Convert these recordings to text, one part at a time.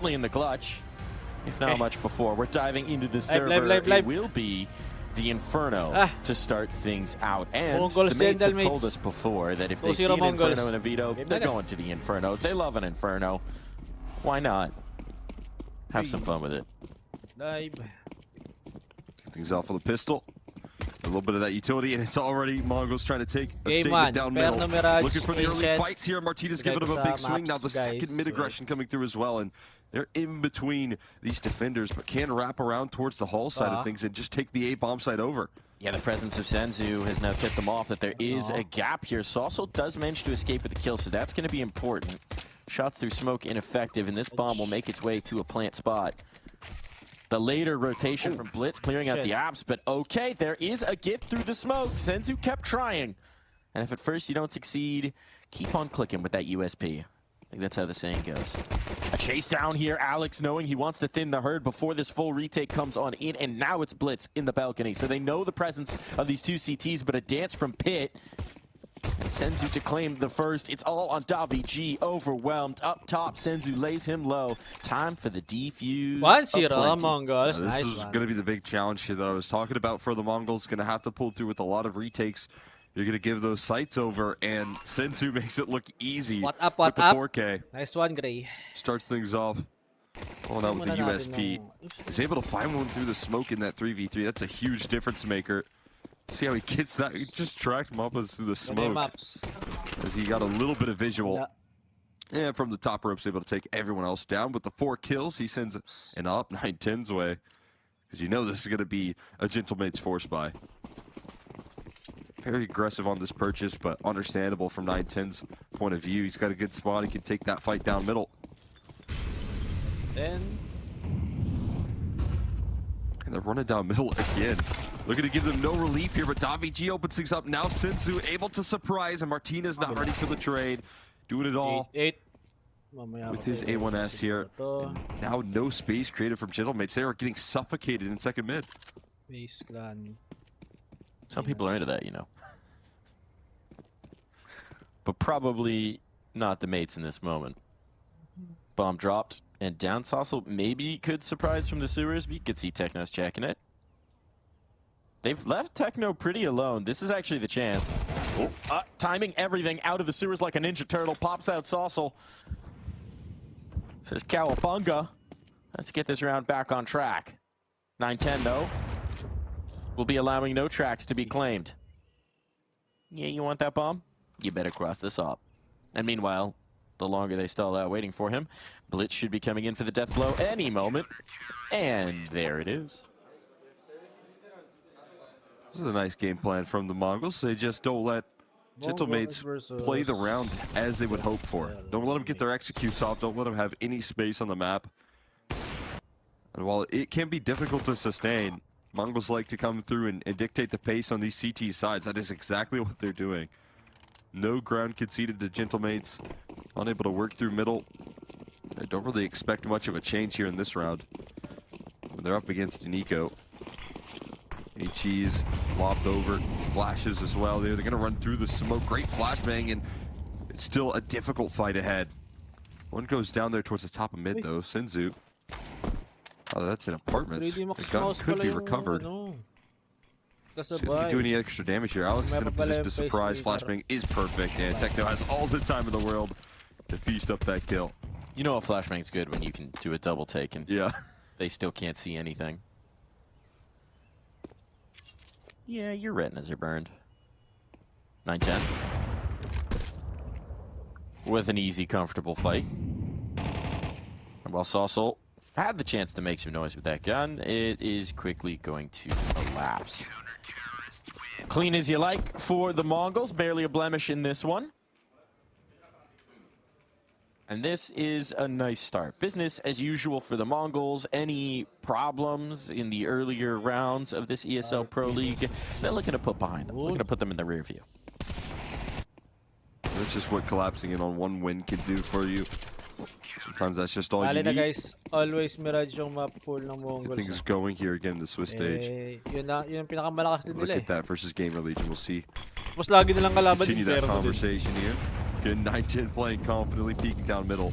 certainly in the clutch, if not much before. We're diving into the server. Live. It will be the Inferno to start things out. And Mongols, the mates have mates. told us before that if they see 2-0 an Mongols. Inferno in a veto, they're going to the Inferno. They love an Inferno. Why not? Have some fun with it. Live. Things off with a pistol. A little bit of that utility, and it's already Mongols trying to take a Game statement one. down Inferno, middle. Mirage, Looking for the early Ancient. fights here. Martinez giving him a big swing. Now the second mid-aggression coming through as well, and they're in between these defenders, but can wrap around towards the hull side of things and just take the A-bomb side over. Yeah, the presence of Senzu has now tipped them off that there is a gap here. Saucel does manage to escape with the kill, so that's going to be important. Shots through smoke ineffective, and this bomb will make its way to a plant spot. The later rotation from Blitz clearing out the apps, but okay, there is a gift through the smoke. Senzu kept trying. And if at first you don't succeed, keep on clicking with that USP. I think that's how the saying goes. A chase down here, Alex knowing he wants to thin the herd before this full retake comes on in, and now it's Blitz in the balcony. So they know the presence of these two CTs, but a dance from Pit. And Senzu to claim the first. It's all on Davi. Overwhelmed. Up top, Senzu lays him low. Time for the defuse. 1-0 Mongols. This Nice is one. going to be the big challenge here that I was talking about for the Mongols. Going to have to pull through with a lot of retakes. You're going to give those sights over, and Senzu makes it look easy What with up? the 4K. Nice one, Gray. Starts things off. Pulling out with the USP. Is able to find one through the smoke in that 3v3. That's a huge difference maker. See how he gets that? He just tracked Mappas through the smoke as he got a little bit of visual. And from the top ropes, able to take everyone else down. With the 4 kills, he sends an up 9-10's way. Because you know this is going to be a Gentlemate's force buy. Very aggressive on this purchase, but understandable from 9-10's point of view. He's got a good spot. He can take that fight down middle. Then And they're running down middle again. Looking to give them no relief here, but Davi opens things up. Now Senzu able to surprise, and Martinez not ready for the trade. Doing it all with his A1S here. And now no space created from Gentlemates. They are getting suffocated in second mid. Some people are into that, you know. But probably not the mates in this moment. Bomb dropped and down. Saucel maybe could surprise from the sewers, but you could see Techno's checking it. They've left Techno pretty alone. This is actually the chance. Timing everything out of the sewers like a Ninja Turtle. Pops out Saucel. Says Cowabunga. Let's get this round back on track. 9-10 though. We'll be allowing no tracks to be claimed. Yeah, you want that bomb? You better cross this up. And meanwhile, the longer they stall out waiting for him, Blitz should be coming in for the death blow any moment. And there it is. This is a nice game plan from the Mongols. They just don't let Gentlemates play the round as they would hope for. Don't let them get their executes off. Don't let them have any space on the map. And while it can be difficult to sustain, Mongols like to come through and dictate the pace on these CT sides. That is exactly what they're doing. No ground conceded to Gentlemates. Unable to work through middle. I don't really expect much of a change here in this round. When they're up against Nico. HE's lobbed over. Flashes as well. They're going to run through the smoke. Great flashbang, and it's still a difficult fight ahead. One goes down there towards the top of mid, though. Senzu. Oh, that's in apartments. The gun could be recovered. So he doesn't do any extra damage here. Alex is in a position to surprise. Flashbang is perfect, and Techno has all the time in the world to feast up that kill. You know a flashbang's good when you can do a double take and they still can't see anything. Yeah, your retinas are burned. 9-10. With an easy, comfortable fight. And while Saucel had the chance to make some noise with that gun, it is quickly going to elapse. Clean as you like for the Mongols. Barely a blemish in this one. And this is a nice start. Business as usual for the Mongols. Any problems in the earlier rounds of this ESL Pro League, they're looking to put behind them. Looking to put them in the rear view. That's just what collapsing in on one win can do for you. Sometimes that's just all you need. guys, always Mirage yung map pool ng Mongols. Things going here again in the Swiss stage. Yun yung pinakamalakas din Look nila at that versus Gamer Legion. We'll see. Mas lagi nilang kalaban Continue that conversation here. Good 9-10 playing confidently, peeking down middle.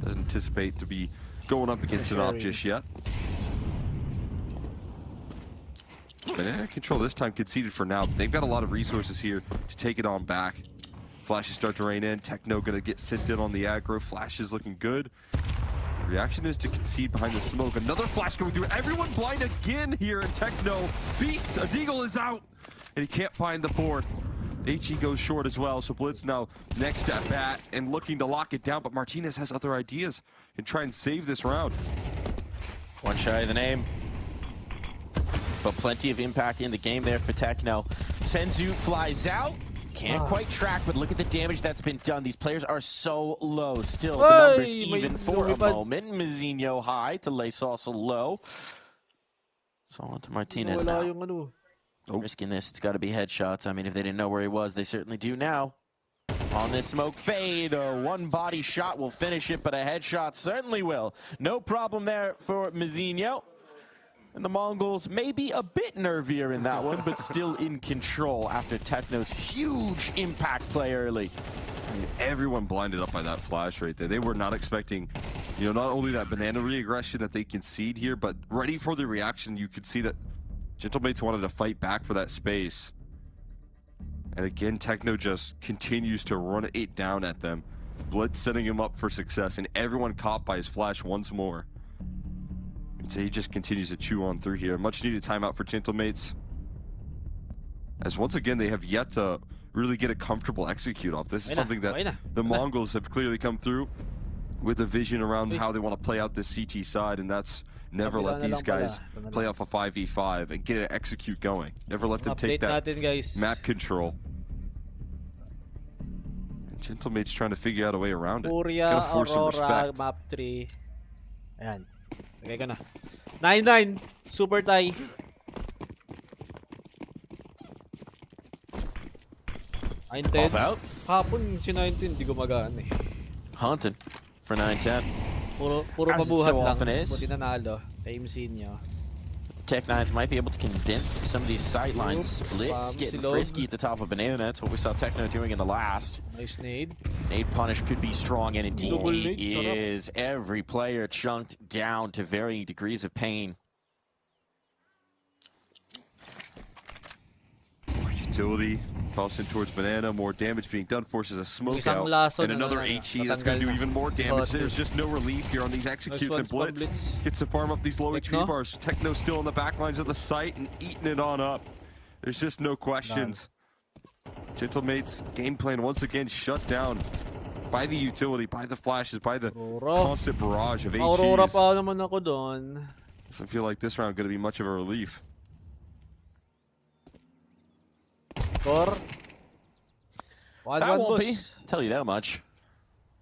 Doesn't anticipate to be going up against an op just yet. Banana Control this time conceded for now. They've got a lot of resources here to take it on back. Flashes start to rain in. Techno gonna get sent in on the aggro. Flash is looking good. Reaction is to concede behind the smoke. Another flash going through. Everyone blind again here in Techno. Feast, a Deagle is out, and he can't find the fourth. HE goes short as well, so Blitz now next at bat and looking to lock it down, but Martinez has other ideas and try and save this round. One shy of the name, but plenty of impact in the game there for Techno. Senzu flies out. Can't quite track, but look at the damage that's been done. These players are so low. Still, the numbers even for a moment. Mizinho high to lay Sauce low. It's all into Martinez now. Risking this, it's got to be headshots. I mean, if they didn't know where he was, they certainly do now. On this smoke fade, one body shot will finish it, but a headshot certainly will. No problem there for Mizinho. And the Mongols may be a bit nervier in that one, but still in control after Techno's huge impact play early. I mean, everyone blinded up by that flash right there. They were not expecting, you know, not only that banana re-aggression that they concede here, but ready for the reaction. You could see that Gentlemates wanted to fight back for that space. And again, Techno just continues to run it down at them. Blitz setting him up for success, and everyone caught by his flash once more. So he just continues to chew on through here. Much needed timeout for Gentlemates. As once again, they have yet to really get a comfortable execute off. This is something that the Mongols have clearly come through with a vision around how they want to play out this CT side, and that's never let these guys play off a 5v5 and get an execute going. Never let them take that map control. And Gentlemates trying to figure out a way around it. Gotta force some respect. Map 3. Ayan. Okay ka na. 9-9. Super tie. Off out. Hapon si 19 hindi gumagana eh. Hunting for 9-10. Puro mabuhat lang. Buti nanalo. Kay Mizinho. Tech9s might be able to condense some of these sidelines splits, getting frisky at the top of Banana. That's what we saw Techno doing in the last. Nice nade. Nade punish could be strong, and indeed he is. Every player chunked down to varying degrees of pain. Utility tossing towards Banana, more damage being done, forces a smoke out, and another HE that's going to do even more damage. There's just no relief here on these executes, and Blitz gets to farm up these low HP bars. Techno still on the back lines of the site and eating it on up. There's just no questions. Gentlemates game plan once again shut down by the utility, by the flashes, by the constant barrage of HEs. Aurora pa naman ako doon. Doesn't feel like this round going to be much of a relief. That won't be. Tell you that much.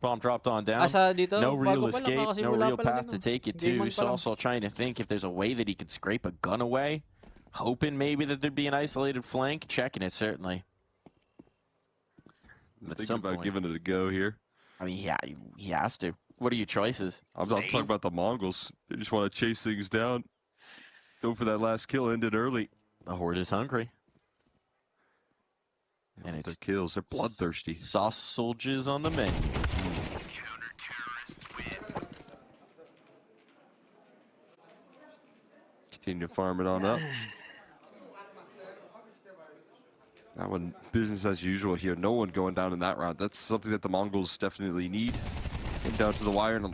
Bomb dropped on down. No real escape, no real path to take it to. He's also trying to think if there's a way that he could scrape a gun away. Hoping maybe that there'd be an isolated flank. Checking it, certainly. Thinking about giving it a go here. I mean, yeah, he has to. What are your choices? I'm not talking about the Mongols. They just want to chase things down. Go for that last kill, end it early. The Horde is hungry. And it's kills. They're bloodthirsty. Sausages on the menu. Continue to farm it on up. That one, business as usual here. No one going down in that round. That's something that the Mongols definitely need. Came down to the wire in the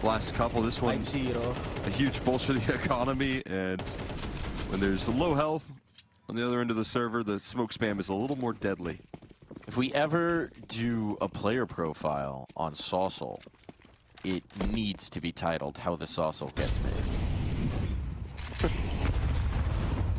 last couple. This one, a huge bolster of the economy. And when there's low health on the other end of the server, the smoke spam is a little more deadly. If we ever do a player profile on Saucel, it needs to be titled How the Saucel Gets Made.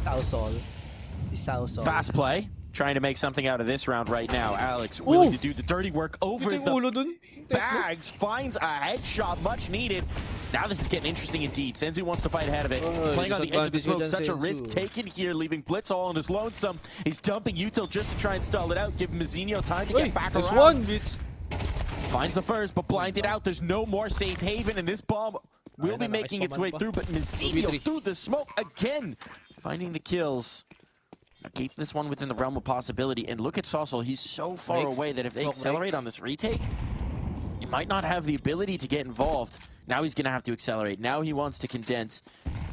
Saucel. Fast play. Trying to make something out of this round right now. Alex willing to do the dirty work over the bags. Finds a headshot, much needed. Now this is getting interesting indeed. Senzu wants to fight ahead of it. Playing on the edge of the smoke, such a risk taken here, leaving Blitz all on his lonesome. He's dumping Util just to try and stall it out, give Mizinho time to get back around. Finds the first, but blinded out. There's no more safe haven, and this bomb will be making its way through, but Mizinho through the smoke again. Finding the kills. Keep this one within the realm of possibility, and look at Saucel. He's so far away that if they accelerate on this retake, He might not have the ability to get involved. Now he's going to have to accelerate. Now he wants to condense.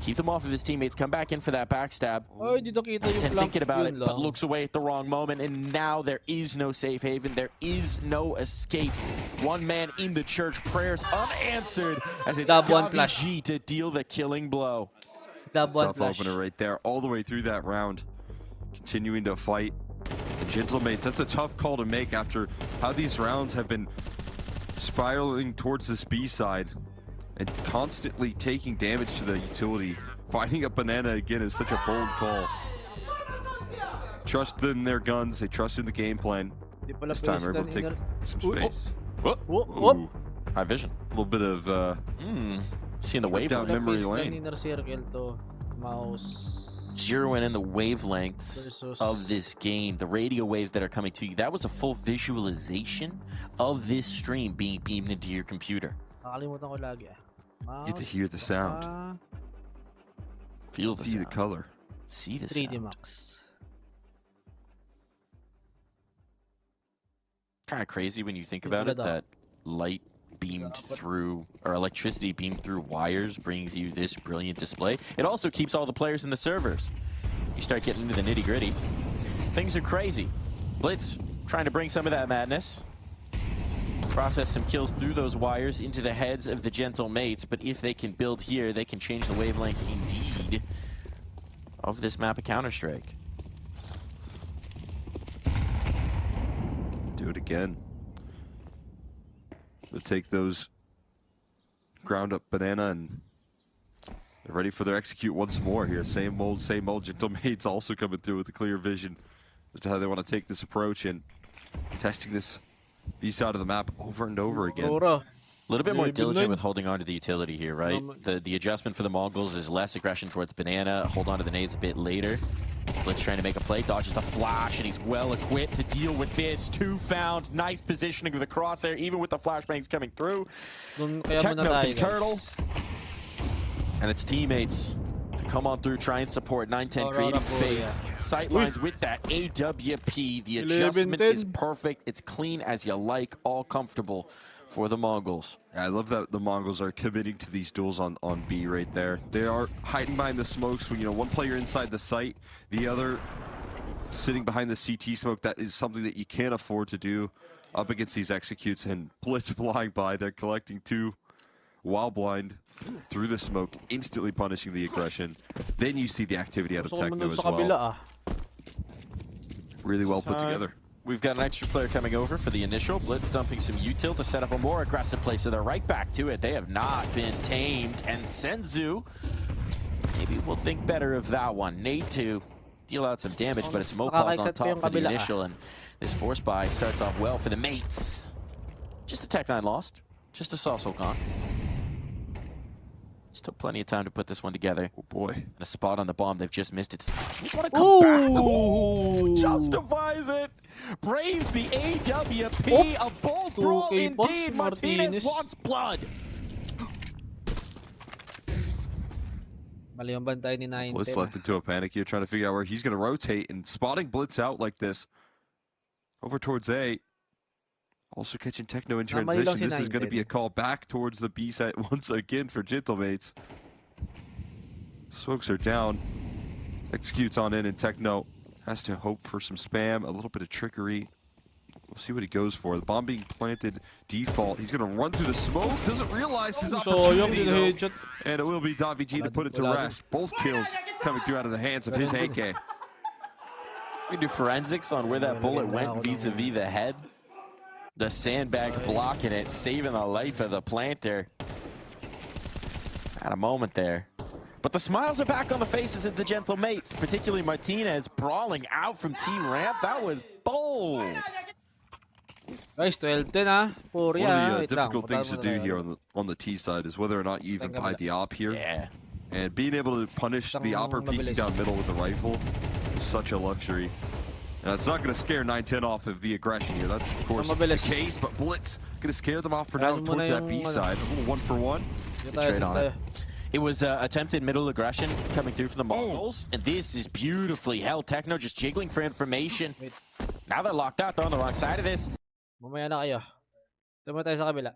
Keep them off of his teammates. Come back in for that backstab. Ay, di nakita yung And flank thinking about it, yun but lang. looks away at the wrong moment. And now there is no safe haven. There is no escape. One man in the church. Prayers unanswered as it's Dab one Davi flash. G to deal the killing blow. Dab one Tough flash. opener right there, all the way through that round. Continuing to fight. The Gentlemates, that's a tough call to make after how these rounds have been spiraling towards this B side and constantly taking damage to the utility. Finding a banana again is such a bold call. Trust in their guns, they trust in the game plan. Di pala This time they're able to take some space. Ooh, High vision. a little bit of Seeing the down wavelength. memory lane. Inner circle to mouse. Zeroing in the wavelengths Versus- of this game, the radio waves that are coming to you. That was a full visualization of this stream being beamed into your computer. Nakalimutan ko lagi You get to hear the sound, Feel the see the sound. color. See the 3D sound. Max. Kind of crazy when you think about it, that light beamed through, or electricity beamed through wires brings you this brilliant display. It also keeps all the players in the servers. You start getting into the nitty gritty. Things are crazy. Blitz trying to bring some of that madness. Process some kills through those wires into the heads of the Gentlemates, but if they can build here, they can change the wavelength indeed of this map of Counter-Strike. Do it again. They'll take those ground up banana and they're ready for their execute once more here. Same old Gentlemates also coming through with a clear vision as to how they want to take this approach and testing this B side of the map over and over again. A little bit more Maybe diligent nine. with holding on to the utility here, right? The adjustment for the Mongols is less aggression towards banana, hold on to the nades a bit later. Blitz trying to make a play, dodges the flash, and he's well equipped to deal with this. Two found, nice positioning of the crosshair, even with the flashbangs coming through. Techno can turtle. And its teammates to come on through, try and support 9-10, creating space. Sightlines with that AWP. The adjustment is perfect. It's clean as you like, all comfortable for the Mongols. I love that the Mongols are committing to these duels on B right there. They are hiding behind the smokes when, you know, one player inside the site, the other sitting behind the CT smoke. That is something that you can't afford to do up against these executes, and Blitz flying by. They're collecting two while blind through the smoke, instantly punishing the aggression. Then you see the activity out of Techno as well. Really well put together. We've got an extra player coming over for the initial. Blitz dumping some util to set up a more aggressive play, so they're right back to it. They have not been tamed. And Senzu, maybe we'll think better of that one. Nade to deal out some damage, but it's Mopaz on top for the initial. And this force buy starts off well for the mates. Just a Tech9 lost. Just a Saucelcon. Still plenty of time to put this one together. Oh boy. And a spot on the bomb. They've just missed it. Just want to come back. Ooh, justifies it. Braves the AWP. A bold brawl indeed. Martinez wants blood. Mali yung bantay ni 9-10. Blitz left into a panic here, trying to figure out where he's going to rotate, and spotting Blitz out like this over towards A. Also catching Techno in transition. This is going to be a call back towards the B side once again for Gentlemates. Smokes are down. Executes on in, and Techno has to hope for some spam, a little bit of trickery. We'll see what he goes for. The bomb being planted, default. He's going to run through the smoke. Doesn't realize his opportunity, though. And it will be Davi G to put it to rest. Both kills coming through out of the hands of his AK. We can do forensics on where that bullet went vis-a-vis the head. The sandbag blocking it, saving the life of the planter. Had a moment there. But the smiles are back on the faces of the Gentlemates, particularly Martinez brawling out from T-Ramp. That was bold. Guys, 12-10 ah. One of the difficult things to do here on the T side is whether or not you even buy the op here. Yeah. And being able to punish the opper peeking down middle with a rifle is such a luxury. Now, it's not going to scare 9-10 off of the aggression here. That's, of course, the case, but Blitz going to scare them off for now towards that B side. A little 1-for-1. Good trade on it. It was attempted middle aggression coming through from the Mongols, and this is beautifully held. Techno just jiggling for information. Now they're locked out. They're on the wrong side of this. Mamaya na kayo. Tama tayo sa kabila.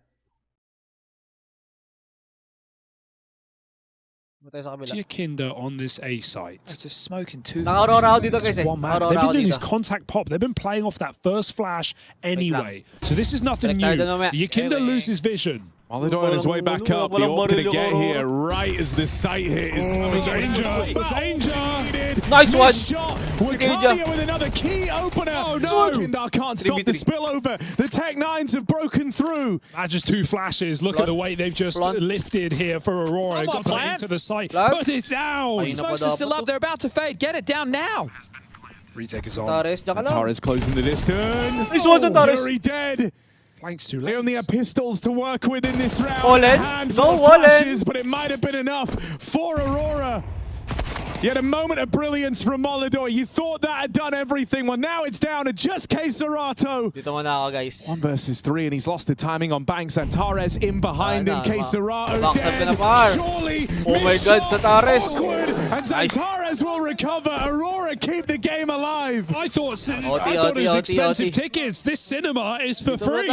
Tayo sa kabila. Giakinda on this A site. Just smoking two. Naka-Aurora ako dito, guys. It's one man. They've been doing this contact pop. They've been playing off that first flash anyway. So this is nothing new. Giakinda loses vision. Molidor on his way back up. The AWP going to get here right as the sight hit is coming. Danger! Danger! Nice one! Shot. Wakadia with another key opener. Oh no! Kindar can't stop the spillover. The Tech-9s have broken through. Just two flashes. Look at the weight they've just lifted here for Aurora. Got that into the site, but it's down. Smokes are still up. They're about to fade. Get it down now. Retake is on. Antares closing the distance. This one's Antares. Fury dead. Flanks too late. They only have pistols to work with in this round. Wallen. A handful of flashes, but it might have been enough for Aurora. Yet a moment of brilliance from Molidor. You thought that had done everything. Well, now it's down to just Queserato. Dito muna ako, guys. 1 versus 3, and he's lost the timing on Banks. Antares in behind him. Queserato dead. Surely, oh my God, Antares. Awkward, and Antares will recover. Aurora keep the game alive. I thought it was expensive tickets. This cinema is for free.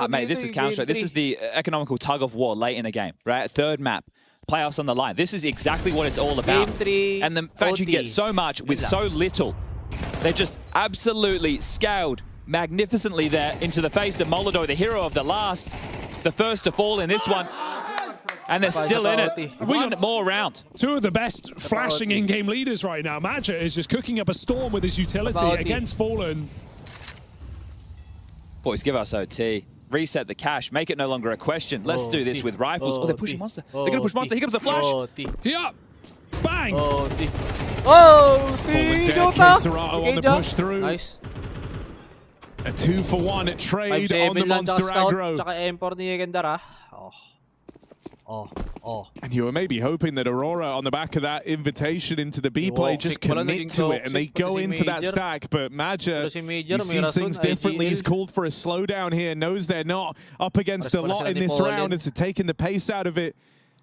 Mate, this is Counter-Strike. This is the economical tug of war late in the game, right? Third map. Playoffs on the line. This is exactly what it's all about. And the fact you get so much with so little. They just absolutely scaled magnificently there into the face of Molidor, the hero of the last, the first to fall in this one. And they're still in it. One more round. Two of the best flashing in-game leaders right now. Maggia is just cooking up a storm with his utility against Fallen. Boys, give us OT. Reset the cache. Make it no longer a question. Let's do this with rifles. Oh, they're pushing Monster. They're going to push Monster. Here comes the flash. Yeah. Bang. Queserato on the push through. Nice. A 2-for-1 trade on the Monster aggro. Tsaka M4 ni Gendara. And you were maybe hoping that Aurora, on the back of that invitation into the B play, just commit to it and they go into that stack. But Maggia, he sees things differently. He's called for a slowdown here, knows they're not up against a lot in this round, as to taking the pace out of it.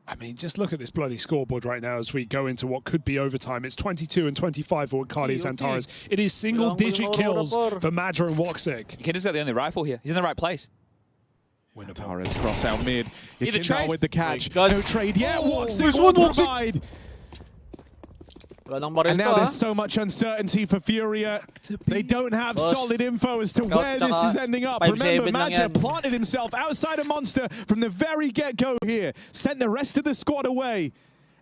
I mean, just look at this bloody scoreboard right now as we go into what could be overtime. It's 22 and 25 for Cardi's Antares. It is single-digit kills for Maggia and Woxic. Giakinda's got the only rifle here. He's in the right place. Antares cross out mid. Giakinda with the catch. No trade yet. Woxic will provide. And now there's so much uncertainty for Furia. They don't have solid info as to where this is ending up. Remember, Maggia planted himself outside of Monster from the very get-go here. Sent the rest of the squad away.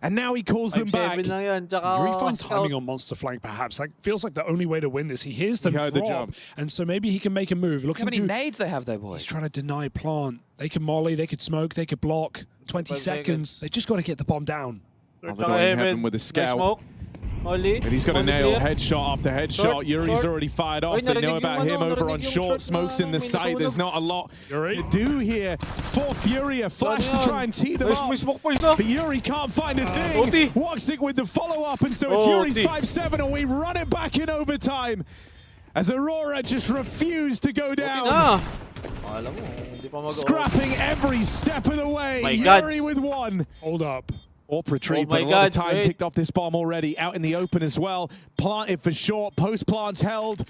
And now he calls them back. Yuri finds timing on Monster flank, perhaps. That feels like the only way to win this. He hears them drop, and so maybe he can make a move. Look how many nades they have, though, boys. He's trying to deny plant. They can molly, they could smoke, they could block. 20 seconds. They just got to get the bomb down. Molidor in heaven with a scout. And he's got a nail headshot after headshot. Yuri's already fired off. They know about him over on short. Smokes in the site. There's not a lot to do here for Furia. Flash to try and tee them up. But Yuri can't find a thing. Woxic with the follow-up. And so it's Yuri's 5-7. And we run it back in overtime. As Aurora just refused to go down. Scrapping every step of the way. Yuri with one. Hold up. AWP retrieve, but a lot of time ticked off this bomb already. Out in the open as well. Planted for short. Post plants held.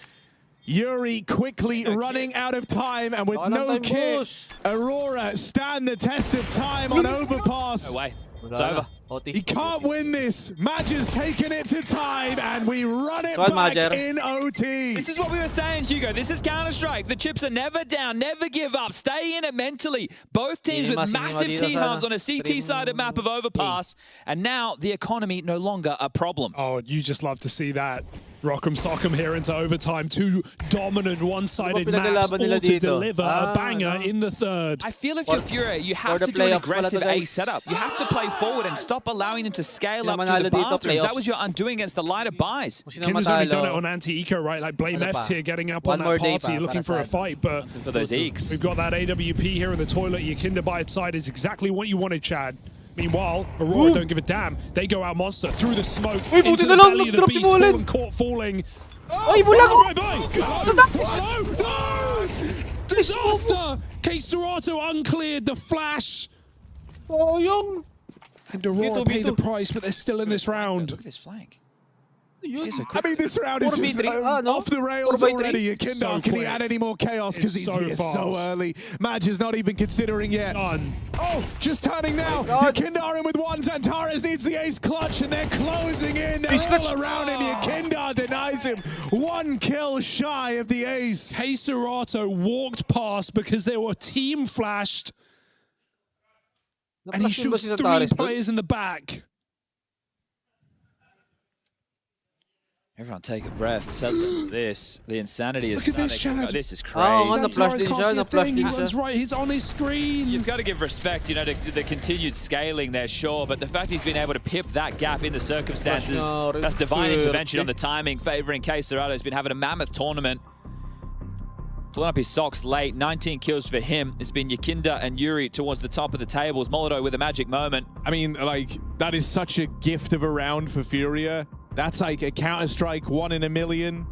Yuri quickly running out of time, and with no kit, Aurora stand the test of time on overpass. No way. It's over. He can't win this. Maggia's taken it to time, and we run it back in OT. This is what we were saying, Hugo. This is Counter-Strike. The chips are never down, never give up. Stay in it mentally. Both teams with massive T-hubs on a CT-sided map of overpass, and now the economy no longer a problem. Oh, you just love to see that. Rock'em Sock'em here into overtime. Two dominant one-sided maps all to deliver a banger in the third. I feel if you're Furia, you have to do an aggressive A setup. You have to play forward and stop allowing them to scale up through the bathrooms. That was your undoing against the lighter buys. Kinda's only done it on anti-eco, right? Like Blame F tier getting up on that party, looking for a fight. But for those eeks. We've got that AWP here in the toilet. Giakinda by its side is exactly what you wanted, Chad. Meanwhile, Aurora don't give a damn. They go out Monster through the smoke into the belly of the beast, falling, caught falling. Ay, bulag! Disaster! Queserato uncleared the flash. Oh, yung. And Aurora pay the price, but they're still in this round. Look at this flank. I mean, this round is just off the rails already. Yakindar, can he add any more chaos? Because he's here so early. Madge is not even considering yet. Oh, just turning now. Yakindar in with one. Zantares needs the ace clutch, and they're closing in. They're all around him. Yakindar denies him. 1 kill shy of the ace. Serato walked past because they were team flashed. And he shoots 3 players in the back. Everyone take a breath, settle into this. The insanity is... Look at this, Chad. This is crazy. Zantares can't see a thing. He runs right. He's on his screen. You've got to give respect, you know, to the continued scaling there, sure, but the fact he's been able to pip that gap in the circumstances, that's divine intervention on the timing, favouring Serato. He's been having a mammoth tournament. Pulling up his socks late, 19 kills for him. It's been Yakindar and Yuri towards the top of the tables. Molotov with a magic moment. I mean, like, that is such a gift of a round for Furia. That's like a Counter-Strike 1 in a million.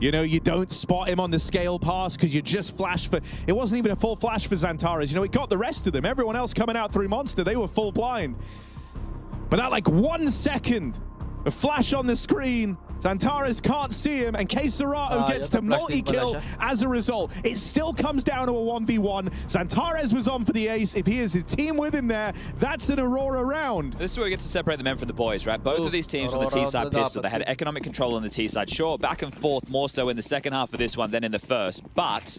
You know, you don't spot him on the scale pass because you just flash for... It wasn't even a full flash for Zantares. You know, it got the rest of them. Everyone else coming out through Monster, they were full blind. But that, like, 1 second, a flash on the screen, Zantares can't see him, and Serato gets to multi-kill as a result. It still comes down to a 1v1. Zantares was on for the ace. If he has his team with him there, that's an Aurora round. This is where we get to separate the men from the boys, right? Both of these teams on the T-side pistol, they had economic control on the T-side. Sure, back and forth more so in the second half of this one than in the first. But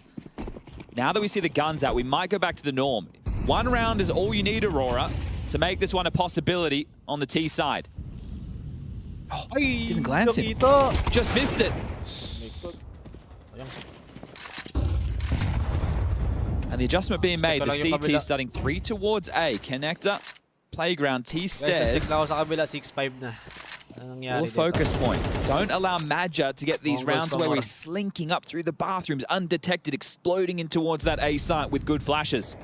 now that we see the guns out, we might go back to the norm. 1 round is all you need, Aurora, to make this one a possibility on the T-side. Oh, didn't glance him. Just missed it. And the adjustment being made, the CT starting 3 towards A. Connector, playground, T-stairs. All focus point. Don't allow Madja to get these rounds where we're slinking up through the bathrooms, undetected, exploding in towards that A site with good flashes.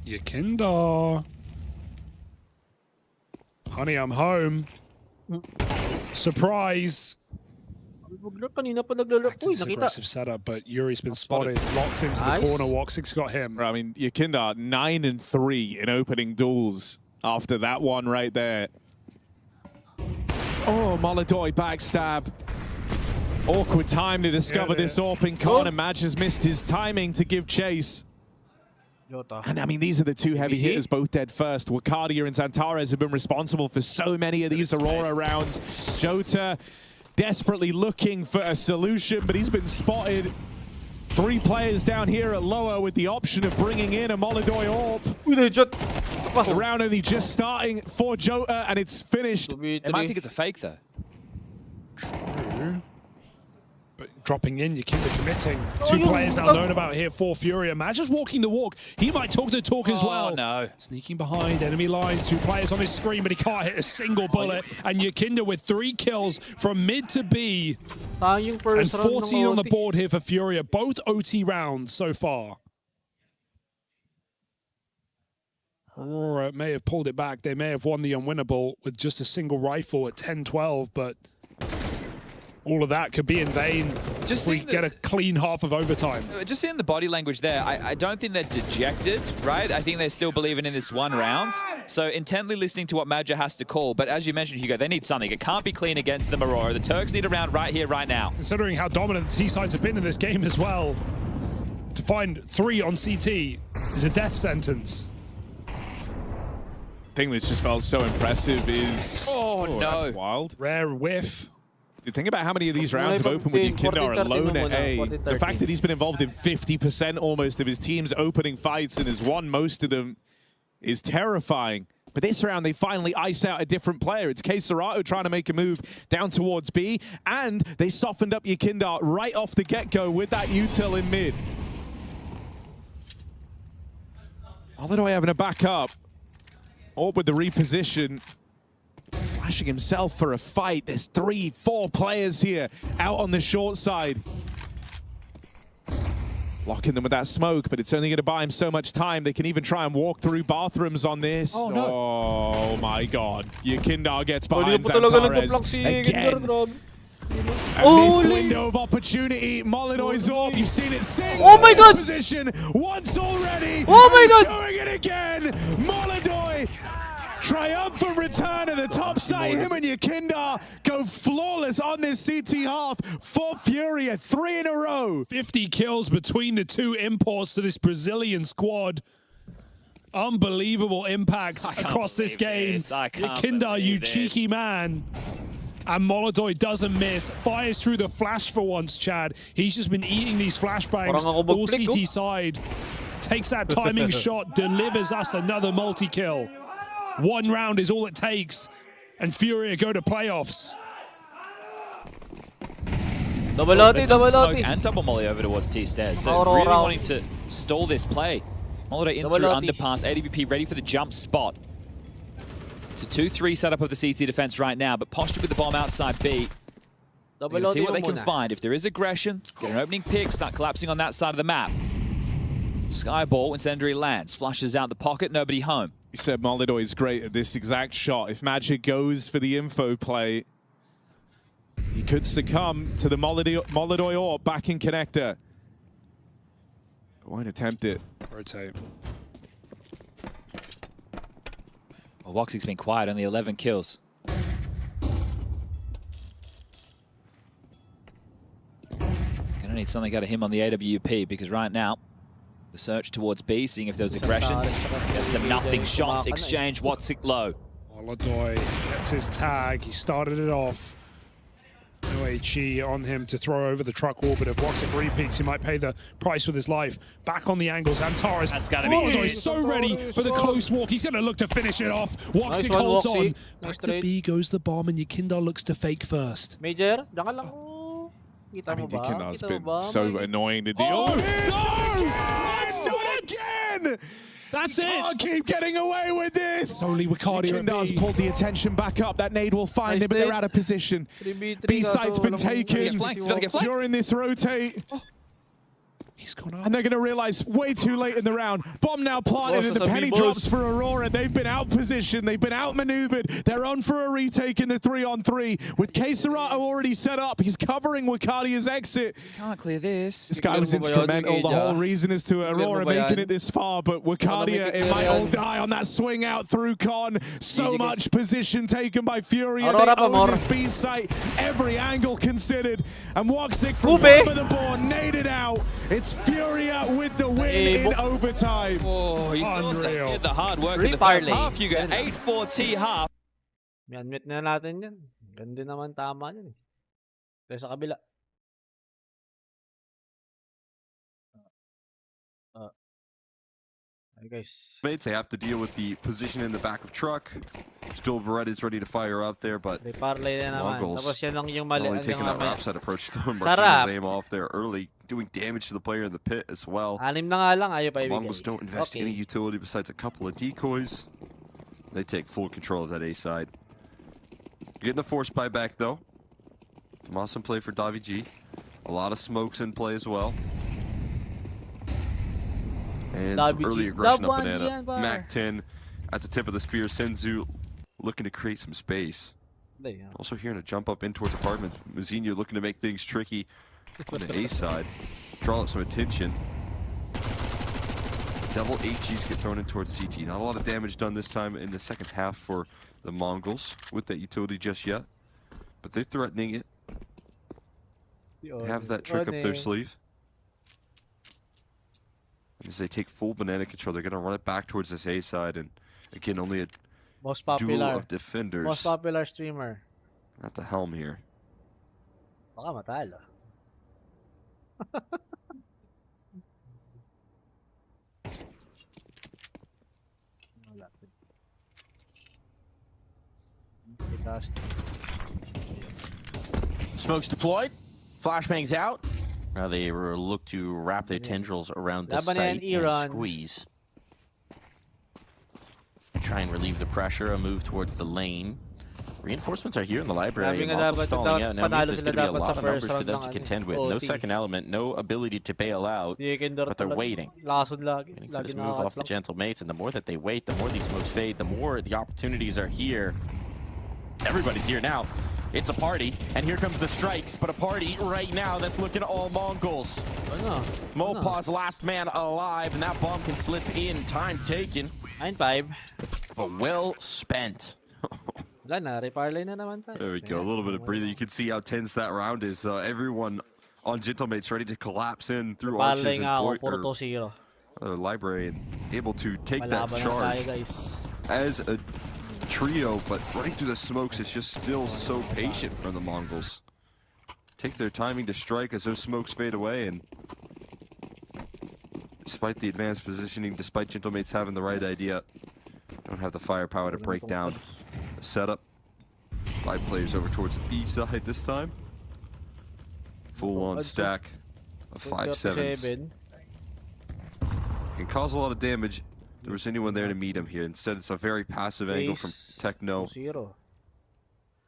Yakindar. Honey, I'm home. Surprise. Practice aggressive setup, but Yuri's been spotted, locked into the corner. Woxic's got him. I mean, Yakindar 9-3 in opening duels after that one right there. Oh, Molotov backstab. Awkward time to discover this AWP in corner. Madge has missed his timing to give chase. And I mean, these are the 2 heavy hitters, both dead first. Wakadia and Zantares have been responsible for so many of these Aurora rounds. Jota desperately looking for a solution, but he's been spotted. 3 players down here at lower with the option of bringing in a Molotov AWP. The round only just starting for Jota, and it's finished. They might think it's a fake, though. True. But dropping in, Yakindar committing. 2 players now known about here for Furia. Madge just walking the walk. He might talk the talk as well. No. Sneaking behind enemy lines. 2 players on his screen, but he can't hit a single bullet. And Yakindar with 3 kills from mid to B. And 14 on the board here for Furia. Both OT rounds so far. Aurora may have pulled it back. They may have won the unwinnable with just a single rifle at 10-12, but all of that could be in vain if we get a clean half of overtime. Just seeing the body language there, I don't think they're dejected, right? I think they're still believing in this 1 round. So intently listening to what Madja has to call. But as you mentioned, Hugo, they need something. It can't be clean against them, Aurora. The Turks need a round right here, right now. Considering how dominant the T-sides have been in this game as well, to find 3 on CT is a death sentence. The thing that's just felt so impressive is... Oh no. That's wild. Rare whiff. Think about how many of these rounds have opened with Yakindar alone at A. The fact that he's been involved in 50% almost of his team's opening fights and has won most of them is terrifying. But this round, they finally ice out a different player. It's Serato trying to make a move down towards B, and they softened up Yakindar right off the get-go with that util in mid. Molotov having a back up. Or with the reposition. Flashing himself for a fight. There's 3-4 players here out on the short side. Locking them with that smoke, but it's only going to buy him so much time. They can even try and walk through bathrooms on this. Oh, no. Oh my god. Yakindar gets behind Zantares again. And this window of opportunity, Molotov AWP, you've seen it sing. Oh my god! Position once already. Oh my god! Doing it again. Molotov triumphant return at the top side. Him and Yakinda go flawless on this CT half for Furia, 3 in a row. 50 kills between the two imports to this Brazilian squad. Unbelievable impact across this game. Yakinda, you cheeky man. And Molodoi doesn't miss. Fires through the flash for once, Chad. He's just been eating these flashbangs all CT side. Takes that timing shot, delivers us another multi-kill. 1 round is all it takes, and Furia go to playoffs. Double OT. And double molly over towards T-Stairs. So really wanting to stall this play. Molodoi in through underpass. AWP ready for the jump spot. It's a 2-3 setup of the CT defense right now, but postured with the bomb outside B. We'll see what they can find. If there is aggression, get an opening pick, start collapsing on that side of the map. Skyball, incendiary lands, flushes out the pocket, nobody home. You said Molodoi is great at this exact shot. If Magic goes for the info play, he could succumb to the Molodoi AWP back in connector. But won't attempt it. Rotate. Well, Woxic's been quiet, only 11 kills. Gonna need something out of him on the AWP, because right now, the search towards B, seeing if there's aggressions. Gets them nothing. Shots exchange. Woxic low. Molodoi gets his tag. He started it off. No HE on him to throw over the truck wall, but if Woxic repeats, he might pay the price with his life. Back on the angles, Antares. That's gotta be Molodoi so ready for the close walk. He's going to look to finish it off. Woxic holds on. Back to B goes the bomb, and Yakinda looks to fake first. Major, jangan lang. I mean, Yakinda's been so annoying to deal. Oh, no! Not again! That's it! Can't keep getting away with this! Only Wicardia Yakinda's pulled the attention back up. That nade will find him, but they're out of position. B site's been taken during this rotate. He's gone up. And they're going to realize way too late in the round. Bomb now planted and the penny drops for Aurora. They've been outpositioned. They've been outmaneuvered. They're on for a retake in the 3-on-3. With Keserato already set up, he's covering Wicardia's exit. Can't clear this. This guy was instrumental. The whole reason is to Aurora making it this far, but Wicardia, it might all die on that swing out through Con. So much position taken by Furia. They own this B site. Every angle considered. And Woxic from the bottom of the board, naded out. It's Furia with the win in overtime. Oh, you thought they did the hard work in the first half. You get 8-4 T half. Admit na natin yan. Ganda naman tama yan. Kaya sa kabila. Guys. Mates, they have to deal with the position in the back of truck. Still Beretta's ready to fire up there, but Mongols only taking that rapside approach to him. Martinez aim off there early, doing damage to the player in the pit as well. Mongols don't invest any utility besides a couple of decoys. They take full control of that A side. Getting a force buyback though. Some awesome play for Davi G. A lot of smokes in play as well. And some early aggression up banana. Mac 10 at the tip of the spear. Senzu looking to create some space. Also hearing a jump up in towards apartment. Mazinho looking to make things tricky on the A side. Draw out some attention. Double HGs get thrown in towards CT. Not a lot of damage done this time in the second half for the Mongols with that utility just yet. But they're threatening it. They have that trick up their sleeve. As they take full banana control, they're going to run it back towards this A side, and again, only a duel of defenders. Most popular streamer. At the helm here. Baka matalo. Smokes deployed. Flashbangs out. Now they look to wrap their tendrils around the site and squeeze. Try and relieve the pressure, a move towards the lane. Reinforcements are here in the library. Mongols stalling out now means there's going to be a lot of numbers for them to contend with. No second element, no ability to bail out, but they're waiting. Waiting for this move off the gentle mates, and the more that they wait, the more these smokes fade, the more the opportunities are here. Everybody's here now. It's a party, and here comes the strikes, but a party right now that's looking all Mongols. Mopaw's last man alive, and that bomb can slip in. Time taken. 9-5. But well spent. Wala na, reparlay na naman tayo. There we go, a little bit of breather. You can see how tense that round is. Everyone on Gentlemate's ready to collapse in through arches and library and able to take that charge as a trio, but running through the smokes is just still so patient from the Mongols. Take their timing to strike as those smokes fade away, and despite the advanced positioning, despite Gentlemates having the right idea, don't have the firepower to break down the setup. 5 players over towards the B side this time. Full on stack of 5-7s. Can cause a lot of damage. If there was anyone there to meet him here. Instead, it's a very passive angle from Techno,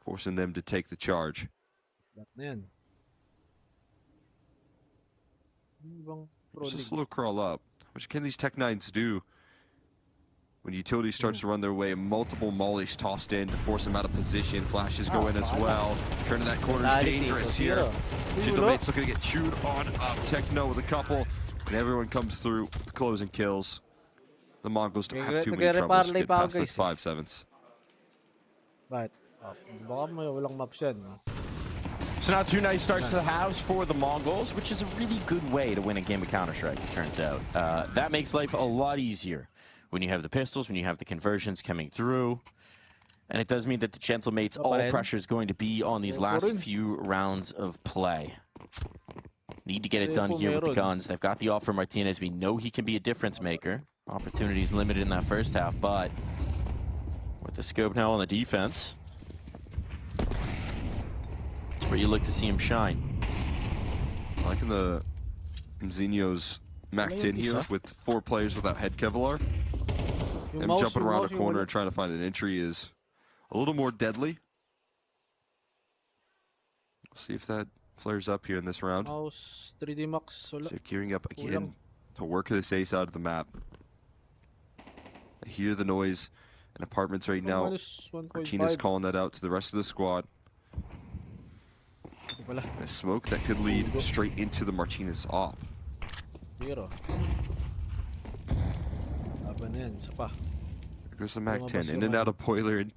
forcing them to take the charge. Just a slow crawl up. Which can these Tech-9s do when Utility starts to run their way? Multiple mollies tossed in to force them out of position. Flashes go in as well. Turning that corner is dangerous here. Gentlemate's looking to get chewed on up. Techno with a couple. And everyone comes through with closing kills. The Mongols don't have too many troubles getting past those 5-7s. Right. Walang maps yan. So now 2 nice starts to the halves for the Mongols, which is a really good way to win a game of Counter-Strike, it turns out. That makes life a lot easier when you have the pistols, when you have the conversions coming through. And it does mean that the Gentlemates, all pressure is going to be on these last few rounds of play. Need to get it done here with the guns. They've got the offer Martinez. We know he can be a difference maker. Opportunities limited in that first half, but with the scope now on the defense, it's where you look to see him shine. Liking the Mzinho's Mac-10 here with 4 players without head Kevlar. Them jumping around a corner and trying to find an entry is a little more deadly. We'll see if that flares up here in this round. 3D Max. So gearing up again to work this ace out of the map. I hear the noise in apartments right now. Martinez calling that out to the rest of the squad. A smoke that could lead straight into the Martinez op. There goes the Mac-10 in and out of boiler and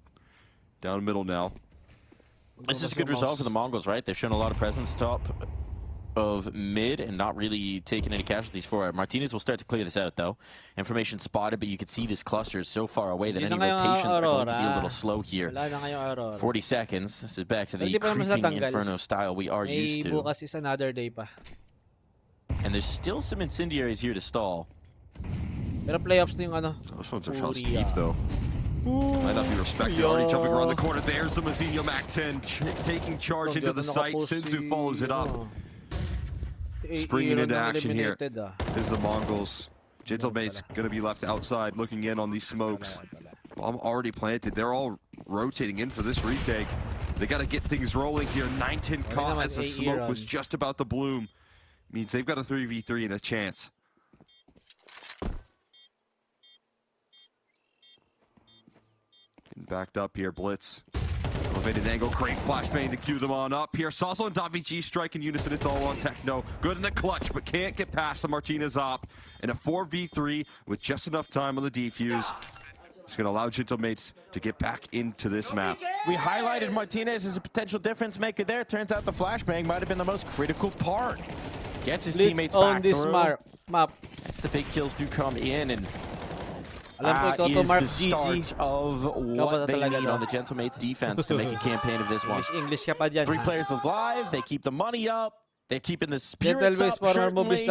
down middle now. This is a good result for the Mongols, right? They've shown a lot of presence top of mid and not really taking any casualties for it. Martinez will start to clear this out, though. Information spotted, but you can see this cluster is so far away that any rotations are going to be a little slow here. 40 seconds. This is back to the creeping Inferno style we are used to. And there's still some incendiaries here to stall. Pero playoffs yung ano. Those ones are shot deep, though. Might not be respected. Already jumping around the corner. There's the Mzinho Mac-10 taking charge into the site. Sinzu follows it up. Springing into action here is the Mongols. Gentlemate's going to be left outside looking in on these smokes. Bomb already planted. They're all rotating in for this retake. They got to get things rolling here. 9-10 caught as the smoke was just about to bloom. Means they've got a 3v3 and a chance. Getting backed up here, Blitz. Elevated angle, great flashbang to cue them on up here. Sasso and Davichi strike in unison. It's all on Techno. Good in the clutch, but can't get past the Martinez op. And a 4v3 with just enough time on the defuse. It's going to allow Gentlemates to get back into this map. We highlighted Martinez as a potential difference maker there. Turns out the flashbang might have been the most critical part. Gets his teammates back this through. Map. It's the big kills do come in, and is the start of what they need on the Gentlemates defense to make a campaign of this one. English ka pa dyan, 3 players alive, they keep the money up, they're keeping the spirits up, certainly.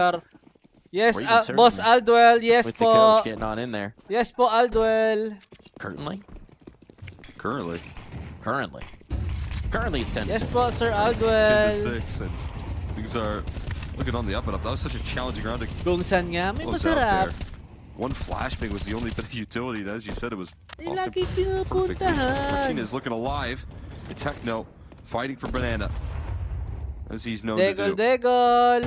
Yes, Boss Aldwell, yes with po. The coach getting on in there. Yes po, Aldwell. Currently, it's 10-6. Yes po, Sir Aldwell. It's 10-6, and things are looking on the up and up. That was such a challenging round to Kung saan nga, may close out there. masarap. One flashbang was the only bit of utility, and as you said, it was awesome. Lagi pinupuntahan. Martinez looking alive. It's Techno fighting for Banana, as he's known to do. Degol.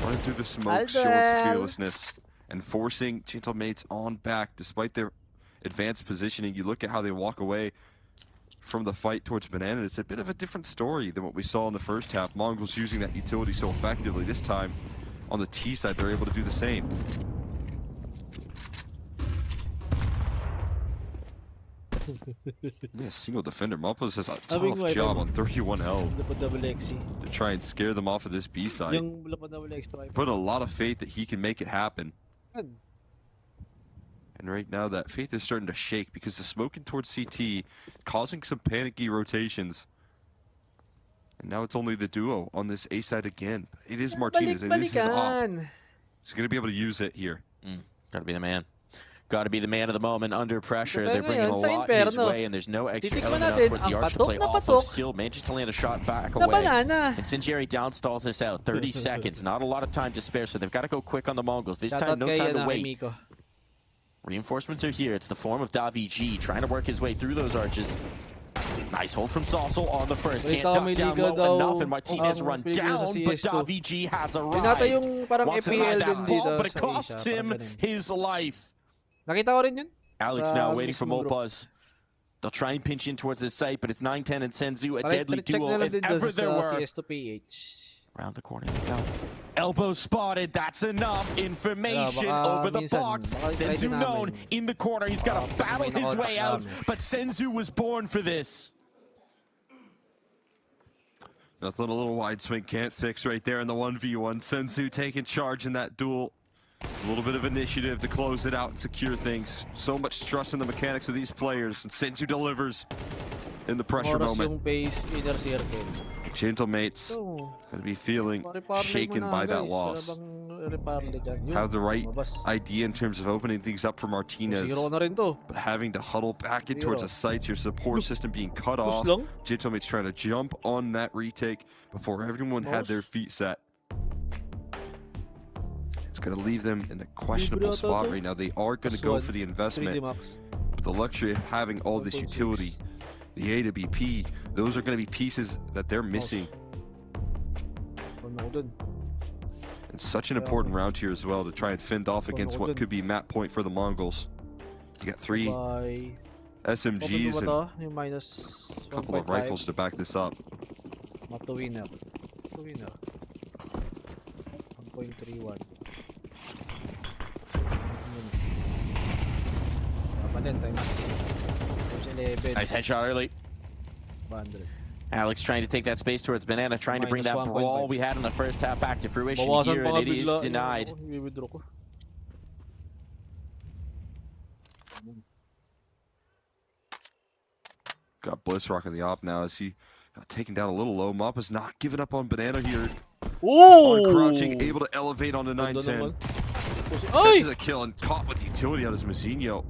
Running through the smoke, showing some fearlessness, and forcing Gentlemates on back despite their advanced positioning. You look at how they walk away from the fight towards Banana. It's a bit of a different story than what we saw in the first half. Mongols using that utility so effectively. This time, on the T side, they're able to do the same. Yeah, single defender. Malpos has a tough job on 31 health to try and scare them off of this B side. Put a lot of faith that he can make it happen. And right now, that faith is starting to shake because the smoking towards CT, causing some panicky rotations. And now it's only the duo on this A side again. It is Martinez, and this is up. He's going to be able to use it here. Gotta be the man. Got to be the man of the moment under pressure. They're bringing a lot his way, and there's no extra element out towards the arch to play off of. Still manages to land a shot back away. Incendiary downstalls this out. 30 seconds. Not a lot of time to spare, so they've got to go quick on the Mongols. This time, no time to wait. Reinforcements are here. It's the form of DaVG trying to work his way through those arches. Nice hold from Saucel on the first. Can't duck down low enough, and Martinez run down, but DaVG has arrived. Wants to ride that ball, but it costs him his life. Nakita ko rin yun. Alex now waiting for Molpaz. They'll try and pinch in towards the site, but it's 9-10 and Senzu, a deadly duo if ever there were. Round the corner they go. Elbow spotted, that's enough information over the box. Senzu known in the corner, he's got to battle his way out, but Senzu was born for this. Nothing a little wide swing can't fix right there in the 1v1. Senzu taking charge in that duel. A little bit of initiative to close it out and secure things. So much trust in the mechanics of these players, and Senzu delivers in the pressure moment. Gentlemates going to be feeling shaken by that loss. Have the right idea in terms of opening things up for Martinez, but having to huddle back in towards the sites, your support system being cut off. Gentlemates trying to jump on that retake before everyone had their feet set. It's going to leave them in a questionable spot right now. They are going to go for the investment, but the luxury of having all this utility, the A to BP, those are going to be pieces that they're missing. It's such an important round here as well to try and fend off against what could be map point for the Mongols. You got 3 SMGs and a couple of rifles to back this up. 1.31. Nice headshot early. Alex trying to take that space towards Banana, trying to bring that brawl we had in the first half back to fruition here, and it is denied. Got Blitz rocking the op now as he got taken down a little low. Mop is not giving up on Banana here. On crouching, able to elevate on the 9-10. Catches a kill and caught with utility out as Mazinho.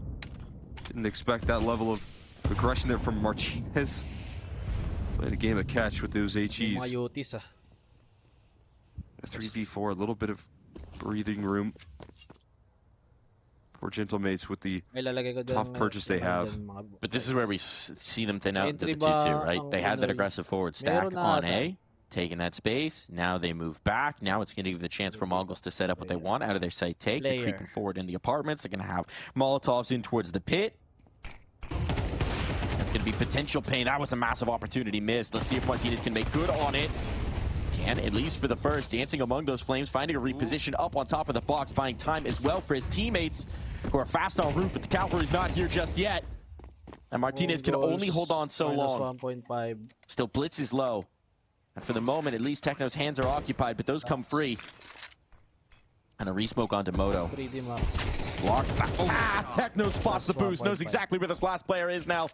Didn't expect that level of aggression there from Martinez. Played a game of catch with those HEs. A 3v4, a little bit of breathing room for Gentlemates with the tough purchase they have. But this is where we see them thin out into the 2-2, right? They had that aggressive forward stack on A, taking that space. Now they move back. Now it's going to give the chance for Mongols to set up what they want out of their site take. They're creeping forward in the apartments. They're going to have Molotovs in towards the pit. That's going to be potential pain. That was a massive opportunity missed. Let's see if Martinez can make good on it. Can, at least for the first. Dancing among those flames, finding a reposition up on top of the box, buying time as well for his teammates who are fast en route, but the cavalry's not here just yet. And Martinez can only hold on so long. Still, Blitz is low. And for the moment, at least Techno's hands are occupied, but those come free. And a resmoke onto Moto. Blocks that. Techno spots the boost, knows exactly where this last player is now.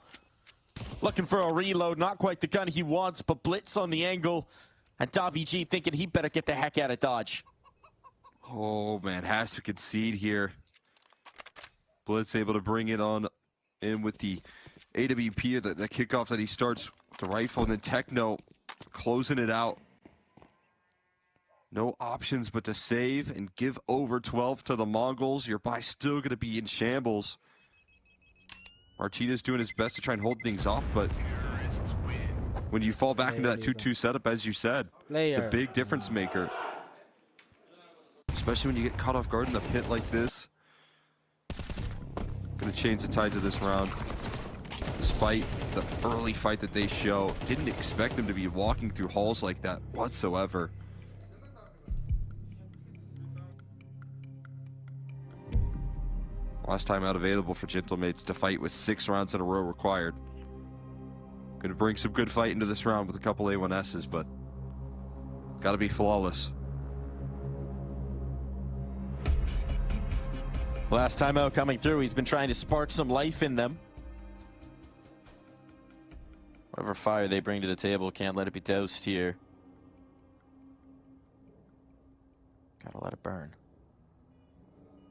Looking for a reload, not quite the gun he wants, but Blitz on the angle. And DaVG thinking he better get the heck out of Dodge. Oh man, has to concede here. Blitz able to bring it on in with the AWP, the kickoff that he starts with the rifle, and then Techno closing it out. No options but to save and give over 12 to the Mongols. Your buy still going to be in shambles. Martinez doing his best to try and hold things off, but when you fall back into that 2-2 setup, as you said, it's a big difference maker. Especially when you get caught off guard in the pit like this. Going to change the tides of this round. despite the early fight that they show. Didn't expect them to be walking through halls like that whatsoever. Last time out available for Gentlemates to fight with 6 rounds in a row required. Gonna bring some good fight into this round with a couple A1Ss, but gotta be flawless. Last time out coming through, he's been trying to spark some life in them. Whatever fire they bring to the table, can't let it be doused here. Gotta let it burn.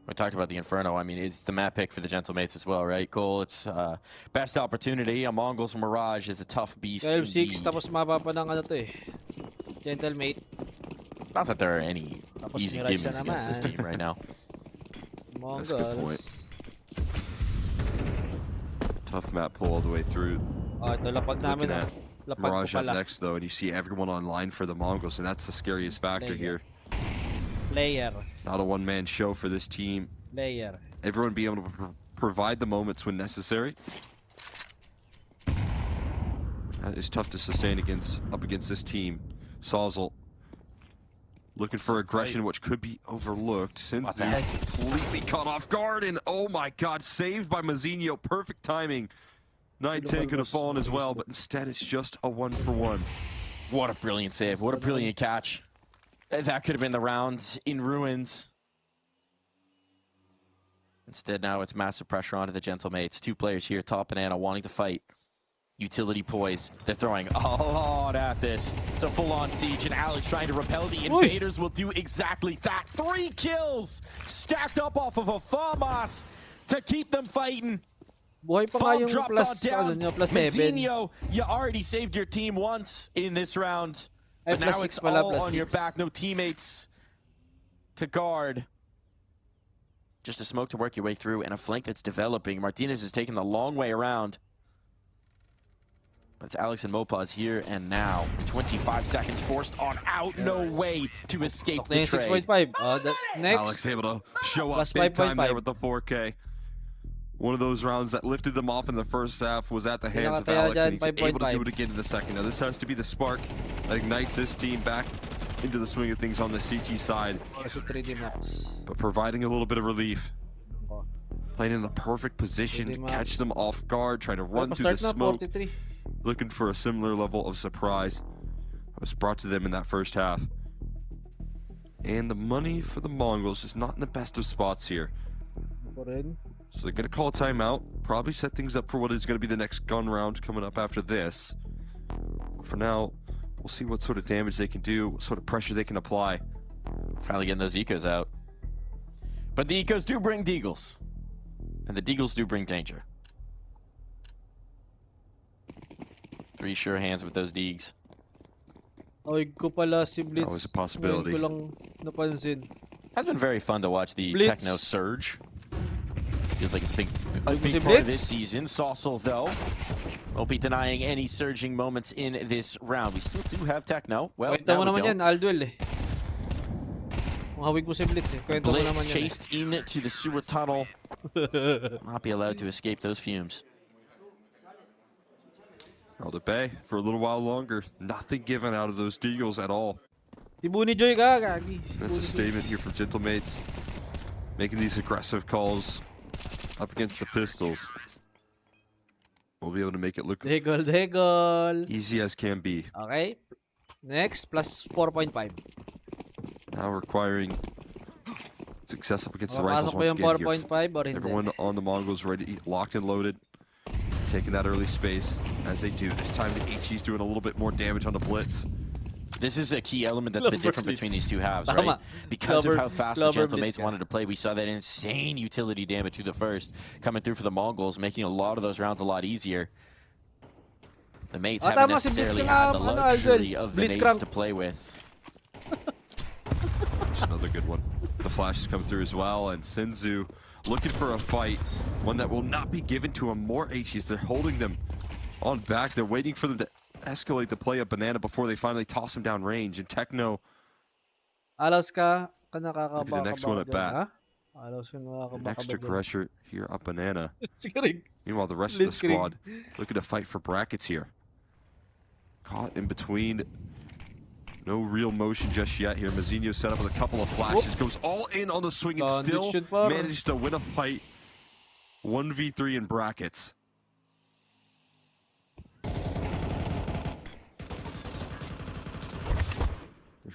We talked about the Inferno. I mean, it's the map pick for the Gentlemates as well, right? Cole, it's best opportunity. A Mongols Mirage is a tough beast 12-6, tapos mapa pa ng ano to eh. Gentlemate. Not that there are any easy Mirage givens against this team right now. That's a good point. Tough map pull all the way through. Ito lapag namin. Looking at Lapag Mirage ko up pala. next, though, and you see everyone online for the Mongols, and that's the scariest factor here. Player. Not a one-man show for this team. Player. Everyone be able to provide the moments when necessary. That is tough to sustain up against this team. Sawzell looking for aggression, which could be overlooked. Since they're completely caught off guard, and oh my god, saved by Mazinho. Perfect timing. 9-10 could have fallen as well, but instead it's just a 1-for-1. What a brilliant save. What a brilliant catch. That could have been the round in ruins. Instead, now it's massive pressure onto the Gentlemates. 2 players here, Top Banana, wanting to fight. Utility poise. They're throwing a lot at this. It's a full-on siege, and Alex trying to repel the invaders will do exactly that. 3 kills stacked up off of a FAMAS to keep them fighting. Buhay pa nga Bomb yung dropped plus, on down. ano nyo, plus 7. Mazinho, you already saved your team once in this round. Ay, But plus now 6 it's pala, all plus on your 6. back. No teammates to guard. Just a smoke to work your way through and a flank that's developing. Martinez is taking the long way around. But it's Alex and Mopaz here and now. 25 seconds forced on out. No way to escape the trade. 6.5. Next. Alex able to show up Plus big time 5.5. there with the 4K. One of those rounds that lifted them off in the first half was at the hands of Alex, and he's able to do it again in the second. Now this has to be the spark that ignites this team back into the swing of things on the CT side. But providing a little bit of relief. Playing in the perfect position to catch them off guard, trying to run through the smoke. Looking for a similar level of surprise that was brought to them in that first half. And the money for the Mongols is not in the best of spots here. So they're going to call a timeout, probably set things up for what is going to be the next gun round coming up after this. For now, we'll see what sort of damage they can do, what sort of pressure they can apply. Finally getting those ecos out. But the ecos do bring deagles. And the deagles do bring danger. 3 sure hands with those deags. Ko pala si Blitz. That was a possibility. Ngayon ko lang napansin. Has been very fun to watch the Blitz. Techno surge. Feels like it's a big part Blitz. of this season. Saucel, though, won't be denying any surging moments in this round. We still do have Techno. Well, Kwenta mo now we naman yan, don't. Alduel eh. Kung hawig mo si Blitz eh. Kwenta mo naman Blitz yan chased into the sewer tunnel. Not be allowed to escape those fumes. Held at bay for a little while longer. Nothing given out of those deagles at all. Tibuni Joy ka, gagi. That's a statement here from Gentlemates. Making these aggressive calls up against the pistols. We'll be able to make it look Degol. easy as can be. Okay. Next, plus 4.5. Now requiring success up against the rifles Papasok ko once yung again here. 4.5 or hindi? Everyone on the Mongols ready, locked and loaded. Taking that early space as they do. This time the HE's doing a little bit more damage on the Blitz. This is a key element that's been different between these two halves, right? Because of how fast the Gentlemates wanted to play, we saw that insane utility damage through the first, coming through for the Mongols, making a lot of those rounds a lot easier. The mates haven't necessarily had the luxury of the nades to play with. That's another good one. The flashes come through as well, and Senzu looking for a fight, one that will not be given to him. More HEs, they're holding them on back. They're waiting for them to escalate the play of Banana before they finally toss him down range. And Techno, Alas ka maybe the next one at bat. An extra pressure here up Banana. Sige. Meanwhile, the rest of the Blitzkrieg. squad looking to fight for brackets here. Caught in between. No real motion just yet here. Mazinho set up with a couple of flashes. Goes all in on the swing and still managed to win a fight. 1v3 in brackets. They're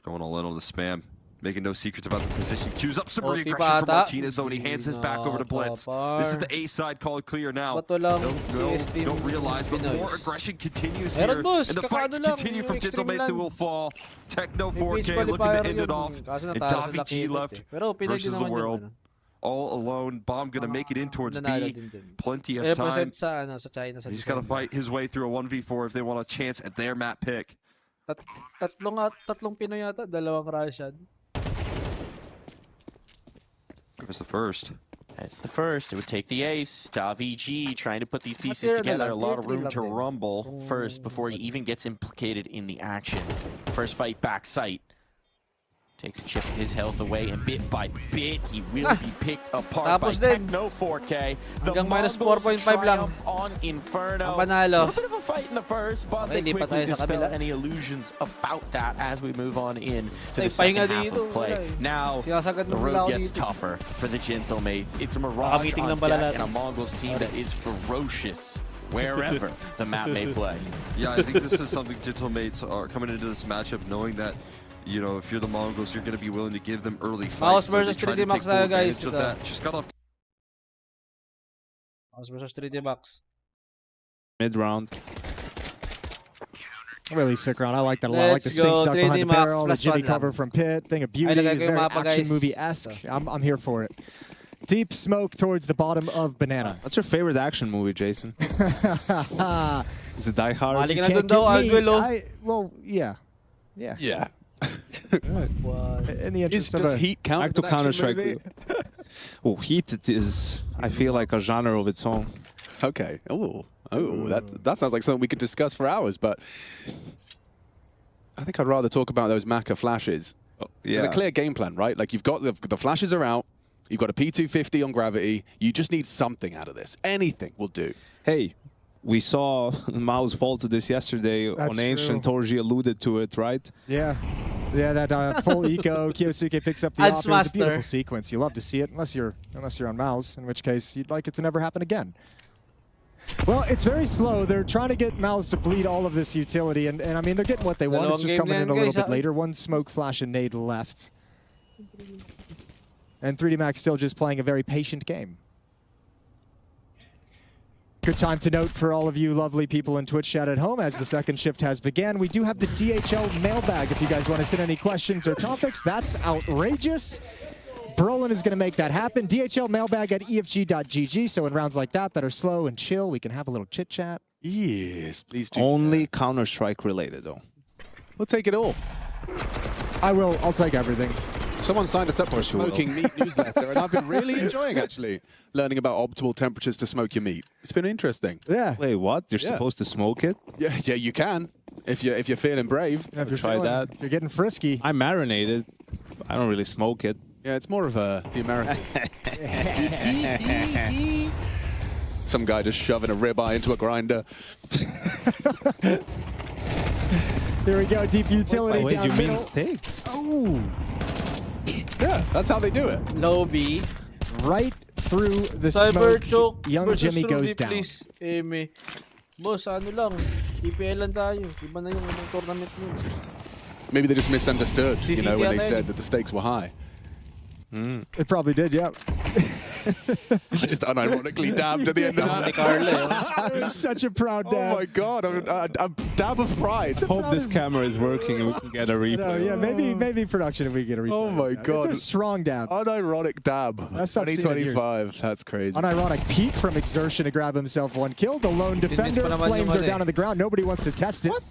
going all in on the spam. Making no secrets about the position. Cues up some re-aggression from Martinez though, and he hands his back over to Blitz. This is the A side called clear now. Don't realize, but more aggression continues here. And the fights continue from Gentlemates who will fall. Techno 4K looking to end it off. And Davi G left versus the world. All alone. Bomb gonna make it in towards B. Plenty of time. He's gotta fight his way through a 1v4 if they want a chance at their map pick. Tatlong Pinoy yata, dalawang Russian. It's the first. That's the first. It would take the ace. Davi G trying to put these pieces together. A lot of room to rumble first before he even gets implicated in the action. First fight back sight. Takes a chip of his health away, and bit by bit, he will be picked apart by Techno 4K. The Mongols triumph on Inferno. A little bit of a fight in the first, but they quickly dispel any illusions about that as we move on in to the second half of play. Now, the road gets tougher for the Gentlemates. It's a Mirage on deck and a Mongols team that is ferocious wherever the map may play. Yeah, I think this is something Gentlemates are coming into this matchup knowing that, you know, if you're the Mongols, you're going to be willing to give them early fights. Mouse versus 3D Max tayo, guys. Just got off. Mouse versus 3D Max. Mid-round. Really sick round. I like that a lot. I like the stink stuck behind the barrel, the jimmy cover from Pit. Thing of beauty. It's very action movie-esque. I'm here for it. Deep smoke towards the bottom of Banana. What's your favorite action movie, Jason? Is it Die Hard? Mali ka na dun daw, Arguello. Well, yeah. Yeah. Yeah. In the interest of does Heat count? Back to Counter-Strike. Oh, Heat is, I feel like, a genre of its own. Okay. Oh, that sounds like something we could discuss for hours, but I think I'd rather talk about those Maka flashes. Yeah. There's a clear game plan, right? Like, you've got the flashes are out, you've got a P250 on Gravity, you just need something out of this. Anything will do. Hey, we saw Mao's fall to this yesterday on Ancient. Torji alluded to it, right? Yeah. Yeah, that full eco, Kiyosuke picks up the off. It's a beautiful sequence. You love to see it, unless you're on Mao's, in which case you'd like it to never happen again. Well, it's very slow. They're trying to get Mao's to bleed all of this utility, and I mean, they're getting what they want. It's just coming in a little bit later. One smoke flash and nade left. And 3D Max still just playing a very patient game. Good time to note for all of you lovely people in Twitch chat at home as the second shift has began. We do have the DHL mailbag if you guys want to send any questions or topics. That's outrageous. Brolin is going to make that happen. DHL mailbag at efg.gg. So in rounds like that are slow and chill, we can have a little chit chat. Yes, please do. Only Counter-Strike related, though. We'll take it all. I'll take everything. Someone signed us up to a smoking meat newsletter, and I've been really enjoying, actually, learning about optimal temperatures to smoke your meat. It's been interesting. Yeah. Wait, what? You're supposed to smoke it? Yeah, you can. If you're feeling brave. Yeah, if you're try that. If you're getting frisky. I marinated. I don't really smoke it. Yeah, it's more of the American. Some guy just shoving a ribeye into a grinder. There we go, deep utility down you middle. mean steaks? Oh! Yeah, that's how they do it. Low B. Right through the smoke. Young Jimmy goes down. Please, boss, ano lang. EPL lang tayo. Iba na yung tournament nun. Maybe they just misunderstood, you know, when they said that the stakes were high. It probably did, yeah. I just unironically dabbed at the end of that. It was such a proud dab. Oh my god, a dab of pride. I hope this camera is working and we can get a replay. Yeah, maybe production if we get a replay. Oh my god. It's a strong dab. Unironic dab. That's 2025. That's crazy. Unironic peek from Exertion to grab himself one kill. The lone defender. Flames are down on the ground. Nobody wants to test it. What?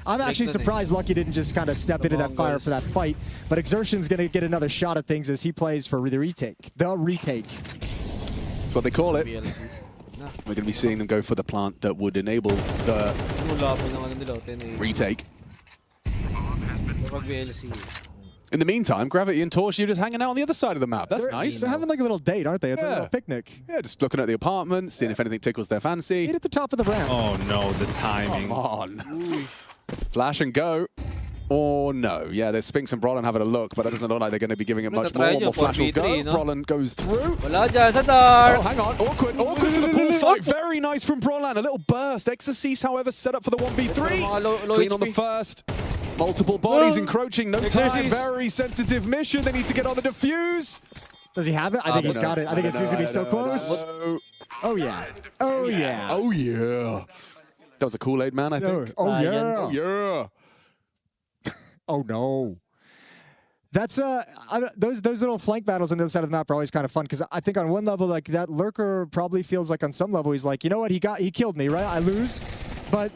I'm actually surprised Lucky didn't just kind of step into that fire for that fight. But Exertion's going to get another shot at things as he plays for the retake. The retake. That's what they call it. We're going to be seeing them go for the plant that would enable the retake. In the meantime, Gravity and Torch are just hanging out on the other side of the map. That's nice. They're having like a little date, aren't they? It's a little picnic. Yeah, just looking at the apartment, seeing if anything tickles their fancy. Meet at the top of the round. Oh no, the timing. Come on. Flash and go. Or no. Yeah, there's Spinks and Brolin having a look, but that doesn't look like they're going to be giving it much more. One more flash will go. Brolin goes through. Wala dyan sa dark. Oh, hang on. Awkward for the pool fight. Very nice from Brolin. A little burst. Exorcise, however, set up for the 1v3. Clean on the first. Multiple bodies encroaching. No time. Very sensitive mission. They need to get on the defuse. Does he have it? I think he's got it. I think it's easy to be so close. Oh, yeah. Oh, yeah. Oh, yeah. That was a Kool-Aid man, I think. Oh, yeah. Oh, yeah. Oh no, that's those little flank battles on the other side of the map are always kind of fun because I think on one level like that lurker probably feels like on some level he's like, you know what, he killed me, right? I lose, but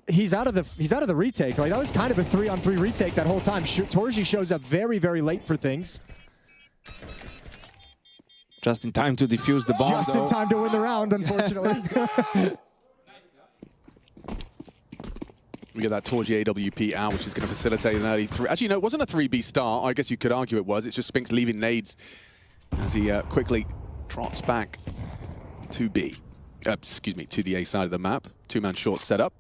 he's out of the retake. Like that was kind of a 3-on-3 retake that whole time. Torji shows up very late for things. Just in time to defuse the bomb. Just in time to win the round, unfortunately. We get that Torji AWP out, which is going to facilitate an early 3. Actually, no, it wasn't a 3B start. I guess you could argue it was. It's just Spinks leaving nades as he quickly trots back to B. Excuse me, to the A side of the map. Two-man short setup.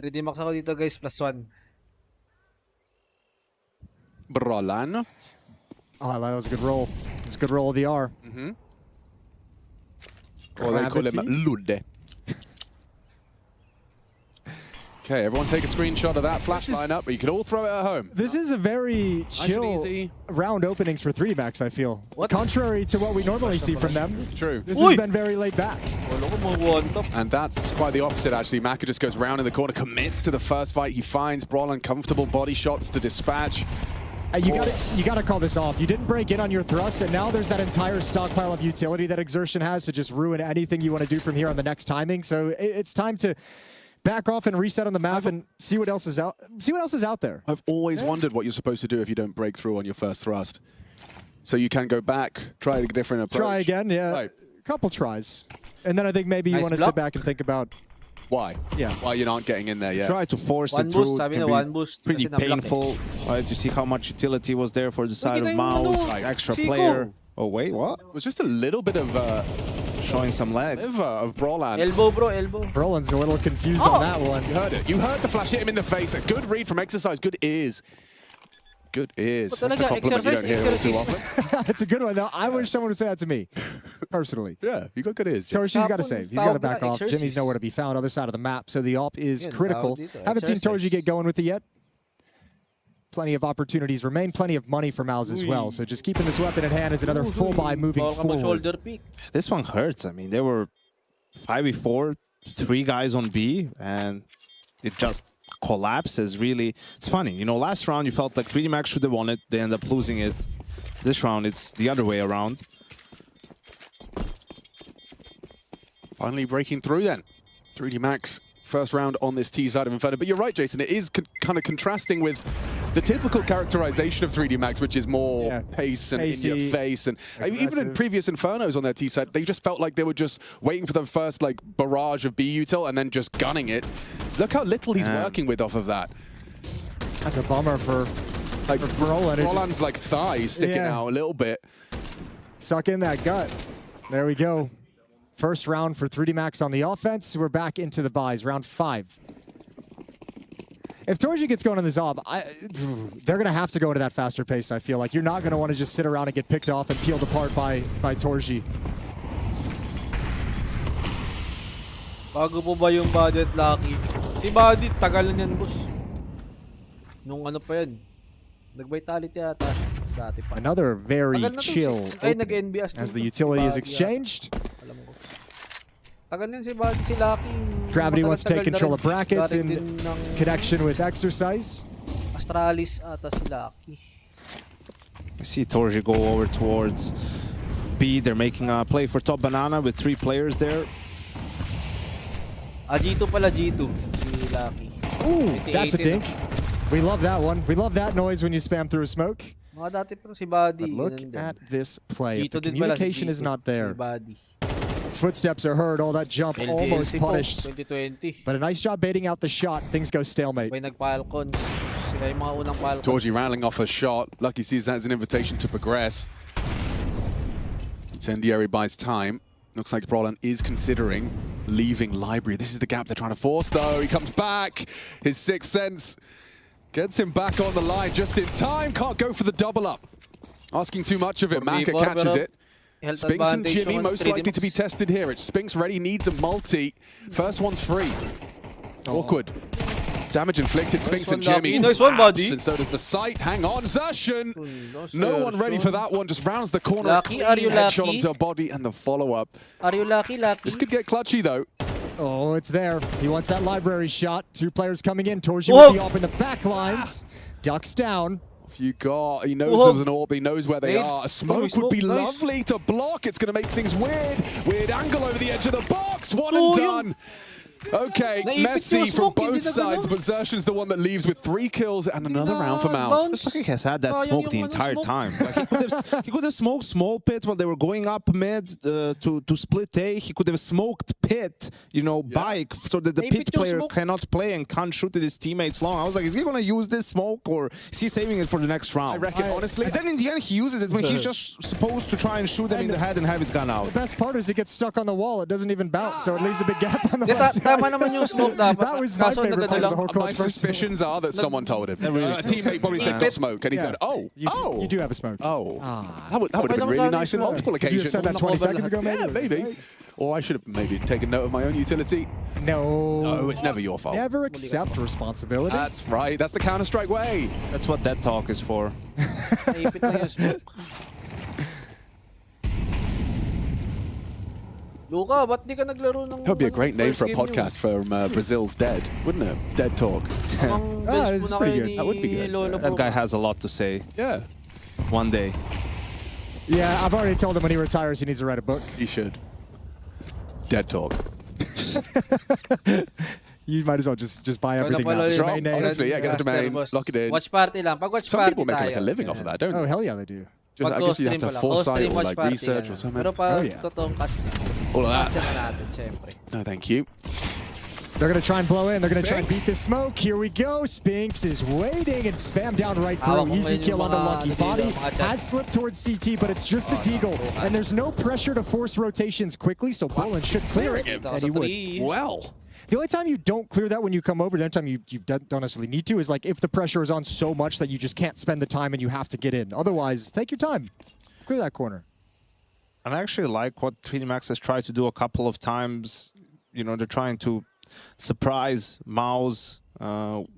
3D max ako dito, guys, +1. Brolin. Oh, that was a good roll. It was a good roll of the R. Or they call him Lude. Okay, everyone take a screenshot of that flash lineup, but you can all throw it at home. This is a very chill round openings for 3D Max, I feel. Contrary to what we normally see from them. True. This has been very laid back. And that's quite the opposite, actually. Maka just goes round in the corner, commits to the first fight. He finds Brolin comfortable body shots to dispatch. You gotta call this off. You didn't break in on your thrust, and now there's that entire stockpile of utility that Exertion has to just ruin anything you want to do from here on the next timing. So it's time to back off and reset on the map and see what else is out. See what else is out there. I've always wondered what you're supposed to do if you don't break through on your first thrust. So you can go back, try a different approach. Try again, yeah. Right. Couple tries, and then I think maybe you want to sit back and think about why. Yeah. Why you're not getting in there yet. Try to force it through. It can be pretty painful. Right, you see how much utility was there for the side of Mouse, extra player. Oh wait, what? It was just a little bit of showing some leg of Brolin. Elbow, bro, elbow. Brolin's a little confused on that one. You heard it. You heard the flash hit him in the face. A good read from Exercise. Good ears. Good ears. That's a compliment you don't hear too often. It's a good one, though. I wish someone would say that to me, personally. Yeah, you got good ears. Torji's got to save. He's got to back off. Jimmy's nowhere to be found, other side of the map, so the op is critical. Haven't seen Torji get going with it yet. Plenty of opportunities remain, plenty of money for Mouse as well, so just keeping this weapon in hand is another full buy moving forward. This one hurts. I mean, they were 5v4, 3 guys on B, and it just collapses, really. It's funny, you know, last round you felt like 3D Max should have won it, they end up losing it. This round it's the other way around. Finally breaking through then. 3D Max first round on this T side of Inferno. But you're right, Jason, it is kind of contrasting with the typical characterization of 3D Max, which is more pace and in your face. And even in previous Infernos on their T side, they just felt like they were just waiting for the first like barrage of B util and then just gunning it. Look how little he's working with off of that. That's a bummer for like Brolin's like thigh sticking out a little bit. Suck in that gut. There we go. First round for 3D Max on the offense. We're back into the buys, round 5. If Torji gets going on this op, they're going to have to go into that faster pace, I feel like. You're not going to want to just sit around and get picked off and peeled apart by Torji. Bago po ba yung budget, Lucky? Si Buddy, tagal na yan, boss. Nung ano pa yan? Nag-vitality ata. Dati pa. Another very chill as the utility is exchanged. Tagal yan si Buddy, si Lucky. Gravity wants to take control of brackets in connection with Exercise. Astralis ata si Lucky. I see Torji go over towards B. They're making a play for top banana with 3 players there. G2 pala, G2. Si Lucky. Ooh, that's a dink. We love that one. We love that noise when you spam through a smoke. Mga dati pero si Buddy. But look at this play. If the communication is not there. Footsteps are heard. All that jump almost punished. 2020. But a nice job baiting out the shot. Things go stalemate. May nag-Falcon. Si Sila yung mga unang Falcons. Torji rattling off a shot. Lucky sees that as an invitation to progress. Incendiary buys time. Looks like Brolin is considering leaving Library. This is the gap they're trying to force, though. He comes back. His sixth sense gets him back on the line just in time. Can't go for the double up. Asking too much of it. Maka catches it. Spinks and Jimmy most likely to be tested here. It's Spinks ready, needs a multi. First one's free. Awkward. Damage inflicted, Spinks and Jimmy. Nice one, buddy. And so does the sight. Hang on, Zershan. No one ready for that one. Just rounds the corner. Lucky, are you headshot lucky? onto a body and the follow-up. Are you lucky? This could get clutchy, though. Oh, it's there. He wants that library shot. Two players coming in. Torji with the off in the back lines. Ducks down. He knows there's an orb, he knows where they are. A smoke would be lovely to block. It's going to make things weird. Weird angle over the edge of the box. One and done. Okay, messy from both sides, but Zershan's the one that leaves with 3 kills and another round for Mouse. Looks like he has had that smoke the entire time. Like he could have smoked small pit while they were going up mid to split A. He could have smoked pit, bike, so that the pit player cannot play and can't shoot at his teammates long. I was like, is he going to use this smoke or is he saving it for the next round? I reckon, honestly. And then in the end, he uses it when he's just supposed to try and shoot them in the head and have his gun out. The best part is it gets stuck on the wall. It doesn't even bounce, so it leaves a big gap on the left side. Tama naman yung smoke dapat. That was my favorite part of the whole My suspicions are that someone told him. A teammate probably said, got smoke, and he said, You do have a smoke. Oh. That would have been really nice in multiple Could you occasions. have said that 20 seconds ago, maybe? Yeah, maybe. Or I should have maybe taken note of my own utility. No. It's never your fault. Never accept responsibility. That's right. That's the Counter-Strike way. That's what that talk is for. Naipit lang yung smoke. Luka, ba't di ka naglaro ng... That would be a great name for a podcast from Brazil's Dead, wouldn't it? Dead Talk. It's pretty good. That would be good. That guy has a lot to say. Yeah. One day. Yeah, I've already told him when he retires he needs to write a book. He should. Dead Talk. You might as well just buy everything now. That's right. Honestly, yeah, get the domain, lock it in. Watch party lang. Pag watch Some party people make like a tayo. living off of that, don't they? Oh, hell yeah, they do. Just, I guess you have to have foresight or like research or something. Pero pag totoong cast All of that. natin, syempre. No, thank you. They're going to try and blow in. They're going to try and beat this smoke. Here we go. Spinks is waiting and spam down right through. Easy kill on the Lucky. Body has slipped towards CT, but it's just a deagle. And there's no pressure to force rotations quickly, so Bolin should clear it. And he would. Well. The only time you don't clear that when you come over, the only time you don't necessarily need to, is like if the pressure is on so much that you just can't spend the time and you have to get in. Otherwise, take your time. Clear that corner. And I actually like what 3D Max has tried to do a couple of times. They're trying to surprise Mouse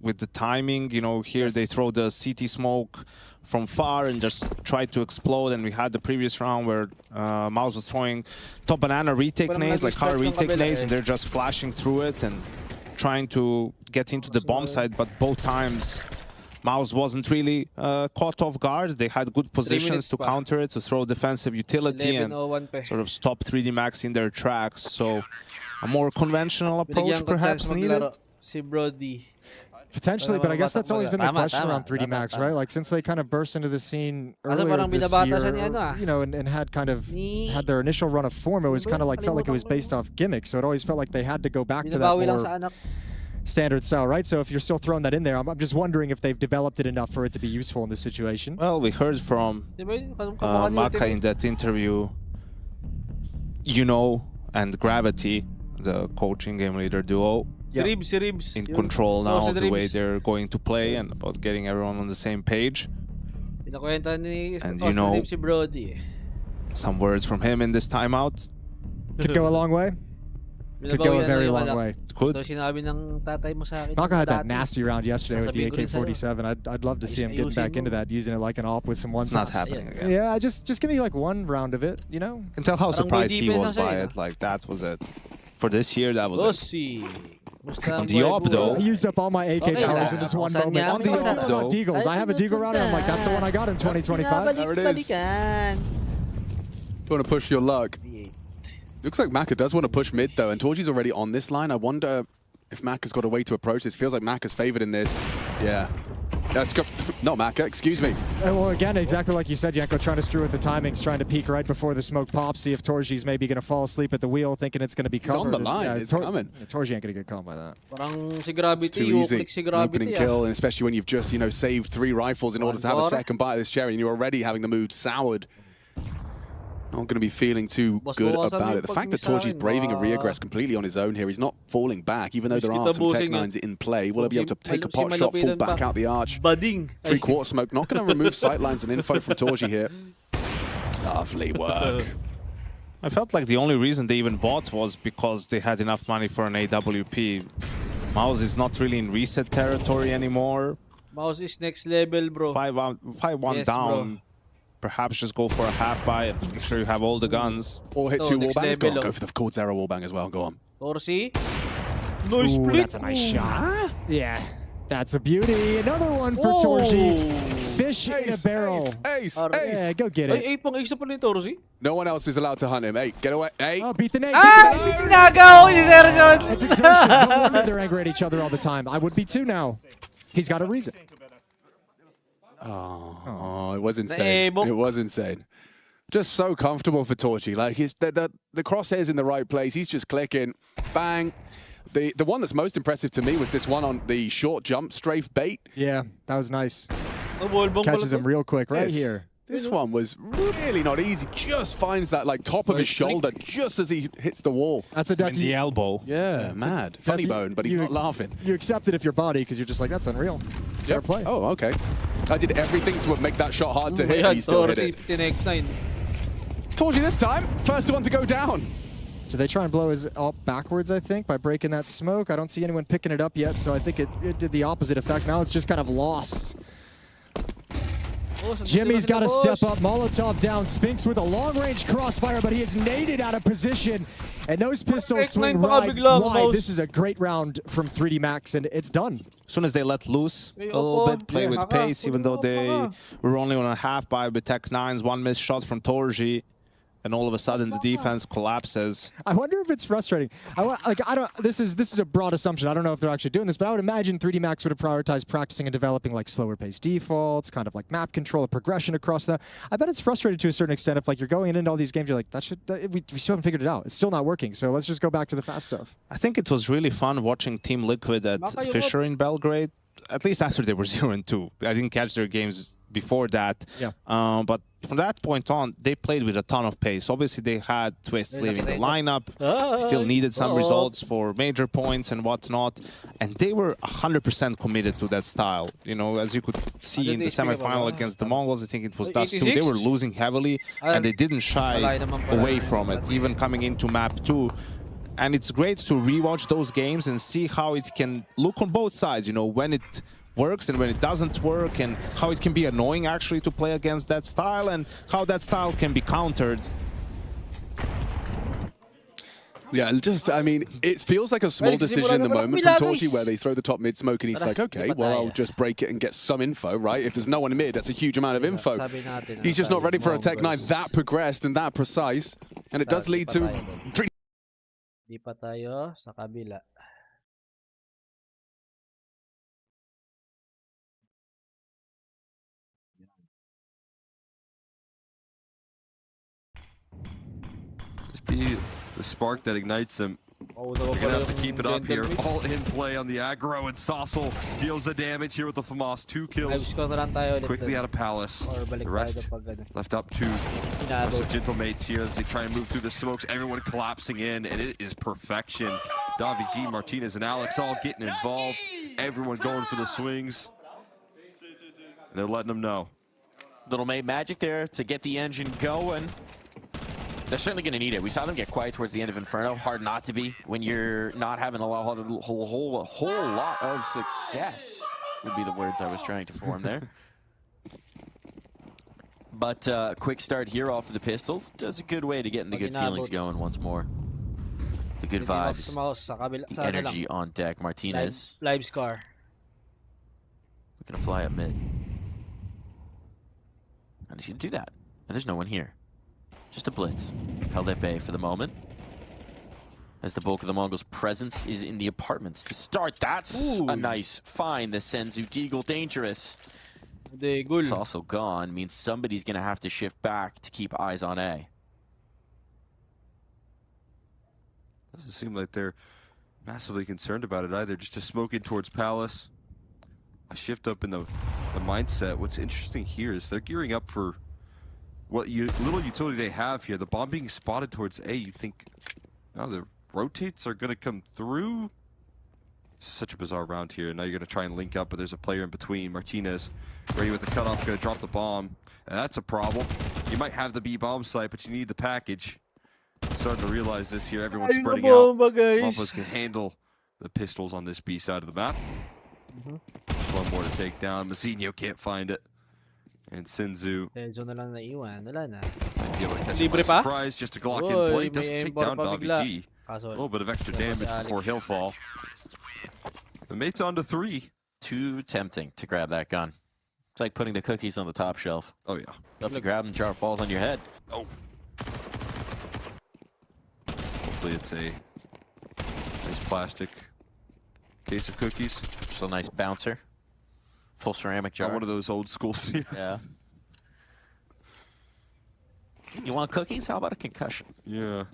with the timing. Here they throw the CT smoke from far and just try to explode. And we had the previous round where Mouse was throwing top banana retake nades, like car retake nades, and they're just flashing through it and trying to get into the bomb side. But both times, Mouse wasn't really caught off guard. They had good positions to counter it, to throw defensive utility and sort of stop 3D Max in their tracks. So a more conventional approach perhaps needed. Si Brody. Potentially, but I guess that's always been the question around 3D Max, right? Like since they kind of burst into the scene earlier this year, and had kind of had their initial run of form, it was kind of like felt like it was based off gimmicks. So it always felt like they had to go back to that more standard style, right? So if you're still throwing that in there, I'm just wondering if they've developed it enough for it to be useful in this situation. Well, we heard from Maka in that interview, and Gravity, the coaching game leader duo, in control now of the way they're going to play and about getting everyone on the same page. And some words from him in this timeout. Could go a long way. Could go a very long way. Could. Maka had that nasty round yesterday with the AK-47. I'd love to see him getting back into that, using it like an AWP with some one-shots. It's not happening again. Yeah, just give me like one round of it, You can tell how surprised he was by it. Like, that was it. For this year, that was it. On the AWP, though. I used up all my AK powers in this one moment. On the AWP, though. Deagles. I have a Deagle round, and I'm like, that's the one I got in 2025. There it is. You want to push your luck. Looks like Maka does want to push mid, though, and Torji's already on this line. I wonder if Maka's got a way to approach this. Feels like Maka's favored in this. Yeah. Not Maka, excuse me. Well, again, exactly like you said, Yanko, trying to screw with the timings, trying to peek right before the smoke pops, see if Torji's maybe going to fall asleep at the wheel, thinking it's going to be covered. He's on the line, yeah, it's coming. Yeah, Torji ain't going to get caught by that. Parang si Gravity, It's too easy. si Gravity, Opening kill, and especially when you've just, saved 3 rifles in order to have a second bite of this cherry, and you're already having the mood soured. Not going to be feeling too good about it. The fact that Torji's braving a reaggress completely on his own here, he's not falling back, even though there are some Tech 9s in play. Will he be able to take a pot shot, fall back out the arch? 3/4 smoke, not going to remove sightlines and info from Torji here. Lovely work. I felt like the only reason they even bought was because they had enough money for an AWP. Mouse is not really in reset territory anymore. Mouse is next level, bro. 5-1 yes, down. Bro. Perhaps just go for a half buy. Make sure you have all the guns. Or hit 2 wallbangs. Go for the Cordzera wallbang as well. Go on. Torsi. Nice split. That's a nice shot. Yeah. That's a beauty. Another one for Torji. Fish in a barrel. Ace. Yeah, go get it. Ay, pang ace pa ni Torsi. No one else is allowed to hunt him. Hey, get away. Hey. Oh, beat the nade. Nagaw si Sergio. It's exertion. No wonder they're angry at each other all the time. I would be too now. He's got a reason. Oh, it was insane. It was insane. Just so comfortable for Torji. Like the crosshairs in the right place. He's just clicking. Bang. The one that's most impressive to me was this one on the short jump strafe bait. Yeah, that was nice. Catches him real quick right here. This one was really not easy. Just finds that top of his shoulder just as he hits the wall. That's a dirty the elbow. Yeah, mad. Funny bone, but he's not laughing. You accept it if you're body because you're just like, that's unreal. Fair play. Oh, okay. I did everything to make that shot hard to hit, and he still hit it. Torji this time, first one to go down. So they try and blow his up backwards, I think, by breaking that smoke. I don't see anyone picking it up yet, so I think it did the opposite effect. Now it's just kind of lost. Jimmy's got to step up. Molotov down. Spinks with a long-range crossfire, but he is naded out of position. And those pistols swing right wide. This is a great round from 3D Max, and it's done. As soon as they let loose a little bit, play with pace, even though they were only on a half buy with Tech 9s, 1 missed shot from Torji. And all of a sudden, the defense collapses. I wonder if it's frustrating. This is a broad assumption. I don't know if they're actually doing this, but I would imagine 3D Max would have prioritized practicing and developing slower paced defaults, kind of like map control, progression across that. I bet it's frustrating to a certain extent if you're going into all these games, you're like, we still haven't figured it out. It's still not working. So let's just go back to the fast stuff. I think it was really fun watching Team Liquid at Fisher in Belgrade. At least after they were 0-2. I didn't catch their games before that. Yeah. But from that point on, they played with a ton of pace. Obviously, they had Twists leaving the lineup. Still needed some results for major points and whatnot. And they were 100% committed to that style. As you could see in the semifinal against the Mongols, I think it was Dust 2. They were losing heavily, and they didn't shy away from it, even coming into map 2. And it's great to rewatch those games and see how it can look on both sides, when it works and when it doesn't work, and how it can be annoying actually to play against that style, and how that style can be countered. Yeah, it feels like a small decision in the moment from Torji where they throw the top mid smoke and he's like, okay, well, I'll just break it and get some info, right? If there's no one mid, that's a huge amount of info. He's just not ready for a Tech 9 that progressed and that precise, and it does lead to 3D. Di pa tayo sa kabila. Just be the spark that ignites them. They're gonna have to keep it up here. All in play on the aggro, and Saucel deals the damage here with the FAMAS. 2 kills. Quickly out of Palace. The rest left up to also gentle mates here as they try and move through the smokes. Everyone collapsing in, and it is perfection. Davi G, Martinez, and Alex all getting involved. Everyone going for the swings. And they're letting them know. Little made magic there to get the engine going. They're certainly going to need it. We saw them get quiet towards the end of Inferno. Hard not to be when you're not having a whole lot of success, would be the words I was trying to form there. But quick start here off of the pistols does a good way to get the good feelings going once more. The good vibes, the energy on deck. Martinez. Live scar. Looking to fly up mid. And he's going to do that. And there's no one here. Just a blitz. Held at bay for the moment. as the bulk of the Mongols' presence is in the apartments. To start, that's a nice find. The Senzu Deagle dangerous. It's also gone. Means somebody's going to have to shift back to keep eyes on A. Doesn't seem like they're massively concerned about it either. Just to smoke in towards Palace. A shift up in the mindset. What's interesting here is they're gearing up for what little utility they have here. The bomb being spotted towards A, you think, no, the rotates are going to come through. This is such a bizarre round here. Now you're going to try and link up, but there's a player in between. Martinez, ready with the cutoff, going to drop the bomb. And that's a problem. You might have the B bomb site, but you need the package. Starting to realize this here. Everyone's spreading out. Wampus can handle the pistols on this B side of the map. Just one more to take down. Mazinho can't find it. And Senzu might be able to catch him by surprise. Just a Glock in play. Doesn't take down Davi. A little bit of extra damage before he'll fall. The mate's on to 3. Too tempting to grab that gun. It's like putting the cookies on the top shelf. Oh, yeah. Up to grab them, jar falls on your head. Oh. Hopefully it's a nice plastic case of cookies. Just a nice bouncer. Full ceramic jar. Not one of those old school. Yeah. You want cookies? How about a concussion? Yeah.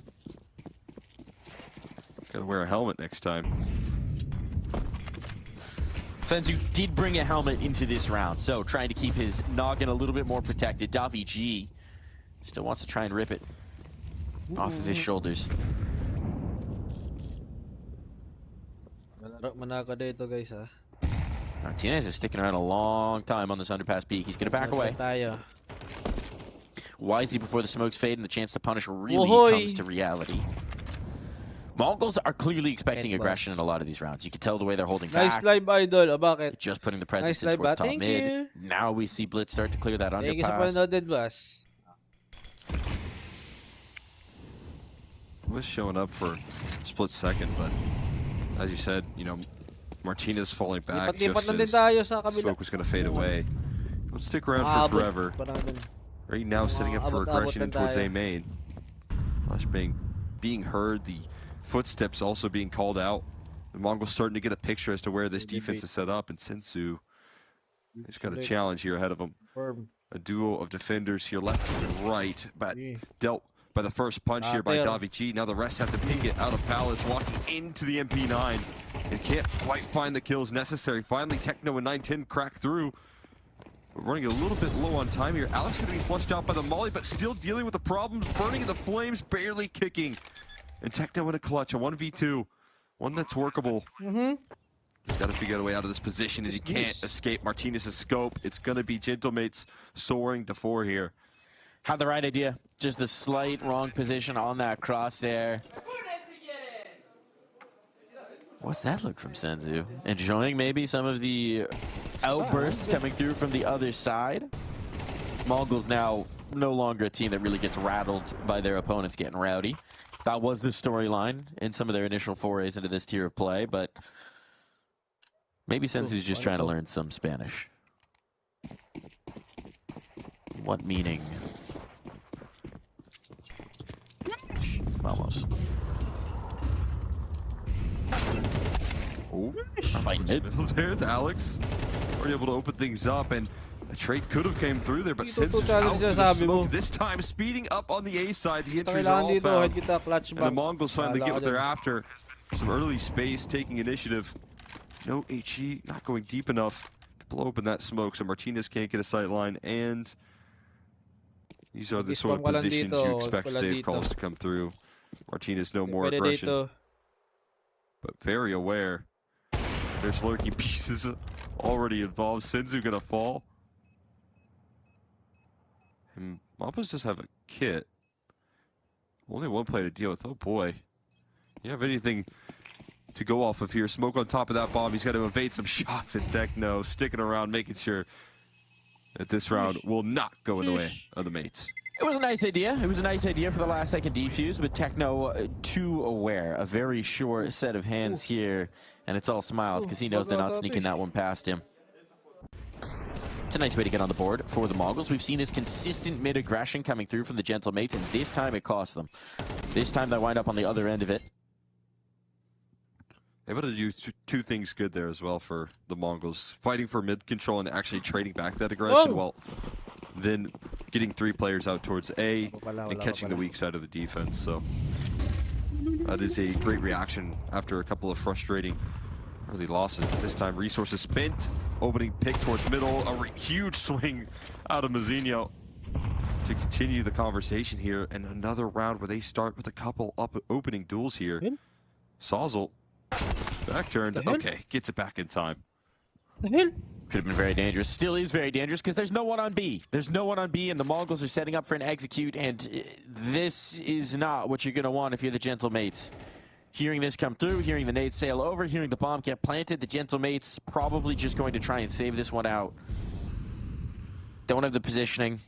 Gotta wear a helmet next time. Senzu did bring a helmet into this round, so trying to keep his noggin a little bit more protected. Davi G still wants to try and rip it off of his shoulders. Martinez is sticking around a long time on this underpass peak. He's going to back away. Wisely before the smokes fade and the chance to punish really comes to reality. Mongols are clearly expecting aggression in a lot of these rounds. You can tell the way they're holding back. Nice live, idol. Bakit? Just putting the presence in towards top mid. Now we see Blitz start to clear that underpass. Was showing up for a split second, but as you said, you know, Martinez falling back just as smoke was going to fade away. Don't stick around for forever. Right now, setting up for aggression in towards A main. Flash being heard, the footsteps also being called out. The Mongols starting to get a picture as to where this defense is set up, and Senzu has got a challenge here ahead of him. A duo of defenders here, left and right, but dealt by the first punch here by Davi G. Now the rest have to pick it out of Palace, walking into the MP9, and can't quite find the kills necessary. Finally, Techno and 910 crack through. We're running a little bit low on time here. Alex going to be flushed out by the molly, but still dealing with the problems, burning in the flames, barely kicking. And Techno in a clutch, a 1v2, one that's workable. He's got to figure out a way out of this position, and he can't escape Martinez's scope. It's going to be Gentlemates soaring to 4 here. Had the right idea. Just the slight wrong position on that crosshair. What's that look from Senzu? Enjoying maybe some of the outbursts coming through from the other side. Mongols now no longer a team that really gets rattled by their opponents getting rowdy. That was the storyline in some of their initial forays into this tier of play, but maybe Senzu's just trying to learn some Spanish. What meaning? Almost. Oh, middle there, Alex. Were able to open things up, and the trade could have came through there, but Senzu's out to the smoke this time, speeding up on the A side. The entries are all found, and the Mongols finally get what they're after. Some early space, taking initiative. No HE, not going deep enough to blow open that smoke, so Martinez can't get a sight line, and these are the sort of positions you expect save calls to come through. Martinez, no more aggression, but very aware. There's lurking pieces already involved. Senzu gonna fall. And Mapas just have a kit. Only one player to deal with. Oh boy. You have anything to go off of here? Smoke on top of that bomb. He's got to evade some shots at Techno. Sticking around, making sure that this round will not go in the way of the mates. It was a nice idea. It was a nice idea for the last second defuse, but Techno too aware. A very short set of hands here, and it's all smiles because he knows they're not sneaking that one past him. It's a nice way to get on the board for the Mongols. We've seen this consistent mid-aggression coming through from the Gentlemates, and this time it cost them. This time they wind up on the other end of it. Able to do two things good there as well for the Mongols. Fighting for mid control and actually trading back that aggression while then getting 3 players out towards A and catching the weak side of the defense. So that is a great reaction after a couple of frustrating early losses. This time resources spent. Opening pick towards middle. A huge swing out of Mazinho to continue the conversation here. And another round where they start with a couple opening duels here. Sawzell. Back turned. Okay, gets it back in time. The hell? Could have been very dangerous. Still is very dangerous because there's no one on B. There's no one on B, and the Mongols are setting up for an execute, and this is not what you're going to want if you're the Gentlemates. Hearing this come through, hearing the nades sail over, hearing the bomb get planted, the Gentlemates probably just going to try and save this one out. Don't have the positioning.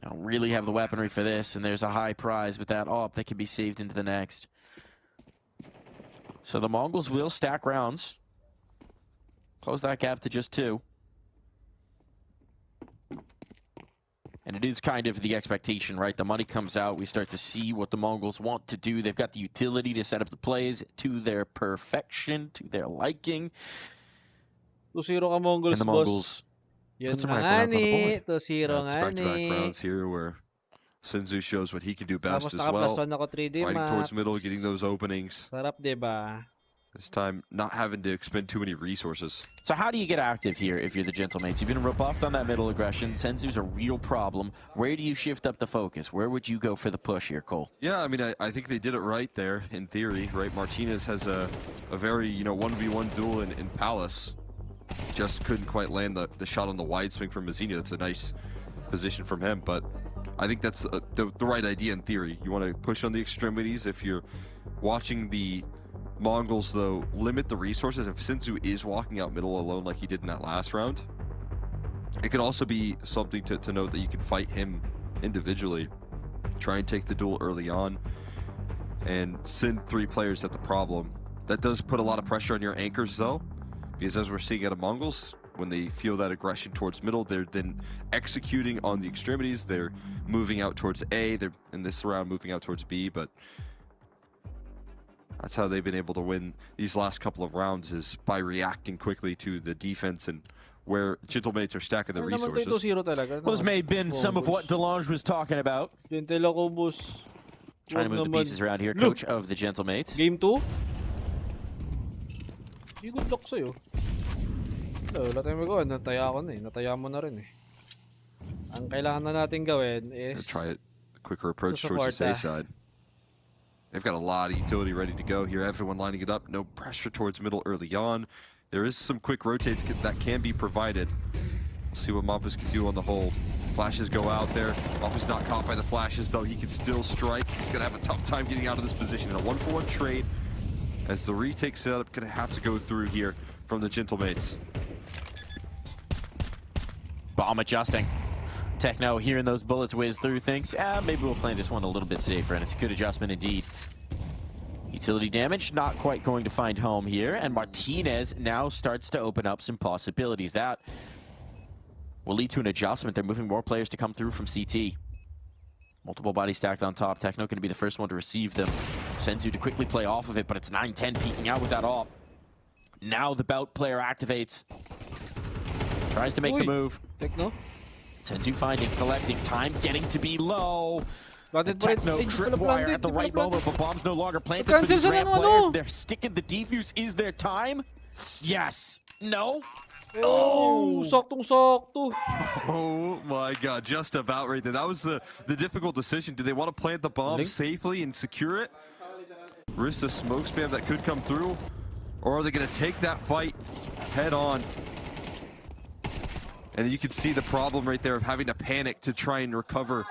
Don't really have the weaponry for this, and there's a high prize with that AWP that can be saved into the next. So the Mongols will stack rounds. Close that gap to just 2. And it is kind of the expectation, right? The money comes out. We start to see what the Mongols want to do. They've got the utility to set up the plays to their perfection, to their liking. 2-0 ka Mongols, and the Mongols Yun put some na rifle nga rounds on the ni. board. 2-0 It's nga back-to-back ni. rounds here where Senzu shows what he can do best Tapos as well. naka-plus 1 ako 3D Fighting towards maps. middle, getting those openings. Sarap, diba? This time, not having to expend too many resources. So how do you get active here if you're the Gentlemates? You've been rebuffed on that middle aggression. Senzu's a real problem. Where do you shift up the focus? Where would you go for the push here, Cole? Yeah, I mean, I think they did it right there, in theory, right? Martinez has a very, 1v1 duel in Palace. Just couldn't quite land the shot on the wide swing from Mazinho. That's a nice position from him, but I think that's the right idea in theory. You want to push on the extremities. If you're watching the Mongols, though, limit the resources. If Senzu is walking out middle alone like he did in that last round, it can also be something to note that you can fight him individually. Try and take the duel early on and send 3 players at the problem. That does put a lot of pressure on your anchors, though, because as we're seeing out of Mongols, when they feel that aggression towards middle, they're then executing on the extremities. They're moving out towards A. They're, in this round, moving out towards B, but that's how they've been able to win these last couple of rounds, is by reacting quickly to the defense and where Gentlemates are stacking the resources. Those may have been some of what Delange was talking about. Trying to move the pieces around here, coach of the Gentlemates. Game 2? Good luck sa'yo. Wala tayong magawa. Nataya ako na eh. Nataya mo na rin eh. Ang kailangan na natin gawin is try it. Quicker approach towards the A side. They've got a lot of utility ready to go here. Everyone lining it up. No pressure towards middle early on. There is some quick rotates that can be provided. We'll see what Mampus can do on the whole. Flashes go out there. Mampus not caught by the flashes, though. He can still strike. He's going to have a tough time getting out of this position. In a 1-for-1 trade, as the retake setup going to have to go through here from the Gentlemates. Bomb adjusting. Techno hearing those bullets whiz through thinks, maybe we'll play this one a little bit safer, and it's a good adjustment indeed. Utility damage not quite going to find home here, and Martinez now starts to open up some possibilities. That will lead to an adjustment. They're moving more players to come through from CT. Multiple bodies stacked on top. Techno going to be the first one to receive them. Senzu to quickly play off of it, but it's 9-10 peeking out with that AWP. Now the bout player activates. Tries to make the move. Techno? Senzu finding, collecting, time getting to be low. Techno tripwire at the right moment, but bomb's no longer planted for these ramp players. They're sticking the defuse. Is there time? Yes. No. Oh, saktong-sakto. Oh my god, just about right there. That was the difficult decision. Do they want to plant the bomb safely and secure it? Risk the smoke spam that could come through? Or are they going to take that fight head on? And you can see the problem right there of having to panic to try and recover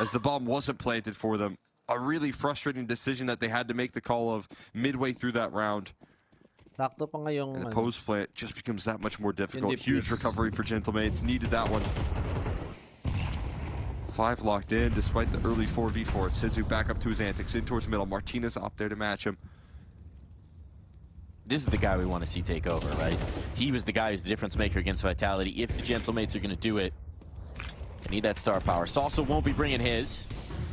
as the bomb wasn't planted for them. A really frustrating decision that they had to make the call of midway through that round. Sakto pa nga yung and the post plant just becomes that much more difficult. Huge recovery for Gentlemates. Needed that one. 5 locked in despite the early 4v4. Senzu back up to his antics. In towards middle. Martinez up there to match him. This is the guy we want to see take over, right? He was the guy who's the difference maker against Vitality. If the Gentlemates are going to do it, they need that star power. Salsa won't be bringing his.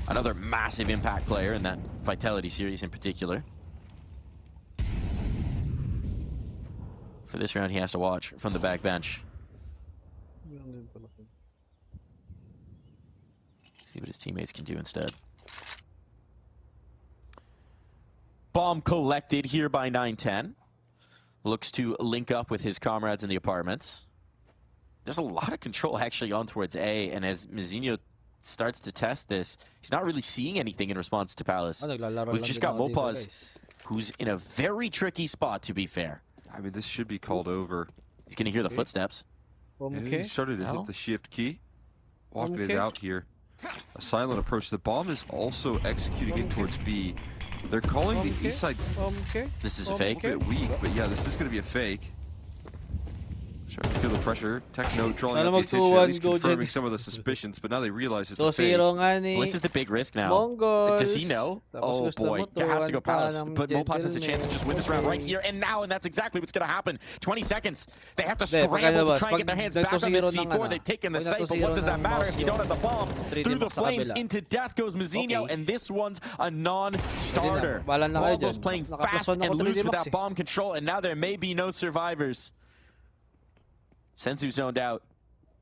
Another massive impact player in that Vitality series in particular. For this round, he has to watch from the back bench. See what his teammates can do instead. Bomb collected here by 910. Looks to link up with his comrades in the apartments. There's a lot of control actually on towards A, and as Mizinho starts to test this, he's not really seeing anything in response to Palace. We've just got Mopaz, who's in a very tricky spot, to be fair. I mean, this should be called over. He's going to hear the footsteps. And he started to hit the shift key. Walking it out here. A silent approach. The bomb is also executing in towards B. They're calling the east side. This is a fake. A bit weak, but yeah, this is going to be a fake. Starting to feel the pressure. Techno drawing out the attention, at least confirming some of the suspicions, but now they realize it's a fake. Blitz is the big risk now. Does he know? Oh boy, has to go Palace. But Mopaz has a chance to just win this round right here and now, and that's exactly what's going to happen. 20 seconds. They have to scramble to try and get their hands back on this C4. They've taken the site, but what does that matter if you don't have the bomb? Through the flames, into death goes Mizinho, and this one's a non-starter. Mongols playing fast and loose with that bomb control, and now there may be no survivors. Senzu zoned out,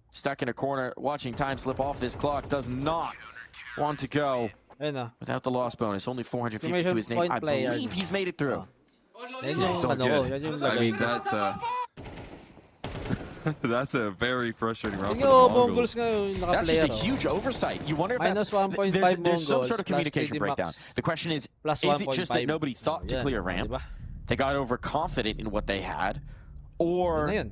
stuck in a corner, watching time slip off this clock, does not want to go without the loss bonus. Only 450 to his name. I believe he's made it through. So good. I mean, that's a very frustrating round for the Mongols. That's just a huge oversight. You wonder if there's some sort of communication breakdown. The question is it just that nobody thought to clear ramp? They got overconfident in what they had? Or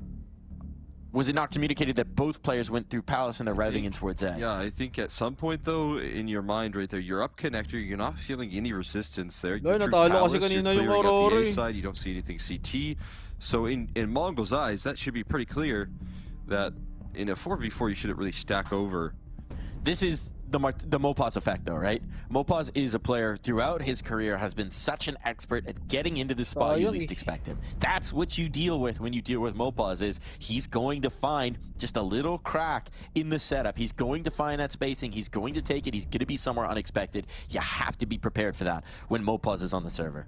was it not communicated that both players went through Palace and they're routing in towards A? Yeah, I think at some point, though, in your mind right there, you're up connector, you're not feeling any resistance there. You're through Palace, you're clearing out the A side, you don't see anything CT. So in Mongols' eyes, that should be pretty clear that in a 4v4, you shouldn't really stack over. This is the Mopaz effect, though, right? Mopaz is a player throughout his career has been such an expert at getting into the spot you least expect him. That's what you deal with when you deal with Mopaz, is he's going to find just a little crack in the setup. He's going to find that spacing. He's going to take it. He's going to be somewhere unexpected. You have to be prepared for that when Mopaz is on the server.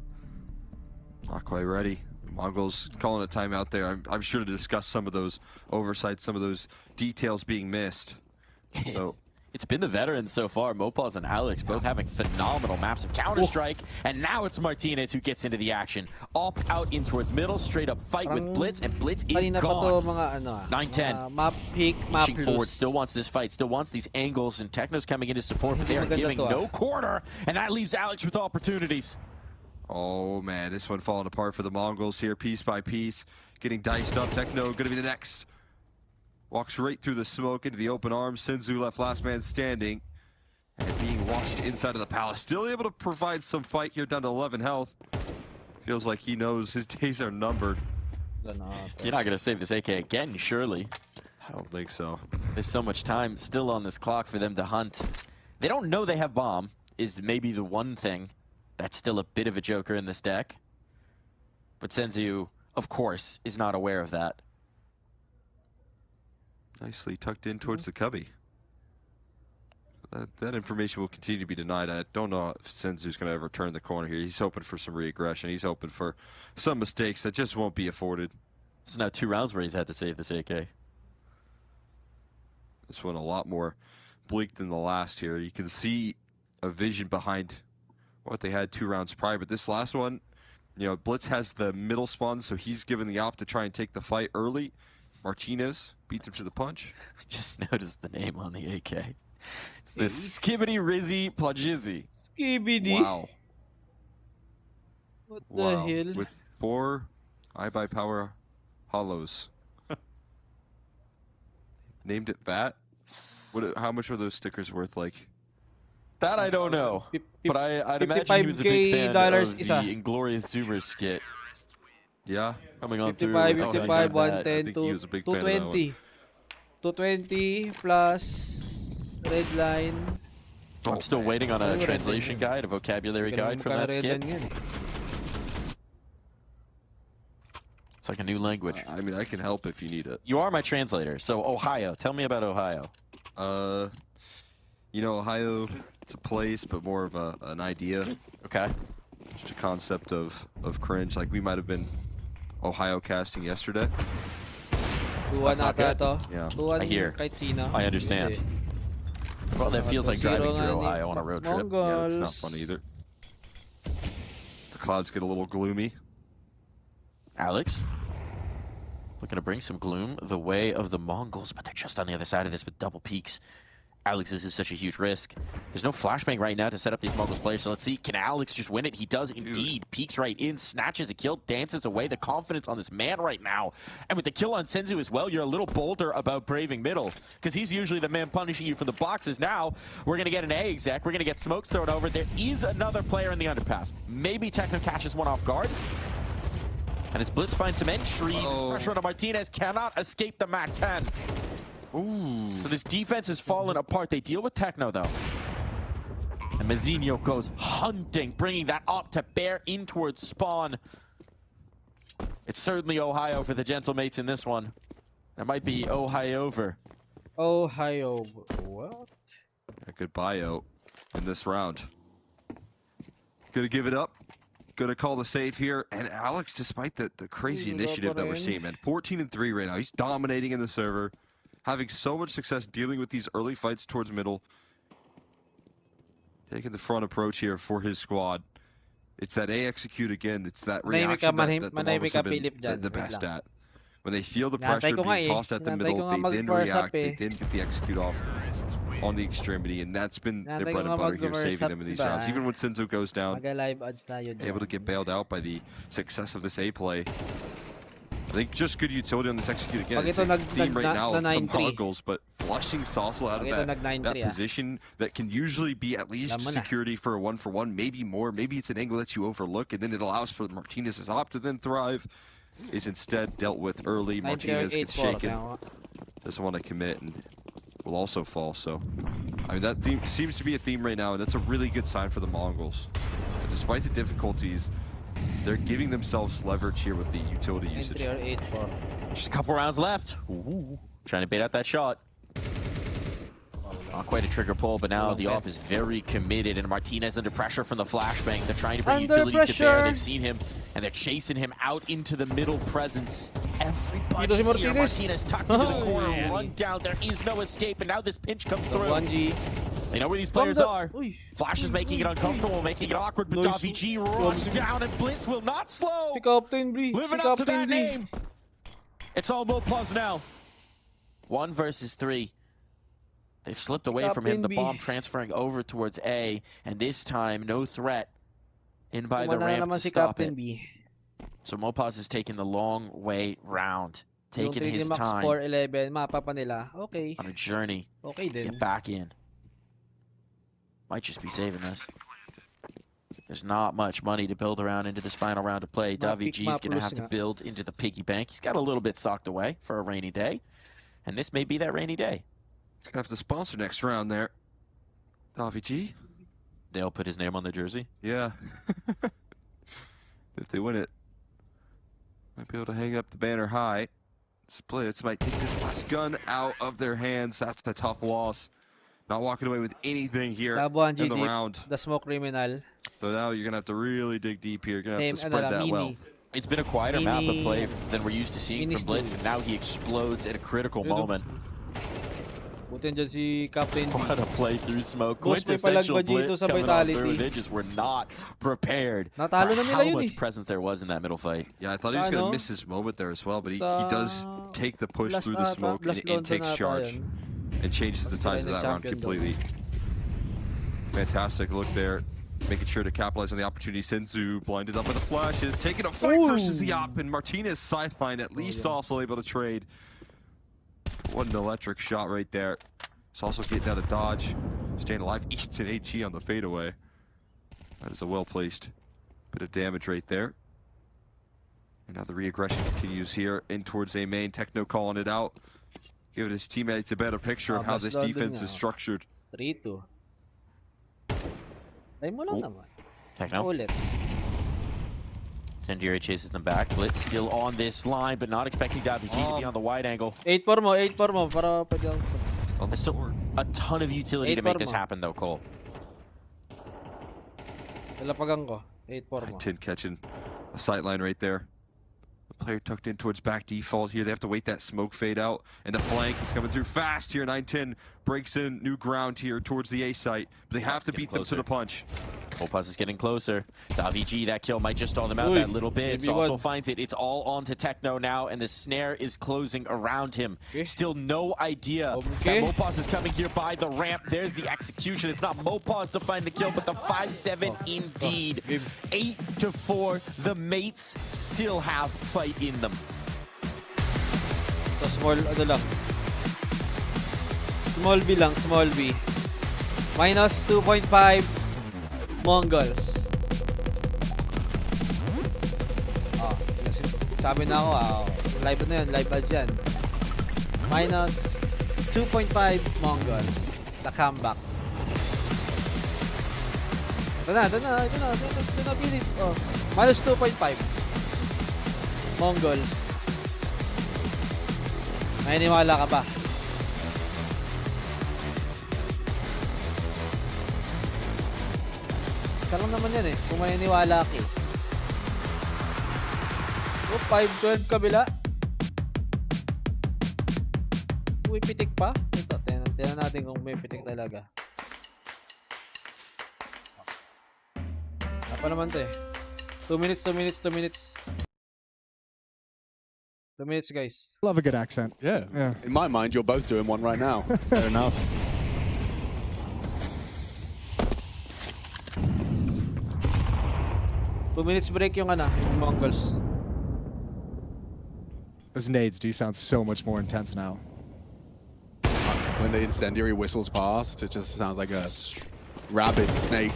Not quite ready. Mongols calling a timeout there. I'm sure to discuss some of those oversights, some of those details being missed. So. It's been the veterans so far, Mopaz and Alex, both having phenomenal maps of Counter-Strike, and now it's Martinez who gets into the action. Up, out, in towards middle, straight up fight with Blitz, and Blitz is gone. 9-10, inching forward, still wants this fight, still wants these angles, and Techno's coming into support, but they are giving no quarter, and that leaves Alex with opportunities. Oh man, this one falling apart for the Mongols here, piece by piece, getting diced up. Techno gonna be the next. Walks right through the smoke into the open arms. Senzu left last man standing. And being watched inside of the Palace. Still able to provide some fight here, down to 11 health. Feels like he knows his days are numbered. You're not going to save this AK again, surely. I don't think so. There's so much time still on this clock for them to hunt. They don't know they have bomb, is maybe the one thing that's still a bit of a joker in this deck. But Senzu, of course, is not aware of that. Nicely tucked in towards the cubby. That information will continue to be denied. I don't know if Senzu's going to ever turn the corner here. He's hoping for some re-aggression. He's hoping for some mistakes that just won't be afforded. It's now 2 rounds where he's had to save this AK. This one a lot more bleak than the last here. You can see a vision behind what they had 2 rounds prior, but this last one, you know, Blitz has the middle spawn, so he's given the op to try and take the fight early. Martinez beats him to the punch. Just noticed the name on the AK. It's the Skibbity Rizzy Plagizzy. Skibbity. Wow. What the hell? With 4 iBuy Power hollows. Named it that? How much are those stickers worth? Like that I don't know. But I'd imagine he was a big fan of the Inglorious Zoomers skit. Yeah, coming on 55, through. 55, 110, 220. 220 plus red line. I'm still waiting on a translation guide, a vocabulary guide from that skit. It's like a new language. I mean, I can help if you need it. You are my translator. So Ohio, tell me about Ohio. You know, Ohio, it's a place, but more of an idea. Okay. Just a concept of cringe. Like we might have been Ohio casting yesterday. 2-1 ata to. Yeah. 2-1 I hear. kahit sino. I understand. Well, that feels like driving through Ohio on a road trip. Yeah, it's not fun either. The clouds get a little gloomy. Alex looking to bring some gloom the way of the Mongols, but they're just on the other side of this with double peaks. Alex, this is such a huge risk. There's no flashbang right now to set up these Mongols players, so let's see, can Alex just win it? He does indeed. Peeks right in, snatches a kill, dances away. The confidence on this man right now. And with the kill on Senzu as well, you're a little bolder about braving middle, because he's usually the man punishing you for the boxes. Now, we're going to get an A exec. We're going to get smokes thrown over. There is another player in the underpass. Maybe Techno catches one off guard. And as Blitz finds some entries, pressure on Martinez cannot escape the MAC-10. Ooh. So this defense is falling apart. They deal with Techno, though. And Mazzinho goes hunting, bringing that up to bear in towards spawn. It's certainly Ohio for the Gentlemates in this one. It might be Ohio over. Ohio. What? A good bio in this round. Gonna give it up. Gonna call the save here. And Alex, despite the crazy initiative that we're seeing, man, 14-3 right now. He's dominating in the server. Having so much success dealing with these early fights towards middle. Taking the front approach here for his squad. It's that A execute again. It's that reaction that the Mongols have been the best at. When they feel the pressure being tossed at the middle, they then react. They then get the execute off on the extremity, and that's been their bread and butter here, saving them in these rounds. Even when Senzu goes down, able to get bailed out by the success of this A play. I think just good utility on this execute again. It's a theme right now of the Mongols, but flushing Saucel out of that position that can usually be at least security for a 1-for-1, maybe more. Maybe it's an angle that you overlook, and then it allows for Martinez's op to then thrive. Is instead dealt with early. Martinez gets shaken, doesn't want to commit, and will also fall. So, I mean, that theme seems to be a theme right now, and that's a really good sign for the Mongols. And despite the difficulties, they're giving themselves leverage here with the utility usage. Just a couple rounds left. Ooh. Trying to bait out that shot. Not quite a trigger pull, but now the op is very committed, and Martinez under pressure from the flashbang. They're trying to bring utility to bear. They've seen him, and they're chasing him out into the middle presence. Everybody's here. Martinez tucked into the corner, run down. There is no escape, and now this pinch comes through. They know where these players are. Flash is making it uncomfortable, making it awkward, but Davy runs down, and Blitz will not slow. Living up to that name. It's all Mopluz now. 1 versus 3. They've slipped away from him, the bomb transferring over towards A, and this time, no threat in by the ramp to stop it. So Mopluz has taken the long way round, taking his time on a journey to get back in. Might just be saving this. There's not much money to build around into this final round of play. Davy G is going to have to build into the piggy bank. He's got a little bit socked away for a rainy day, and this may be that rainy day. He's gonna have to sponsor next round there. Davy G. They'll put his name on the jersey. Yeah. If they win it, might be able to hang up the banner high. Splits might take this last gun out of their hands. That's a tough loss. Not walking away with anything here in the round. The smoke criminal. So now you're gonna have to really dig deep here. You're gonna have to spread that wealth. It's been a quieter map of play than we're used to seeing from Blitz, and now he explodes at a critical moment. What a play through smoke. Quintessential Blitz coming on through. They just were not prepared for how much presence there was in that middle fight. Yeah, I thought he was going to miss his moment there as well, but he does take the push through the smoke and takes charge and changes the tides of that round completely. Fantastic look there. Making sure to capitalize on the opportunity. Senzu blinded up by the flashes. Taking a fight versus the op, and Martinez sideline. At least also able to trade. What an electric shot right there. It's also getting out of dodge. Staying alive. Easton HE on the fadeaway. That is a well-placed bit of damage right there. And now the re-aggression continues here in towards A main. Techno calling it out. Giving his teammates a better picture of how this defense is structured. 3-2. Techno. Incendiary chases them back. Blitz still on this line, but not expecting Davy G to be on the wide angle. 8 for mo. Para pwede So a ton of utility to make this happen, though, Cole. Dalapagan ko. 8 for mo. 10 catching a sight line right there. Player tucked in towards back default here. They have to wait that smoke fade out. And the flank is coming through fast here. 910 breaks in new ground here towards the A site. But they have to beat them to the punch. Mopaz is getting closer. DaVG, that kill might just stall them out that little bit. Also finds it. It's all on to Techno now, and the snare is closing around him. Still no idea that Mopaz is coming here by the ramp. There's the execution. It's not Mopaz to find the kill, but the 5-7 indeed. 8-4. The mates still have fight in them. So small, ano lang. Small B lang, small B. Minus 2.5 Mongols. Sabi na ako, live na yun, live ads yan. Minus 2.5 Mongols. The comeback. Ito na, Philip. Oh, minus 2.5 Mongols. May niwala ka ba? Isa lang naman yan eh, kung maniniwala ka eh. Oh, 5-12 kabila. May pitik pa? Ito, tingnan natin kung may pitik talaga. Apa naman to eh. 2 minutes. 2 minutes, guys. Love a good accent. Yeah. In my mind, you're both doing one right now. Fair enough. Two minutes break yung yung Mongols. Those nades do sound so much more intense now. When the incendiary whistles past, it just sounds like a rabid snake.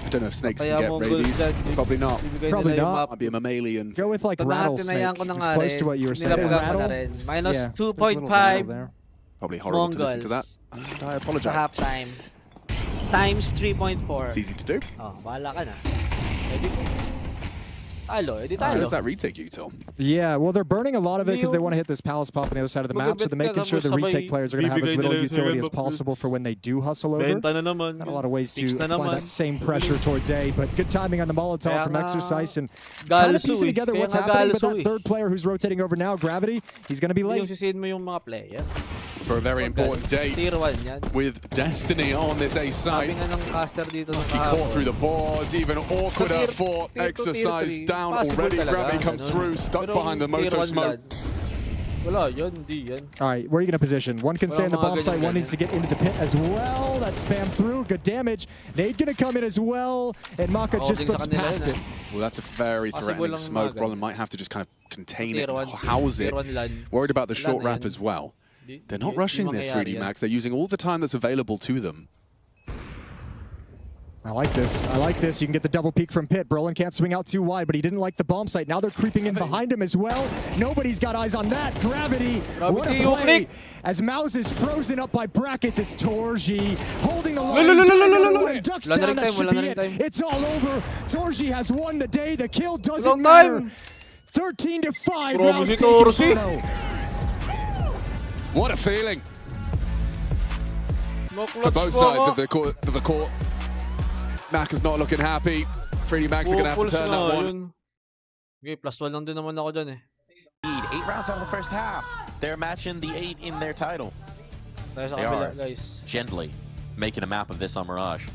I don't know if snakes can get rabies. Probably not. Probably not. Might be a mammalian. Go with like rattlesnake. It's close to what you were saying. Minus 2.5 Probably horrible to listen to that. And I apologize. Halftime. Times 3.4. It's easy to do. Oh, bahala ka na. Edi talo. How does that retake you, Tom? Yeah, well, they're burning a lot of it because they want to hit this palace pop on the other side of the map, so they're making sure the retake players are going to have as little utility as possible for when they do hustle over. Not a lot of ways to apply that same pressure towards A, but good timing on the Molotov from Exercise and kind of piecing together what's happening, but that third player who's rotating over now, Gravity, he's going to be late. For a very important day with Destiny on this A site. He caught through the boards, even awkwarder for Exercise. Down already, Gravity comes through, stuck behind the moto smoke. Alright, where are you going to position? One can stay in the bomb site, one needs to get into the pit as well. That's spammed through, good damage. Nade going to come in as well, and Maka just slips past it. Well, that's a very threatening smoke. Roland might have to just kind of contain it, house it. Worried about the short ramp as well. They're not rushing this 3D Max, they're using all the time that's available to them. I like this. You can get the double peek from Pit. Brolin can't swing out too wide, but he didn't like the bomb site. Now they're creeping in behind him as well. Nobody's got eyes on that. Gravity, what a play. As Mouse is frozen up by brackets, it's Torji holding the line. Ducks down, that should be it. It's all over. Torji has won the day. The kill doesn't matter. 13-5. Mouse taking Toronto. What a feeling for both sides of the court. Mac is not looking happy. 3D Max are going to have to turn that one. Okay, +1 lang din naman ako dyan eh. 8 rounds out of the first half. They're matching the 8 in their title. They are gently making a map of this on Mirage.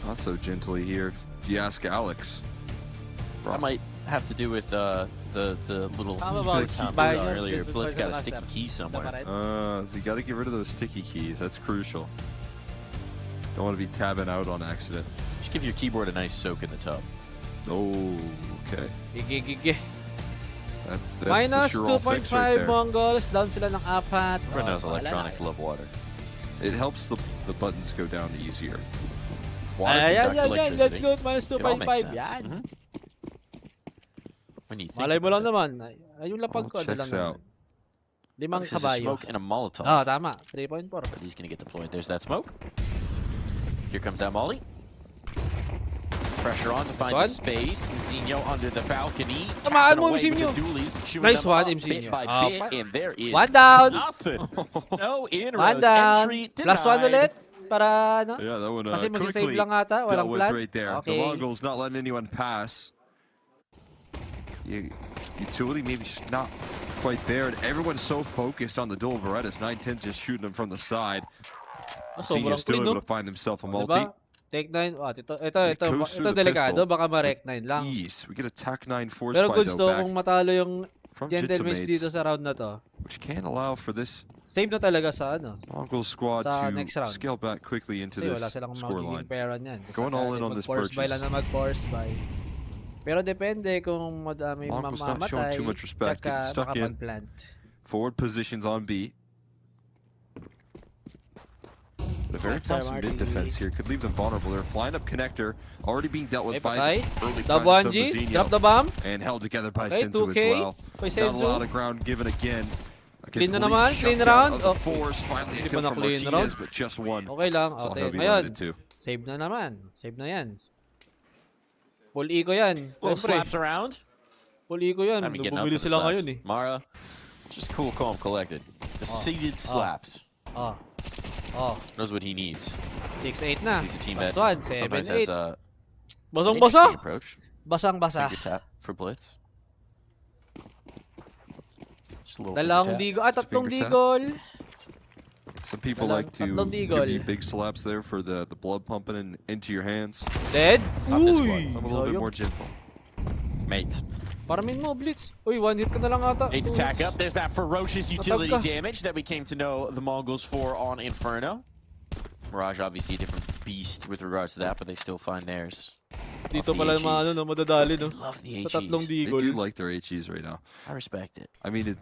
Not so gently here. If you ask Alex. That might have to do with the little Blitz earlier. Blitz got a sticky key somewhere. So you got to get rid of those sticky keys. That's crucial. Don't want to be tabbing out on accident. Just give your keyboard a nice soak in the tub. Oh, okay. That's minus a sure 2.5 right Mongols. Down sila ng 4. Everyone knows electronics love water. It helps the buttons go down easier. Water conducts electricity. Let's go. Minus 2.5. Yan. Malay mo lang naman. Yung lapag ko. Checks out. 5 kabayo. Smoke and a Molotov. Ah, tama. 3.4. He's going to get deployed. There's that smoke. Here comes that molly. Pressure on to find the space. Mzinho under the balcony. Tamaan mo, Mzinho. Nice one, Mzinho. Bit by bit, and there is one down. Nothing. No inroads. One down. Entry denied. +1 ulit. Para, no? Yeah, that one Kasi quickly mag-save lang ata. Walang plan. right there. Okay. The Mongols not letting anyone pass. utility maybe just not quite there, and everyone's so focused on the dual Berettas. 910 just shooting them from the side. Senior's still able to find himself a multi. Take 9. Ito delikado. Baka ma-rec 9 lang. Ease. We get a TAC 9 force Pero by goods to back kung matalo yung from Gentlemates Gentlemates, dito sa round na to. which can allow for this Save na talaga sa ano. Mongol squad Sa next to round. scale back quickly into Kasi this wala silang scoreline. magiging pera niyan. Going all in on this Mag-force buy lang purchase. na mag-force buy. Pero depende kung madami Mongols not showing mamamatay. too much respect, Tsaka getting stuck in. makapag-plant. Forward positions on B. But a very Sorry, tough Marty. mid defense here could leave them vulnerable. They're flying up connector, already being dealt with by patay. the early Dub presence of 1G. Mazinho, Drop the bomb. and held together by Okay, Senzu as 2K. well. By Not a Senzu. lot of ground given again. A Clean na complete naman, clean shutdown round. of the Okay. force. Finally a Hindi kill pa na from clean Martinez, round. but just one. Okay lang. That's all Okay, he'll be ngayon. limited to. Save na naman. Save na yan. Full eco yan. Little Siyempre, slaps around. full eco yan. I mean, getting up Bumili for the sila slaps. ngayon eh. Mara, just cool, calm, collected. The seated slaps. Oh. Oh. Knows what he needs. 6-8 na. He's a team Last that one. sometimes has 7-8. a Basang-basa. interesting approach. Basang-basa. Finger tap for blitz. Just a little Dalawang finger digol. Finger Tatlong tap. digol. Some people Tatlong like to digol. give you big slaps there for the blood pumping into your hands. Dead. Top this squad. Uy. I'm a little bit sayang. more gentle. Mates. Paramin mo, Blitz. Uy, one hit ka na lang ata. Need to Two tack hits. up. There's that ferocious utility ka. damage that we came to know the Mongols for on Inferno. Mirage obviously a different beast with regards to that, but they still find theirs. Dito Off the pala HEs. mga ano, no, madadali, no? They love the Sa tatlong HEs. They digol. do like their HEs right now. I respect it. I mean, it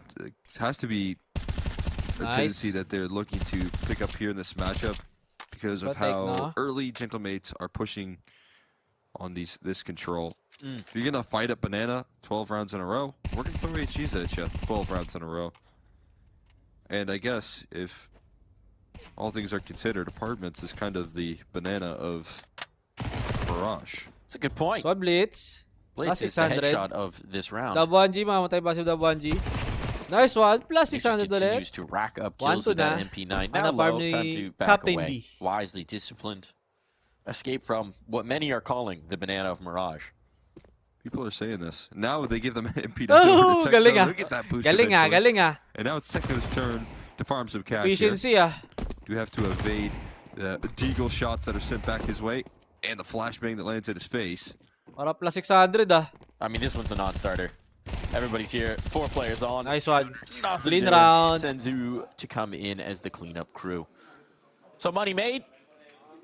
has to be a Nice. tendency that they're looking to pick up here in this matchup because of Patek how na. early Gentlemates are pushing on this control. Mm. If you're gonna fight up Banana 12 rounds in a row, we're gonna throw HEs at you 12 rounds in a row. And I guess if all things are considered, Apartments is kind of the Banana of Mirage. It's a good point. Squad Blitz. Blitz is the 600. headshot of this round. Dub 1G, mamatay ba si Dub 1G? Nice one. Plus He just 600 continues ulit. to rack up One kills to with that na. MP9. Ano, Now low, farm time ni to back Captain away. B. Wisely disciplined. Escape from what many are calling the Banana of Mirage. People are saying this. Now they give them MP9 Oh, over to galing Techno. ah. Look at that boost Galing ah, eventually. galing ah. And now it's Techno's turn to farm some cash here. Efficiency ah. Do have to evade the deagle shots that are sent back his way and the flashbang that lands at his face. Para plus 600 ah. I mean, this one's a non-starter. Everybody's here. 4 players on. Nice one. Nothing Clean doing. round. Senzu to come in as the cleanup crew. So money made.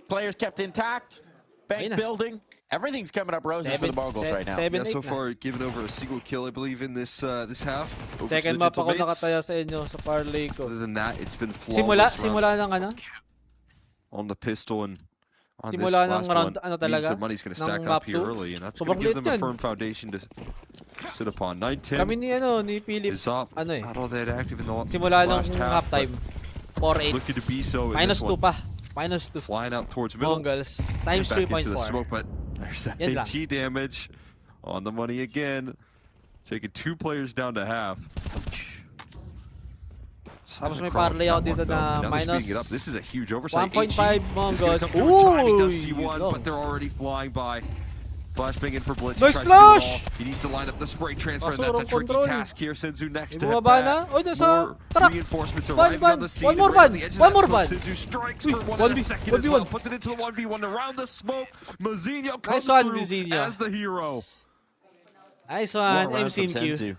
Players kept intact. Bank Ayun na. building. Everything's coming up roses for the Mongols right now. 7, Yeah, so 8 na. far given over a single kill, I believe, in this this half. Over to Second the map ako Gentlemates. nakataya sa inyo sa parlay ko. Other than that, it's been Simula, flawless simula ng ano? on the pistol and on this Simula ng last round, one ano means talaga? that money's going to Ng stack map up here 2? early, and that's Sobrang going to give them liit a yan. firm foundation to sit upon. 9-10 Kami ni Philip, is up. ano eh. Not all that active in the Simula ng last half, halftime. but 4-8. looking to be so in Minus this 2 one. pa. Minus 2. Flying out towards middle. Mongols. and Times back into the 3.4. smoke, but there's that Yan lang. HE damage on the money again. Taking 2 players down to half. Tapos may Crawl parlay ako catwalk, dito though. na Now they're speeding minus it up. This is a huge oversight. 1.5 HE is Mongols. gonna come through in time. He does see Ooh, one, no. but they're already flying by. Flashbang in for Blitz. Nice He tries to do it flash! all. He needs to line up the spray transfer, and Kaso that's a wrong tricky control. task here. Senzu next to May head bumaba back. na. Uy, nasa More truck. reinforcements Ban, arriving ban. on the scene. One more and right on ban. the edge of One that more smoke, ban. Senzu strikes Uy, for one in 1v, a second as 1v1. well. Puts it into the 1v1 around the smoke. Mazinho comes one, through Mazinho. as the hero. Nice What one. a round from MC and Q. Senzu.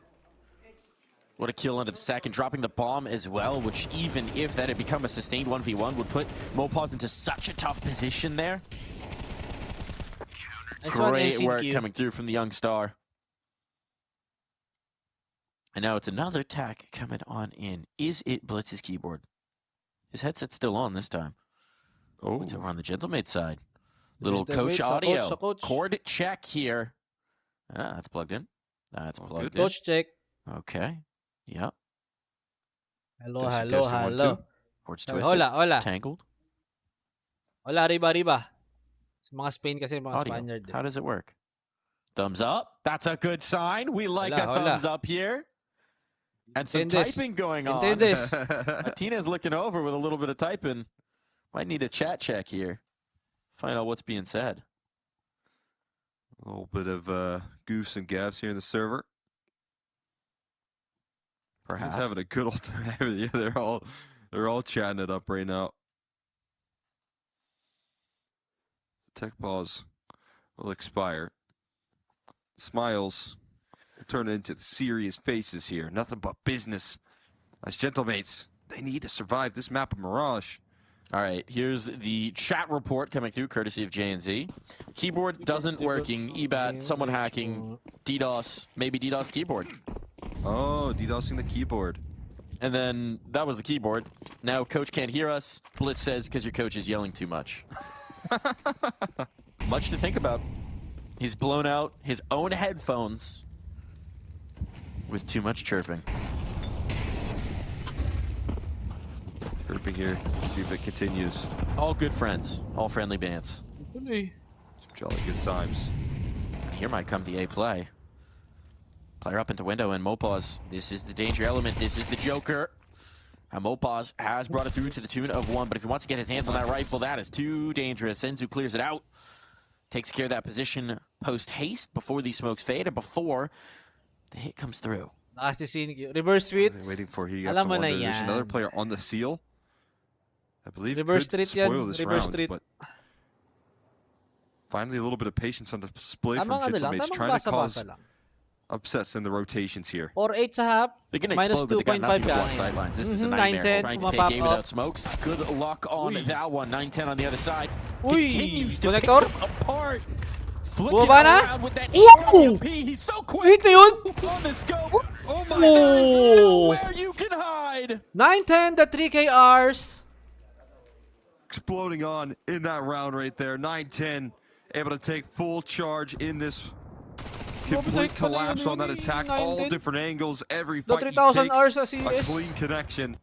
What a kill into the second, dropping the bomb as well, which even if that had become a sustained 1v1 would put Mopaz into such a tough position there. Nice one, Great MC work and Q. coming through from the young star. And now it's another tack coming on in. Is it Blitz's keyboard? His headset's still on this time. Oh, It's over on the Gentlemaid side. Little Gentlemaid coach sa coach, audio. sa coach. Chord check here. Ah, that's plugged in. That's Oh, plugged good. in. Coach check. Okay. Yep. Hello, Testing, hello, testing, 1, hello. 2. Chords twisted. Hola, hola. Tangled. Hola, riba. Sa mga Spain kasi, mga Audio. Spaniard. How does it work? Thumbs up. That's a good sign. We like Hola, a hola. thumbs up here. And some Entiendes. typing going on. Entiendes. Martinez looking over with a little bit of typing. Might need a chat check here. Find out what's being said. A little bit of goose and gaps here in the server. Perhaps. He's having a good old time. Yeah, they're all chatting it up right now. Tech pause will expire. Smiles will turn into serious faces here. Nothing but business. As gentlemates, they need to survive this map of Mirage. All right, here's the chat report coming through, courtesy of J&Z. Keyboard doesn't working. EBAT, someone hacking. DDoS, maybe DDoS keyboard. Oh, DDoSing the keyboard. And then that was the keyboard. Now coach can't hear us. Blitz says because your coach is yelling too much. Much to think about. He's blown out his own headphones with too much chirping. Chirping here. See if it continues. All good friends. All friendly bands. Some jolly good times. Here might come the A play. Player up into window and Mopaz. This is the danger element. This is the Joker. And Mopaz has brought it through to the tune of 1, but if he wants to get his hands on that rifle, that is too dangerous. Senzu clears it out. Takes care of that position post-haste before these smokes fade and before the hit comes through. Reverse street. They're waiting for you. You have to wonder. There's another player on the seal. I believe reverse could spoil this round, but finally a little bit of patience on display from gentlemates, trying to cause upsets in the rotations here. Or 8 sa half. They're going to explode, but they got nothing to block sidelines. This is a nightmare. Trying to take A without smokes. Good luck on that one. 9-10 on the other side. Continues to pick them apart. Flicking around with that EMP. He's so quick on the scope. Oh my God, there's nowhere you can hide. 9-10, the 3KRs. Exploding on in that round right there. 9-10, able to take full charge in this complete collapse on that attack. All different angles, every fight he takes, a clean connection.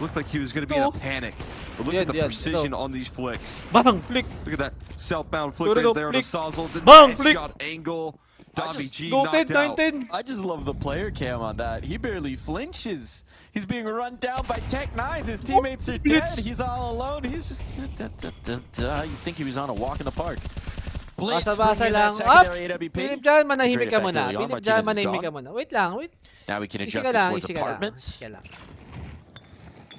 Looked like he was going to be in a panic. But look at the precision on these flicks. Bang, flick. Look at that southbound flick right there on the Sazzle. The shot angle. Davi knocked out. I just love the player cam on that. He barely flinches. He's being run down by Tech9. His teammates are dead. He's all alone. He's just... You think he was on a walk in the park. Blitz basa lang. Up! Philip dyan, manahimik ka muna. Philip dyan, manahimik ka muna. Wait lang, wait. Now we can adjust it towards apartments.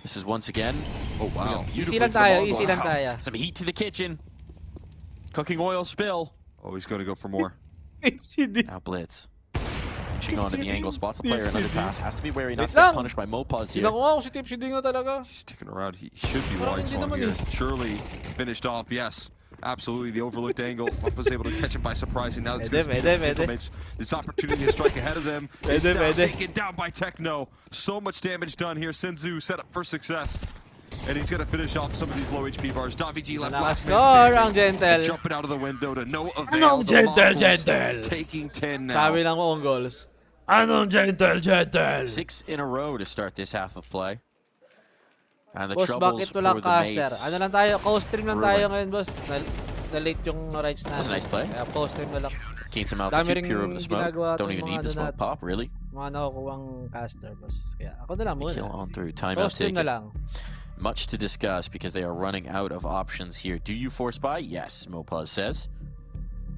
This is once again... Oh, wow. Easy lang tayo, easy lang tayo. Some heat to the kitchen. Cooking oil spill. Oh, he's going to go for more. Now Blitz. Reaching onto the angle, spots the player, another pass. Has to be wary not to get punished by Mopaz here. He's sticking around. He should be wise on here. Surely finished off, yes. Absolutely, the overlooked angle. Was able to catch him by surprise, and now it's this opportunity to strike ahead of them. Is now taken down by Techno. So much damage done here. Senzu set up for success. And he's going to finish off some of these low HP bars. Davi G left last man standing. Jumping out of the window to no avail. Gentle. Taking 10 now. Sabi lang ko goals. Anong gentle. 6 in a row to start this half of play. And the boss, troubles bakit walang for the caster? mates. Ano lang tayo, co-stream lang tayo ngayon, boss. Na-late yung rights na. That was a nice play. Kaya co-stream na lang. Gain some altitude, pure over the smoke. Don't even need the smoke pop, really. Mga nakukuhang caster, boss. Kaya ako na lang muna. Kill on through. Timeout taken. Na lang. Much to discuss because they are running out of options here. Do you force buy? Yes, Mopaz says.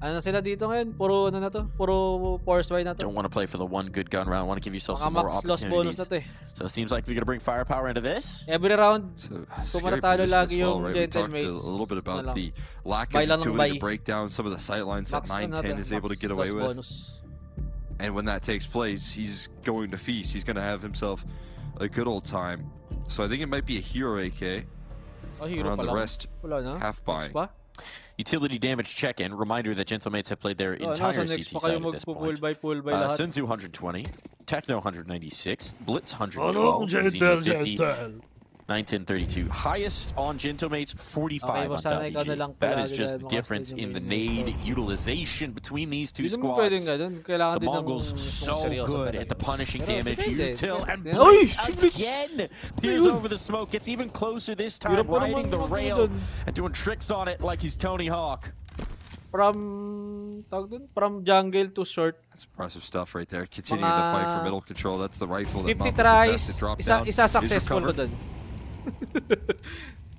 Ano sila dito ngayon? Puro ano na to? Puro force buy na to. Don't want to play for the one good gun round. Want to give yourself some more opportunities. Na to So it seems like we're going to bring firepower into this. Every round, tumatalo lagi yung gentlemates. A little bit about the lack of utility to break down some of the sight lines that 9-10 is able to get away with. And when that takes place, he's going to feast. He's going to have himself a good old time. So I think it might be a hero AK. Around the rest, half buy. Utility damage check-in. Reminder that gentlemates have played their entire CT side at this point. Senzu 120, Techno 196, Blitz 112, Zenith 50, 9-10-32. Highest on gentlemates 45 on WG. That is just the difference in the nade utilization between these two squads. The Mongols so good at the punishing damage. Util and Blitz again peers over the smoke. Gets even closer this time, riding the rail and doing tricks on it like he's Tony Hawk. From jungle to short. That's impressive stuff right there. Continuing the fight for middle control. That's the rifle that 50 tries, isa successful to dun.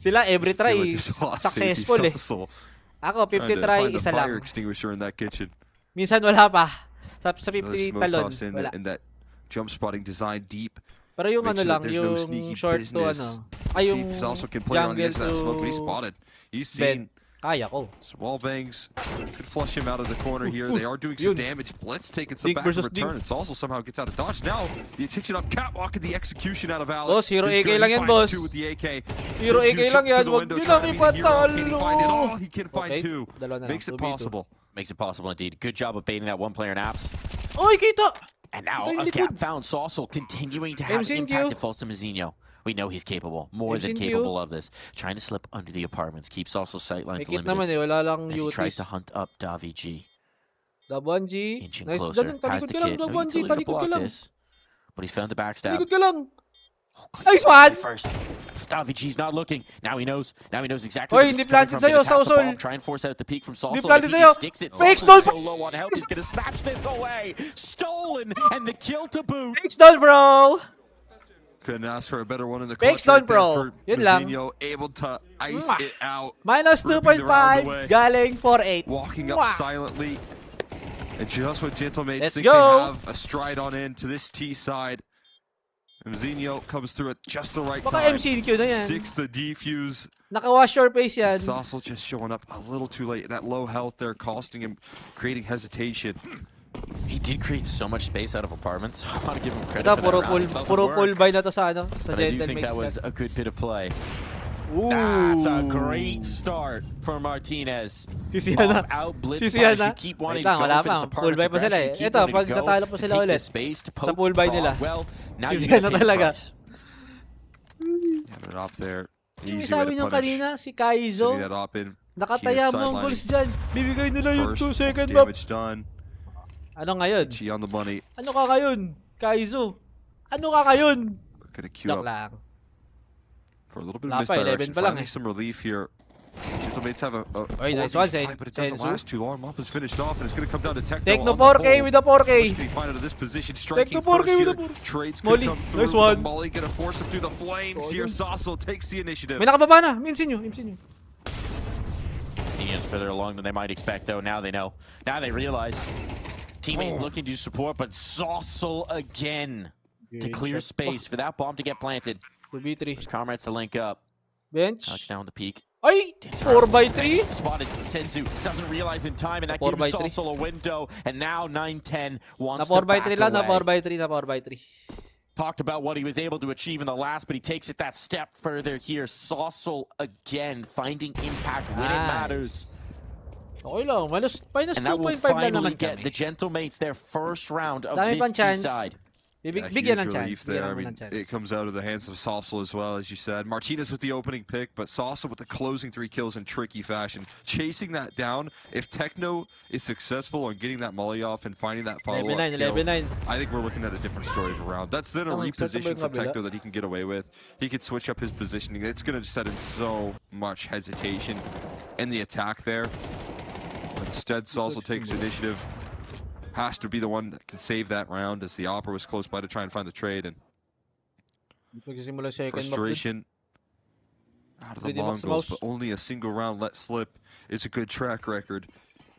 Sila every try successful eh. Ako 50 try isa lang. Fire extinguisher in that kitchen. Minsan wala pa. Sa 50 talon wala. In that jump spotting design deep. Pero yung Make ano sure lang, that there's no yung sneaky short to business. ano. Ay, yung Chiefs also can play on the edge of that smoke, but he's jungle spotted. He's to bed. seen Kaya ko. some wall bangs. Could flush him out of the corner here. They are doing some Yun. damage. Blitz taking some Dink back in versus return. Dink. It's also somehow gets out of dodge. Now, the attention up catwalk and the execution out of Alex. Boss, hero He's AK good. lang He yan, finds boss. two with the AK. Hero Senzu AK lang jumps yan. to the Wag window, nyo trying lang to be the hero. Can he ipatalo. find it all? He can find Okay, two. dalawa na lang. Makes it 2v2. possible. Makes it possible indeed. Good job of baiting that one player in apps. Oy, kita! And now Ito yung a likod. gap found. Saucel continuing to have MCQ. impact at false to Mazinho. We know he's capable, more than MCQ. capable of this. Trying to slip under the apartments, keeps Saucel's sightlines May kit naman limited eh, wala lang as he tries UTs. to hunt up Davi G. Dab1G. Inching Nice. closer, Dyan, has talikod the ka lang. kit. No Dab1G, utility to talikod ka block lang. this, but he's found the backstab. Talikod ka lang. Oh, Nice Clayton one! First. Davi G's not looking. Now he knows. Now he knows exactly Oy, where hindi this is coming planted from. sa'yo, Gonna tap the Sausol. bomb, try and force out the peak from Hindi Saucel. planted If he sa'yo. just sticks it, Fake Saucel's stall. so low on health, he's gonna snatch this away. Stolen, and the kill to boot. Fake stall, bro! Couldn't ask for a better one in the Fake clutch stun, right there bro. for Yun lang. Mazinho, able to ice Mwah. it out. Minus Ripping the round 2.5, away. galing 4.8. Walking up Mwah. silently. And just when Gentlemates Let's think go. they have a stride on in to this T side, Mazinho comes through at just the right Baka time. MCQ na yan. Sticks the defuse. Naka-wash your face yan. Saucel just showing up a little too late. That low health there costing him, creating hesitation. He did create so much space out of apartments. I want to give him credit Ito, for puro that pull, round. It doesn't puro work, pull buy na to sa ano, sa but I do think Gentleman's that was Cup. a good bit of play. Ooh. That's a great start for Martinez. Sisihan na. Out blitz Sisihan push. na. You keep wanting Wait lang, to go wala for this pa. Full apartment's buy pa sila aggression. eh. Keep Ito, wanting to pag go natalo pa to sila take the ulit. space to Sa poke full buy Prague. nila. Well, now you Sisihan gotta na pay the talaga. price. Have it up there. Yung Easy sabi way to niyo punish. kanina, si Kaizo, Sitting that up in. nakataya mo ang sidelining. goals dyan. Bibigay nila yung First 2 second map. damage done. Ano ngayon? She on the money. Ano ka ngayon? Kaizo. Ano ka ngayon? Gonna queue Joke up lang. for a little bit Wala of pa, 11 misdirection. pa lang Finding eh. some relief here. Gentlemates have a Oy, nice 4v5, one, Sen- but it doesn't Senzu. last too long. Mop is finished off, and it's going to come down to Techno. Techno on the 4K pole. with a 4K. Can he find out of this position? Striking Techno 4K first with here. a 4K. Trades could Molly, come through. nice one. Molly going to force him through the flames here. Saucel takes the initiative. May nakababa na. Minsin nyo. Seniors further along than they might expect, though. Now they know. Now they realize. Teammates looking to support, but Saucel again to clear space for that bomb to get planted. 2v3. His comrades to link up. Bench. Alex now on the peak. Ay! 4x3. Spotted. Senzu doesn't realize in time, and that Na gives 4x3. Saucel a window. And now 9-10 Na wants to back 4x3 lang. Na away. 4x3. Na 4x3. Talked about what he was able to achieve in the last, but he takes it that step further here. Saucel again finding impact when it matters. Okay lang. Minus And that will 2.5 lang finally naman get kami. the Gentlemates their first round of Dami this pang chance. T-side. Yeah, Bigyan huge ng chance. relief there. I Bigyan mean, ng chance. it comes out of the hands of Saucel as well, as you said. Martinez with the opening pick, but Saucel with the closing 3 kills in tricky fashion. Chasing that down. If Techno is successful on getting that molly off and finding that follow-up 11-9, kill, 11-9. I think we're looking at a different story of a round. That's then a Tama, set reposition up from yung kabila. Techno that he can get away with. He could switch up his positioning. It's going to set in so much hesitation in the attack there. Instead, Saucel takes initiative. Has to be the one that can save that round, as the Opera was close by to try and find the trade. And Magsisimula second map. frustration out of the Pretty much Mongols, mouse. but only a single round let slip is a good track record.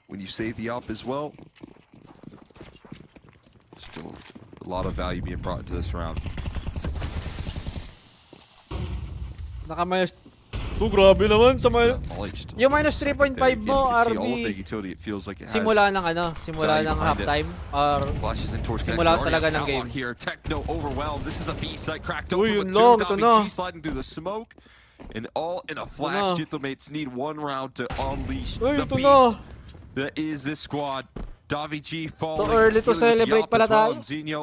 When you save the op as well, still a lot of value being brought into this round. Naka-minus. Grabe naman sa minus. Acknowledged. Yung minus Second 3.5 there, again, mo, you can see all of the RB. utility. It feels like it has Simula ng ano, simula value ng behind it. halftime or flashes in towards simula connection. talaga Already ng a game. catwalk here. Techno overwhelmed. This is the B site cracked Uy, open with yun two. lang, ito na. Davi G sliding through the smoke. And all in a flash. na. Gentlemates need one round to unleash Uy, the ito beast na. that is this squad. Davi G falling. Too early to dealing with the celebrate op as pala well. tayo. Mzinho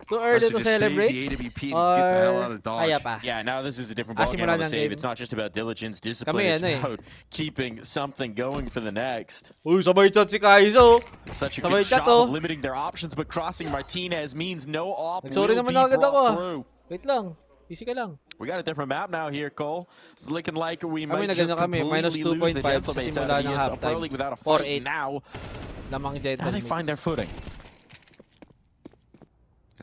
Too has early to just save celebrate. the AWP and get the hell out of Dodge. Kaya pa. Yeah, now this is a different Ah, ballgame simula on the ng save. game. It's not just about diligence, discipline. Kami, It's ano eh. about keeping something going for the next. Uy, sabay chat si Kaizo. Such a Sabay good chat, job oh. of limiting their options, but crossing Martinez means no op will Nagsorry be naman agad ako. brought through. Wait lang. Easy ka lang. We got a different map now here, Cole. It's looking like we Kami might nagano just kami, minus completely lose the 2.5 sa Gentlemates simula out of ng the ESL Pro halftime. League without a 4-8. fight. Now Lamang they Gentleman's. find their footing.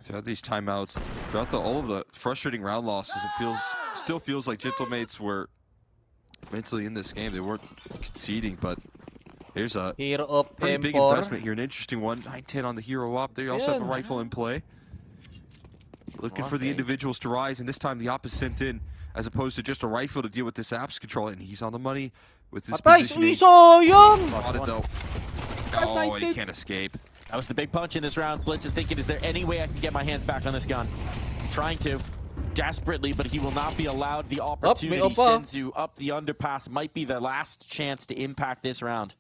Throughout these timeouts, throughout all of the frustrating round losses, it still feels like Gentlemates were mentally in this game. They weren't conceding, but here's a Hero of pretty big M4. investment here. An interesting one. 9-10 on the hero op. They also have a Ayan. rifle in play. Looking for the individuals to rise, and this time the op is sent in, as opposed to just a rifle to deal with this apps control, and he's on the money with his positioning. Spotted though. Oh, and he can't escape. That was the big punch in this round. Blitz is thinking, is there any way I can get my hands back on this gun? Trying to, desperately, but he will not be allowed the opportunity. Senzu up the underpass might be the last chance to impact this round.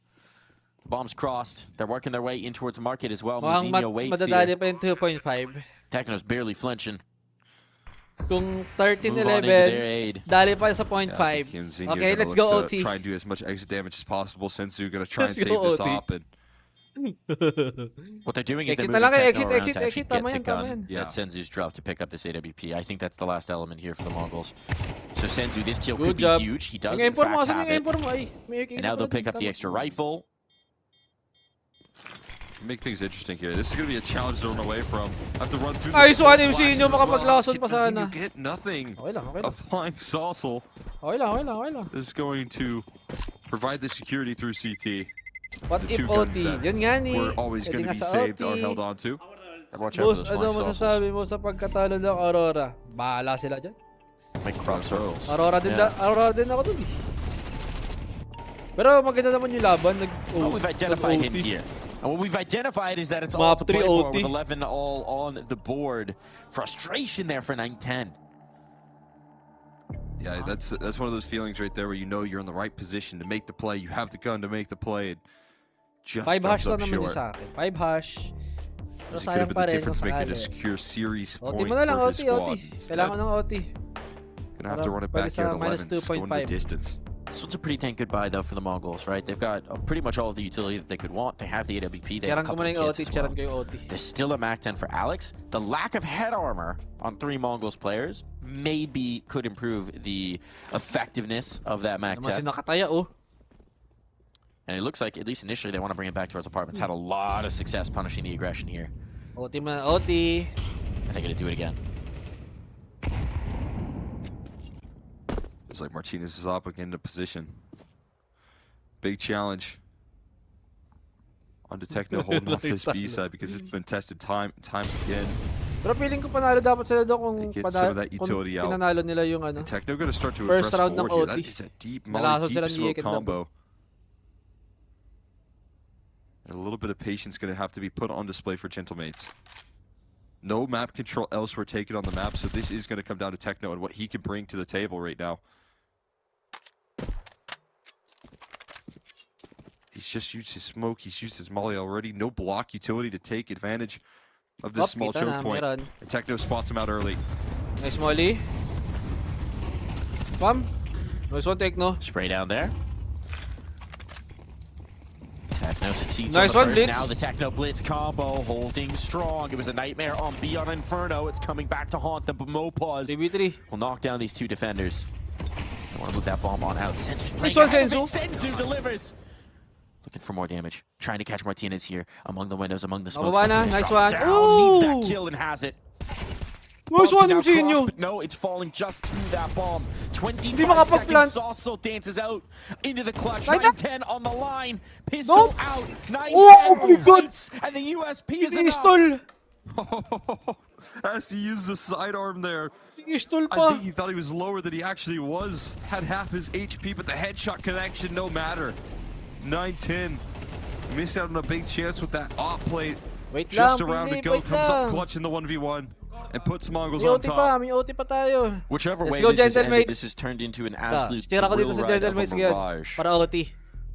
Bombs crossed. They're working their way in towards market as well. Muzinho waits here. Pa yung 2.5. Techno's barely flinching. Kung 13-11, dali pa sa 0.5. Okay, let's go OT. Try and do as much exit damage as possible. Senzu gonna try and save this op. And what they're doing is they're moving Techno around to actually get the gun that Senzu's dropped to pick up this AWP. I think that's the last element here for the Mongols. So Senzu, this kill could be huge. He does in fact have it. And now they'll pick up the extra rifle. Make things interesting here. This is going to be a challenge to run away from. Have to run through Nice one, Muzinho. Makapaglason pa sana. You get nothing. Okay lang. A flying saucer Okay lang. is going to provide the security through CT. What The if two guns OT? that Yun nga ni. We're always going to be saved or held on to. Watch out for Boss, those ano flying masasabi saucers. mo sa pagkatalo ng Aurora? Bahala sila dyan. Make crop circles. Aurora din ako dun eh. Pero maganda naman yung laban. Well, we've identified him here. And what we've identified is that it's all to play for with 11 all on the board. Frustration there for 9-10. Yeah, that's one of those feelings right there where you know you're in the right position to make the play. You have the gun to make the play. It just 5 hash comes up lang naman short. yung sa akin. 5 hash. Pero It could have sayang been pa the rin. difference making a secure series OT point mo na lang, for his OT. squad. Instead, Kailangan ng OT. gonna have to run it back here at 11, going the distance. This one's a pretty dang good buy, though, for the Mongols, right? They've got pretty much all of the utility that they could want. They have the AWP. They have a couple of kits as well. There's still a MAC-10 for Alex. The lack of head armor on 3 Mongols players maybe could improve the effectiveness of that MAC-10. And it looks like, at least initially, they want to bring it back to his apartments. Had a lot of success punishing the aggression here. OT man, OT. I think they're going to do it again. It's like Martinez is up again into position. Big challenge. On to Techno holding off this B side because it's been tested time again. Pero feeling ko panalo dapat sila doon kung pinanalo nila yung ano. Techno gonna start to first round ng OT. That is a deep molly, deep smoke combo. And a little bit of patience gonna have to be put on display for Gentlemates. No map control elsewhere taken on the map, so this is gonna come down to Techno and what he can bring to the table right now. He's just used his smoke, he's used his molly already. No block utility to take advantage of this small choke point. And Techno spots him out early. Nice molly. Bam. Nice one, Techno. Spray down there. Techno succeeds nice on the one, first. Blitz. Now the Techno Blitz combo holding strong. It was a nightmare on B on Inferno. It's coming back to haunt them, but Mopaz will knock down these 2 defenders. I want to move that bomb on out. Senzu's playing ahead of it. Senzu delivers. Looking for more damage. Trying to catch Martinez here among the windows, among the smoke. Nice one. Needs that kill and has it. Nice one, Muzinho. But no, it's falling just to that bomb. 25 seconds. Also dances out into the clutch. 9-10 on the line. Pistol out. 9-10 fights, and the USP is enough. As he used the sidearm there. I think he thought he was lower than he actually was. Had half his HP, but the headshot connection no matter. 9-10. Missed out on a big chance with that off play. Just around to go. Comes up clutch in the 1v1 and puts Mongols on top. Whichever way this has ended, this has turned into an absolute thrill ride of a mirage.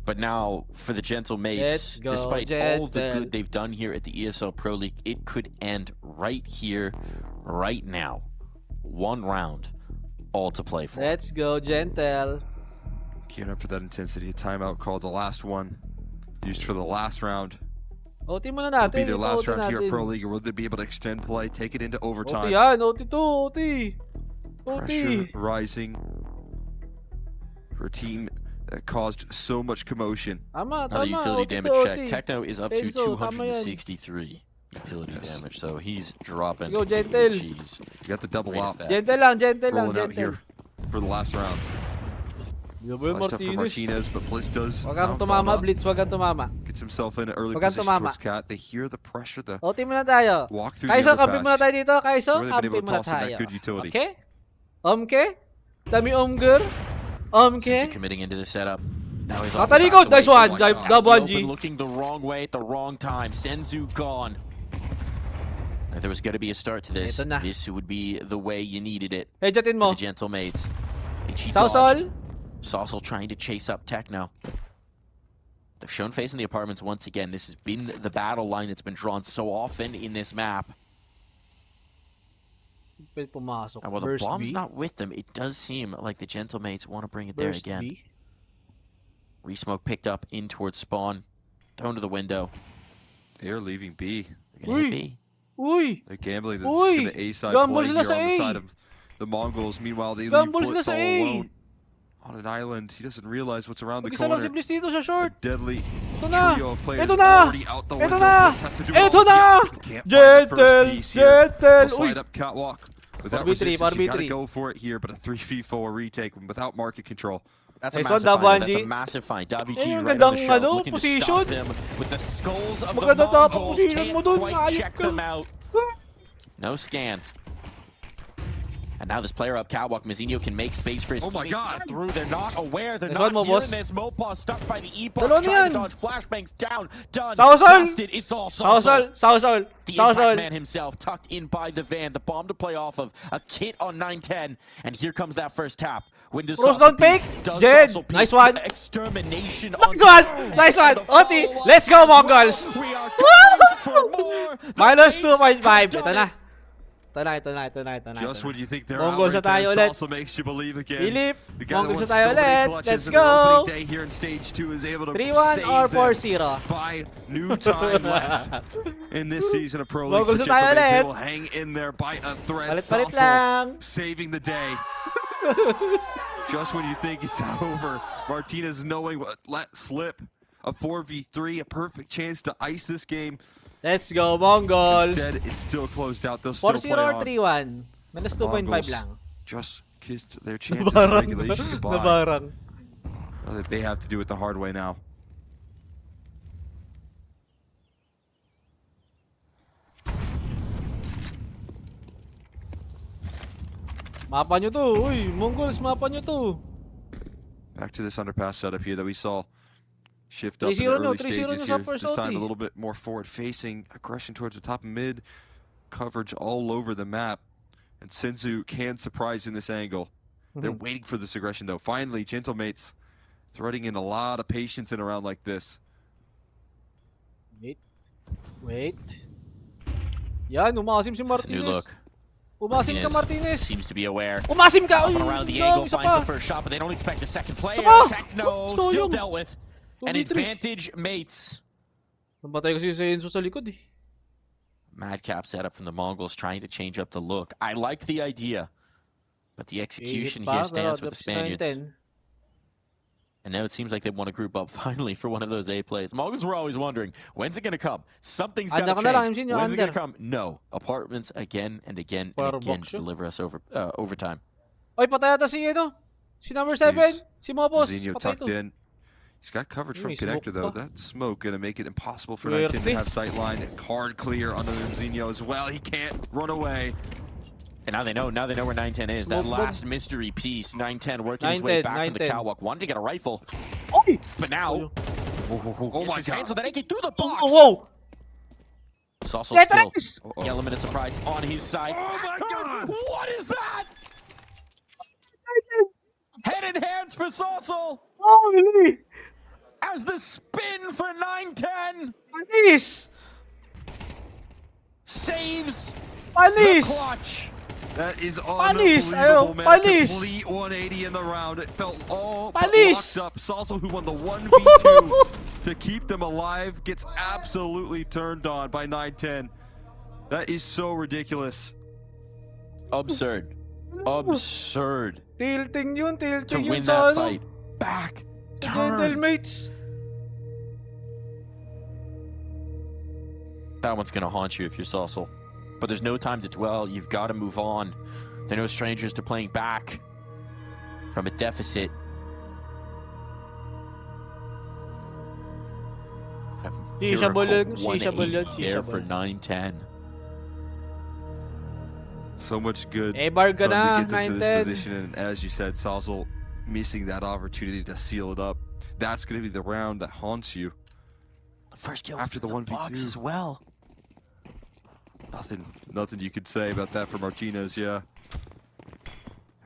But now, for the Gentlemates, despite all the good they've done here at the ESL Pro League, it could end right here, right now. 1 round, all to play for. Let's go, Gentle. Queuing up for that intensity. A timeout called, the last one, used for the last round. OT muna It'll be natin. their last round here at Pro League, or will they be able to extend play, take it into overtime? OT yan, OT to, OT. Pressure rising for a team that caused so much commotion. Another utility damage check. Techno is up to 263 utility damage, so he's dropping. Let's go, Gentle. You got the double up. Gentle lang, Gentle lang, Rolling out here for the last round. Flashed up for Martinez, but Blitz does. Wag kang tumama, Blitz. Wag kang tumama. Gets himself in an early Wag kang position tumama. towards Cat. They hear the pressure. The Ulti muna tayo. walk through Kaiso, the kampi muna tayo dito. Kaiso, Really been kampi able to muna toss in that tayo. good utility. Okay? Omke? Dami omgur? Omke? Committing into the setup. Now he's Katalikod! Nice one! Dab 1G. Looking the wrong way at the wrong time. Senzu gone. If there was going to be a start to this, Ito na. this would be the way you needed it. Headshottin For mo. the gentle mates. And she Sausal. dodged. Sausal trying to chase up Techno. They've shown face in the apartments once again. This has been the battle line that's been drawn so often in this map. Pwede pumasok. And while the Burst bomb's B. not with them, it does seem like the gentle mates want to bring it there Burst again. B. Resmoke picked up in towards spawn. Thrown to the window. They're leaving B. They're going to hit B. Uy! They're gambling that Uy! this is going to A-side Gamble play sila here sa on the A. side of the Mongols. Meanwhile, they leave Gamble sila Blitz sa all A. alone on an island. He doesn't realize what's around the Mag-isa lang si corner. Blitz dito sa short. Deadly Ito na! trio of players Ito na! already out the Ito window. na! Blitz has to do it Ito all. na! Yeah, can't find the first Gentle! piece here. Gentle! They'll Uy! slide up catwalk. Without 4v3, resistance, you gotta 4v3. go for it here, but a 3v4 retake without market control. That's a Nice one, massive find. That's a Dabanji. massive find. WG Ayun, right on the magandang, shelves, ano, looking to stop position. them with the skulls of the Maganda dapat Mongols. position mo Can't dun, quite ayop check ka. them out. No scan. And now this player up catwalk, Mazinho can make space for his Oh my teammates God. to get through. They're not aware. They're Nice not one, hearing boss. this. Mopaw stuck by the E-Box, Dalawa na trying yan. to dodge flashbangs down. Done. Sausal! Dusted. It's all Sausal! Sausal. Sausal! The impact Sausal! man himself tucked in by the van. The bomb to play off of. A kit on 910. And here comes that first tap. When does Rose Sausal don't pick. peek? Does Jed, Sausal peek? nice one. Extermination Nice on one! Nice one! Oti! Let's go, Mongols! We are going for more. The Minus Mates 2.5. have Ito done na. it. Ito na. Just when you think they're Mongols out na right tayo there, ulit. also makes you believe again. Philip, The guy that Mongols won na tayo so many ulit. clutches Let's in their go! opening day here in stage 2 is able to 3-1 save or them 4-0. by new time left in this season of Pro League. Mongols For na tayo Gentlemen, they ulit. will hang in there by a thread. Palit-palit Sausal lang. saving the day. Just when you think it's over, Martinez knowing what let slip. A 4v3, a perfect chance to ice this game. Let's go, Mongols! Instead, it's still closed out. They'll still 4-0 play or on. 3-1. Minus 2.5 Mongols lang. just kissed their chances in Nabarang. regulation goodbye. Nabarang. They have to do it the hard way now. Mapa nyo to. Uy, Mongols, mapa nyo to. Back to this underpass setup here that we saw shift up in the 3-0 early 3-0 stages sa here. first This time a OT. little bit more forward-facing, aggression towards the top and mid, coverage all over the map. And Senzu can surprise in this angle. They're waiting for this aggression though. Finally, Gentlemates threading in a lot of patience in a round like this. Wait. Yan, umasim si New Martinez. look. Umasim ka, Martinez. Seems to be aware. Umasim ka! Up Uy, and around the no, angle, isa finds pa. the first shot, but they don't expect the second player. pa! Techno Gusto still yun. dealt with. An 2v3. advantage, mates. Nabatay kasi si Enzo sa likod eh. Madcap setup from the Mongols trying to change up the look. I like the idea, but the execution here stands with the Spaniards. And now it seems like they want to group up finally for one of those A plays. Mongols were always wondering, when's it going to come? Something's got to Anda ka na lang, change. Emsin, When's it going to under. come? No. Apartments again and again and Para again box to yun. deliver us overtime. Oy, patay ata si ano? Si number 7. Si Mopos. Mazinho Patay tucked to. in. He's got coverage from May smoke connector though. pa. That smoke gonna make it impossible for Swerte. 19 to have sight line. Card clear under Mazinho as well. He can't run away. And now they know where 910 is. That Smoke bomb. last mystery piece, 910 working his way 910, back from the 910. catwalk. Wanted to get a rifle, Oy! but now Oh my his hands god. on that AK through the box. Oh, whoa! Sausal Tetris! still the element of surprise on his side. Oh my god! What is that? Head and hands for Sausal Oh, really? as the spin for 910 Panis! saves the Panis! clutch. That is Panis! unbelievable, Ayaw, man. panis! Complete 180 in the round. It felt all but Panis! locked up. Sausal, who won the 1v2 to keep them alive, gets absolutely turned on by 910. That is so ridiculous. Absurd. Absurd Tilting yun, to tilting win yun sa that ano. fight. Back turned. Gentlemates. That one's gonna haunt you if you're Sausal. But there's no time to dwell. You've got to move on. They're no strangers to playing back from a deficit. There for 9-10. So much good Bar ka na, done to get them to this 9-10. position, and as you said, Sazel missing that opportunity to seal it up. That's going to be the round that haunts you. The first kill after the 1v2 as well. Nothing you could say about that for Martinez, yeah.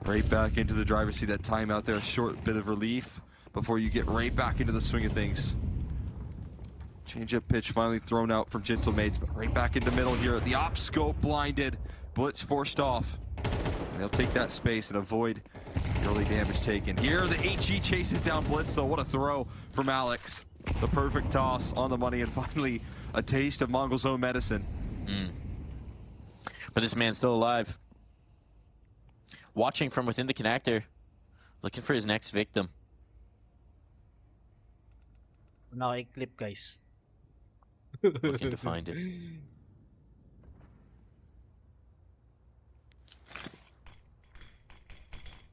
Right back into the driver's seat. That timeout there, a short bit of relief before you get right back into the swing of things. Change-up pitch finally thrown out from Gentlemates, but right back into middle here. The op scope blinded. Blitz forced off. And they'll take that space and avoid early damage taken. Here, the HE chases down Blitz, though. What a throw from Alex. The perfect toss on the money, and finally a taste of Mongol's own medicine. But this man's still alive. Watching from within the connector, looking for his next victim. Naki-clip, guys. Looking to find it.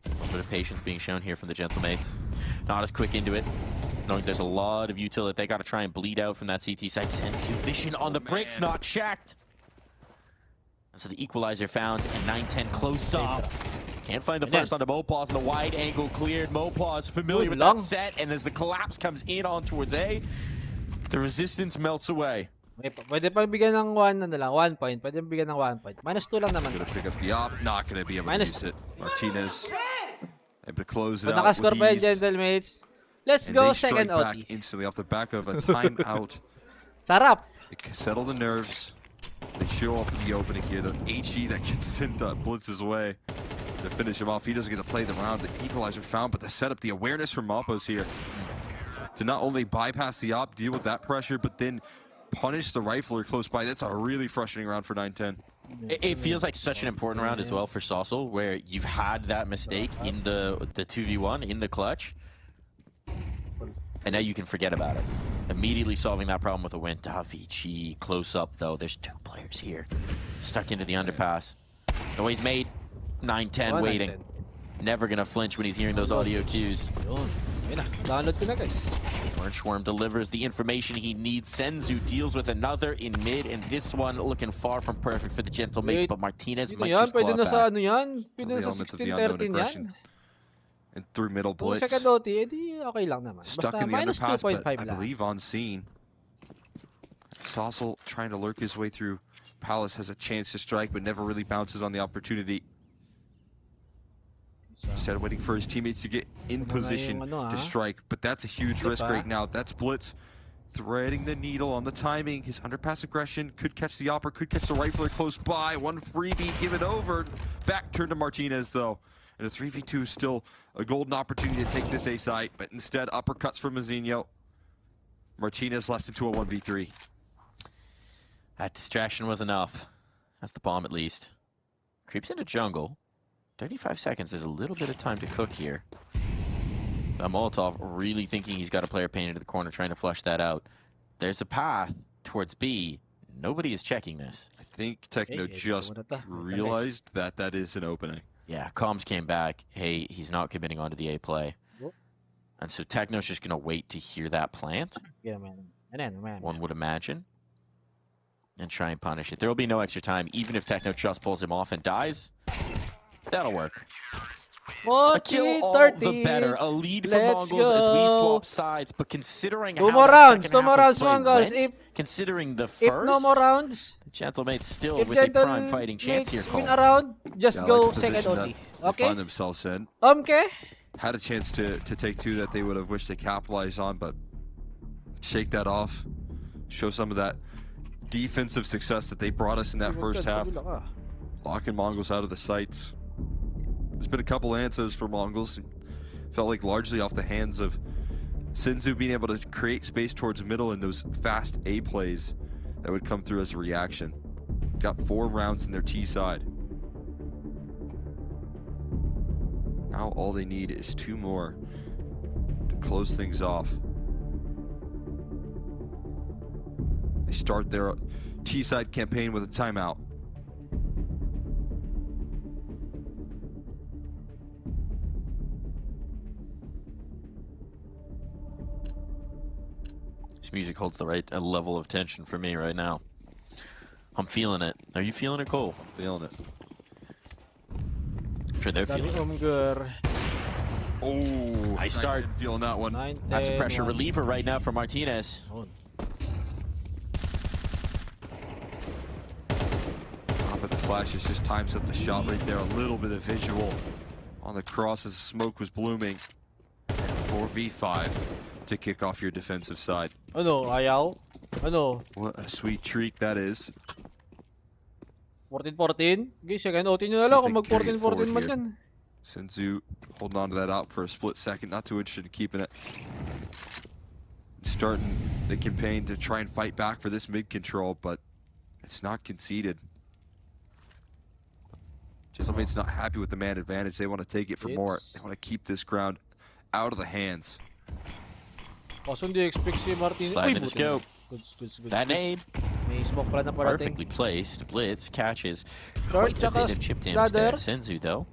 A little bit of patience being shown here from the Gentlemates. Not as quick into it, knowing there's a lot of util that they got to try and bleed out from that CT side. Sends you vision on the bricks, not checked. And so the equalizer found, and 9-10 close up. Can't find the first on the Mopaws, and the wide angle cleared. Mopaws familiar with that set, and as the collapse comes in on towards A, the resistance melts away. Pwede pang bigyan ng 1 point. Pwede bigyan ng 1 point. -2 lang naman. Gonna pick up the op, not gonna be able to use it. Martinez able to close it out nakascore with pa yung ease. Gentlemates. Let's And go they strike second back OT. instantly off the back of a timeout. Sarap. They settle the nerves. They show up in the opening here. The HE that gets sent Blitz's way to finish him off. He doesn't get to play the round. The equalizer found, but the setup, the awareness from Mapos here to not only bypass the op, deal with that pressure, but then punish the rifler close by. That's a really frustrating round for 9-10. It feels like such an important round as well for Sausal, where you've had that mistake in the 2v1 in the clutch, and now you can forget about it. Immediately solving that problem with a win. Davichi close up though. There's 2 players here, stuck into the underpass. Noise made. 9-10 waiting. Never gonna flinch when he's hearing those audio cues. Download ko na, guys. Orangeworm delivers the information he needs. Senzu deals with another in mid, and this one looking far from perfect for the Gentlemates, but Martinez might just claw Pwede na sa back. ano yan? Pwede na sa Elements of the unknown 16-13 aggression. yan. And through middle Kung blitz. second OT, edi okay lang naman. Stuck Basta in the underpass, but I lang. believe on scene. Sausal trying to lurk his way through. Palace has a chance to strike, but never really bounces on the opportunity. Instead of waiting for his teammates to get in position to strike, but that's a huge risk right now. That's Blitz threading the needle on the timing. His underpass aggression could catch the opera, could catch the rifler close by. One freebie, give it over. Back turn to Martinez though. And a 3v2 is still a golden opportunity to take this A site, but instead uppercuts from Mazinho. Martinez left into a 1v3. That distraction was enough. That's the bomb at least. Creeps into jungle. 35 seconds, there's a little bit of time to cook here. Molotov really thinking he's got a player painted in the corner, trying to flush that out. There's a path towards B. Nobody is checking this. I think Techno just realized that that is an opening. Yeah, comms came back. Hey, he's not committing onto the A play. And so Techno's just going to wait to hear that plant. One would imagine. And try and punish it. There will be no extra time, even if Techno just pulls him off and dies. That'll work. A kill all the better. A lead for Mongols as we swap sides, but considering how that second half of play went, considering the first, if no more rounds, Gentlemates still with a prime fighting chance here. Win a round, just go second OT. Okay. Find themselves in. Okay. Had a chance to take 2 that they would have wished to capitalize on, but shake that off. Show some of that defensive success that they brought us in that first half. Locking Mongols out of the sights. There's been a couple answers for Mongols. Felt like largely off the hands of Senzu being able to create space towards middle and those fast A plays that would come through as a reaction. Got 4 rounds in their T side. Now all they need is 2 more to close things off. They start their T side campaign with a timeout. This music holds the right level of tension for me right now. I'm feeling it. Are you feeling it, Cole? Feeling it. I'm sure they're feeling it. Oh, I start feeling that one. That's a pressure reliever right now for Martinez. But the flashes just times up the shot right there. A little bit of visual on the cross as the smoke was blooming. 4v5 to kick off your defensive side. Ano, ayaw? Ano? What a sweet treat that is. 14-14? Okay, second OT nyo na lang kung mag 14-14 man yan. Senzu holding on to that out for a split second. Not too interested in keeping it. Starting the campaign to try and fight back for this mid control, but it's not conceded. Gentleman's not happy with the man advantage. They want to take it for more. They want to keep this ground out of the hands. Also, hindi expect si Martinez. Slide in the scope. Good. That nade. May smoke pala na parating. Perfectly placed. Blitz catches Short, quite a bit of chip damage there. ladder. Senzu, though,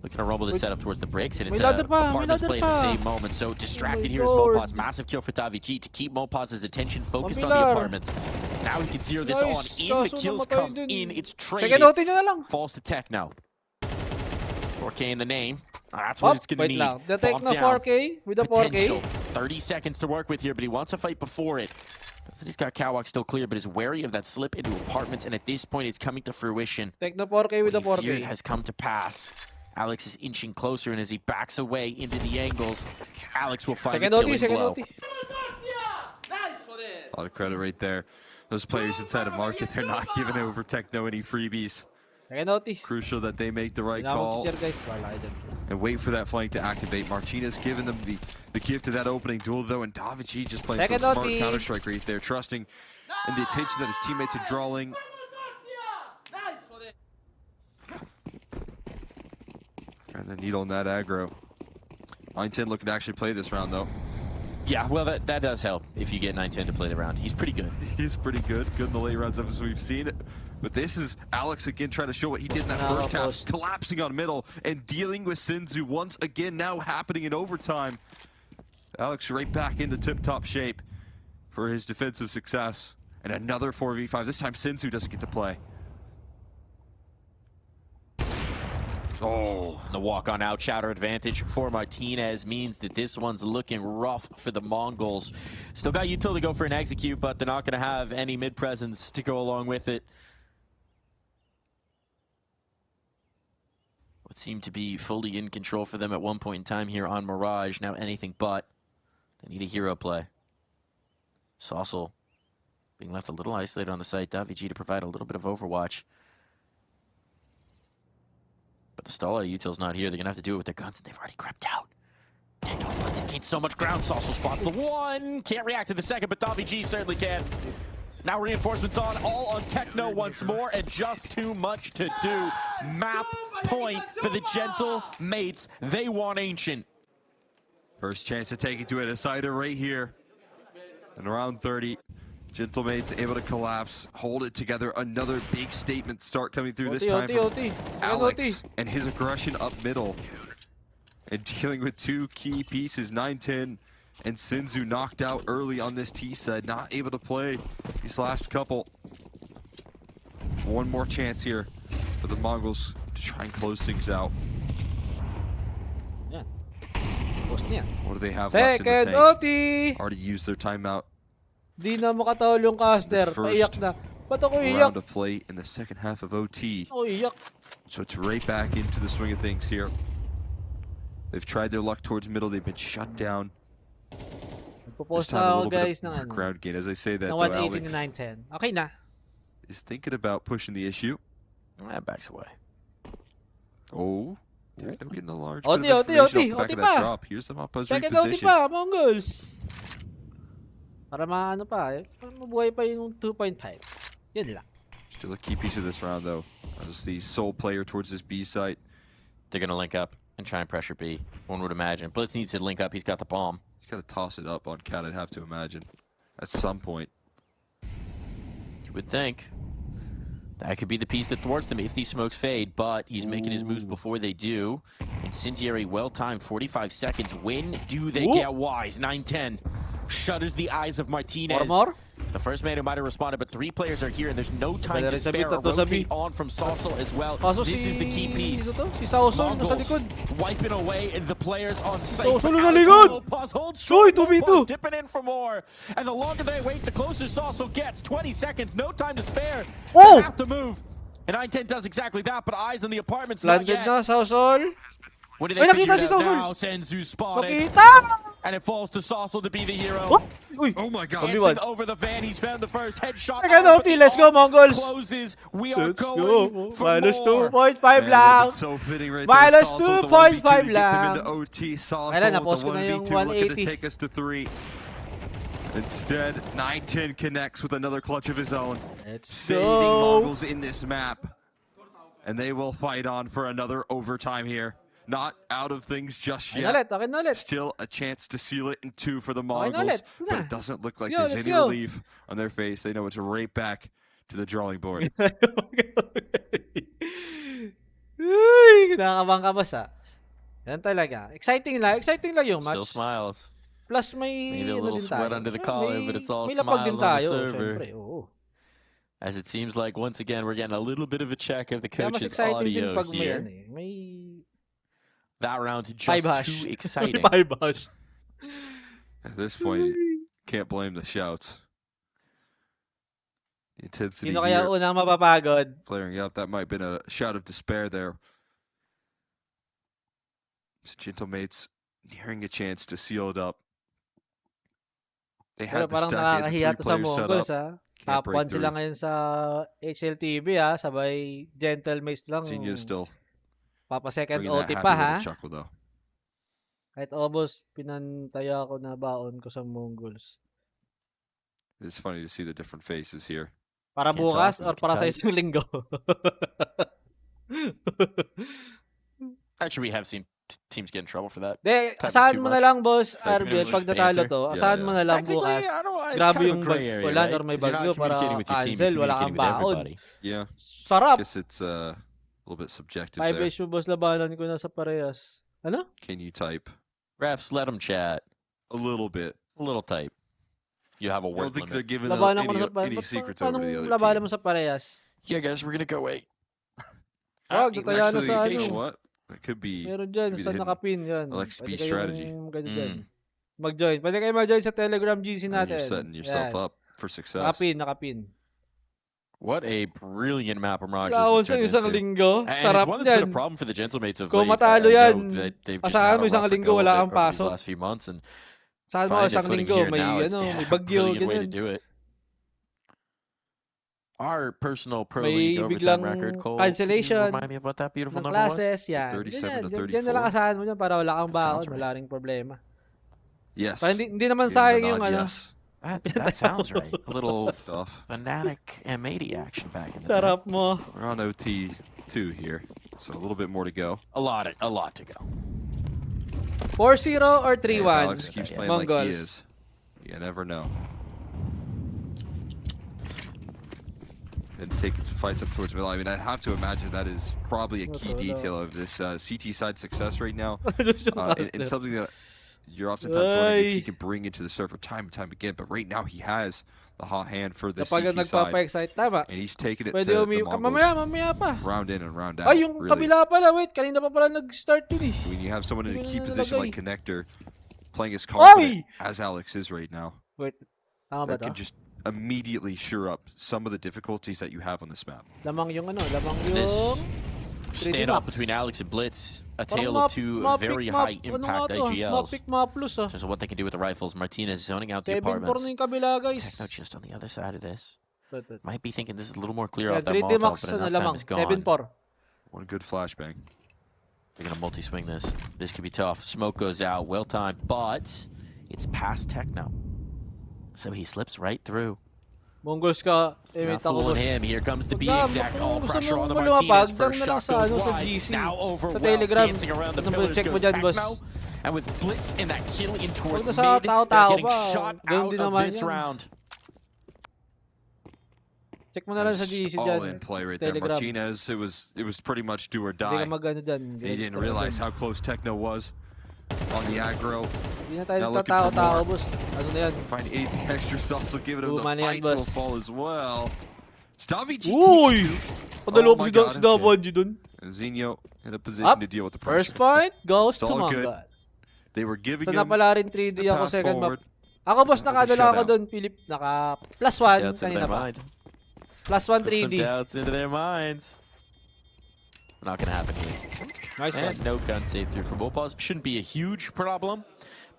looking to rumble the setup towards the bricks, and it's ladder a pa, partner's ladder play at the pa. same moment. So distracted here is Lord. Mopaz. Massive kill for Daviji to keep Mopaz's attention focused on the Pilar. apartments. Now he can zero this on Nice. in. The Kaso kills namatay come din. in. It's Second traded. OT nyo na lang. Falls to tech now. 4K in the name. That's what it's going to need. Lang. The take Bomb na down. 4K with the 4K. Potential. 30 seconds to work with here, but he wants to fight before it. So he's got Catwalk still clear, but is wary of that slip into apartments, and at this point, it's coming to fruition. Take the 4K with the What he feared 4K. has come to pass. Alex is inching closer, and as he backs away into the angles, Alex will find Second a OT, killing second blow. OT. A lot of credit right there. Those players inside of market, they're not giving over Techno any freebies. Second OT. Crucial that they make the right Kailangan call teacher, guys. Wala kayo dyan. and wait for that flank to activate. Martinez giving them the gift of that opening duel, though, and Daviji just playing some Second smart OT. Counter-Strike right there, trusting in the attention that his teammates are drawing. And the needle in that aggro. 9-10 looking to actually play this round, though. Yeah, well, that does help if you get 9-10 to play the round. He's pretty good. He's pretty good. Good in the late rounds as we've seen. But this is Alex again trying to show what he did in that first half. Collapsing on middle and dealing with Senzu once again, now happening in overtime. Alex right back into tip-top shape for his defensive success. And another 4v5. This time Senzu doesn't get to play. Oh, the walk-on out shatter advantage for Martinez means that this one's looking rough for the Mongols. Still got util to go for an execute, but they're not going to have any mid-presence to go along with it. What seemed to be fully in control for them at one point in time here on Mirage, now anything but. They need a hero play. Saucel being left a little isolated on the site. Daviji to provide a little bit of overwatch. But the Stala util's not here. They're going to have to do it with their guns, and they've already crept out. Daniel once again, so much ground. Saucel spots the one. Can't react to the second, but Daviji certainly can. Now reinforcements on, all on Techno once more, and just too much to do. Map point for the Gentle Mates. They want Ancient. First chance to take it to a decider right here. And around 30, Gentlemate's able to collapse, hold it together. Another big statement start coming through this time from Alex and his aggression up middle. And dealing with two key pieces, 9-10 and Senzu knocked out early on this T side, not able to play these last couple. One more chance here for the Mongols to try and close things out. Yeah. What do they have left in the Second tank? OT! Already used their timeout. Di na makatawal yung caster. The first Paiyak na. Ba't ako iyak? Round of play in the second half of OT. Ako iyak. So it's right back into the swing of things here. They've tried their luck towards middle. They've been shut down. This Nagpo-post time na a ako little bit guys ng of ano. ground gain. As I say that, Na though, 180 to Alex 910. Okay na. is thinking about pushing the issue. That backs away. Oh, they're getting a large OT, bit of OT, information OT, off the back OT of that pa. drop. Here's the Mapaz Second OT reposition. pa, Mongols. Para maano pa eh. Para mabuhay pa yung 2.5. Yun lang. Still a key piece of this round, though, as the sole player towards this B site. They're going to link up and try and pressure B. One would imagine. Blitz needs to link up. He's got the bomb. He's got to toss it up on Cat, I'd have to imagine, at some point. You would think. That could be the piece that thwarts them if these smokes fade, but he's making his moves before they do. Incendiary, well-timed, 45 seconds. When do they get wise? 9-10. shutters the eyes of Martinez. More? The first man who might have responded, but 3 players are here, and there's no time to Pwede rin sa spare. B, tatlo sa B. Rotate on from Saucel as well. Kaso This is the key piece. Si Saucel nasa Mongols likod. wiping away the players on site. Saucel but na Alex likod! Lopez holds Choy, strong. 2v2. Lopez dipping in for more. And the longer they wait, the closer Saucel gets. 20 seconds, no time to spare. Oh! They have to move. And I-10 does exactly that, but eyes on the apartments not Landed yet. na, Saucel. What do they Ay, figure nakita si out Saucel. now? Senzu spotted. Nakita! And it falls to Saucel to be the hero. Oh! Uy! Oh my god. Dancing over the van, he's found the first headshot. Again, but the let's go, arc Mongols. Closes. We are Let's going go. for Minus more. 2.5 Man, lang. it's so fitting right Minus there. Saucel with the 2.5 1v2 to get them lang. into OT. Saucel Ayan na, with na-pause the ko na yung 1v2 looking to 180. take us to 3. Instead, 9-10 connects with another clutch of his own. Let's Saving go. Mongols in this map. And they will fight on for another overtime here. Not out of things just Akin yet. ulit, akin ulit. Still a chance to seal it in 2 for the Okay, Mongols, ulit. but it doesn't look like Let's there's go, any let's go. relief on their face. They know it's right back to the drawing board. Uy, kinakabang ka boss ah. Yan talaga. Exciting lang yung match. Still smiles. Plus may Maybe a little din sweat tayo. under the collar, but it's all may lapag din smiles on the tayo, server. syempre, oo. As it seems like once again we're getting a little bit of a check of the Kaya mas coach's exciting din audio pag may here. ano eh. May That round five just hash. too exciting. May 5 hash. At this point, can't blame the shouts. The intensity Sino kaya here unang mapapagod? flaring up. That might have been a shout of despair there. Gentlemates nearing a chance to seal it up. They Pero had the parang stack, they had nakakahiya the to sa 3 players set Mongols up. ha. Can't Top break 1 sila through. ngayon sa HLTV ha. Sabay Gentlemates lang. Sinyo still Papa second bringing that OT happy pa ha. little chuckle though. Kahit almost pinantaya ako na baon ko sa Mongols. It's funny to see the different faces here. Para Can't bukas talk, or we can para sa type. isang linggo? Actually, we have seen teams get in trouble for that. De, Type asahan too mo na much. lang, boss, Type Arvin, too pag much natalo banter. to, Yeah, asahan yeah. mo na lang Technically, bukas. I don't know, it's Grabe kind of yung a gray area, ulan right? or may 'Cause you're not bagyo para communicating with your team, cancel, you're wala kang communicating with baon. everybody. Yeah, Sarap! guess it's a little bit subjective 5 there. issue, boss, labanan ko na sa parehas. Ano? Can you type Refs, let them chat. a little bit? A little type. You have a I don't word think they're limit. giving Labanan ko na sa any parehas. secrets over to the other labanan team. mo sa parehas? Yeah, guys, we're gonna go wait. Wag, nataya na Actually, sa you know ano. what? That could be. Meron dyan, could be sa the hidden nakapin yan. Alex B Pwede strategy. kayong ganyan dyan. Mag-join. Pwede kayo mag-join sa Telegram GC And natin. you're setting yourself Yan. up for success. Nakapin. What a brilliant map Mirage Laon this sa has turned isang into. linggo. And Sarap it's one that's been yan. a problem for the Gentlemates of Kung late. matalo I yan, know that they've just asahan had mo a isang rougher linggo go of wala it kang over these pasok. last few months, and Saan mo finding isang their footing linggo, here may, now is may a bagyo, brilliant way to ganyan. do it. Our personal pro May league overtime biglang record, Cole, cancellation could you remind me of what that beautiful ng number was? classes, it yan. 37 to Ganyan na lang 34? asahan mo yan para wala kang That baon, sounds right. wala ring problema. Yes. Para hindi naman Give him sayang the yung nod, ano. yes. That sounds right. A little Stuff. fanatic M80 action back in the day. Sarap mo. We're on OT 2 here, so a little bit more to go. A lot to go. 4-0 or If 3-1? Alex keeps playing like he Mongols. is, you never know. And taking some fights up towards middle. I mean, I have to imagine that is probably a key detail of this CT side success right now. And something that you're oftentimes wondering if he can bring into the server time and time again. But right now he has the hot hand for the Kapag CT side. nagpapa-excite, tama. And he's taking it Pwede to the mamaya pa. Mongols round in and round out. Ay, yung really. kabila pala, wait. Kanina pa pala nag-start yun eh. When you have someone in a key Hindi na position nalagay. like Connector, playing as confident as Alex is right now, Wait, tama ba that can to? just immediately sure up some of the difficulties that you have on this map. Lamang yung ano, lamang This yung... standoff maps. between Alex and Blitz, a Parang tale of two very high impact IGLs. Mapik maplus ah. In terms of what they can do with the rifles, Martinez zoning out the 7-4 apartments. na yung kabila guys. Techno just on the other side of this. Wait. Might be thinking this is a little more clear Yeah, off that 3D Molotov, max but na enough time lamang. is gone. 7-4. One good flashbang. They're gonna multi-swing this. This could be tough. Smoke goes out, well timed, but it's past Techno. So he slips right through. Mongols ka. Not fooling him. Here comes the B Wag na, exact. kung All gusto pressure mo on the lumapag, Martinez. dyan First na lang shot sa, goes ano, sa wide. GC. Now over Sa well, Telegram. dancing around the Number pillars check mo goes dyan, boss. Techno. And with Blitz in that kill in Huwag towards na mid, sa they're tao-tao getting pa. shot Ganun out din of naman this yan. round. Check mo na lang sa That's GC all dyan. in play right there. Telegram. Martinez, it was pretty much do or Hindi ka die. mag-ano dyan. And he didn't realize how close Techno was. on the aggro. Hindi na tayo Now looking for nagtatao-tao, more. boss. Ano na yan? Find anything extra also giving him the Luma na yan, fight to a boss. fall as well. Stavig Uy! Padalo Oh si my God, Davanji dun. And Zinho in a position Up. to deal with the pressure. First point goes It's to all good. Mangas. They were giving So him napala rin 3D the ako path second map. forward. Ako boss, nakadala ako shutout. dun, Philip. Naka +1 Doubts into kanina their pa. mind. +1 Put some 3D. doubts into their minds. Not gonna happen here. Nice one. And no gun save through from Opals. Shouldn't be a huge problem,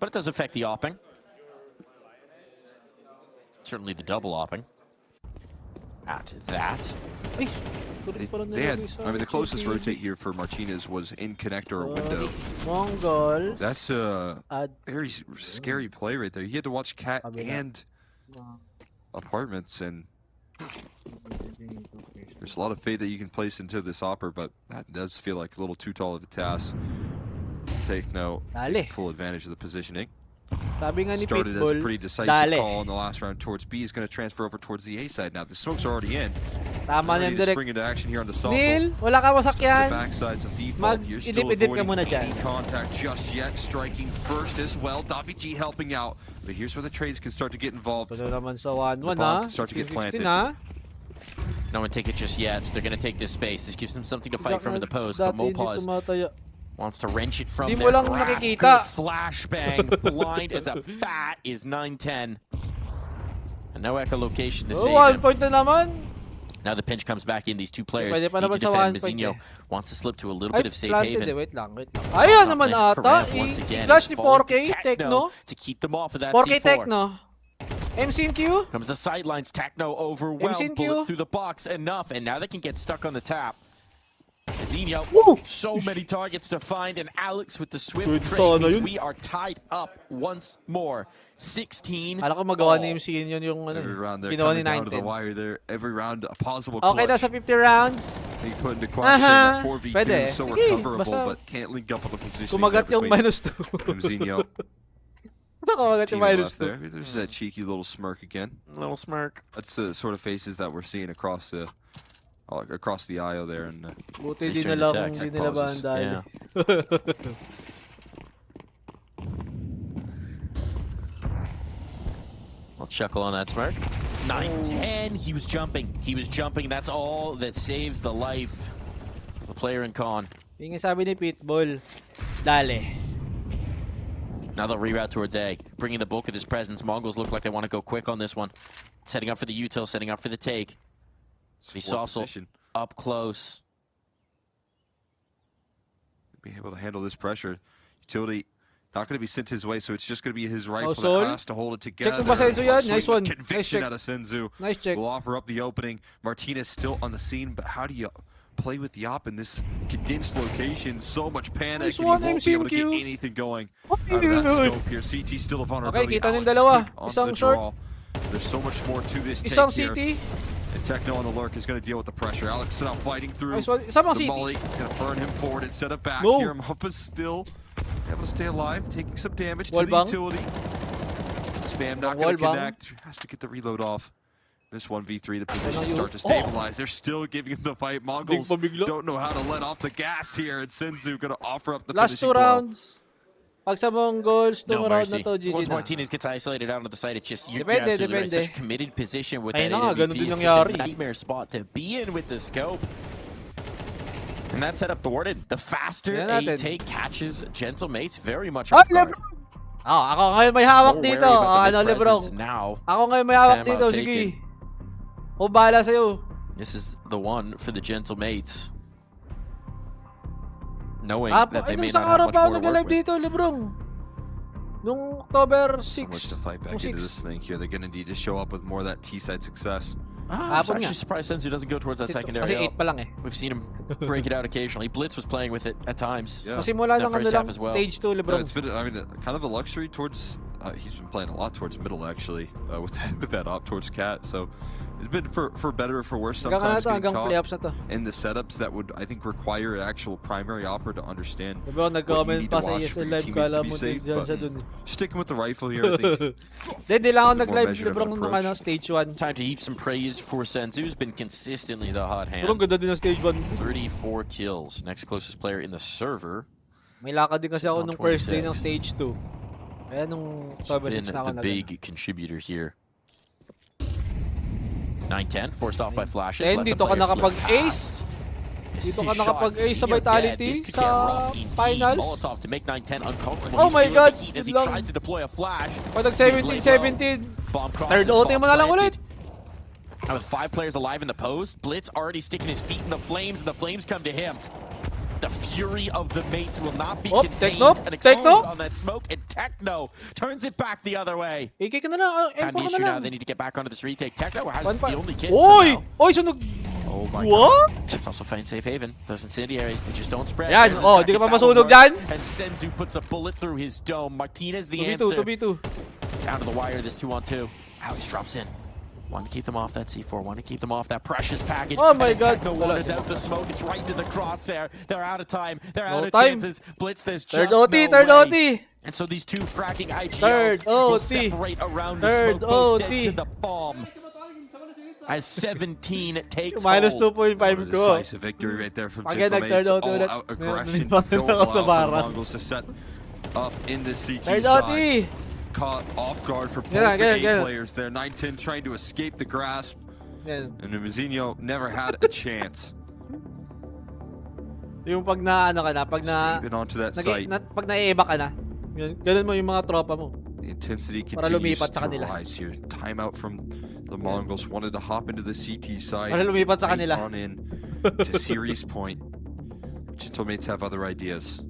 but it does affect the opping. Certainly the double opping. At that. Ay, They had, I mean, the closest rotate here for Martinez was in connector or window. Mongols. That's a Add very scary play right there. He had to watch Cat and Apartments, and there's a lot of fate that you can place into this opper, but that does feel like a little too tall of a task. Take no Dale. full advantage of the positioning. Sabi nga ni Started as a Pitbull, pretty decisive dale. call in the last round towards B. Is going to transfer over towards the A side now. The smokes are already in. Tama Ready yan to direct. spring into action here on the Sauce. Neil, wala ka The masakyan. backsides of default. You're still Mag-idip-idip ka muna avoiding dyan. any contact just yet. Striking first as well. Davi G helping out. But here's where the trades can start to get involved. Ito na naman sa 1-1 The bomb ha. can start to get 16 planted. ha. No one take it just yet, so they're gonna take this space. This gives them something to fight from in the post, but Dati hindi Mopaz tumataya. wants to wrench it from Hindi their mo lang grasp. nakikita. Good flashbang, blind as a bat is 9-10. And no echolocation to Oh, save 1 him. point na naman. Now the pinch comes back in. These two players Pwede pa need naman to sa defend. 1 point Mizinho eh. wants to slip to a little Ay, bit of safe planted eh. haven. Wait lang. Ayan naman Something for ata. Ramp once again. I-flash He's ni falling 4K to Techno. to keep them off of that 4K C4. Techno. MC and Q. Comes the sidelines. Techno overwhelmed. MC&Q. Bullets through the box. Enough. And now they can get stuck on the tap. Zinho, so many targets to find, and Alex with the swift Good trade sana means yun. we are tied up once more. 16. Alam ko magawa ni MC yun yung ano. Every round they're Ginawa ni coming down to the 9-10. wire there. Every round a possible Okay na clutch. sa 50 rounds. They put into question that 4v2 Pwede. is so Sige, recoverable, basta but can't link up with the position. Kumagat yung -2. Zinho. Kumagat yung -2. There. There's that cheeky little smirk again. Little smirk. That's the sort of faces that we're seeing across the IO there. And Buti di Eastern na lang attack. hindi nila ba ang dahil. Yeah. I'll chuckle on that smirk. 9-10. He was jumping. He was jumping. That's all that saves the life of the player in con. Yung sabi ni Pitbull, dale. Now they'll reroute towards A, bringing the bulk of his presence. Mongols look like they want to go quick on this one. Setting up for the util, setting up for the take. He's also up close. Be able to handle this pressure. Utility not going to be sent his way, so it's just going to be his rifle Sol. that has to hold it together. Check kung ba Senzu yan. Swing Nice with one. Nice Conviction check. out of Senzu. Nice check. Will offer up the opening. Martinez still on the scene, but how do you play with the op in this condensed location? So much panic, Nice and one, he won't be able to get MCQ. anything going Okay, out of that good. scope here. CT still a vulnerability. kita ng Alex is dalawa. quick on Isang the short. draw. There's so much more to this take Isang here. CT. And Techno on the lurk is going to deal with the pressure. Alex still out fighting through. Nice one. Isa pang The CT. molly going to burn him forward instead of back No. here. Mappa's still able to stay alive, taking some damage to the Wallbang. utility. Spam not going to Wallbang. connect. Has to get the reload off. This 1v3, the Ano positions yun? start to stabilize. They're still giving him the fight. Mongols Big pa bigla. don't know how to let off the gas here. And Senzu going to offer up the Last finishing 2 blow. rounds. Pag sa Mongols, No round na mercy. to, GG Once na. Martinez gets isolated out of the site, it's just you're Depende, absolutely right. depende. Such a committed position with Ayun that na nga, ganun AWP. din It's nangyari. such a nightmare spot to be in with the scope. And that setup thwarted. The faster Yan a natin. take catches Gentle Mates very much Ah, off guard. Lebron! Ako ngayon may hawak More dito. wary about the Ano, mid Lebron? presence now. Ako ngayon may hawak Time dito. out Sige. taken. O, bahala sa'yo. This is the one for the Gentle Mates. Knowing Ay, that they may nung not isang have araw much pa ako more to work nag-live with. dito, Lebron. Nung October 6. So much to fight back Nung into 6. this thing here. They're going to need to show up with more of that T-side success. I'm Hapon actually nga. surprised Senzu doesn't go towards that Kasi secondary. 8 pa lang eh. We've seen him break it out occasionally. Blitz was playing with it at times. Yeah. Kasi mula That ng ano first lang, half as well. stage 2, No, Lebron. it's been, I mean, kind of a luxury towards. He's been playing a lot towards middle actually, with that op towards Cat. So it's been for better or for worse Hanggang sometimes na to, getting hanggang caught playoffs na to. in the setups that would I think require an actual primary opera to understand. Lebron, what you nag-comment need pa to sa watch for ESL your live, teammates kala to be mo safe, dyan but siya dun. sticking with the rifle here, I think. Hindi lang ako More nag-live, measured of Lebron, an nung approach. ano, stage 1. Time to heap some praise for Senzu, who's been consistently the hot hand. Pero ang ganda din ng stage 1. 34 kills. Next closest player in the server May lakad din kasi ako nung first day ng stage 2. Kaya nung October 6 na ako the big contributor here. 9-10, forced off by flashes. Then dito ka nakapag-ace. Dito ka nakapag-ace sa Vitality sa finals. To make 9-10 uncomfortable. Oh my god! As he tries to deploy a flash. Pag nag-17-17, third OT mo na lang ulit. And with 5 players alive in the post, Blitz already sticking his feet in the flames, and the flames come to him. The fury of the mates will not be contained and explode on that smoke, and Techno turns it back the other way. AK ka na lang, Time to issue now, they need to get back onto this retake. Techno has the only kid. Oy! Oy, sunog! Oh my What? god. It's also find safe haven. Those incendiaries, they just don't spread. Yan, oh, di ka pa masunog dyan. And Senzu puts a bullet through his dome. Martinez the 2v2, answer. 2v2. Down to the wire, this 2-on-2. Alex drops in. Want to keep them off that C4, want to keep them off that precious package. Oh my god. Techno wanders out the smoke, it's right to the crosshair. They're out of time, they're out of time. chances. Blitz, there's just Third OT, no third way. OT. And so these two fracking Third IGLs will OT. separate around the Third smoke, both OT. dead to the bomb. As 17 takes Minus hold. 2.5 ko. Decisive victory right there from Pag Gentlemates. nag-third OT All ulit. out aggression Meron going ako wild sa for the bara. Mongols to set up in the CT Third side. OT. Caught off guard for both Get the it. players there. 9-10 trying to escape the grasp. Yan. And Mazinho never had a chance. Yung pag na ano ka na, pag na Even onto that site. pag naiiba ka na. Yun, ganun mo yung mga tropa mo. The intensity Para continues lumipat sa to kanila. rise here. Timeout from the Mongols. Wanted to hop into the CT side. Para lumipat sa Right kanila. on in to series point. Gentlemates have other ideas.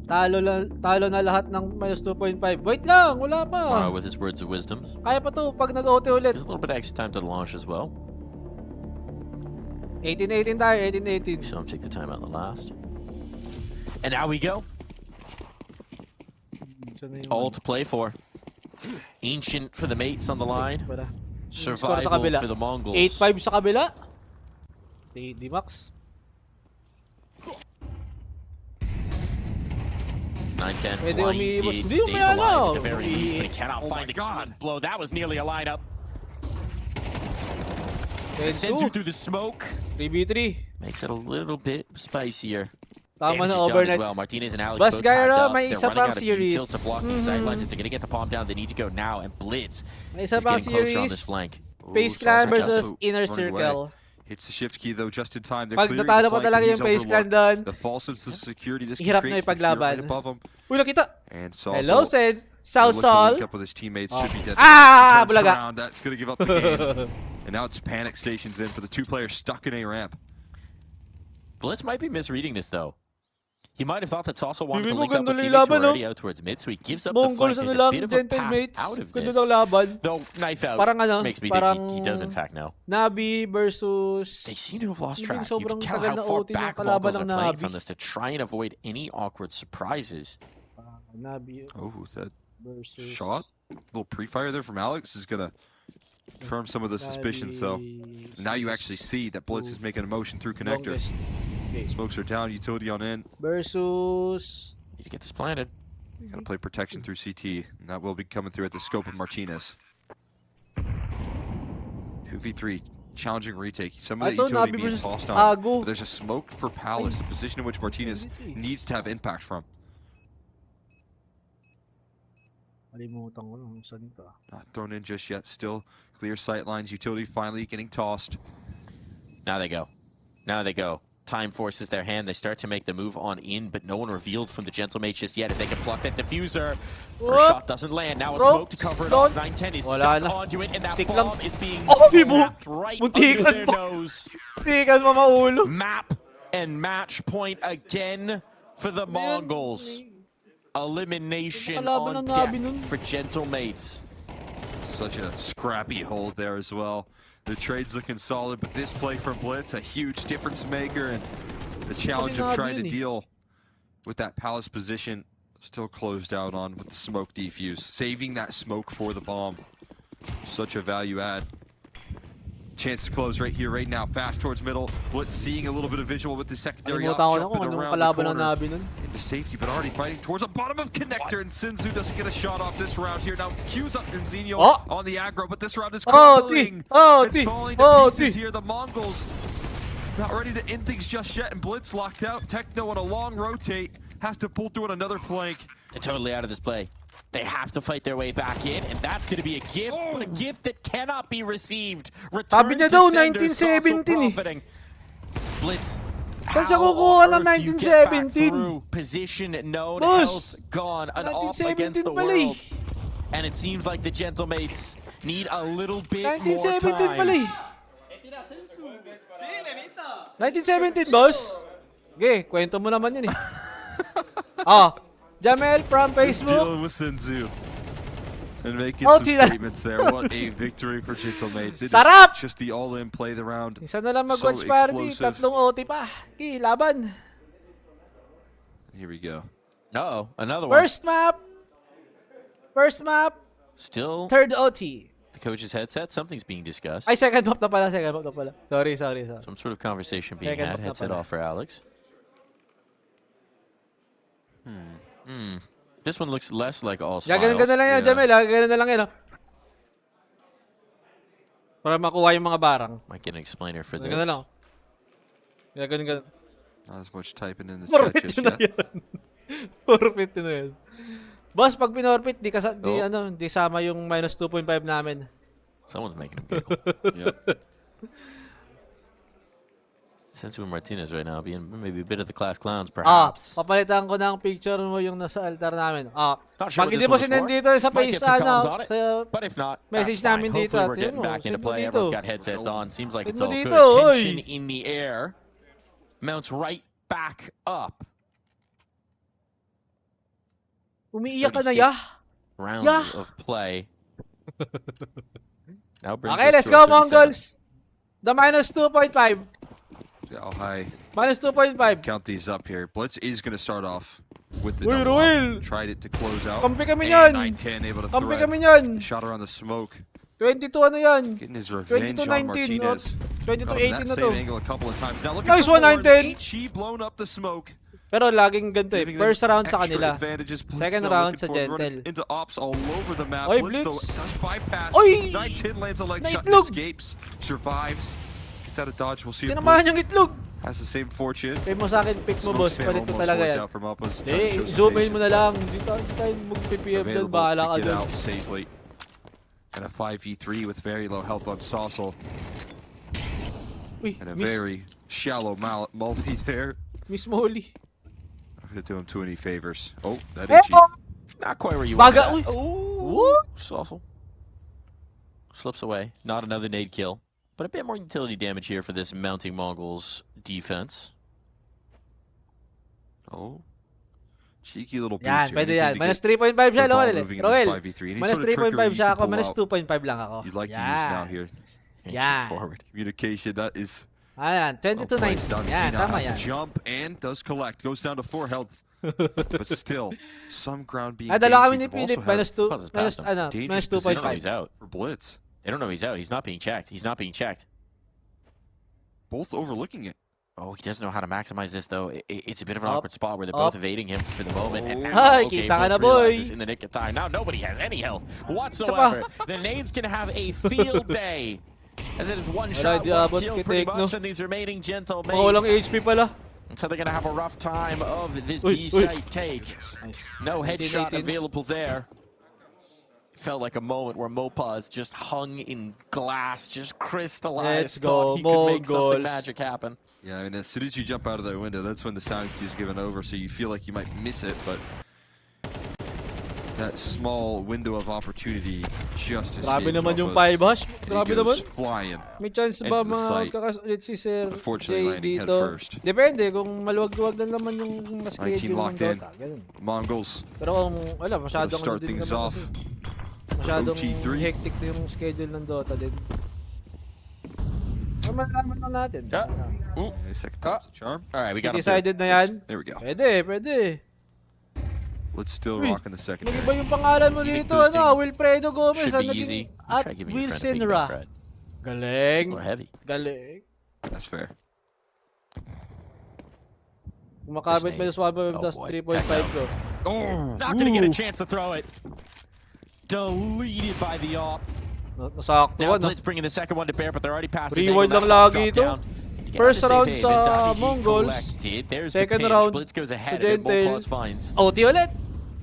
Talo na lahat ng minus 2.5. Wait lang, wala pa. With his words of wisdom. Kaya pa to pag nag-OT ulit. There's a little bit of extra time to the launch as well. 18-18 tayo, 18-18. So I'm take the time out in the last. And now we go. All to play for. Ancient for the mates on the line. Survival for the Mongols. 8-5 sa kabila. D-Max. 9-10 Pwede blinded, umiiwas. Hindi stays umaya alive na. at the very least, but he cannot Oh find my a clean blow. That was nearly a lineup. Senzu through the smoke. 3v3. Makes it a little bit spicier. Tama Damage na is done as overnight. well. Martinez and Alex Bas both gaya tagged na, up. may They're isa running pang out of series. utils to block these sidelines. If they're going to get the bomb down, they need to go now. And Blitz May is isa pang getting closer on this series. flank. Face Ooh, Clan Charles versus Adjust Inner running away. Circle. Hits the shift key though just in time. They're Pag clearing natalo the pa flank, talaga but yung he's Face Clan doon. overlooked. The false sense of security this can Hirap create na ipaglaban. right above him. Uy, nakita. And so Hello, Sed. South look to Sol. link up with his teammates. Should be dead. Ah, Turns bulaga. around, that's going to give up the game. And now it's panic stations in for the two players stuck in A ramp. Blitz might be misreading this though. He might have thought that Sauce wanted to Bibi mo, link up with ganda teammates who laban, are already no? out towards mid, so he gives up the Mongols flank. ano There's a lang, bit of a path Gentlemates. out of Ganda this. ng laban. Though knife out Parang ano, makes me parang think he does in fact know. Nabi versus... They seem to have lost Hindi, track. You sobrang can tell tagal how na far OT ng back kalaban Mongols are ng playing Nabi. from this to try and avoid any awkward surprises. Nabi Oh, that versus... shot? A little pre-fire there from Alex is going to confirm some of the suspicions. So now you actually see that Blitz is making a motion through connector. Okay. Smokes are down, utility on in. Versus... Need to get this planted. Got to play protection through CT, and that will be coming through at the scope of Martinez. 2v3, challenging retake. Some of the Ito, utility Nabi being versus tossed on. Ago. But there's a smoke for Palace, a position in which Martinez needs to have impact from. Kalimutan ko lang, saan ka? Not thrown in just yet. Still clear sight lines. Utility finally getting tossed. Now they go. Now they go. Time forces their hand. They start to make the move on in, but no one revealed from the Gentlemates just yet. If they can pluck that diffuser, first shot doesn't land. Now a smoke to cover it off. 9-10 is stuck onto it, and that bomb is being snapped right under their nose. Tikas mo maulo. Map and match point again for the Mongols. Elimination on deck for Gentlemates. Such a scrappy hold there as well. The trade's looking solid, but this play from Blitz, a huge difference maker, and the challenge of trying to deal with that Palace position still closed out on with the smoke defuse. Saving that smoke for the bomb. Such a value add. Chance to close right here, right now. Fast towards middle. Blitz seeing a little bit of visual with the secondary up, jumping around the corner into safety, but already fighting towards the bottom of connector, and Senzu doesn't get a shot off this round here. Now Q's up Zinho on the aggro, but this round is crumbling. It's falling to pieces here. The Mongols not ready to end things just yet, and Blitz locked out. Techno on a long rotate. has to pull through on another flank. They're totally out of this play. They have to fight their way back in, and that's going to be a gift, but a gift that cannot be received. Sabi niya daw, 1917 eh. Blitz. Saan siya kukuha ng 1917? Position known, Boss, health gone, an off against the pala eh. world. And it seems like the Gentlemates need a little bit more 1917 pala time. eh. 1917, boss? Okay, kwento mo naman yun eh. Jamel from Facebook. Dealing with Senzu. And making some statements there. What a victory for Gentlemates. It Sarap! is just the all-in play the round. Isa na lang So mag-watch party. explosive. Tatlong OT pa. Okay, laban. Here we go. Uh-oh, another one. First map. First map. Still Third OT. the coach's headset. Something's being discussed. Ay, second map na pala. Second map na pala. Sorry. Some sort of conversation being Second had. map na Headset pala. off for Alex. This one looks less like all smiles. Ganun lang yan, Yeah. Jamel. Ganun na lang yan. Para makuha yung mga barang. Might get an explainer for this. Ganun lang. Ganun. Not as much typing in the chat Forfeit just na yet. yan. Forfeit na yan. Boss, pag pinorfeit, di sama yung minus 2.5 namin. Someone's making him giggle. Yep. Sensu Martinez right now being maybe a bit of the class clowns, perhaps. Papalitan ko ng picture mo yung nasa altar namin. Not sure Pag what hindi this mo one was sinend for. dito sa Might face get some comments on it, sa but if not, message that's fine. namin dito. Hopefully we're Tingnan getting mo, back into send mo play. dito. Everyone's got headsets on. Seems like it's Send mo all dito, good. oy. Tension in the air. Mounts right back up. Umiiyak ka na, ya? Rounds Yeah. of play. Now brings Okay, us let's to go, a 37. Mongols. The minus 2.5. See how high Minus 2.5. count these up here. Blitz is going to start off with the Uy, double Ruel. up. Tried it to close out. Kampi kami And yan. 9-10 able to Kampi thread. kami yan. Shot around the smoke. 22 ano yan? Getting his revenge on 22-19. Martinez. 22-18 Got him na that to. same angle a couple of times. Now looking Nice for one, more. 9-10. HE blown up the smoke. Pero laging ganito eh. Giving them First round sa extra kanila. advantages. Blitz Second now round looking sa for it, running Gentle. into ops all over the map. Oy, Blitz though Blitz. does bypass. Oy! 9-10 lands a leg shot and Naitlog. escapes. Survives. Gets out of dodge. We'll see if Tinamahan Blitz yung itlog. has the same fortune. Pay mo sa akin, pick mo boss. Smoke spam Palit ko almost talaga worked yan. out from Uppas. Zoom in mo na lang. Hindi tayo mag-PPF doon. Available Bahala ka to get doon. out safely. And a 5v3 with very low health on Saucel. Uy, And a miss. very shallow multi there. Miss Molly. Not going to do him too many favors. Oh, that Eh, itchy. Not quite where you Baga, want uy. that. Ooh. Saucel. Slips away. Not another nade kill. But a bit more utility damage here for this mounting Mongols defense. Oh. Cheeky little boost Yan, here. pwede Anything yan. to Minus get 3.5 siya, the ball Roel. moving in this Roel. 5v3. Any Minus sort of trickery 3.5 you siya can ako. pull Minus out, 2.5 lang ako. you'd like to use now here. Inching Yeah. forward. Communication, that is Ayan, well played. 22-19. Done. Yan, Gina tama has yan. to jump and does collect. Goes down to 4 health. But still, some ground being Dalawa kami gained. ni We Philip. also have Minus 2. Causes Minus, past him. dangerous minus They don't know 2.5. he's out. for Blitz. They don't know he's out. He's not being checked. He's not being checked. Both overlooking it. Oh, he doesn't know how to maximize this, though. It's a bit of an Up, awkward spot where they're up. both evading him for the moment. And Oh. now, Ay, okay, kita ka na, Blitz boy. realizes in the nick of time. Now nobody has any health whatsoever. The nades can have a field day. As it is one shot, di one abot kill kay pretty Tekno. much on these remaining gentle Mga walang mates. HP pala. So they're going to have a rough time of this Uy, B-site take. No 18, headshot 18. available there. Felt like a moment where Mopaz just hung in glass, just crystallized. Let's go, Thought he could make something Mongols. magic happen. Yeah, I mean, as soon as you jump out of that window, that's when the sound cue is given over, so you feel like you might miss it, but that small window of opportunity just escapes Grabe naman yung Uppas. 5 hash. And he Grabe goes naman. flying. May chance into ba the site. makakasulit si Sir Unfortunately, Jay landing head dito? first. Depende kung maluwag-luwag lang naman yung mas 19 schedule ng locked in. Dota. Ganun. Mongols Pero kung, wala, masyadong Gotta start din things naman off. kasi. Masyadong OT3. hectic na yung schedule ng Dota din. Pero malaman lang natin. Yeah. Ooh. Okay, second time's a charm. All right, we got him. Decided na yan? There we go. Pwede. Let's still Uy, rock in the second. Mag-iba yung pangalan mo Keep it dito, boosting. Wilfredo Gomez. Should ang be naging easy. At Try giving your Will friend a Sinra. piggyback ride. Galing. A little heavy. Galing. That's fair. Kumakabit Disney. pa yung swab Oh, plus boy. 3.5 ko. Oh! Not going to get a chance to throw it. Deleted by the op. Nasakto Now no? Blitz bringing the second one to bear, but they're already past his Rewind angle. lang That lagi drop ito. down. To First round sa Mongols. There's Second the round, Blitz goes ahead. si And then Gentle. Molpaz finds OT ulit.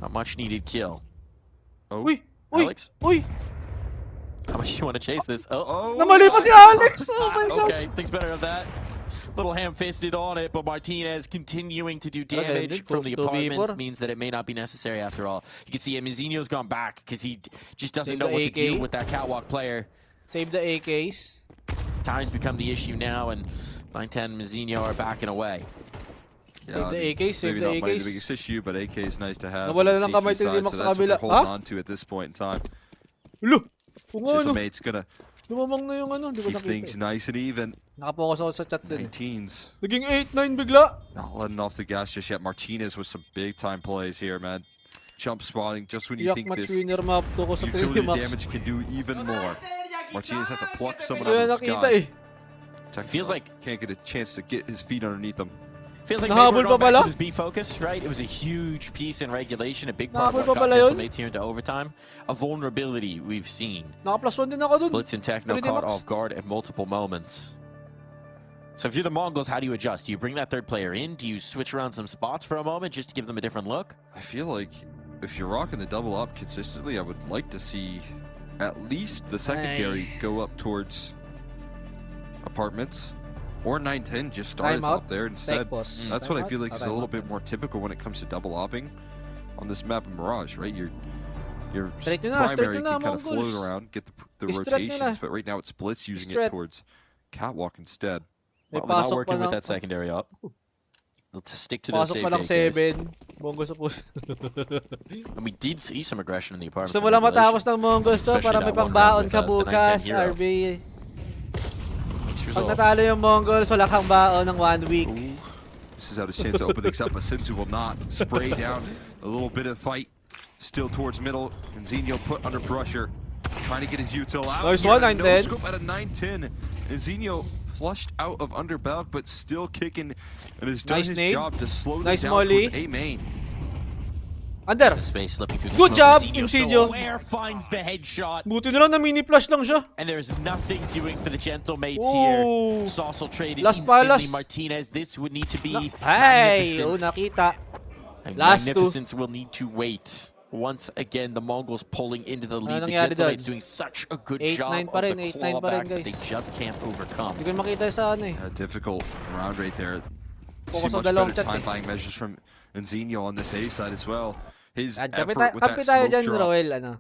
a much needed kill. Oh, Uy! Uy! Alex, Uy! how much do you want to chase this? Oh, Namali pa si Alex! Oh my God! okay, thinks better of that. Little ham-fisted on it, but Martinez continuing to do damage from the apartments means that it may not be necessary after all. You can see Mizinho's gone back because he just doesn't know what to do with that catwalk player. Save the AKs. Time's become the issue now, and 910 Mizinho are backing away. Save the AKs, save maybe the not money the AKs. biggest issue, but AK is nice to have. Nawala on na the lang kamay CT ni side, Limax so sa that's what kabila. they're holding Ah? on to at this point in time. Ulo! Kung ano, Gentlemate's gonna lumamang na yung ano, di ko keep things nakita. nice and even. Nakapokus ako sa chat din. 19s. Naging 8-9 bigla. Not letting off the gas just yet. Martinez with some big time plays here, man. Jump spotting just when you Yak think match this winner map to ko sa utility Max. damage can do even more. Martinez has to pluck someone Hindi ko out na of the nakita sky. eh. Feels like Can't get a chance to get his feet underneath him. Feels like Nahabol maybe pa we're going pala? back to this B focus, right? It was a huge piece in regulation, a big Nahabol part of what pa got pala yun? Gentlemates here into overtime. A vulnerability we've seen. Naka-plus 1 din ako dun. Blitz and Techno Pwede, caught Max. off guard at multiple moments. So if you're the Mongols, how do you adjust? Do you bring that third player in? Do you switch around some spots for a moment just to give them a different look? I feel like if you're rocking the double up consistently, I would like to see at least the secondary go up towards apartments. Or 910 just starts Timeout. up there instead. Pause. That's what I feel like Timeout. is a little bit more typical when it comes to double hopping on this map in Mirage, right? Your Straight nyo na, primary straight nyo na, can kind of float Mongols. around, get the Straight nyo na. rotations, but right now it's Blitz using it Straight. towards catwalk instead. May Well, they're not pasok working pa with lang. that secondary up. Let's stick to those Pasok save pa lang AKs. 7. Bongo sa push. And we did see some aggression in the apartments. Gusto mo in lang regulation. matapos ng Mongols to Especially para may that one pangbaon round ka with, the bukas, 910 hero. RB. Mixed Pag results. natalo yung Mongols, wala kang baon ng 1 week. Ooh. This is out his chance to open things up, but Senzu will not. Spray down a little bit of fight. Still towards middle. And Zinho put under pressure. Trying to get his util out. Nice here. one, No 910. scope at a 910. And Zinho flushed out of underbelg, but still kicking. And has done Nice his nade. job to slow Nice this down molly. towards A main. Under. The space slipping through the Good smoke. job, Mizinho Insidio. Saware finds the headshot. Buti na lang na mini flash lang siya. And there's nothing doing for the Gentlemates Ooh. here. Saucel traded Last instantly. palas. Martinez, this would need to be Hey! Oh, magnificent. nakita. And Last two. Magnificence will need to wait. Once again, the Mongols pulling into the lead. The nangyari Gentlemates dun? doing such a good 8-9 job pa of rin, the 8-9 pa rin, clawback that they guys. just can't overcome. Hindi ko makita sa ano eh. A difficult round right there. See Focus on much dalawang better chat eh. time buying measures from Zinho on this A side as well. His Kampi effort with that tayo smoke dyan, drop. Roel. Ano?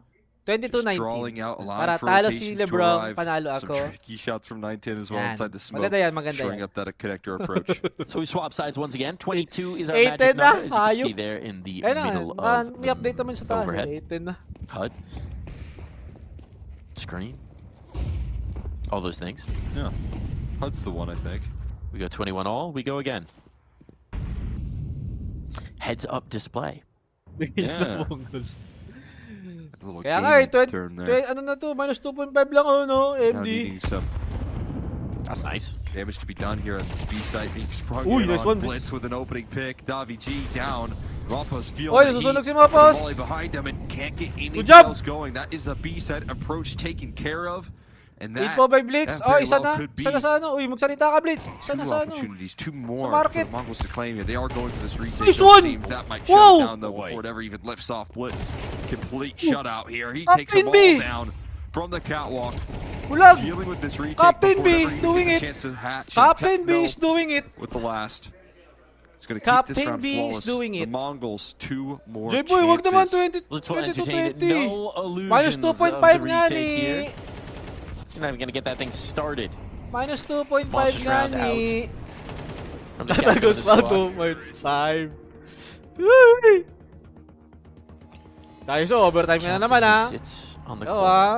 Just drawing 22-19. out a lot Para for talo si rotations to Lebron, arrive. panalo Some ako. tricky shots from 910 as well Yan. inside the smoke. Maganda yan, maganda Showing yan. up that connector approach. So we swap sides once again. 22 is our 8-10 magic na, number, as you can ayop. see there in the Ayun na, middle may of update naman sa taas. overhead. 8-10 na. HUD. Screen. All those things. Yeah. HUD's the one, I think. We go 21 all. We go again. Heads up display. Yeah. Mongols. A little Kaya nga eh, gaming term there. ano na to, minus 2.5 lang oh, no, Now MD. needing some That's nice. damage to be done here on this B site. Being sprung Uy, in nice on one, Blitz with an opening pick. Davi G down. Rapa's feeling Oy, the nasusunog heat. si Mapos. The volley behind him and can't get anything job. else going. That is the B side approach taken care of. And 8 that, po by Blitz. that Oh, very isa well na. could be Isa na sa ano. Uy, magsalita ka, Blitz. Isa na two sa ano. opportunities, two more for market. the Mongols to claim here. They are going for this retake. Nice though, one. it seems that might shut Whoa. it down though Boy. before it ever even lifts off. Blitz, complete shutout here. He takes Captain them all B. down from the catwalk. Bulag. Dealing with this retake Captain before B ever even doing gets a it. chance to hatch. and Captain B Techno is doing it. with the last. He's going to keep Captain this round B is flawless. doing The it. Mongols, two more J-Boy, wag naman chances. 20, Let's well 20 to entertain 20. no illusions Minus of 2.5 the nga retake ni. here. You're not even going to get that thing started. Minus 2.5 Monsters nga round ni. From the captain of Tatagos the pa squad. 2.5. Uy. Tayo so, overtime nga na naman Johnson ha. who sits on the Ikaw corner. ha.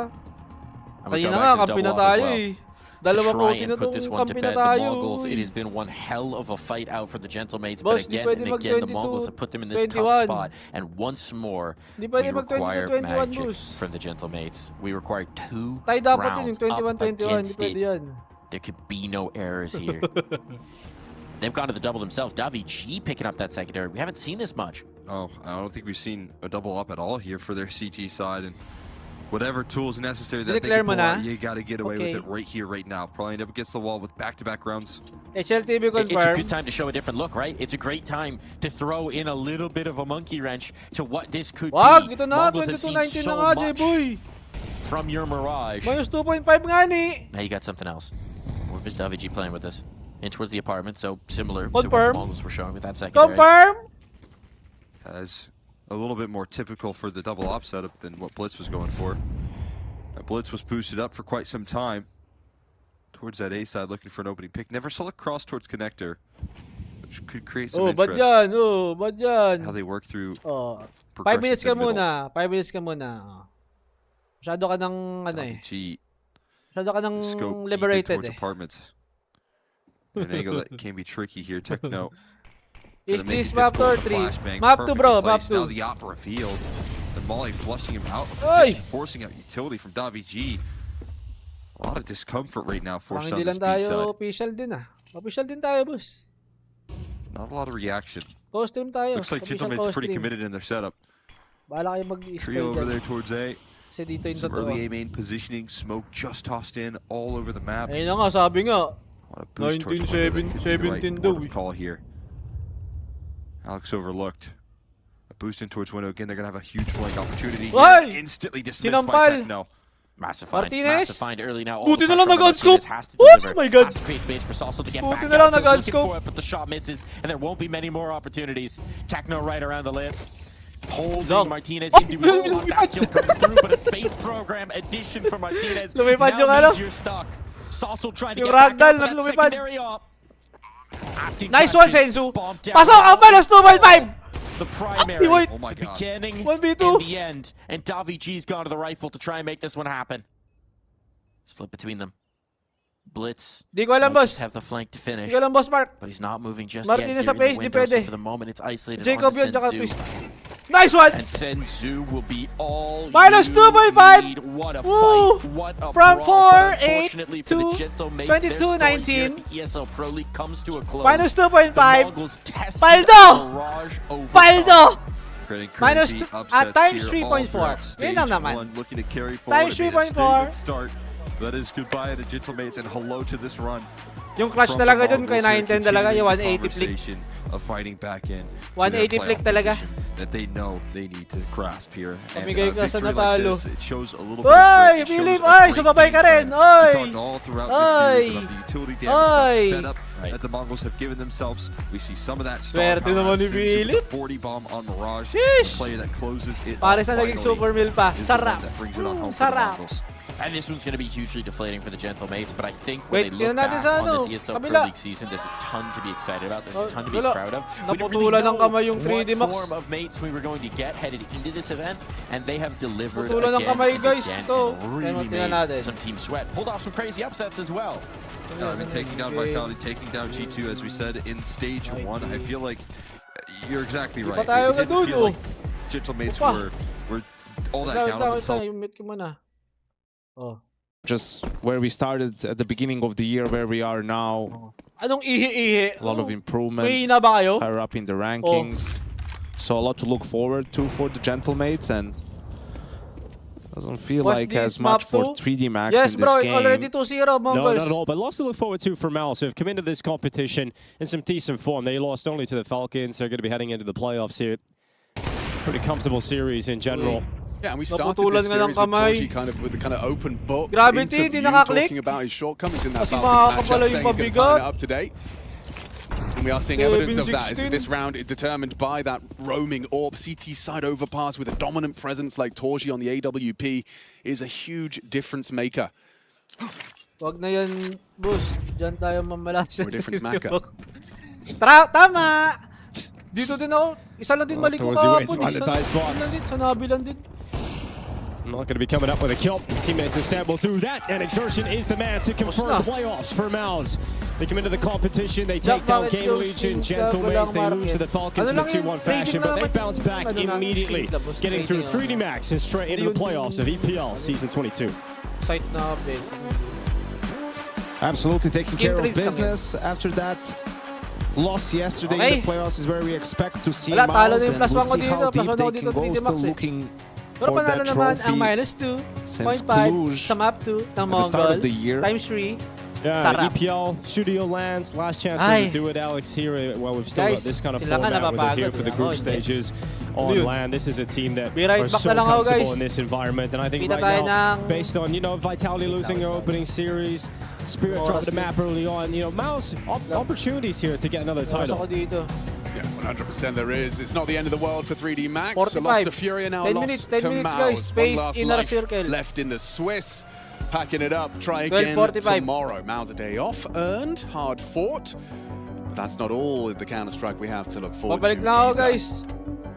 And we Tayo go na back nga, to kampi double na up as tayo well. eh. To Dalawang try OT na and put this itong one to kampi na bed. The tayo. Mongols, it has been one hell of a fight out for the Gentlemates, Boss, but di again pwede and again, the 22, Mongols have put them in this 21. tough spot. And once more, Di we pwede mag 22, require 21 magic boost. from the Gentlemates. We require 2 Tayo dapat yun rounds yung up 21-21. Hindi against pwede it. yan. There could be no errors here. They've gone to the double themselves. Davi G picking up that secondary. We haven't seen this much. Oh, I don't think we've seen a double up at all here for their CT side. And whatever tools necessary that they Declare can pull mo na? out, you got to get away with Okay. it right here, right now. Probably end up against the wall with back-to-back rounds. HLTV It's a confirm. good time to show a different look, right? It's a great time to throw in a little bit of a monkey wrench to what this could Wag, be. ito na, Mongols have seen 22-19 so na nga, much J-Boy. from your Mirage. Minus 2.5 nga ni. Now you got something else. Or is WG playing with this? In towards the apartment, so similar to what the Confirm. Mongols were showing with that secondary. Confirm. As a little bit more typical for the double op setup than what Blitz was going for. Blitz was boosted up for quite some time. Towards that A side, looking for an opening pick. Never saw a cross towards connector, which could create some Bad interest. yan. Bad yan. How they work through. 5 minutes ka progressions in the middle. muna. 5 minutes ka muna. Masyado ka ng WG Masyado ka ng scope keep it liberated towards apartments. An angle that can be tricky here. Techno. Is gonna make this it map 2 or difficult with the 3? flashbang. Map 2 Perfectly bro, map placed. Now 2. the op revealed. The Molly flushing him out of Oy! position, forcing out utility from WG. A lot of discomfort right now Parang forced on hindi this lang B tayo side. official din Official din tayo, boss. Not a lot of reaction. Co-stream tayo. Looks like Official Gentleman's pretty co-stream. committed in their setup. Bahala kayo mag-spoil Trio over dyan. there towards A. Kasi dito yung Some totoo. early A main positioning. Smoke just tossed in all over the map. Ayun na nga, sabi nga. A lot of boost towards window that could be the right 19-17 port daw of call here. Alex overlooked. A boost in towards window. Again, they're going to have a huge flank opportunity here. Ay! Instantly dismissed by Sinampal! Techno. Massive find. Martinez? Massive find early now. Buti na lang All the pressure on nag-unscope. Martinez has to Oh deliver. my God. Has to create space for Salsa to get Buti back na lang out. Goes looking nag-unscope. for it, but the shot misses, and there won't be many more opportunities. Techno right around the lip. Holding Dog. Martinez Oh! into his spot. That kill comes through, but a space program addition for Martinez. Lumipad yung Now ano? means you're stuck. Salsa trying to Yung get back ragdoll up, but that lumipad. secondary op. Asking Nice one, questions, Senzu. bombed down. Pasok ang minus 2.5. The primary, Wait. Oh my the God. beginning, 1v2. and the end. And Davi G's gone to the rifle to try and make this one happen. Split between them. Blitz. Di ko alam, might boss. just have the flank to Di finish, ko alam, boss Mark. but he's not moving just Martinez yet sa here in face, the di window, so pwede. for the moment it's isolated Jacob onto yun, tsaka Senzu. twist. Nice one. And Senzu will be all Minus you 2.5. need. What a Woo. fight. What a From brawl. But 4-8 unfortunately for the to Gentle Mates, their story 22-19. here at the ESL Pro League comes to a close. Minus The 2.5. Mongols tested Paldo. Mirage over Paldo. Creating Minus crazy two- upsets times here all 3.4. throughout Yun stage lang naman. one, looking to carry forward. Times It made a 3.4. statement start. That is goodbye to Gentlemates and hello to this run. Yung clutch From talaga the dun kay Mongols here, 9-10 talaga, yung continuing the 180 flick. conversation Of fighting back in. 180 flick talaga. That they know they need to grasp here. And Pamigay ka sa victory like natalo. this, it shows a little bit Oy, of grit. It shows Philip, a oy, great sumabay ka game rin. plan. We Oy. talked all throughout this series about the utility damage, about Oy. the setup Right. that the Mongols have given themselves. We see some of that star Swerte power naman out ni of Senzu with Philip. the 40 bomb on Mirage. Sheesh. The player that closes it Pares off na naging finally super meal pa. is the one Sarap. that brings it on home for the Sarap. Mongols. And this one's going to be hugely deflating for the Gentle Mates, but I think when Wait, they look tingnan natin back sa on ano, this ESL Pro kabila. League season, there's a ton to be excited about. There's a ton to be wala. proud of. We didn't Naputulan ng kamay really yung know 3D what Max. form of mates we were going to get headed into this event, and they have delivered Naputulan ng again kamay, and guys. again Ito. and really Tingnan made natin. some team sweat. Pulled off some crazy upsets as well. I mean, taking down Vitality, taking down G2, as we said, in stage one. I feel like you're exactly right. pa tayo It didn't nadun, feel oh. like Gentlemates Pa. were all that down on themselves. Yung mute ko muna. Oh. Just where we started at the beginning of the year, where we are now. Anong ihi-ihi? A lot of improvement. May hina ba kayo? Higher up in the rankings. So a lot to look forward to for the Gentlemates, and doesn't feel Watch like this as much map for too. 3D Max Yes, in this bro. game. Already 2-0, No, Mongols. not at all. But lots to look forward to for Mels, who have come into this competition in some decent form. They lost only to the Falcons. They're going to be heading into the playoffs here. Pretty comfortable series in general. Yeah, and we started Naputulan this nga ng series with kamay. Torji kind of with the kind of open book Gravity, interview di nakaklik. talking about his shortcomings in that Kasi Falcons matchup, makakapala yung saying he's going to mabigat. tie it up today. And we are seeing evidence of that. 16. This round is determined by that roaming orb. CT side overpass with a dominant presence like Torji on the AWP is a huge difference maker. Wag na yan, boss. Diyan tayo mamalasan. Or a difference maker. Tama! Dito din ako. Isa lang din mali ko towards the way kahapon. to find the dice box. Sa nabi lang din. Not going to be coming up with a kill. His teammates instead will do that, and Exertion is the man to confirm playoffs for Mels. They come into the competition, they take down Game Legion, Gentlemates, they lose to the Falcons in a 2-1 fashion, but they bounce back immediately, getting through 3D Max and straight into the playoffs of EPL Season 22. Site na update. Absolutely taking care of Trades kami. business after that loss yesterday in the playoffs is where we expect to see Wala, talo Miles, na yung and plus we'll one ko see dito. how Plus deep one they ako can dito, go. 3D Still Max eh. looking Pero for panalo that naman ang trophy since -2.5 Cluj sa map 2 ng at the start of the Mongols year. times 3. Yeah, Sarap. EPL, Studio Lands, last chance Ay. to do it, Alex, here. Well, we've still Guys, got this kind of sila nga format with it here napapagod, for the eh. group Ako, hindi. stages on Yun. land. This is a team that Be right are back so na lang ako, comfortable guys. in this environment. And I think Kita right tayo now, ng- based on, Vitality losing their opening series, Spirit dropped the map early on, Mouse, opportunities here to get another Oras ako title. dito. Yeah, 100% there is. It's not the end of the world for 3D Max. 45. Lost to Furia, now 10 lost minutes, to 10 minutes, Mouse. guys. Space, One last inner life circle. left in the Swiss. Packing it up, try again 12:45. tomorrow. Mouse a day off, earned, hard fought. But that's not all of the Counter-Strike we have to look forward Babalik to. na ako, either. guys.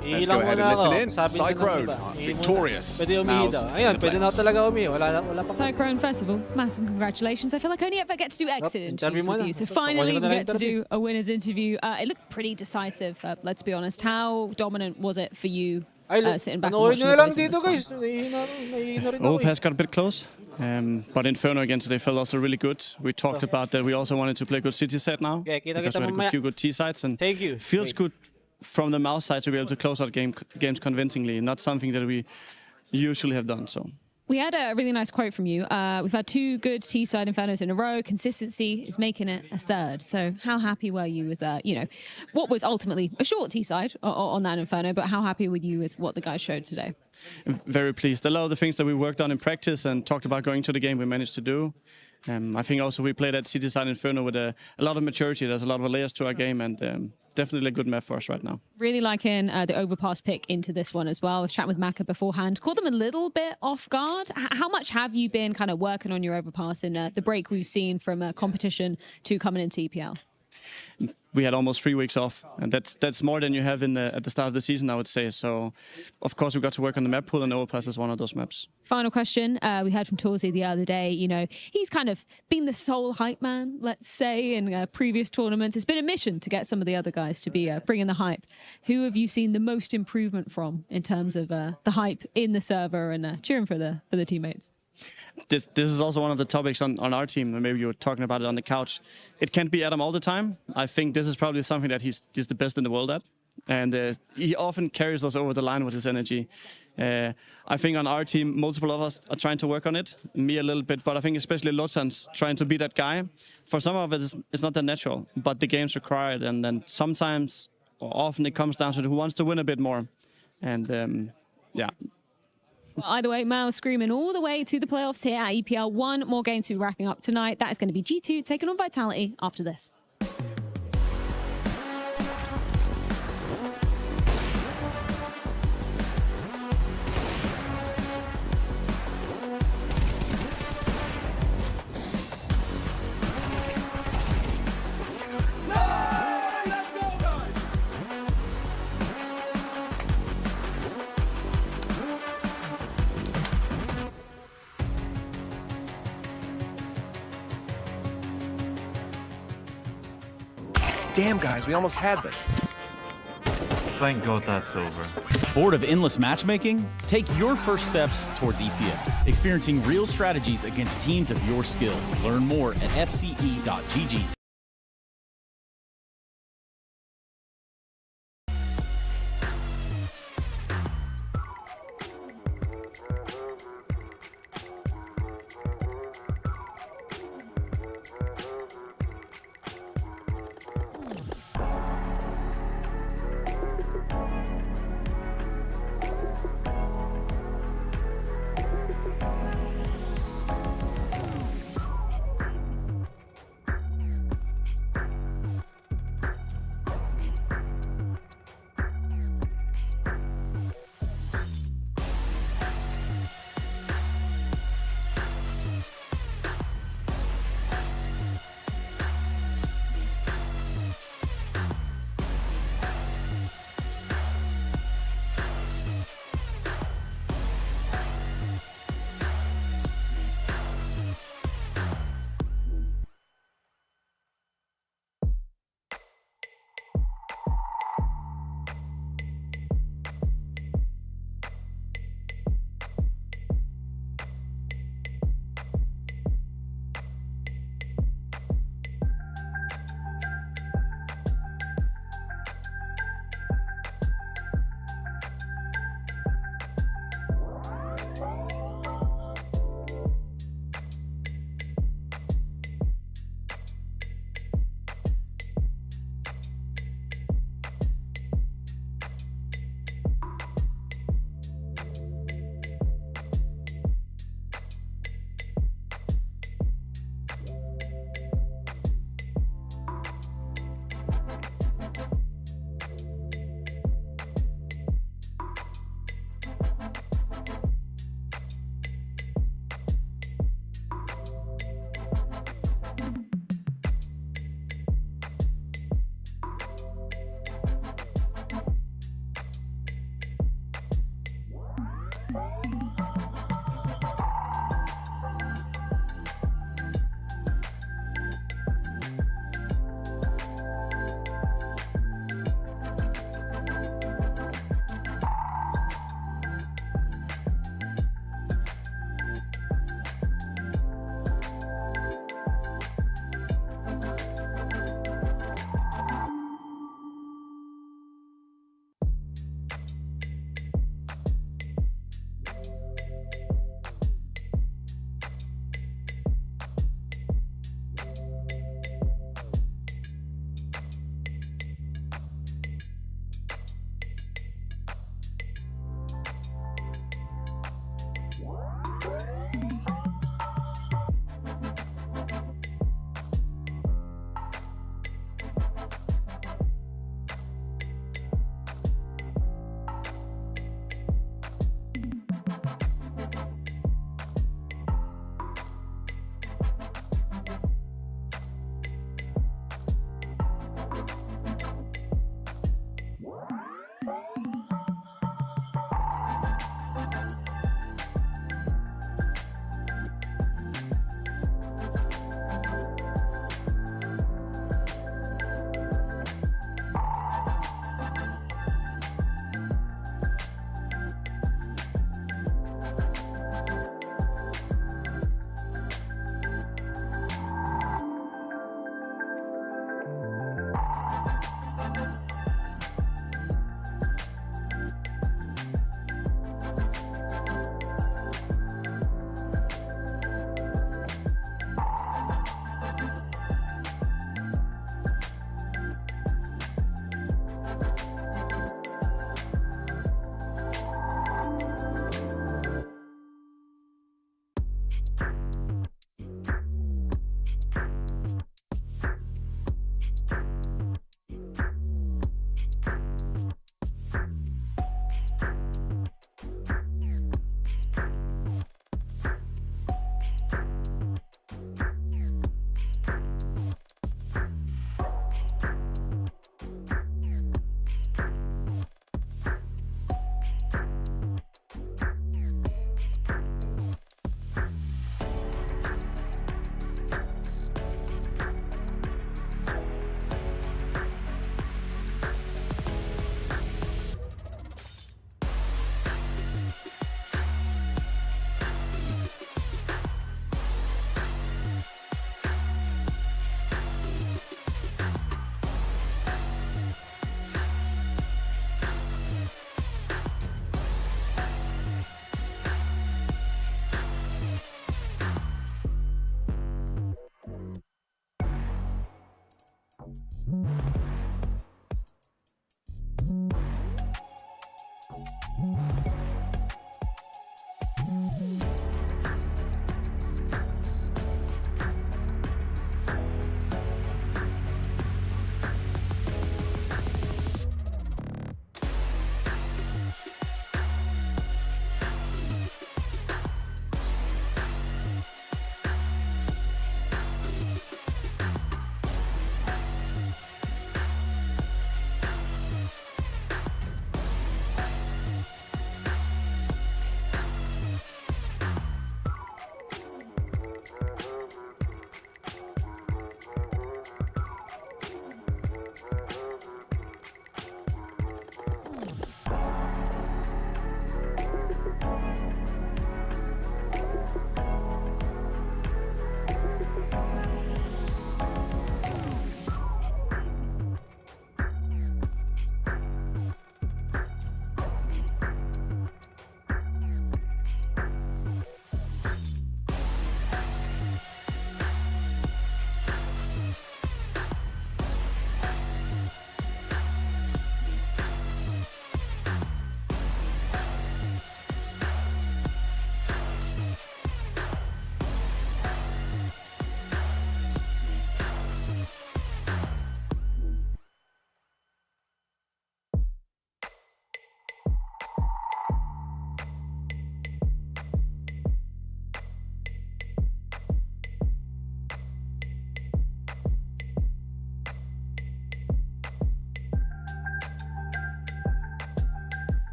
Let's Ihilang go ahead muna and listen ako. in. Sabi na ng Cyclone, iba. victorious. Pwede umihi Mouse daw. in Ayan, the pwede na playoffs. talaga umihi. Wala pa. Cyclone, first of all, massive congratulations. I feel like I only ever get to do exit interviews with you. So finally we get to do a winner's interview. It looked pretty decisive, let's be honest. How dominant was it for you sitting back and watching the boys in this one? guys. Nahihina rin All ako pass got a bit close, but Inferno again today felt also really good. We talked about that we also wanted to play good city set now Okay, because we had mamaya. a few good T sides and Thank you. feels good from the Mouse side to be able to close out games convincingly, not something that we usually have done. So. We had a really nice quote from you. We've had 2 good T-side Infernos in a row. Consistency is making it a third. So how happy were you with, what was ultimately a short T-side on that Inferno, but how happy were you with what the guys showed today? Very pleased. A lot of the things that we worked on in practice and talked about going to the game, we managed to do. I think also we played at City Side Inferno with a lot of maturity. There's a lot of layers to our game, and definitely a good map for us right now. Really liking the overpass pick into this one as well. I was chatting with Maka beforehand. Caught them a little bit off guard. How much have you been kind of working on your overpass in the break we've seen from competition to coming into EPL? We had almost 3 weeks off, and that's more than you have at the start of the season, I would say. So, of course, we got to work on the map pool, and Overpass is one of those maps. Final question. We heard from Torsey the other day, he's kind of been the sole hype man, let's say, in previous tournaments. It's been a mission to get some of the other guys to be bringing the hype. Who have you seen the most improvement from in terms of the hype in the server and cheering for the teammates? This is also one of the topics on our team, and maybe you were talking about it on the couch. It can't be Adam all the time. I think this is probably something that he's the best in the world at. And he often carries us over the line with his energy. I think on our team, multiple of us are trying to work on it. Me a little bit, but I think especially Lotan's trying to be that guy. For some of it, it's not that natural, but the game's required. And then sometimes, or often, it comes down to who wants to win a bit more. And yeah. Well, either way, Miles screaming all the way to the playoffs here at EPL. 1 more game to be wrapping up tonight. That is going to be G2 taking on Vitality after this. Damn, guys, we almost had this. Thank God that's over. Bored of endless matchmaking? Take your first steps towards EPL, experiencing real strategies against teams of your skill. Learn more at fce.gg.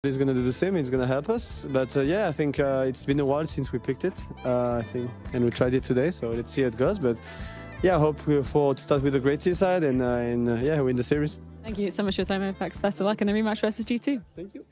He's going to do the same. He's going to help us. But yeah, I think it's been a while since we picked it, I think, and we tried it today. So let's see how it goes. But yeah, I hope to start with a great T-side and yeah, win the series. Thank you so much for your time, Apex. Best of luck in the rematch versus G2. Thank you.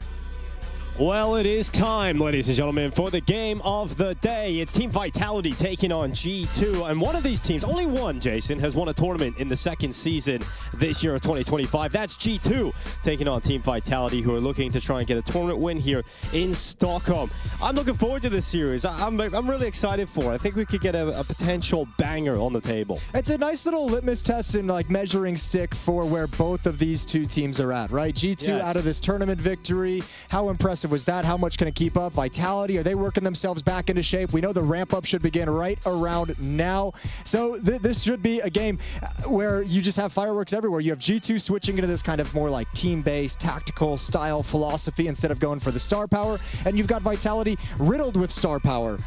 Well, it is time, ladies and gentlemen, for the game of the day. It's Team Vitality taking on G2. And one of these teams, only one, Jason, has won a tournament in the second season this year of 2025. That's G2 taking on Team Vitality, who are looking to try and get a tournament win here in Stockholm. I'm looking forward to this series. I'm really excited for it. I think we could get a potential banger on the table. It's a nice little litmus test and like measuring stick for where both of these two teams are at, right? G2 out of this tournament victory. How impressive was that? How much can it keep up? Vitality, are they working themselves back into shape? We know the ramp up should begin right around now. So this should be a game where you just have fireworks everywhere. You have G2 switching into this kind of more like team-based, tactical style philosophy instead of going for the star power. And you've got Vitality riddled with star power.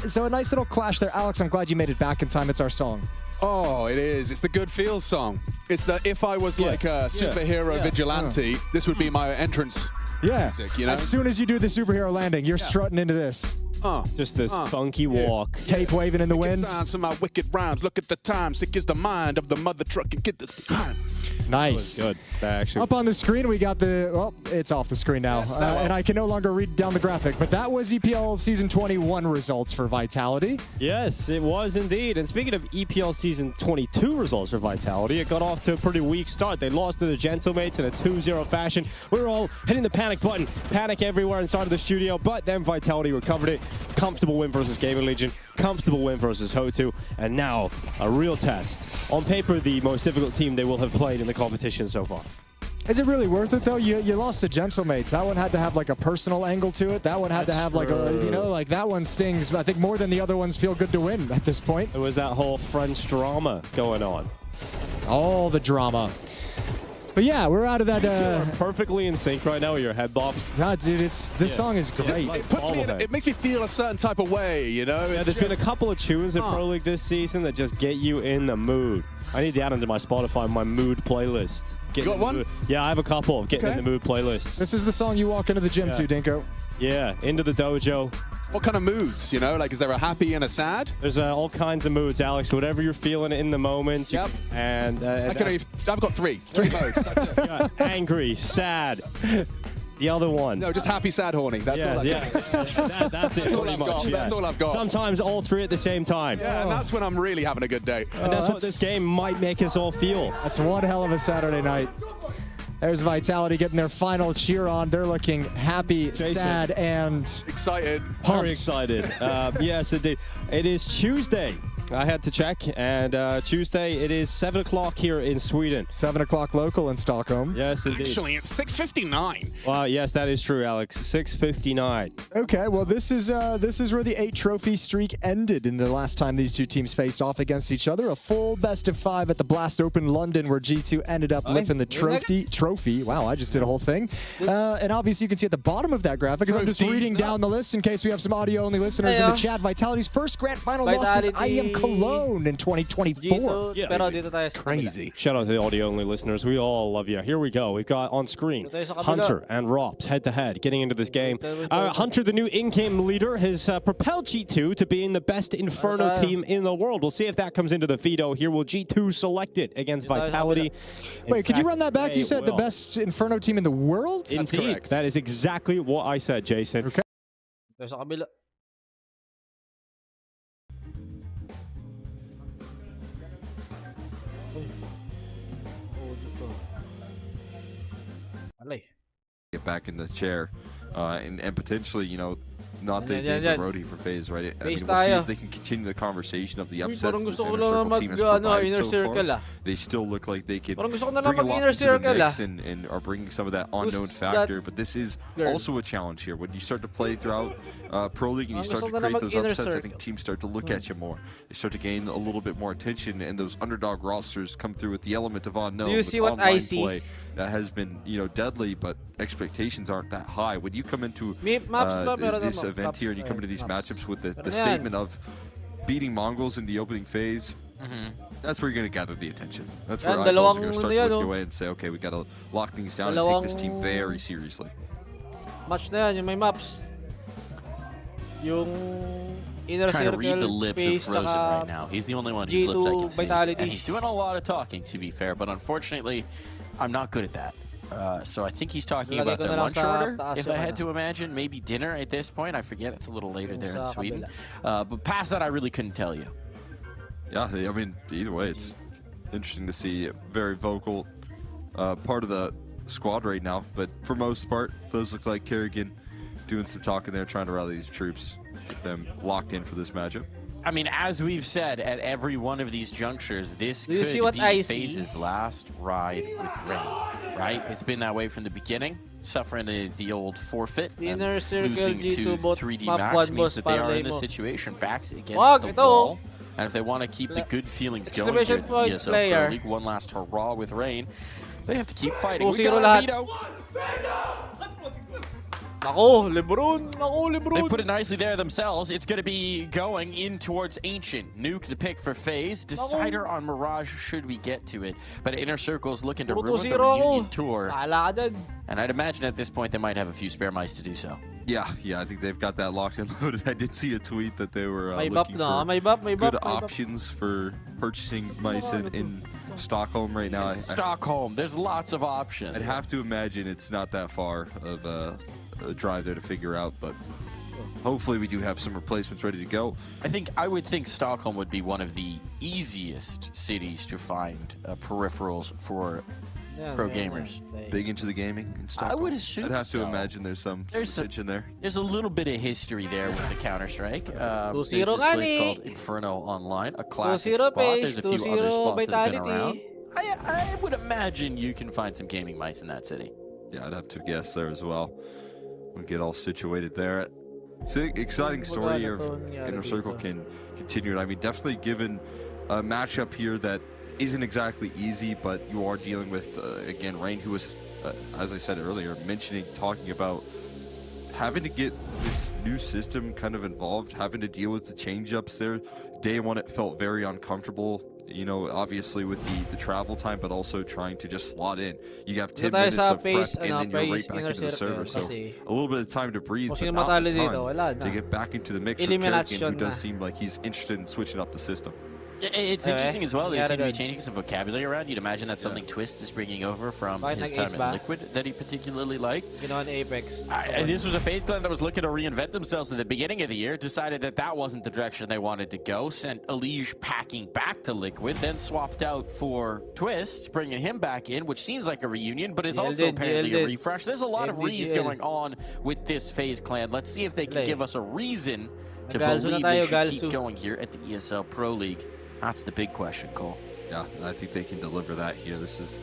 So a nice little clash there. Alex, I'm glad you made it back in time. It's our song. Oh, it is. It's the Good Feels song. It's the if I was like a superhero vigilante, this would be my entrance. Yeah, music, you know? As soon as you do the superhero landing, you're strutting into this. Just this funky walk. Cape waving in the wind. Sounds of my wicked rhymes. Look at the time. Sick is the mind of the mother truck and get this behind. Nice. Good. Actually, up on the screen, we got the, well, it's off the screen now. And I can no longer read down the graphic, but that was EPL Season 21 results for Vitality. Yes, it was indeed. And speaking of EPL Season 22 results for Vitality, it got off to a pretty weak start. They lost to the Gentlemates in a 2-0 fashion. We were all hitting the panic button. Panic everywhere inside of the studio, but then Vitality recovered it. Comfortable win versus Gaming Legion. Comfortable win versus Hotu. And now, a real test. On paper, the most difficult team they will have played in the competition so far. Is it really worth it though? You lost to Gentlemates. That one had to have like a personal angle to it. That one had to have like a, you know, like that one stings. I think more than the other ones feel good to win at this point. It was that whole French drama going on. All the drama. But yeah, we're out of that. Perfectly in sync right now with your head bobs. God, dude, this song is great. It puts me it makes me feel a certain type of way, you know? Yeah, there's been a couple of tunes in Pro League this season that just get you in the mood. I need to add them to my Spotify, my mood playlist. You got one? Yeah, I have a couple of getting in the mood playlists. This is the song you walk into the gym to, Dinko. Yeah, into the dojo. What kind of moods, you know? Like, is there a happy and a sad? There's all kinds of moods, Alex. Whatever you're feeling in the moment. Yep. And I've got three modes. That's it. Yeah, angry, sad. The other one. No, just happy, sad, horny. That's all I've got. That's it. That's all I've got. That's all I've got. Sometimes all three at the same time. Yeah, and that's when I'm really having a good day. And that's what this game might make us all feel. That's one hell of a Saturday night. There's Vitality getting their final cheer on. They're looking happy, sad, and excited. Very excited. Yes, indeed. It is Tuesday. I had to check, and Tuesday it is 7 o'clock here in Sweden. 7 o'clock local in Stockholm. Yes, indeed. Actually, it's 6:59. Well, yes, that is true, Alex. 6:59. Okay, well, this is where the 8-trophy streak ended in the last time these two teams faced off against each other. A full best of 5 at the Blast Open London, where G2 ended up lifting the trophy. Wow, I just did a whole thing. And obviously, you can see at the bottom of that graphic, because I'm just reading down the list in case we have some audio-only listeners in the chat. Vitality's first grand final loss since I Am Cologne in 2024. Crazy. Shout out to the audio-only listeners. We all love you. Here we go. We've got on screen Hunter and Rops head-to-head getting into this game. Hunter, the new in-game leader, has propelled G2 to being the best Inferno team in the world. We'll see if that comes into the Fido here. Will G2 select it against Vitality? Wait, could you run that back? You said the best Inferno team in the world? Indeed. That's correct. That is exactly what I said, Jason. Okay. Get back in the chair and potentially, you know, not to take the road here for FaZe, right? I mean, we'll see if they can continue the conversation of the upsets this inner circle team has provided so far. They still look like they could bring a lot into the mix and are bringing some of that unknown factor. But this is also a challenge here. When you start to play throughout Pro League and you start to create those upsets, I think teams start to look at you more. They start to gain a little bit more attention, and those underdog rosters come through with the element of unknown. Do you see what I see? Play that has been, you know, deadly, but expectations aren't that high. When you come into this event here and you come into these matchups with the statement of beating Mongols in the opening phase, that's where you're going to gather the attention. That's where eyeballs are going to start to look your way and say, okay, we got to lock things down and take this team very seriously. match na yan, yung may maps. Yung inner trying circle, to read the lips of Pace, Frozen tsaka right now. He's the only one whose G2 lips I can see. Vitality. And he's doing a lot of talking, to be fair, but unfortunately, I'm not good at that. So I think he's talking about their lunch order, if I had to imagine. Maybe dinner at this point. I forget, it's a little later there in Sweden. But past that, I really couldn't tell you. Yeah, I mean, either way, it's interesting to see. Very vocal part of the squad right now, but for most part, those look like Kerrigan doing some talking there, trying to rally these troops, get them locked in for this matchup. I mean, as we've said at every one of these junctures, this could be FaZe's last ride with Rain, right? It's been that way from the beginning, suffering the old forfeit. Inner circle, losing G2 to bot, 3D map Max 1 means boss that they are in this mo. situation, backs against the wall. And if they want to keep the good feelings going here at the ESL Pro League, one last hurrah with Rain, they have to keep fighting. We got a veto. Nako, Lebron! Nako, Lebron! They put it nicely there themselves. It's going to be going in towards Ancient. Nuke the pick for FaZe. Decider on Mirage should we get to it. But Inner Circle's looking to ruin the reunion tour. And I'd imagine at this point they might have a few spare mice to do so. Yeah, I think they've got that locked and loaded. I did see a tweet that they were looking for good options for purchasing mice in Stockholm right now. Stockholm, there's lots of options. I'd have to imagine it's not that far of a drive there to figure out, but hopefully we do have some replacements ready to go. I would think Stockholm would be one of the easiest cities to find peripherals for pro gamers. Big into the gaming in Stockholm? I would assume I'd have to imagine there's some attention there. There's a little bit of history there with the Counter-Strike. There's this place called Inferno Online, a classic spot. There's a few other spots that have been around. I would imagine you can find some gaming mice in that city. Yeah, I'd have to guess there as well. We'll get all situated there. It's an exciting story here if Inner Circle can continue it. I mean, definitely given a matchup here that isn't exactly easy, but you are dealing with, again, Rain, who was, as I said earlier, talking about having to get this new system kind of involved, having to deal with the change-ups there. Day one, it felt very uncomfortable, you know, obviously with the travel time, but also trying to just slot in. You have 10 minutes of prep, and then you're right back into the server, so a little bit of time to breathe, but not the time to get back into the mix with Kerrigan, who does seem like he's interested in switching up the system. It's interesting as well. They seem to be changing some vocabulary around. You'd imagine that's something Twist is bringing over from his time in Liquid that he particularly liked. Apex. And this was a FaZe clan that was looking to reinvent themselves at the beginning of the year, decided that that wasn't the direction they wanted to go, sent Elige packing back to Liquid, then swapped out for Twist, bringing him back in, which seems like a reunion, but is also apparently a refresh. There's a lot of re's going on with this FaZe clan. Let's see if they can give us a reason to believe they should keep going here at the ESL Pro League. That's the big question, Cole. Yeah, I think they can deliver that here. This is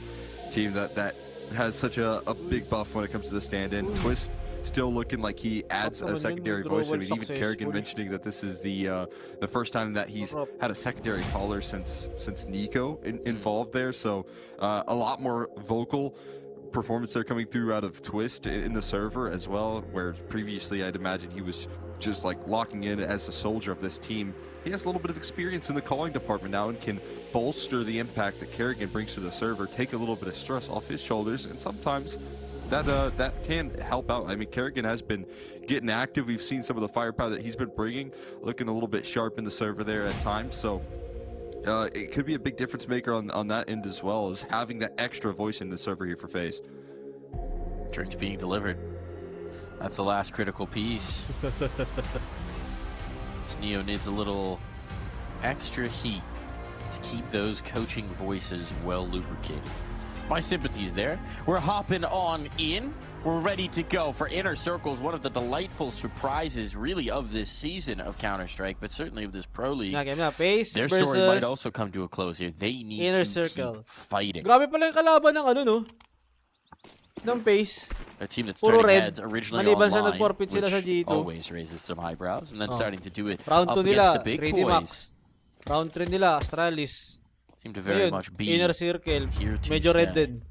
a team that has such a big buff when it comes to the stand-in. Twist still looking like he adds a secondary voice. I mean, even Kerrigan mentioning that this is the first time that he's had a secondary caller since Nico involved there. So a lot more vocal performance there coming through out of Twist in the server as well, where previously I'd imagine he was just like locking in as a soldier of this team. He has a little bit of experience in the calling department now and can bolster the impact that Kerrigan brings to the server, take a little bit of stress off his shoulders, and sometimes that can help out. I mean, Kerrigan has been getting active. We've seen some of the firepower that he's been bringing, looking a little bit sharp in the server there at times, so it could be a big difference maker on that end as well, as having that extra voice in the server here for FaZe. Drinks being delivered. That's the last critical piece. Neo needs a little extra heat to keep those coaching voices well lubricated. My sympathies there. We're hopping on in. We're ready to go for Inner Circles, one of the delightful surprises, really, of this season of Counter-Strike, but certainly of this Pro League. Their story might also come to a close here. They need to keep fighting. Grabe pala yung kalaban ng ano, no? Ng Pace. A team that's turning heads originally online, which always raises some eyebrows, and then starting to do it Round up 2 against nila, the big 3D boys. Max. Round 3 nila, Astralis. Seem to very much be Inner Circle. here to Medyo stay. red din.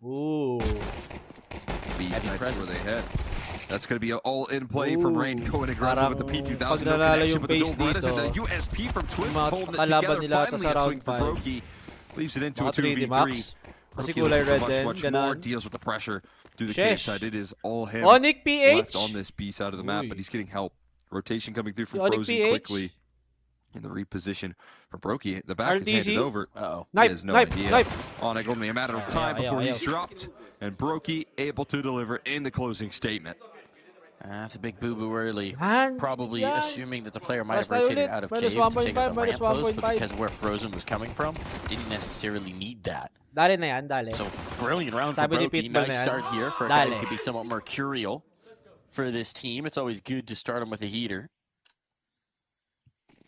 Ooh. Where they head. That's going to be an all-in play from Rain, going aggressive with the P2000. No connection, but the dual Virtus and a USP from Twist holding it together. Finally a swing for Brokey. Leaves it into a 2v3. Kasi kulay red din, Much more, deals with the pressure. do the K side. It is all him Onic PH left on this B side of the map, but he's getting help. Rotation coming through from Frozen quickly. In the reposition from Brokey. The back is handed over. He has no idea. Onic only a matter of time before he's dropped. And Brokey able to deliver in the closing statement. That's a big boo-boo early. Probably assuming that the player might have rotated out of cave to take out the ramp post, but because of where Frozen was coming from, didn't necessarily need that. So brilliant round for Brokey. Nice start here for a guy that could be somewhat mercurial for this team. It's always good to start him with a heater.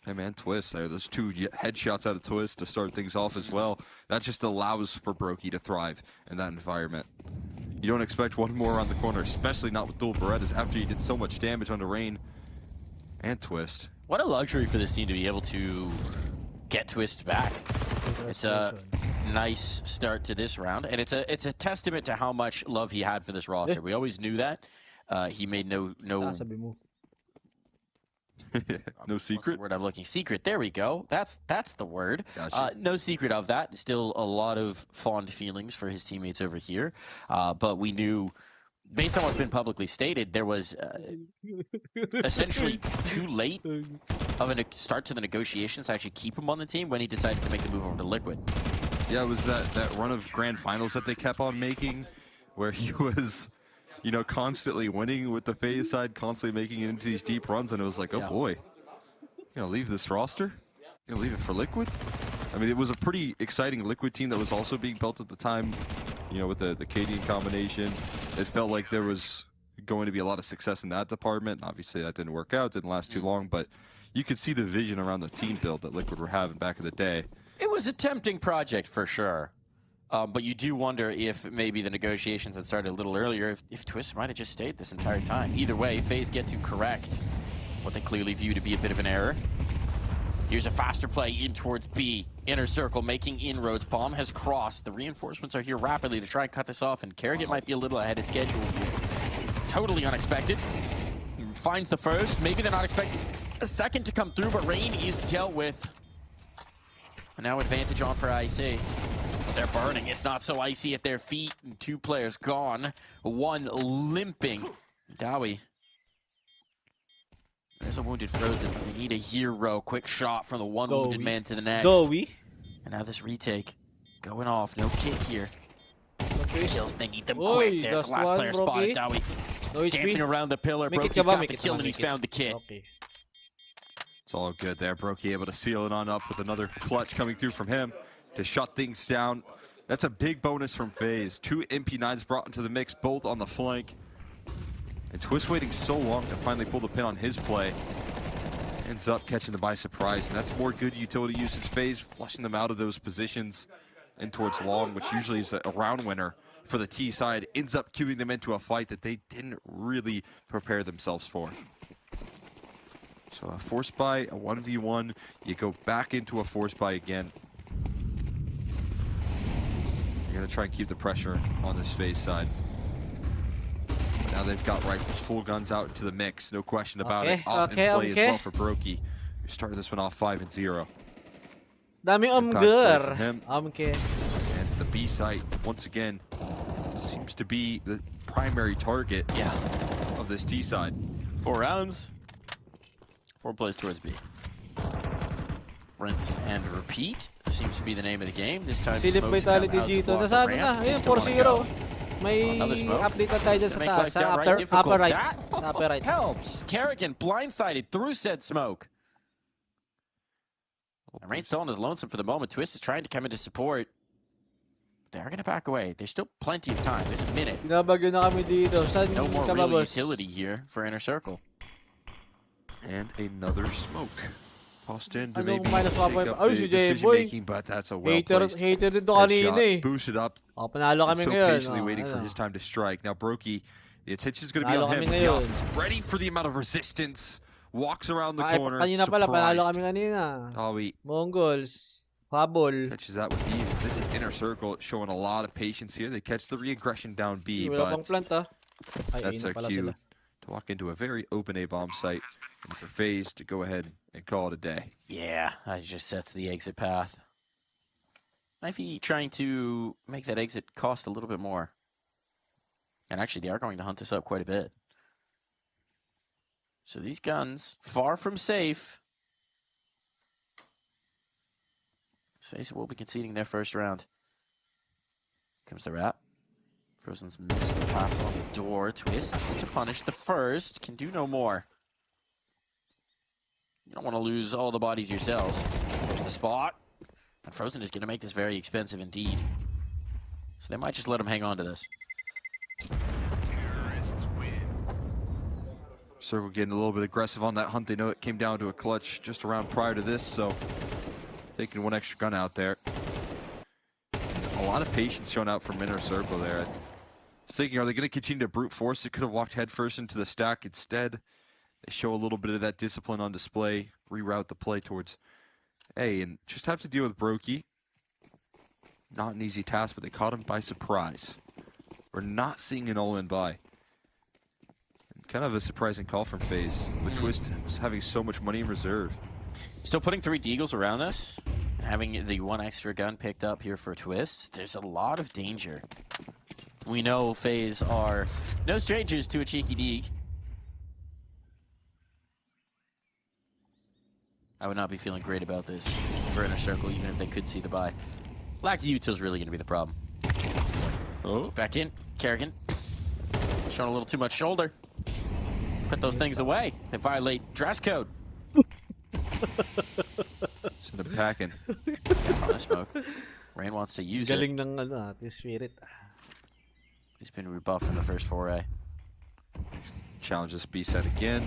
Hey man, Twist there. Those 2 headshots out of Twist to start things off as well. That just allows for Brokey to thrive in that environment. You don't expect one more around the corner, especially not with dual Berettas after you did so much damage on the Rain and Twist. What a luxury for this team to be able to get Twist back. It's a nice start to this round, and it's a testament to how much love he had for this roster. We always knew that. He made no no secret. What's the word I'm looking? Secret. There we go. That's the word. Gotcha. No secret of that. Still a lot of fond feelings for his teammates over here. But we knew, based on what's been publicly stated, there was essentially too late of a start to the negotiations to actually keep him on the team when he decided to make the move over to Liquid. Yeah, it was that run of grand finals that they kept on making, where he was, you know, constantly winning with the FaZe side, constantly making it into these deep runs, and it was like, oh boy, you gonna leave this roster? You gonna leave it for Liquid? I mean, it was a pretty exciting Liquid team that was also being built at the time, you know, with the Cadian combination. It felt like there was going to be a lot of success in that department. Obviously, that didn't work out, didn't last too long, but you could see the vision around the team build that Liquid were having back in the day. It was a tempting project for sure. But you do wonder if maybe the negotiations had started a little earlier, if Twist might have just stayed this entire time. Either way, FaZe get to correct what they clearly view to be a bit of an error. Here's a faster play in towards B. Inner circle making inroads. Bomb has crossed. The reinforcements are here rapidly to try and cut this off, and Kerrigan might be a little ahead of schedule. Totally unexpected. Finds the first. Maybe they're not expecting a second to come through, but Rain is dealt with. And now advantage on for IC. They're burning. It's not so icy at their feet. And 2 players gone. 1 limping. Dowie. There's a wounded Frozen. They need a hero. Quick shot from the one wounded man to the next. Dowie. And now this retake. Going off. No kit here. Skills, they need them quick. There's the last player spotted. Dowie dancing around the pillar. Brokey's got the kill and he's found the kit. It's all good there. Brokey able to seal it on up with another clutch coming through from him to shut things down. That's a big bonus from FaZe. 2 MP9s brought into the mix, both on the flank. And Twist waiting so long to finally pull the pin on his play. Ends up catching them by surprise, and that's more good utility usage. FaZe flushing them out of those positions and towards long, which usually is a round winner for the T side. Ends up queuing them into a fight that they didn't really prepare themselves for. So a force buy, a 1v1, you go back into a force buy again. You're going to try and keep the pressure on this FaZe side. But now they've got rifles, full guns out into the mix, no question about it. Up in play as well for Brokey. You're starting this one off 5-0. Dami And the B site, once again, seems to be the primary target of this T side. 4 rounds. 4 plays towards B. Rinse and repeat seems to be the name of the game. This time Silip vitality dito. Nasaan na? Ayun, 4-0. May update na tayo dyan sa taas. Sa upper right. Upper right. Helps. Kerrigan blindsided through said smoke. And Rain's still on his lonesome for the moment. Twist is trying to come into support. They're going to back away. There's still plenty of time. There's a minute. Binabagyo na kami dito. No more real utility here for Inner Circle. And another smoke. Tossed in to Anong maybe minus shake up the decision making, but that's a well-placed hater din to kanina eh. Boosted up. Panalo kami so ngayon. patiently waiting for his time to strike. Now Brokey, the attention is going to be on him. He's ready for the amount of resistance. Walks around the corner. Kanina pala, panalo kami kanina. Mongols. Fabol. Catches that with ease. This is Inner Circle showing a lot of patience here. They catch the re-aggression down B, but that's a cue to walk into a very open A-bomb site and for FaZe to go ahead and call it a day. Yeah, that just sets the exit path. Might be trying to make that exit cost a little bit more. And actually, they are going to hunt this up quite a bit. So these guns, far from safe. FaZe will be conceding their first round. Comes the wrap. Frozen's missed the pass on the door. Twists to punish the first. Can do no more. You don't want to lose all the bodies yourselves. There's the spot. And Frozen is going to make this very expensive indeed. So they might just let him hang on to this. Circle getting a little bit aggressive on that hunt. They know it came down to a clutch just around prior to this, so taking one extra gun out there. A lot of patience shown out from Inner Circle there. I was thinking, are they going to continue to brute force? They could have walked headfirst into the stack. Instead, they show a little bit of that discipline on display, reroute the play towards A, and just have to deal with Brokey. Not an easy task, but they caught him by surprise. We're not seeing an all-in buy. Kind of a surprising call from FaZe, with Twist having so much money in reserve. Still putting 3 Deagles around this. Having the 1 extra gun picked up here for Twist. There's a lot of danger. We know FaZe are no strangers to a cheeky Deag. I would not be feeling great about this for Inner Circle, even if they could see the buy. Lack of util is really going to be the problem. Oh, back in. Kerrigan. Showing a little too much shoulder. Put those things away. They violate dress code. Send them packing. On the smoke. Rain wants to use Galing it. ng ano, spirit. He's been rebuffed in the first foray. Challenge this B set again.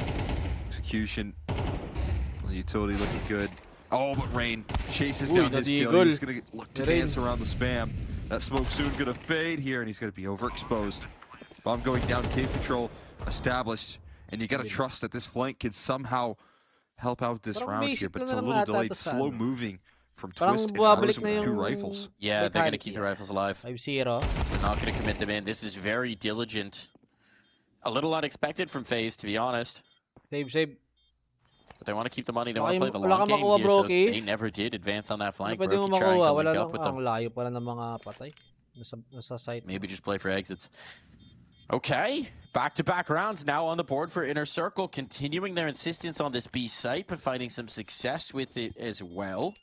Execution. The utility looking good. Oh, but Rain chases down his kill. He's going to look to dance around the spam. That smoke soon going to fade here, and he's going to be overexposed. Bomb going down, cave control established. And you got to trust that this flank can somehow help out this round here, but it's a little delayed, slow moving from Twist and Frozen with 2 rifles. Yeah, they're going to keep the rifles alive. 5-0. They're not going to commit them in. This is very diligent. A little unexpected from FaZe, to be honest. Save. But they want to keep the money. They want to play the long game here, so they never did advance on that flank. Brokey trying to link up with them. Layo pala ng mga patay. Nasa site. Maybe just play for exits. Okay, back-to-back rounds now on the board for Inner Circle, continuing their insistence on this B site, but finding some success with it as well.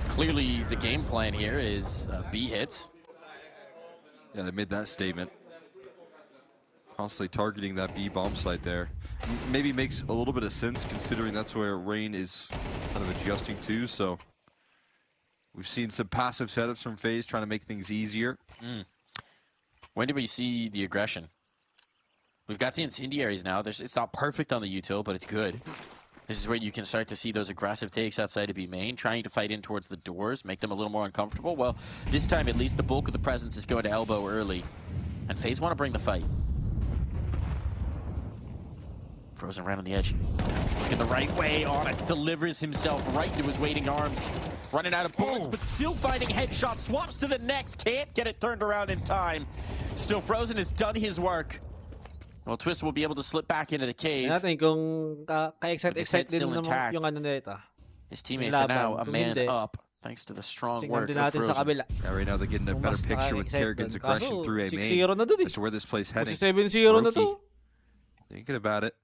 Clearly, the game plan here is B hits. Yeah, they made that statement. Constantly targeting that B bomb site there. Maybe makes a little bit of sense considering that's where Rain is kind of adjusting to, so we've seen some passive setups from FaZe trying to make things easier. When did we see the aggression? We've got the incendiaries now. It's not perfect on the util, but it's good. This is where you can start to see those aggressive takes outside of B main, trying to fight in towards the doors, make them a little more uncomfortable. Well, this time at least the bulk of the presence is going to elbow early. And FaZe want to bring the fight. Frozen right on the edge. Looking the right way on it. Delivers himself right to his waiting arms. Running out of bullets, but still finding headshots. Swaps to the next. Can't get it turned around in time. Still, Frozen has done his work. Well, Twist will be able to slip back into the cave. Natin kung ka-excite din naman yung ano nito. His teammates are now a man up, thanks to the strong work of Frozen. Yeah, right now they're getting a better picture with Kerrigan's aggression through A main as to where this play's heading. 7-0 na to. Thinking about it,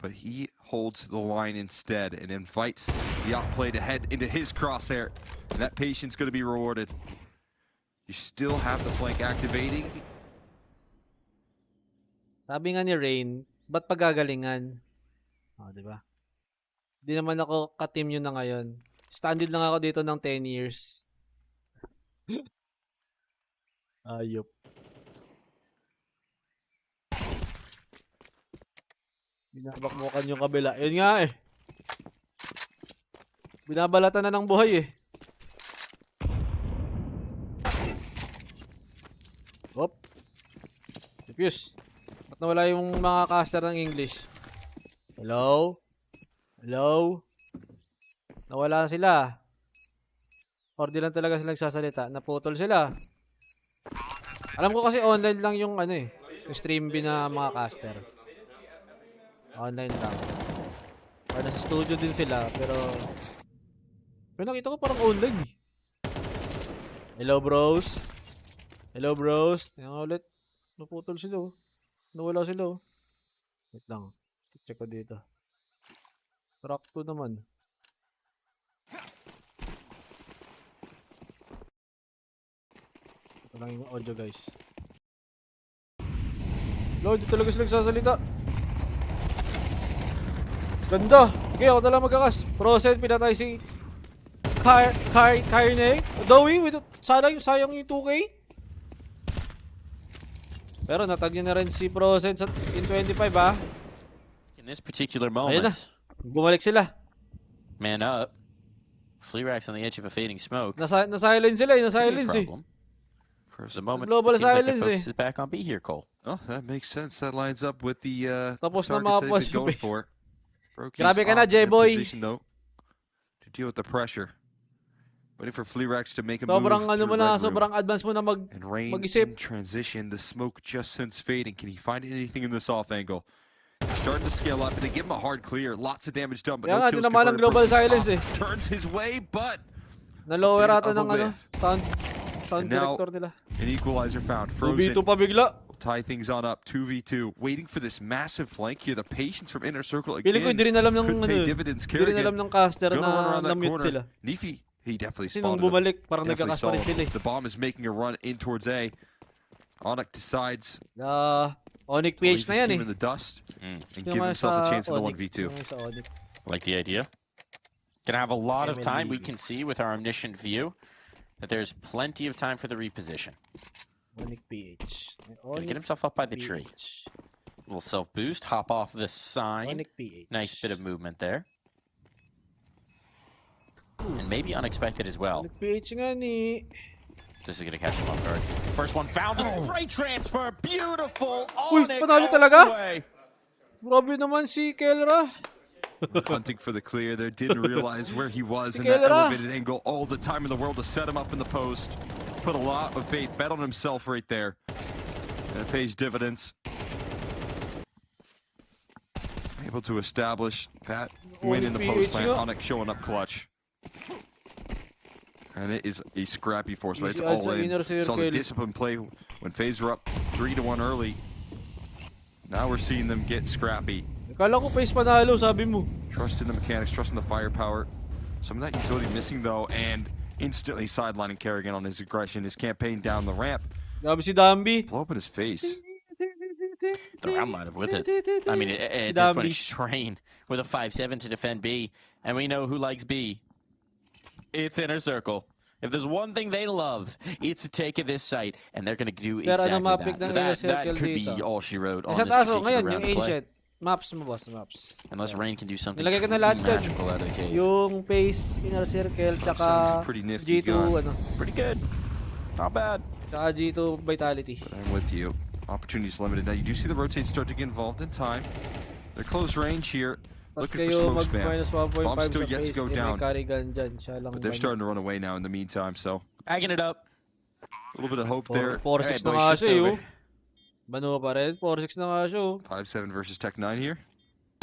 but he holds the line instead and invites the outplay to head into his crosshair. And that patience going to be rewarded. You still have the flank activating. Sabi nga ni Rain, ba't pagagalingan? Oh, di ba? Di naman ako ka-team yun na ngayon. Standard lang ako dito ng 10 years. Ayop. Binabakmukan yung kabila. Yun nga eh. Binabalatan na ng buhay eh. Hop. Diffuse. Ba't nawala yung mga caster ng English? Hello? Hello? Nawala sila. Or di lang talaga sila nagsasalita. Naputol sila. Alam ko kasi online lang yung ano eh. Yung stream na mga caster. Online lang. Or nasa studio din sila. Pero nakita ko parang online eh. Hello bros. Hello bros. Tingnan ulit. Naputol sila oh. Nawala sila oh. Wait lang. Check ko dito. Track 2 naman. Ito lang yung audio guys. Lord, di talaga sila nagsasalita. Ganda! Okay, ako talaga magkakas. Proset, pinatay si Kairne. Dowie, sayang yung 2K. Pero natag niya na rin si Proset in 25 ha. In this particular moment. Ayun na. Bumalik sila. Man up. Fleerax on the edge of a fading smoke. Na-silence sila eh. Na-silence eh. For the moment, Global it seems like the silence focus is back on B here, Cole. Oh, that makes sense. That lines up with the Tapos na targets they've mapos been yung going base. for. Broki's Grabe ka na, off in a J-boy. position, though, to deal with the pressure. Waiting for Fleerax to make a Sobrang move ano mo through na, red room. sobrang advance mo na And Rain mag-isip. in transition. The smoke just since fading. Can he find anything in this off angle? Starting to scale up, and they give him a hard clear. Lots of damage done, but Kaya no nga, kills tinamaan ng converted. global Broki's silence off, eh. turns his way, but Na-lower a ata bit of ng a ano, whiff. sound And now, director nila. an equalizer found. Frozen. 2v2 pa bigla. Tie things on up, 2v2. Waiting for this massive flank here. The patience from Inner Circle Pili ko again hindi rin alam ng could ano, pay dividends. hindi rin alam ng caster Gonna run around na that na-mute corner. sila. Nifi, he definitely Kasi nung spotted him. bumalik, parang Definitely nagkakas pa rin saw sila him. The bomb is making a run in towards A. Onyx decides Onyx to leave PH na his yan team eh. in the dust and Sino give man himself a sa chance in the Onyx? 1v2. Sino man sa Onyx? Like the idea. Gonna have a lot of time. We can see with our omniscient view that there's plenty of time for the reposition. Onyx PH. Gonna get himself up by the tree. Little self boost, hop off the sign. Onyx PH. Nice bit of movement there. And maybe unexpected as well. Onyx PH nga ni. This is gonna catch him off guard. First one found. Great transfer. Beautiful. Uy, Onyx panalo all talaga? the way. Grabe naman si Kelra. Hunting for the clear there, didn't realize where he was in Together. that elevated angle. All the time in the world to set him up in the post. Put a lot of faith, bet on himself right there. And it pays dividends. Able to establish that win in the post plant. Onyx showing up clutch. And it is a scrappy force, but it's all in. Saw the discipline play when FaZe were up 3-1 early. Now we're seeing them get scrappy. Akala ko face panalo, sabi mo. Trust in the mechanics, trust in the firepower. Some of that utility missing though, and instantly sidelining Kerrigan on his aggression, his campaign down the ramp. Grabe si Dambi. Blow up in his face. The round line with it. I mean, at this point, it's Train with a 5-7 to defend B. And we know who likes B. It's Inner Circle. If there's one thing they love, it's a take of this site. And they're going to do exactly that. So that could be all she wrote on this particular round of play. Maps mo, boss, maps. Unless Rain can do something Nilagay ko na lahat dyan. magical out of the cave. Yung face, Inner Circle, tsaka G2, ano. Pretty good. Not bad. Tsaka G2 Vitality. I'm with you. Opportunities limited. Now you do see the rotate start to get involved in time. They're close range here. Looking for smoke spam. Bomb's still yet to go down. But they're starting to run away now in the meantime, so. Bagging it up. A little bit of hope there. 4-6 na nga siya, yo. Bano pa rin, 4-6 na nga siya. 5-7 versus Tech 9 here.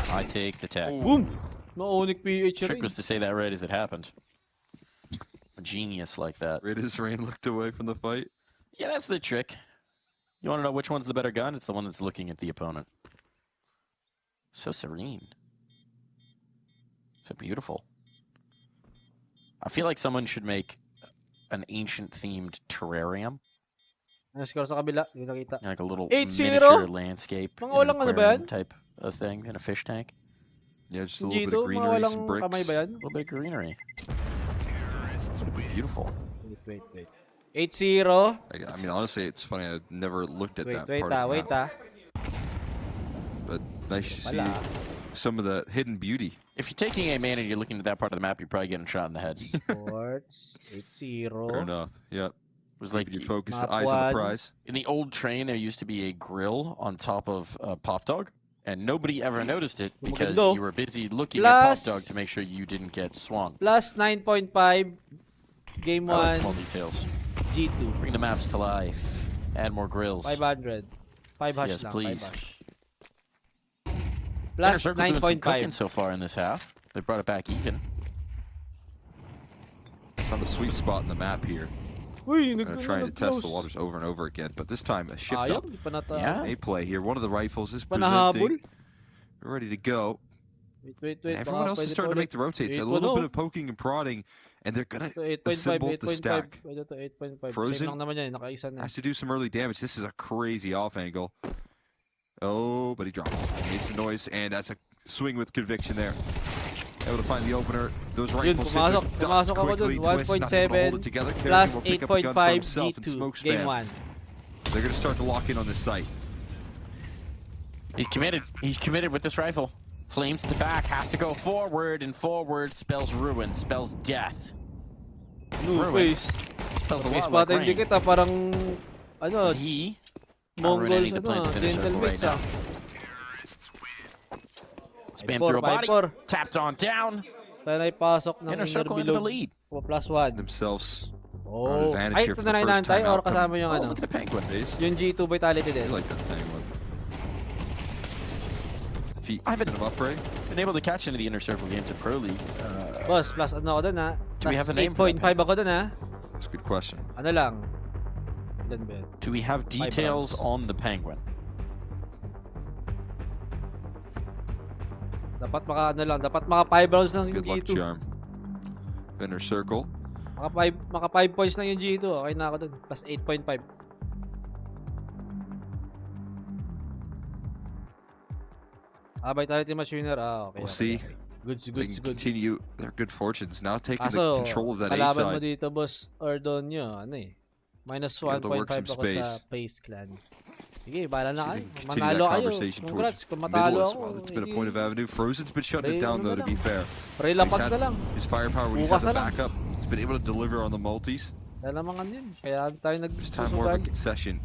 I take the Tech. Boom! No Onyx PH Trick was to say that right as it happened. A genius like that. Right as Rain looked away from the fight. Yeah, that's the trick. You want to know which one's the better gun? It's the one that's looking at the opponent. So serene. So beautiful. I feel like someone should make an ancient-themed terrarium. Score sa kabila, yung nakita. Like a little 8-0? miniature landscape Mga walang ano ba yan? type of thing in a fish tank. Yeah, just a little bit of greenery, some bricks. Kamay ba yan? A little bit of greenery. Beautiful. Wait. 8-0. I mean, honestly, it's funny. I've never looked at that part of Wait. the map. But nice to see some of the hidden beauty. If you're taking a man and you're looking at that part of the map, you're probably getting shot in the head. Sports, 8-0. Fair enough. Yep. It was like you focus, eyes on the prize. In the old train, there used to be a grill on top of Pop Dog, and nobody ever noticed it because you were busy looking at Pop Dog to make sure you didn't get swung. Plus 9.5. Game 1. I like small details. G2. Bring the maps to life. Add more grills. 500. 5 hash yes, lang. please. 5 hash. Plus 9.5 so far in this half. They brought it back even. Found a sweet spot in the map here. Gonna try to test the waters over and over again, but this time a shift up. A play here. One of the rifles is presenting. We're ready to go. Wait. And everyone else is starting to make the rotates. A little bit of poking and prodding, and they're gonna assemble the stack. Frozen has to do some early damage. This is a crazy off angle. Oh, but he dropped. Made some noise, and that's a swing with conviction there. Able to find the opener. Those rifles dust quickly. Twist not able to hold it together. Plus will pick up a gun for himself and 8.5 smoke G2. Game spam. 1. They're gonna start to lock in on this site. He's committed. He's committed with this rifle. Flames at the back, has to go forward, and forward spells ruin, spells death. Ruin spells a lot like rain. Kita parang ano, he Mongols gentlemen right Spam through a body, tapped on down. Sana ipasok ng Inner circle into the lead. +1. Themselves Oh, advantage ay, here ito for the na first time or out. kasama yung ano? Look at the penguin base. Yung G2 vitality din. I like that penguin. Feet keeping him upright. Been able to catch into the Inner Circle games at Pro League. Boss, plus ano ako dun ha? Do we have a name for 8.5 ako dun ha? That's a good question. Ano lang? Ilan ba yun? Do we have details on the penguin? Dapat maka ano lang, dapat maka 5 rounds lang yung Good luck G2. charm. Inner Circle. Maka 5 points lang yung G2. Okay na ako dun. Plus 8.5. Vitality match winner. Okay. We'll see. Goods. Continue their good fortunes. Now taking the Kaso, control of that A kalaban mo side. dito, boss, Ordonio, ano eh. Minus 1.5 ako sa Pace Clan. Sige, bahala na kayo. Manalo kayo. Congrats, kung matalo ako. Well, it's been a point of avenue. Frozen's been shutting it down though, to be fair. Lapag na lang. His firepower when he's had the backup. He's been able to deliver on the multis. Kaya naman yun. Kaya tayo This time more of a nagsusugan. concession.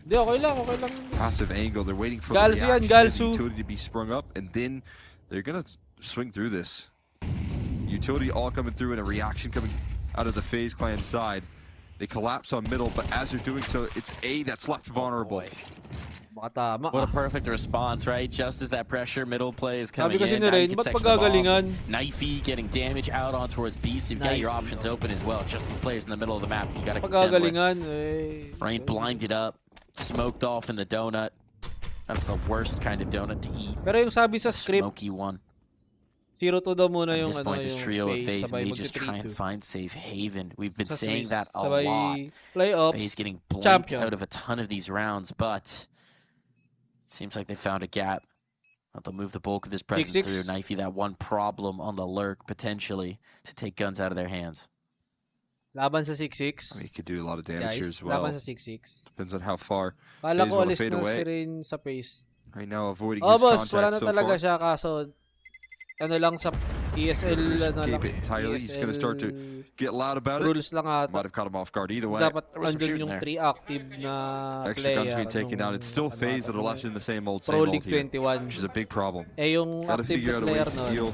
Hindi, okay lang. Passive angle. They're waiting for Galsu the yan, reaction of the Galsu. utility to be sprung up, and then they're gonna swing through this. Utility all coming through, and a reaction coming out of the FaZe clan side. They collapse on middle, but as they're doing so, it's A that's left vulnerable. What a perfect response, right? Just as that pressure middle play is coming Sabi kasi in, ni now you Rain, can ba't section them pagagalingan? off. Knifey getting damage out on towards B, so you've got your options open as well. Just as players in the middle of the map, you got to contend with. Rain blinded up, smoked off in the donut. That's the worst kind of donut to eat. Pero yung sabi sa script, smoky one. 0-2 daw muna yung At this point, this trio of FaZe may just try and find safe haven. We've been saying that a lot. FaZe getting blanked out of a ton of these rounds, but it seems like they found a gap. They'll move the bulk of this presence through. Knifey, that one problem on the lurk, potentially, to take guns out of their hands. Laban sa 6-6. He could do a lot of damage here as well. Laban sa 6-6. Depends on how far Kala FaZe ko want to alis fade na away. si Rain sa Pace. Right now, avoiding Oh, his boss, contact wala na so talaga far. siya, kaso ano lang sa ESL ano lang. It entirely. He's going to start to get loud about it. Rules lang ata. Might have caught him off guard either way. Dapat andun yung 3 active na Extra player. guns being taken down. It's still FaZe that are left in the same old Pro here, League 21. which is a big problem. Yung Gotta active figure out a way player to nun. deal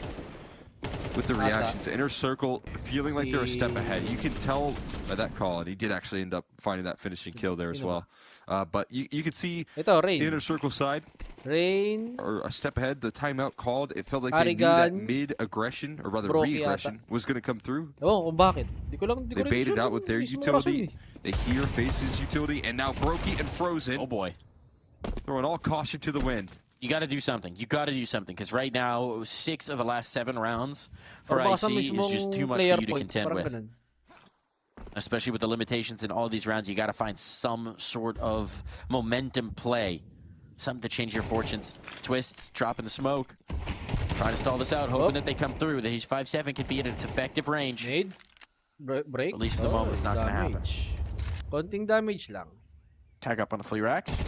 with the reactions. Inner Circle feeling like they're a step ahead. You can tell by that call, and he did actually end up finding that finishing kill there as well. But you could see the Inner Circle side or a step ahead. The timeout called. It felt like they knew that mid-aggression, or rather re-aggression, was going to come through. Oh, kung bakit? They baited out with their utility. They hear FaZe's utility, and now Brokey and Frozen. Oh boy. Throwing all caution to the wind. You got to do something. You got to do something, because right now, 6 of the last 7 rounds for IC is just too much for you to contend with. Especially with the limitations in all these rounds, you got to find some sort of momentum play. Something to change your fortunes. Twists, dropping the smoke. Trying to stall this out, hoping that they come through. The 5-7 can be at its effective range. Nade? Break? At least for the moment, it's not going to happen. Konting damage lang. Tag up on the flea racks.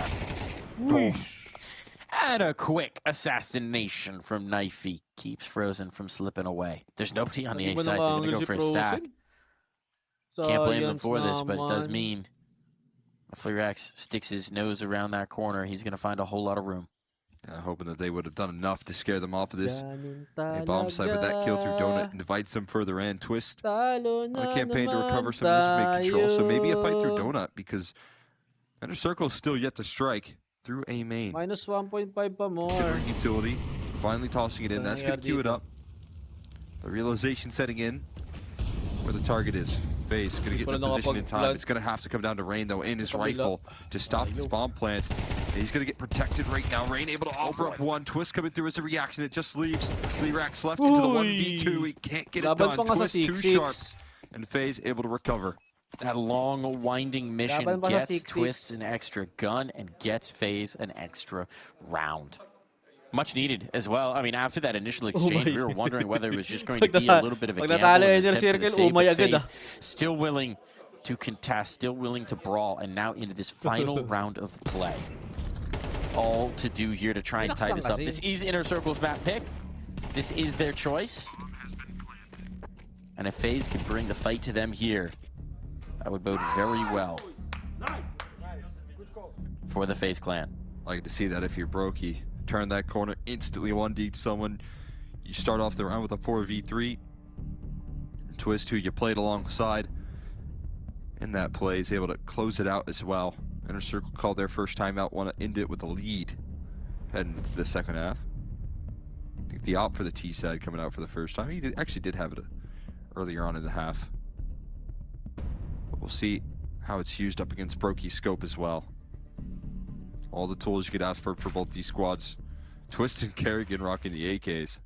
And a quick assassination from Knifey keeps Frozen from slipping away. There's nobody on the A side. They're going to go for a stack. Can't blame them for this, but it does mean if Fleerax sticks his nose around that corner, he's going to find a whole lot of room. Hoping that they would have done enough to scare them off of this bomb side, but that kill through Donut invites them further in. Twist on a campaign to recover some of this mid control, so maybe a fight through Donut, because Inner Circle is still yet to strike through A main. Minus 1.5 pa more. Considering utility, finally tossing it in. That's going to cue it up. The realization setting in where the target is. FaZe. Going to get in the position in time. It's going to have to come down to Rain, though, in his rifle to stop this bomb plant. And he's going to get protected right now. Rain able to offer up one. Twist coming through as a reaction. It just leaves Lyrax left into the 1v2. He can't get it done. Twist too sharp. And FaZe able to recover. That long winding mission gets Twist an extra gun and gets FaZe an extra round. Much needed as well. I mean, after that initial exchange, we were wondering whether it was just going to be a little bit of a gamble. Still willing to contest, still willing to brawl, and now into this final round of play. All to do here to try and tie this up. This is Inner Circle's map pick. This is their choice. And if FaZe can bring the fight to them here, that would bode very well for the FaZe clan. I like to see that if you're Brokey. Turn that corner, instantly 1D someone. You start off the round with a 4v3. Twist, who you played alongside in that play, is able to close it out as well. Inner Circle called their first timeout, want to end it with a lead heading into the second half. I think the op for the T side coming out for the first time. He actually did have it earlier on in the half. But we'll see how it's used up against Brokey's scope as well. All the tools you could ask for both these squads. Twist and Kerrigan rocking the AKs.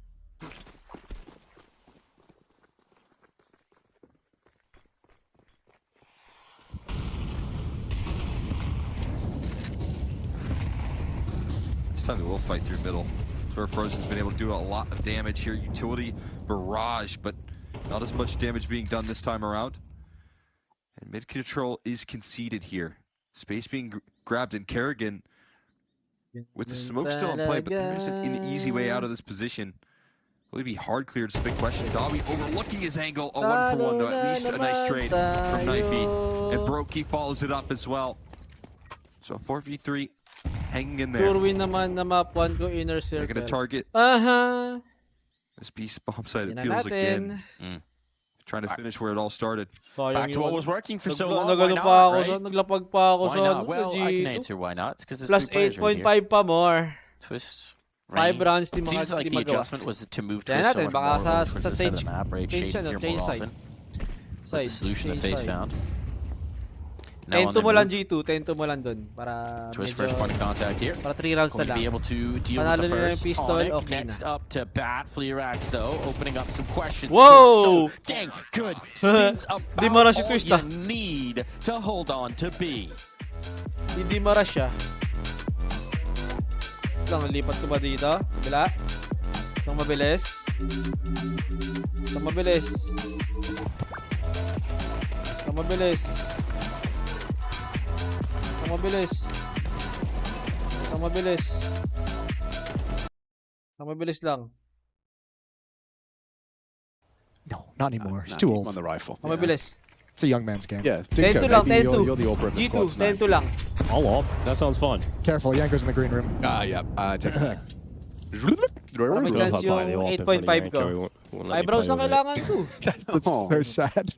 This time they will fight through middle. That's where Frozen's been able to do a lot of damage here. Utility barrage, but not as much damage being done this time around. And mid control is conceded here. Space being grabbed, and Kerrigan with the smoke still in play, but there isn't an easy way out of this position. Will he be hard cleared? It's a big question. Dobby overlooking his angle. A 1-for-1 though. At least a nice trade from Knifey. And Brokey follows it up as well. So 4v3 hanging in there. naman na map 1 ko Inner Circle. They're going to target this beast bomb site. It feels again. Trying to finish where it all started. Back to what was working for so long. Why not, right? Naglapag pa ako why not? Well, I can answer why not. It's because there's plus 8.5 pa more. Twist. 5 rounds di seems like the adjustment was to move Twist so much more towards the center of the map, right? Shading here more often. Was the solution that FaZe found. Tento mo lang G2, tento mo lang dun para Twist first point of contact here. Para 3 rounds na lang. Be able to deal with the first. Pistol, okay, next up to bat. Fleerax though, opening up some questions. Whoa! So dang good. Spins up. Di mo rush Twist you need to hold on to B. Hindi mo rush siya. Lang, lipat ko ba dito? Kabila. Isang mabilis. Isang mabilis. Isang mabilis. Mabilis. Isang mabilis. Isang mabilis lang. No, not anymore. He's too old. On the rifle. Isang mabilis. It's a young man's game. Yeah, Dinko, lang, you're the Oprah of the squads, man. G2, 10-2 lang. I'll op. That sounds fun. Careful, Yanko's in the green room. Yeah. Take it back. May chance yung 8.5 ko. 5 rounds na kailangan ko. That's so sad.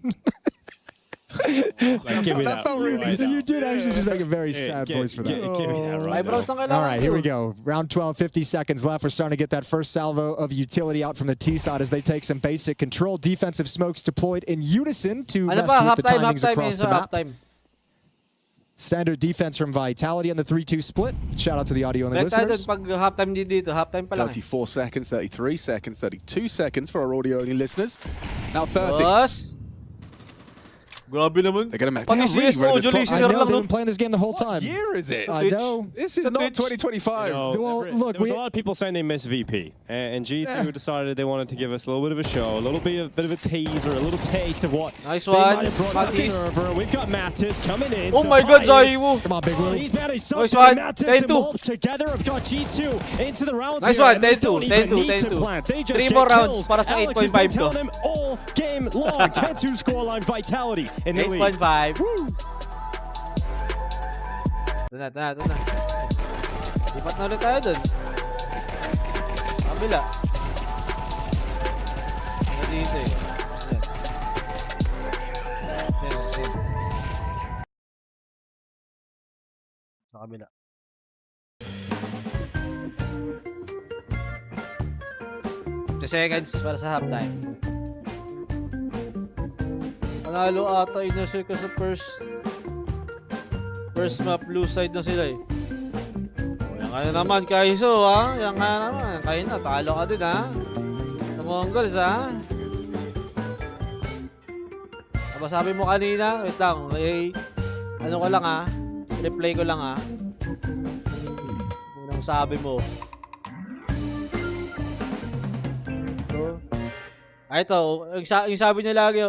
Like, give me that. Felt really so you did actually just make a very sad voice for that. Give me that right now. All right, here we go. Round 12, 50 seconds left. We're starting to get that first salvo of utility out from the T side as they take some basic control. Defensive smokes deployed in unison to mess with the timings across the map. Standard defense from Vitality on the 3-2 split. Shout out to the audio and the listeners. Pag halftime dito, halftime pa lang. 34 seconds, 33 seconds, 32 seconds for our audio only listeners. Now 30. Plus. Grabe naman. They're going to make Pati CS Mojo I know they've been playing this game the whole time. What year is it? I know. This is not 2025. Well, look, there was a lot of people saying they miss VP, and G2 decided they wanted to give us a little bit of a show, a little bit of a teaser, a little taste of what nice they might have brought to the server. We've got Mattis coming in. Oh my God, Zaiwu! Come on, big Will. He's managed something. Mattis and Wolf together have got G2 into the rounds. Nice one, 10-2, 10-2. They just 3 more rounds para sa 8.5 tell them all game long. 10-2 scoreline Vitality in the lead. 8.5. Doon na. Lipat na ulit tayo dun. Kabila. Dito eh. Sa kabila. Seconds para sa halftime. Nanalo ata Inner Circle sa first map, blue side na sila eh. Yan ka na naman, Kaiso ha. Yan ka na naman. Kaya na, talo ka din ha. Sa Mongols ha. Diba sabi mo kanina, wait lang, ano ko lang ha. Replay ko lang ha. Unang sabi mo. Ito, yung sabi niya lagi,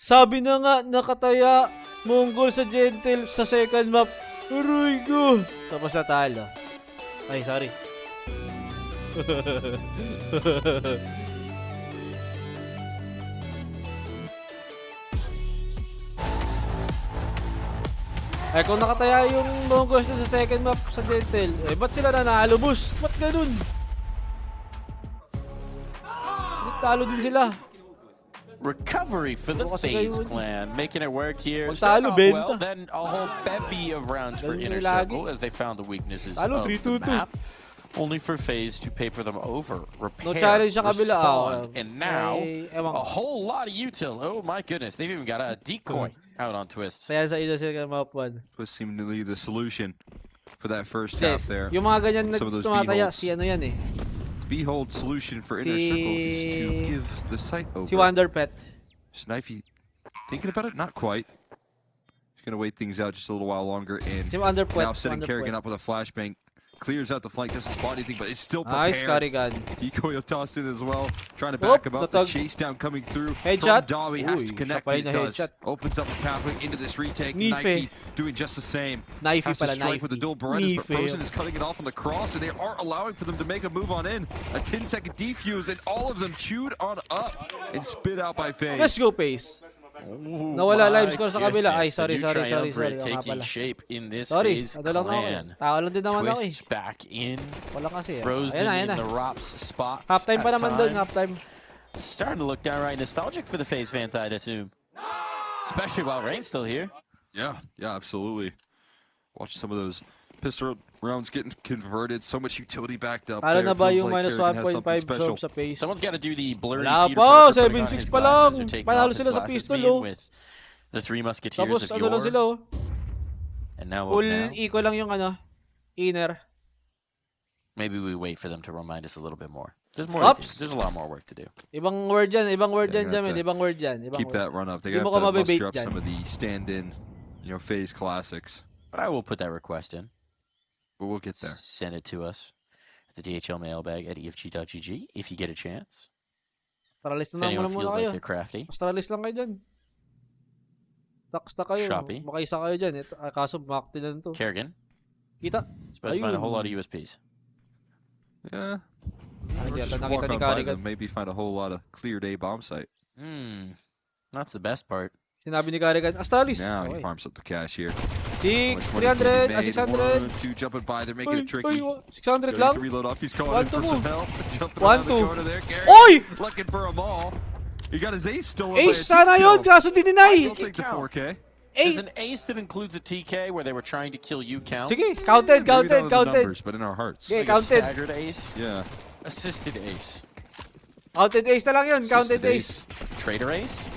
sabi na nga, nakataya, Mongol sa Gentle sa second map. Aray ko! Tapos natalo. Ay, sorry. Ay, kung nakataya yung Mongols sa second map sa Gentle, eh, ba't sila nanalo, boss? Ba't ganun? Talo din sila. Recovery for the FaZe clan, making it work here. Starting off well, then a whole bevy of rounds for Inner Circle as they found the weaknesses of the map. Only for FaZe to paper them over, repair, respond, and now a whole lot of util. Oh my goodness, they've even got a decoy out on Twist. Was seemingly the solution for that first half there. Yung mga ganyan tumataya, si ano yan eh. Behold solution for Inner Circle is to give the site over. Si Wonderpet. Snifey thinking about it? Not quite. He's going to wait things out just a little while longer. And si now setting Kerrigan up with a flashbang. Clears out the flank, doesn't spot anything, but it's still prepared. Nice Kerrigan. Decoy tossed in as well, trying to back him up. The chase down coming through. Headshot. From Dawi has to connect, and it does. Opens up a pathway into this retake. Knifey doing just the same. Has to strike with the dual Berettas, but Frozen is cutting it off on the cross, and they aren't allowing for them to make a move on in. A 10-second defuse, and all of them chewed on up and spit out by FaZe. Let's go, Pace. Nawala live score sa kabila. Ay, sorry. Taking shape in this FaZe clan. Tao lang din naman ako eh. Twist back in. Wala kasi. Frozen in the Rops spots. Halftime pa naman doon, halftime. Starting to look downright nostalgic for the FaZe fans, I'd assume. Especially while Rain's still here. Yeah, absolutely. Watch some of those pistol rounds getting converted. So much utility backed up. Alam na ba yung minus 1.5 zoom sa Pace? Someone's got to do the blurry Wala po, 7-6 pa lang. Panalo sila sa pistol, oh. With the Three Musketeers tapos of ano lang sila, oh. And now full eco lang yung inner. Maybe we wait for them to remind us a little bit more. There's more. There's a lot more work to do. Ibang word yan, Jamil. Ibang word yan. Keep that run up. They got to muster up some of the stand-in, FaZe classics. But I will put that request in. But we'll get there. Send it to us at the DHL mailbag at efg.gg if you get a chance. Paralis na muna feels kayo. like they're crafty. Paralis lang kayo dyan. Taksta kayo. Shopee. Makaisa kayo dyan. Kaso makti na to. Kerrigan. Kita. Supposed to find a whole lot of USPs. Yeah. Just walk on by them, maybe find a whole lot of cleared A bomb site. That's the best part. Sinabi ni Kerrigan, Astralis. Now he farms up the cash here. 300, 600. 2 jumping by, they're making it tricky. 600 lang. Reload up, he's calling in for some help. Jumping 1, 2. There. Oy! Looking for a ball. He got his ace still. Ace sana yun, kaso dinay. He'll take the 4K. Is an ace that includes a TK where they were trying to kill you count? Sige, counted. Numbers, but in our hearts. Yeah, like counted. A staggered ace? Yeah. Assisted ace. Counted ace na lang yun, counted ace. Trader ace?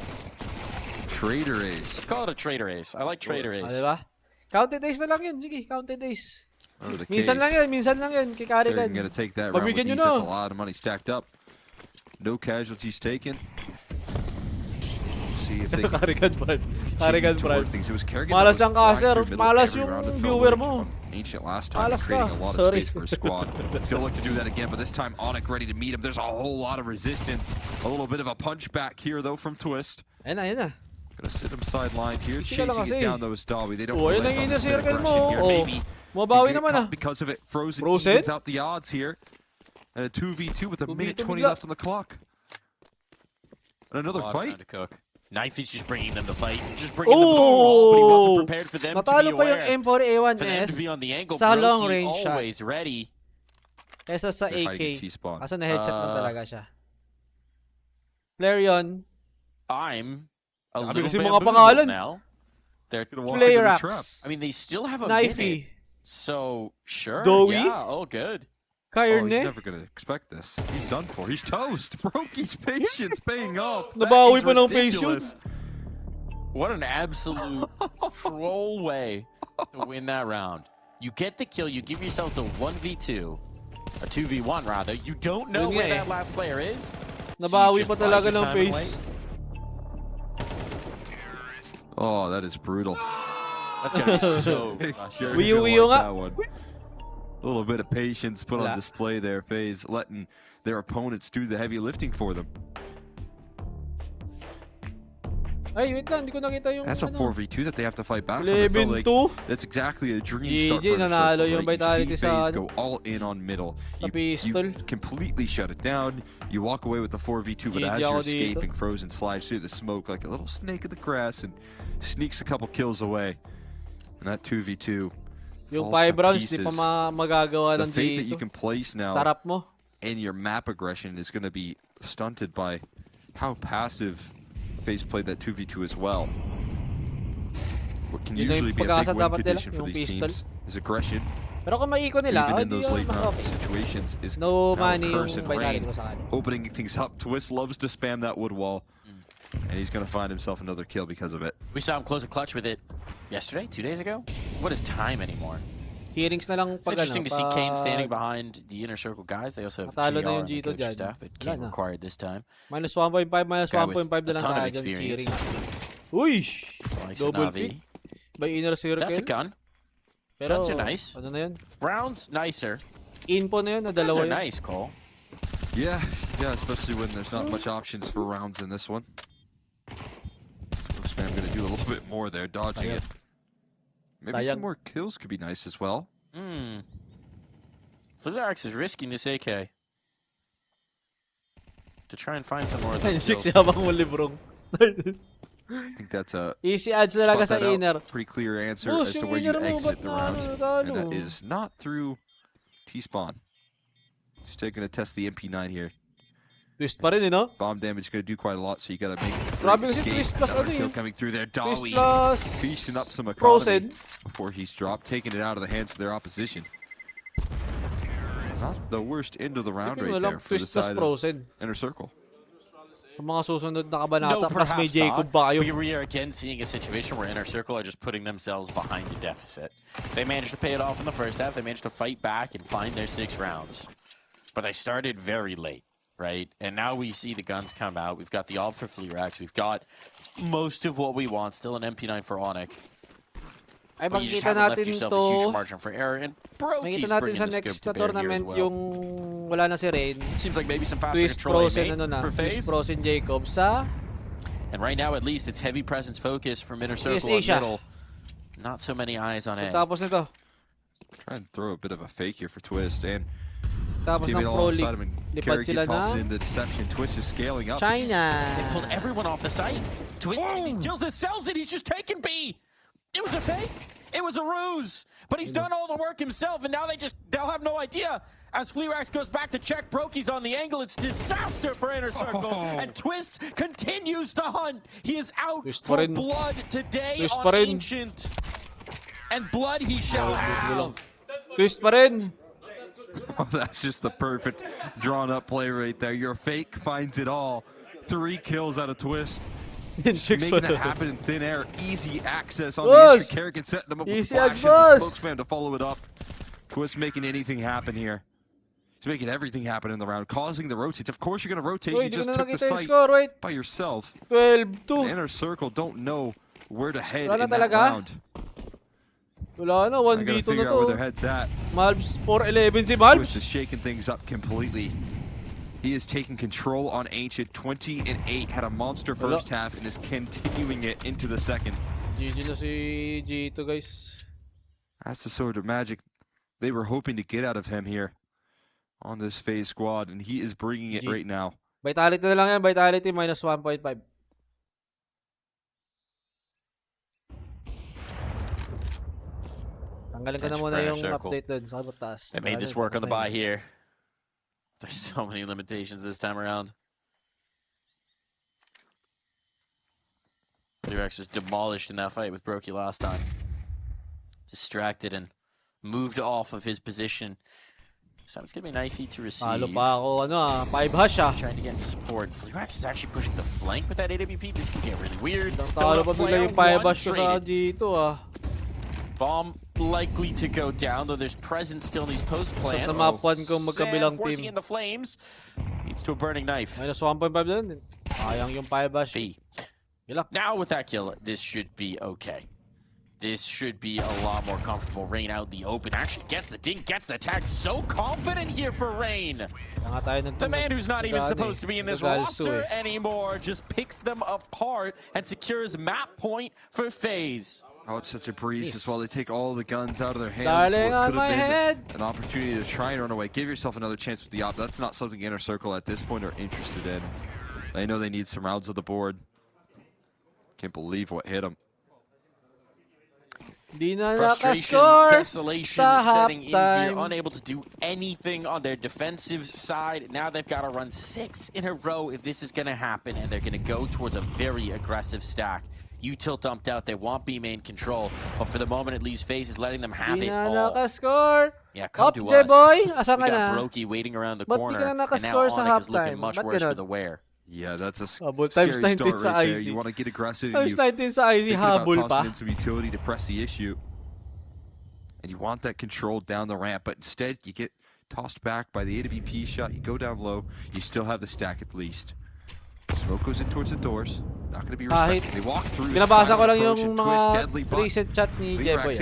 Trader ace. Let's call it a trader ace. I like trader ace. Diba? Counted ace na lang yun, sige, counted ace. The minsan lang yun, kay Kerrigan. They're going to take that round with these. That's a lot of money stacked up. No casualties taken. See if they can Kerrigan, work things. It was Kerrigan. Malas ang caster, malas yung viewer mo. Ancient last time, creating a lot of space for his squad. He'll look to do that again, but this time Onic ready to meet him. There's a whole lot of resistance. A little bit of a punchback here, though, from Twist. Ayun na. Gonna sit him sidelined here, chasing it down, though, is Dawi. They don't relent on this aggression here. Maybe mabawi naman because of it. Frozen evens out the odds here. And a 2v2 with a minute 20 left on the clock. And another fight. Knifey's just bringing them to fight. Just bringing them to roll, but he wasn't prepared for them to be aware. Pa yung M4A1S for them to be on the angle. sa long range shot. Always ready. Kesa sa AK. Kaso na-headshot na talaga siya. Player yun. I'm a little bamboozled now. They're player apps. I mean, they still have a Knifey. minute. So, sure. Dowie? Yeah, oh, good. Oh, he's never going to expect this. He's done for. He's toast. Brokey's patience paying off. Nabawi pa ng patience. What an absolute troll way to win that round. You get the kill, you give yourselves a 1v2, a 2v1 rather. You don't know where that last player is. Nabawi pa talaga ng face. Oh, that is brutal. That's gonna be so frustrating. That one. A little bit of patience put on display there, FaZe, letting their opponents do the heavy lifting for them. Ay, wait lang, hindi ko nakita yung That's a 4v2 that they have to fight back from. 11-2. That's exactly a dream start for nanalo yung Vitality sa go all in on middle. You completely shut it down. You walk away with the 4v2, but as you're escaping, Frozen slides through the smoke like a little snake in the grass and sneaks a couple kills away. And that 2v2 yung 5 rounds, di pa magagawa ng the fate that you can place now sarap mo. And your map aggression is going to be stunted by how passive FaZe played that 2v2 as well. What can usually be a big win condition for these teams is aggression. Pero kung maiko nila, even in those late round situations, is no money Curse yung and Rain sa kanila. opening things up. Twist loves to spam that wood wall, and he's going to find himself another kill because of it. We saw him close a clutch with it yesterday, 2 days ago. What is time anymore? Hearings na lang it's interesting to see Kane standing behind the inner circle guys. They also have GR and the coaching staff, but Kane required this time. Minus 1.5, minus 1.5 na lang ton of tayo experience. Uy! Like Double pick by inner circle. That's a gun. Pero, guns are nice. Ano na yun? Rounds, nicer. Info na yun, na dalawa yun. Guns are nice, Cole. Yeah, especially when there's not much options for rounds in this one. Spam going to do a little bit more there, dodging it. Maybe some more kills could be nice as well. Fludax is risking this AK to try and find some more of those kills. I think that's a easy adds talaga sa inner. Pretty clear answer as to where you exit the round. And that is not through T-spawn. He's still going to test the MP9 here. Twist pa rin, no? Bomb damage is going to do quite a lot, so you got to make grabe kasi twist plus ano kill coming through there. Dolly feasting up some economy before he's dropped, taking it out of the hands of their opposition. Not the worst end of the round right there for the side of inner circle. Mga susunod na kabanata, plus may Jacob ba kayo? We are again seeing a situation where inner circle are just putting themselves behind a deficit. They managed to pay it off in the first half. They managed to fight back and find their 6 rounds. But they started very late. Right? And now we see the guns come out. We've got the AWP for Fleerax. We've got most of what we want. Still an MP9 for Onyx. Ay, but you just haven't left yourself a huge margin for error. And Broki's bringing the scope to bear here as well. Yung wala na si Rain. Seems like maybe some faster control for FaZe. Twist Pros and Jacob sa... And right now, at least, it's heavy presence focus from inner circle and middle. Not so many eyes on A. Tapos nito. Try and throw a bit of a fake here for Twist. And tapos ng Pro League, lipad sila na in the deception. Twist is scaling up. China. They pulled everyone off the site. Twist these kills that sells it. He's just taking B. It was a fake. It was a ruse. But he's done all the work himself, and now they'll have no idea. As Fleerax goes back to check, Broki's on the angle. It's disaster for inner circle. And Twist continues to hunt. He is out for blood today on Ancient. And blood he shall have. Twist pa rin. Oh, that's just the perfect drawn-up play right there. Your fake finds it all. 3 kills out of Twist. Making it happen in thin air. Easy access on the entry. Kerrigan setting them up with flashes. The Smokesman to follow it up. Twist making anything happen here. He's making everything happen in the round, causing the rotates. Of course you're going to rotate. You just took the site by yourself. 12-2. The inner circle don't know where to head in that round. Wala na, 1v2 na to. Where their head's at. Malbs, 4-11 si Malbs. Twist is shaking things up completely. He is taking control on Ancient. 20-8, had a monster first half and is continuing it into the second. GG na si G2, guys. That's the sort of magic they were hoping to get out of him here on this FaZe squad, and he is bringing it right now. Vitality na lang yan, Vitality minus 1.5. Tanggalin ko na muna yung update dun sa taas. They made this work on the buy here. There's so many limitations this time around. Fleerax was demolished in that fight with Broky last time. Distracted and moved off of his position. So it's going to be knifey to receive. Halo pa ako, 5 hash Trying to get into support. Fleerax is actually pushing the flank with that AWP. This can get really weird. Talo pa bigla yung 5 hash ko sa G2 Bomb likely to go down, though there's presence still in these post plants. Sa mapuan ko magkabilang forcing team. in the flames. Leads to a burning knife. Minus 1.5 din. Sayang yung 5 hash. Now with that kill, this should be okay. This should be a lot more comfortable. Rain out in the open. Actually gets the dink, gets the tag. So confident here for Rain. The man who's not even supposed to be in this roster anymore just picks them apart and secures map point for FaZe. Oh, it's such a breeze as well. They take all the guns out of their hands. Darling What on could my have head. been an opportunity to try and run away. Give yourself another chance with the op. That's not something Inner Circle at this point are interested in. They know they need some rounds of the board. Can't believe what hit them. Frustration, desolation setting in here, unable to do anything on their defensive side. Now they've got to run 6 in a row if this is going to happen, and they're going to go towards a very aggressive stack. Util dumped out, they want B main control, but for the moment at least FaZe is letting them have it all. Yeah, come to us. Boy. We got Brokey waiting around the corner, and now Onyx is looking much worse for the wear. Yeah, that's a Habol, scary times 19 start right there. IZ. You want to get aggressive. Times You 19 sa IZ, thinking about habol pa. tossing in some utility to press the issue. And you want that control down the ramp, but instead you get tossed back by the AWP shot. You go down low. You still have the stack at least. Smoke goes in towards the doors. Not going to be respected. They walk through. Binabasa ko lang yung mga recent chat ni Jeboy.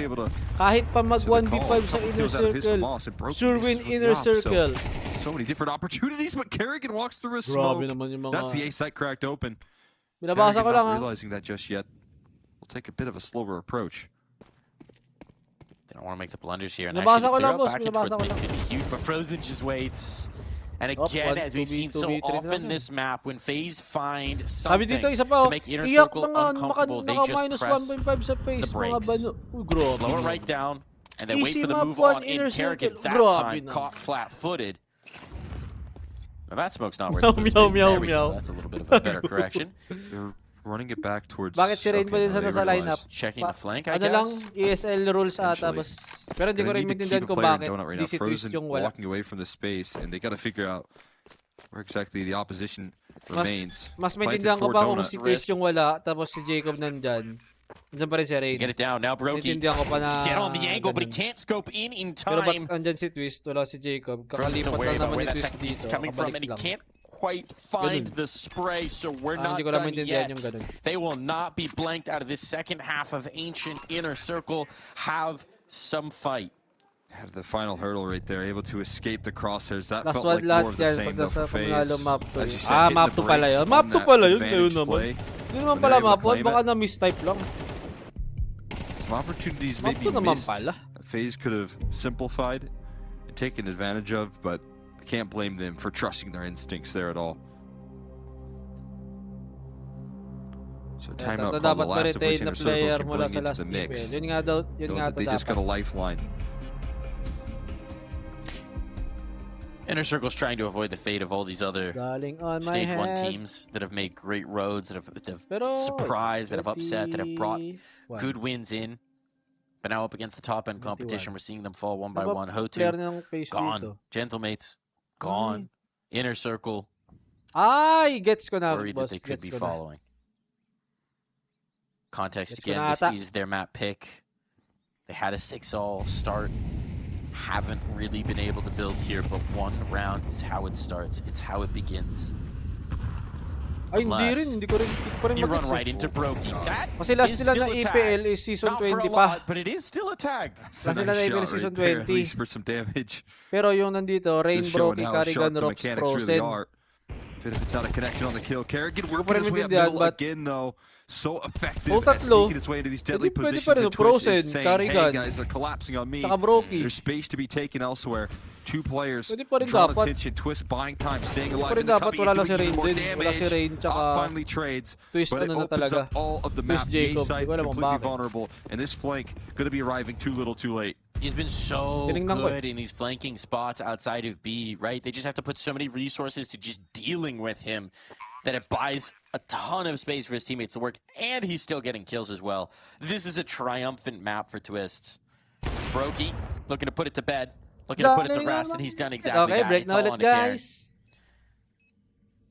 Kahit pa mag 1v5 sa Inner Circle, sure win Inner Circle. So many different opportunities, but Kerrigan walks through a smoke. That's the A site cracked open. Binabasa ko lang not realizing that just yet. We'll take a bit of a slower approach. They don't want to make the blunders here. And actually the clear out back in towards mid could be huge, but Frozen just waits. And again, as we've seen so often this map, when FaZe find something to make Inner Circle uncomfortable, they just press the brakes. Slow it right down, and then wait for the move on in. Kerrigan that time caught flat-footed. Now that smoke's not where it's supposed to be. There we go. That's a little bit of a better correction. They're running it back towards... Bakit si Rain pa din sa nasa lineup? Checking the flank, I guess. Ano lang, ESL rules ata. Pero hindi ko rin maintindihan kung bakit. DC twist yung wala. Walking away from the space, and they got to figure out where exactly the opposition remains. Mas maintindihan ko pa kung si twist yung wala, tapos si Jacob nandyan. Nandiyan pa rin si Rain. Get it down. Now Brokey. Maintindihan ko pa na... Get on the angle, but he can't scope in time. Pero ba't andyan si twist, wala si Jacob. Kakalipat lang naman ni twist dito. Coming from, and he can't quite find the spray, so we're not done yet. They will not be blanked out of this second half of Ancient. Inner Circle have some fight. Had the final hurdle right there, able to escape the crosshairs. That felt like more of the same though for FaZe. As you said, map 2 pala yun. Map 2 pala yun. Ayun naman. Hindi naman pala map 1, baka na mistype lang. Some opportunities maybe missed. FaZe could have simplified and taken advantage of, but I can't blame them for trusting their instincts there at all. So timeout called the last of which Inner Circle can bring into the mix. Know that they just got a lifeline. Inner Circle's trying to avoid the fate of all these other Stage 1 teams that have made great roads, that have surprised, that have upset, that have brought good wins in. But now up against the top-end competition, we're seeing them fall one by one. Hotu, gone. Gentlemates, gone. Inner Circle, gets ko na, worried that they could be following. Context again, this is their map pick. They had a 6-all start. Haven't really been able to build here, but one round is how it starts. It's how it begins. Unless you run right into Brokey. That is still a tag. is season Not 20 for a pa. lot, but it is still a tag. Kasi na EPL season 20. At least for some damage. Pero yung nandito, Rain, Brokey, Carrigan, Virtus.pro, really Bit of it's out of connection on the kill. Kerrigan working his way up middle again, though. So effective at sneaking its way into these deadly positions. And Twist is saying, hey guys, they're collapsing on me. There's space to be taken elsewhere. 2 players drawing attention. Twist buying time, staying alive in the cubby, doing more damage. Finally trades, but it opens up all of the map. The A side completely vulnerable, and this flank going to be arriving too little too late. He's been so good in these flanking spots outside of B, right? They just have to put so many resources to just dealing with him that it buys a ton of space for his teammates to work, and he's still getting kills as well. This is a triumphant map for Twists. Brokey looking to put it to bed. looking to put it to rest, and he's done exactly that. Break It's na all ulit, on to Karen. guys.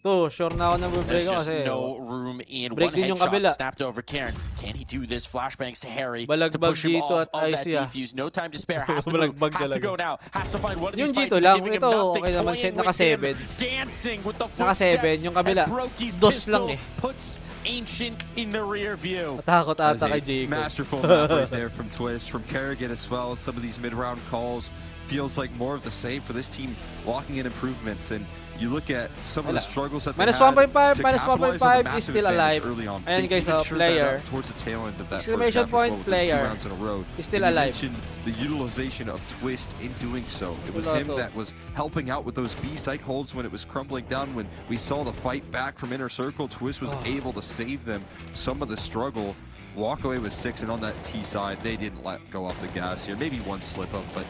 Sure na ako na break There's ako just kasi. no room in. Break One din yung headshot kabila. snapped over Karen. Can he do this? Flashbangs to Harry to Balagbag push him dito off at of that IC, ah. defuse. No time to spare. Has to move. Balagbag Has to talaga. go now. Has to find one of these Yung fights. dito They're lang. giving him Ito, nothing. okay naman. Toying Naka with him. 7. Dancing with the Naka 7 footsteps. yung kabila. And Brokey's Dos lang pistol eh. puts Ancient in the rear view. Matakot That is ata a kay Jacob. masterful map right there from Twist, from Kerrigan as well. Some of these mid-round calls feels like more of the same for this team, locking in improvements. And you look at some of the struggles that they had -1.5, to minus capitalize 1.5 on the is massive still advantage alive. early on. Ayan They guys, even showed that player. up towards the tail end of that first Exclamation half as well point, with those 2 player. rounds in a row. Is still And you alive. mentioned the utilization of Twist in doing so. It was him that was helping out with those B site holds when it was crumbling down. When we saw the fight back from Inner Circle, Twist was able to save them some of the struggle. Walk away with 6, and on that T side, they didn't let go off the gas here. Maybe one slip up, but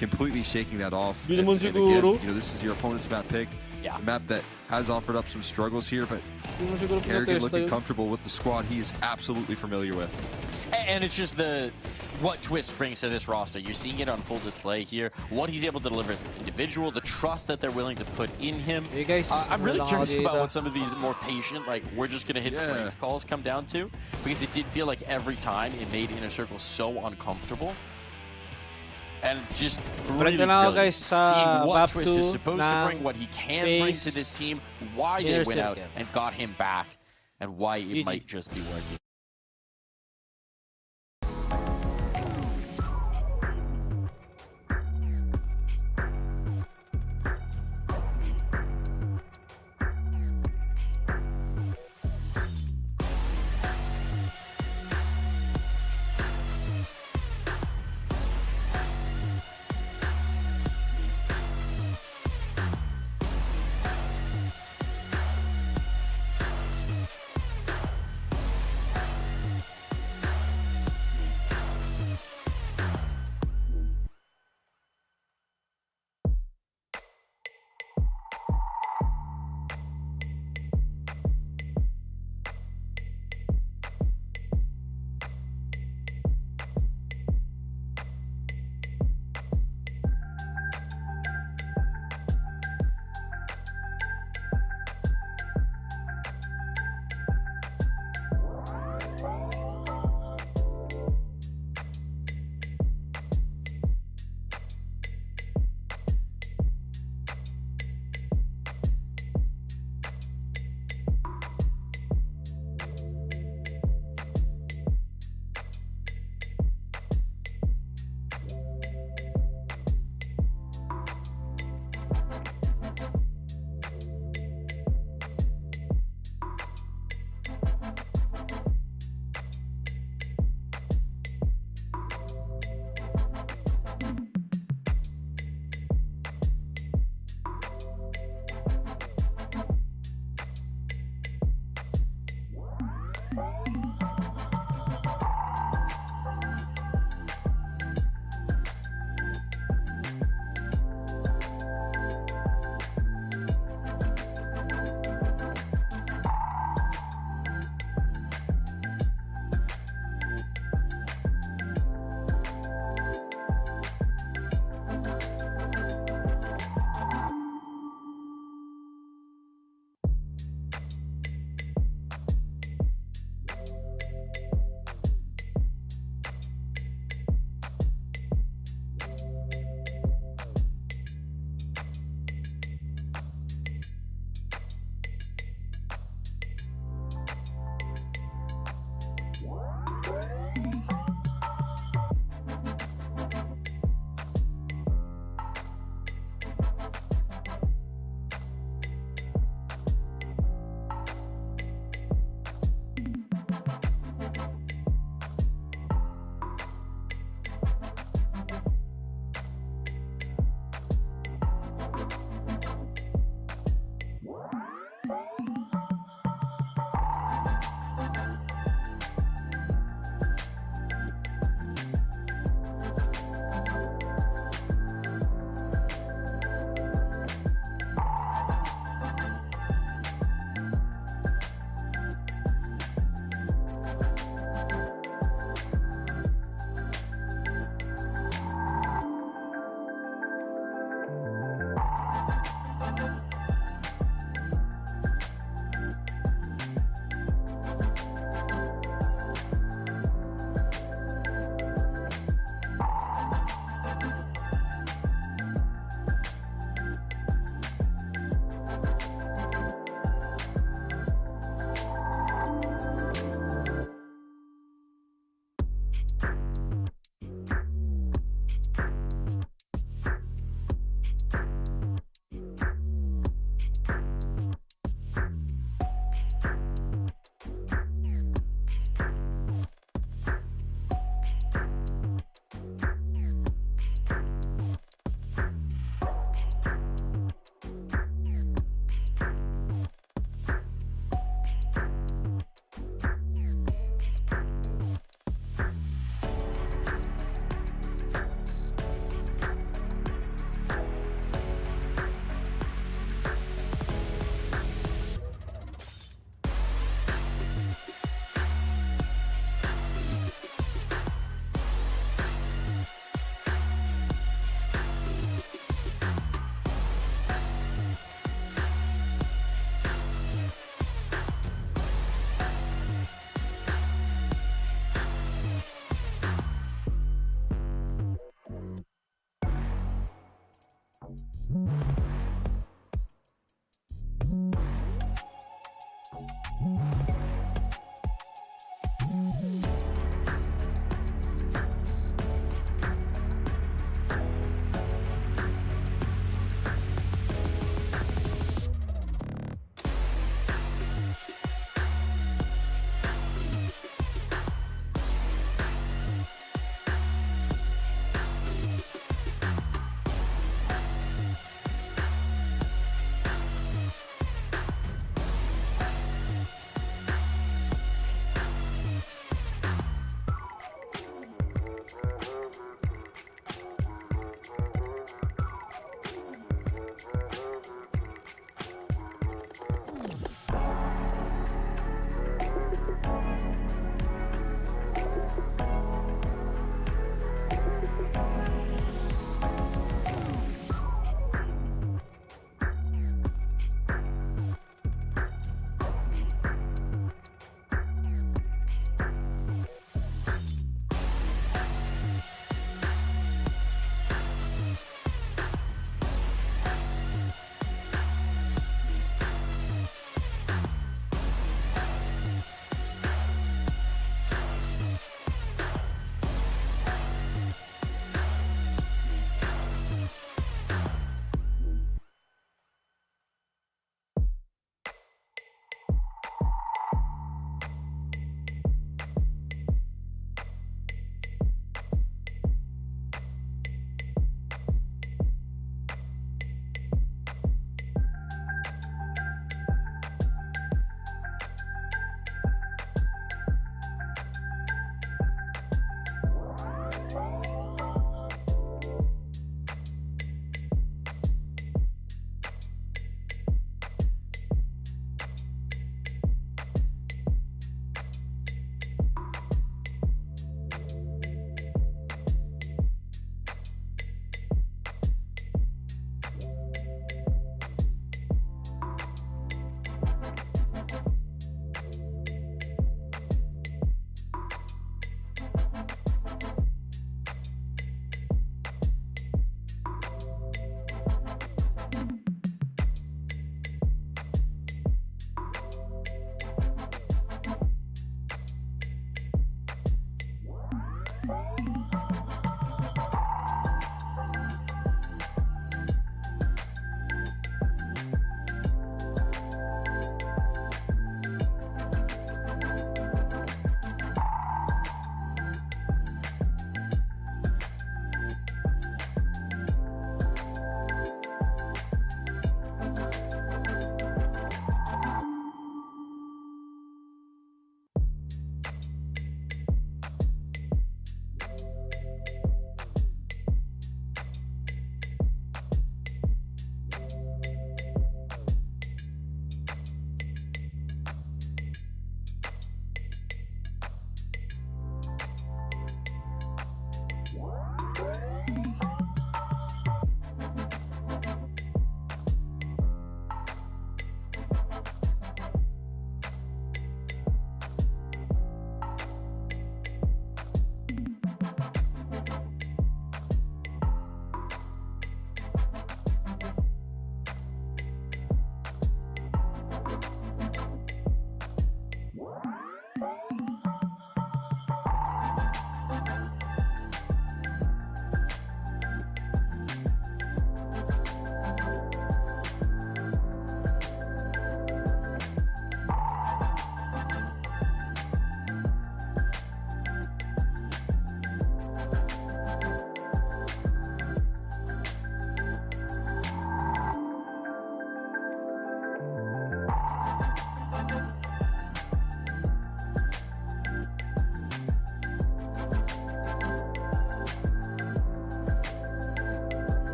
completely shaking that off. And again, this is your opponent's map pick. Yeah. A map that has offered up some struggles here, but Kerrigan looking comfortable with the squad he is absolutely familiar with. And it's just what Twist brings to this roster. You're seeing it on full display here. What he's able to deliver as an individual, the trust that they're willing to put in him. Hey guys, I'm really curious about what some of these more patient, like, we're just going to hit the brakes calls come down to. Because it did feel like every time it made Inner Circle so uncomfortable. And just really, really seeing what Twist is supposed to bring, what he can bring to this team, why they went out and got him back, and why it might just be working.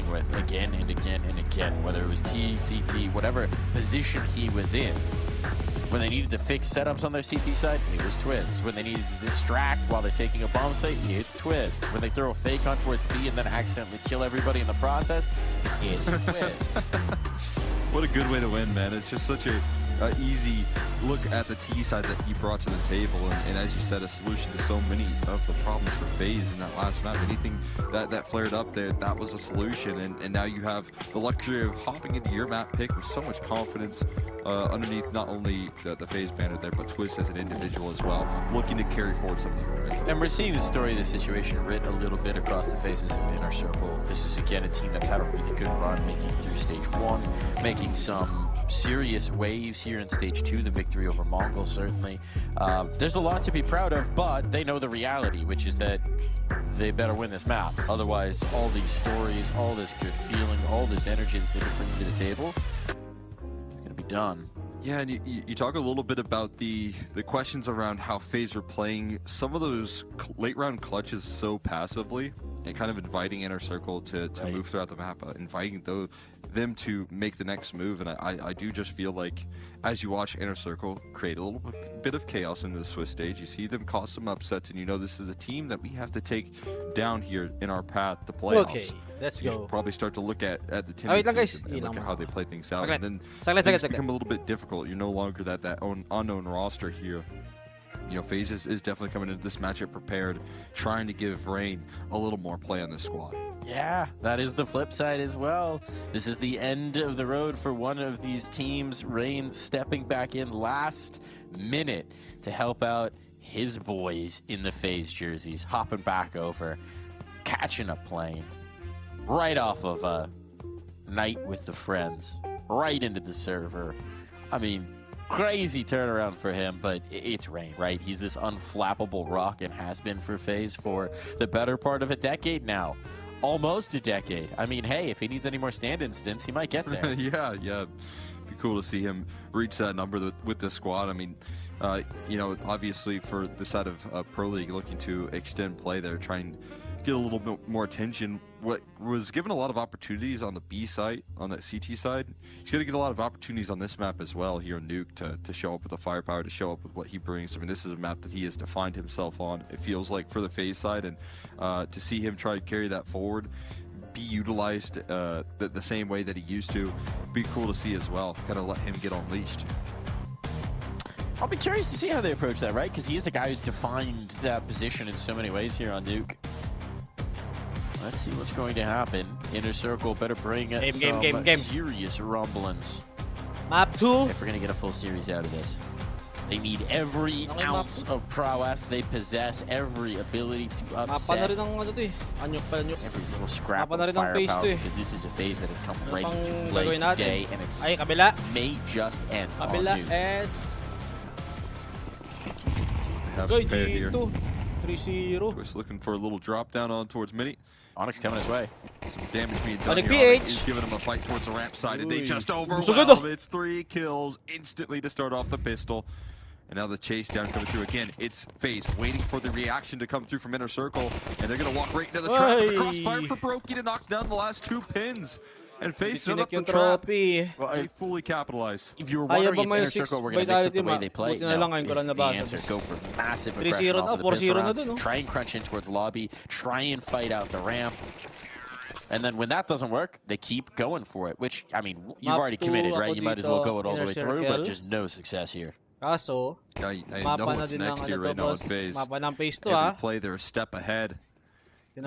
dealing with again and again and again, whether it was T, CT, whatever position he was in. When they needed to fix setups on their CT side, it was Twist. When they needed to distract while they're taking a bomb site, it's Twist. When they throw a fake on towards B and then accidentally kill everybody in the process, it's Twist. What a good way to win, man. It's just such a easy look at the T side that he brought to the table, and as you said, a solution to so many of the problems for FaZe in that last map. Anything that flared up there, that was a solution, and now you have the luxury of hopping into your map pick with so much confidence underneath not only the FaZe banner there, but Twist as an individual as well, looking to carry forward some of the momentum. And we're seeing the story of the situation written a little bit across the faces of Inner Circle. This is again a team that's had a really good run, making it through stage 1, making some serious waves here in stage 2, the victory over Mongols certainly. There's a lot to be proud of, but they know the reality, which is that they better win this map. Otherwise, all these stories, all this good feeling, all this energy that they can bring to the table, it's gonna be done. Yeah, and you talk a little bit about the questions around how FaZe are playing some of those late round clutches so passively, and kind of inviting Inner Circle to move throughout the map, inviting them to make the next move. And I do just feel like as you watch Inner Circle create a little bit of chaos into the Swiss stage, you see them cause some upsets, and you know this is a team that we have to take down here in our path to playoffs. Okay, let's you go. probably start to look at the tendencies and look at how they play things out, and then things become a little bit difficult. You're no longer that unknown roster here. You know, FaZe is definitely coming into this matchup prepared, trying to give Rain a little more play on this squad. Yeah, that is the flip side as well. This is the end of the road for one of these teams. Rain stepping back in last minute to help out his boys in the FaZe jerseys, hopping back over, catching a plane right off of a night with the friends, right into the server. I mean, crazy turnaround for him, but it's Rain, right? He's this unflappable rock and has been for FaZe for the better part of a decade now. Almost a decade. I mean, hey, if he needs any more stand-in stints, he might get there. yeah. Be cool to see him reach that number with the squad. I mean, you know, obviously for the side of Pro League looking to extend play there, trying to get a little bit more attention. What was given a lot of opportunities on the B side, on that CT side, he's going to get a lot of opportunities on this map as well here in Nuke to show up with the firepower, to show up with what he brings. I mean, this is a map that he has defined himself on, it feels like, for the FaZe side, and to see him try to carry that forward, be utilized the same way that he used to, be cool to see as well, kind of let him get unleashed. I'll be curious to see how they approach that, right? Because he is a guy who's defined that position in so many ways here on Nuke. Let's see what's going to happen. Inner Circle better bring us some serious rumblings. Map 2. If we're going to get a full series out of this. They need every ounce of prowess they possess, every ability to upset, every little scrap of firepower, because this is a FaZe that has come ready to play today, and it's may just end on Nuke. Twist looking for a little drop down on towards Mini. Onyx coming his way. Some damage being done here. Onyx is giving him a fight towards the ramp side, and they just overwhelm. It's 3 kills instantly to start off the pistol. And now the chase down coming through again. It's FaZe waiting for the reaction to come through from Inner Circle, and they're going to walk right into the trap. It's a crossfire for Brokey to knock down the last 2 pins. And FaZe set up the trap. Well, they fully capitalize. If you were wondering if Inner Circle were going to mix up the way they play, no, is the answer. Go for massive aggression off of the pistol round, try and crunch in towards lobby, try and fight out the ramp. And then when that doesn't work, they keep going for it, which, I mean, you've already committed, right? You might as well go it all the way through, but just no success here. Kaso, I know what's next here right now in FaZe. Every play, they're a step ahead.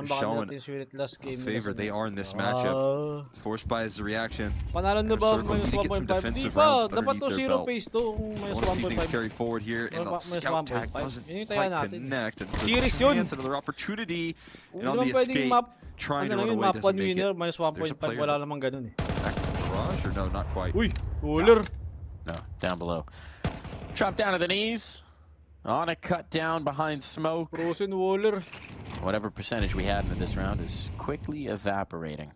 Showing favor they are in this matchup. Forced by his reaction. Panalo na ba? Get some defensive rounds underneath their belt. I want to see things carry forward here, and the scout tag doesn't quite connect. And another opportunity, and on the escape, trying to run away, doesn't make it. Minus 1.5, wala namang ganun eh. Barrage or no, not quite. Uy, cooler. No, down below. Drop down to the knees. On a cut down behind smoke. Frozen Waller. Whatever percentage we had into this round is quickly evaporating.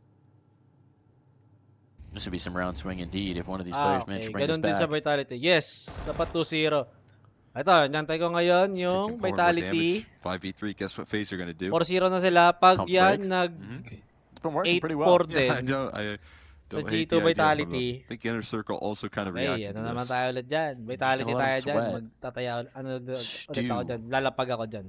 This would be some round swing indeed if one of these players managed to bring us back. Ganun din sa Vitality. Yes, dapat 2-0. Ito, nantay ko ngayon yung Vitality. 5v3, guess what FaZe are going to do? 4-0 na sila. Pag yan been working pretty well. 8-4 Yeah, I din. don't hate Sa the G2 idea from Vitality. them. I think Inner Circle also kind of Ay, reacted to ano naman this. tayo ulit dyan. Vitality Just let 'em tayo dyan. sweat. Magtataya, ulit Stew. ako dyan. Lalapag ako dyan.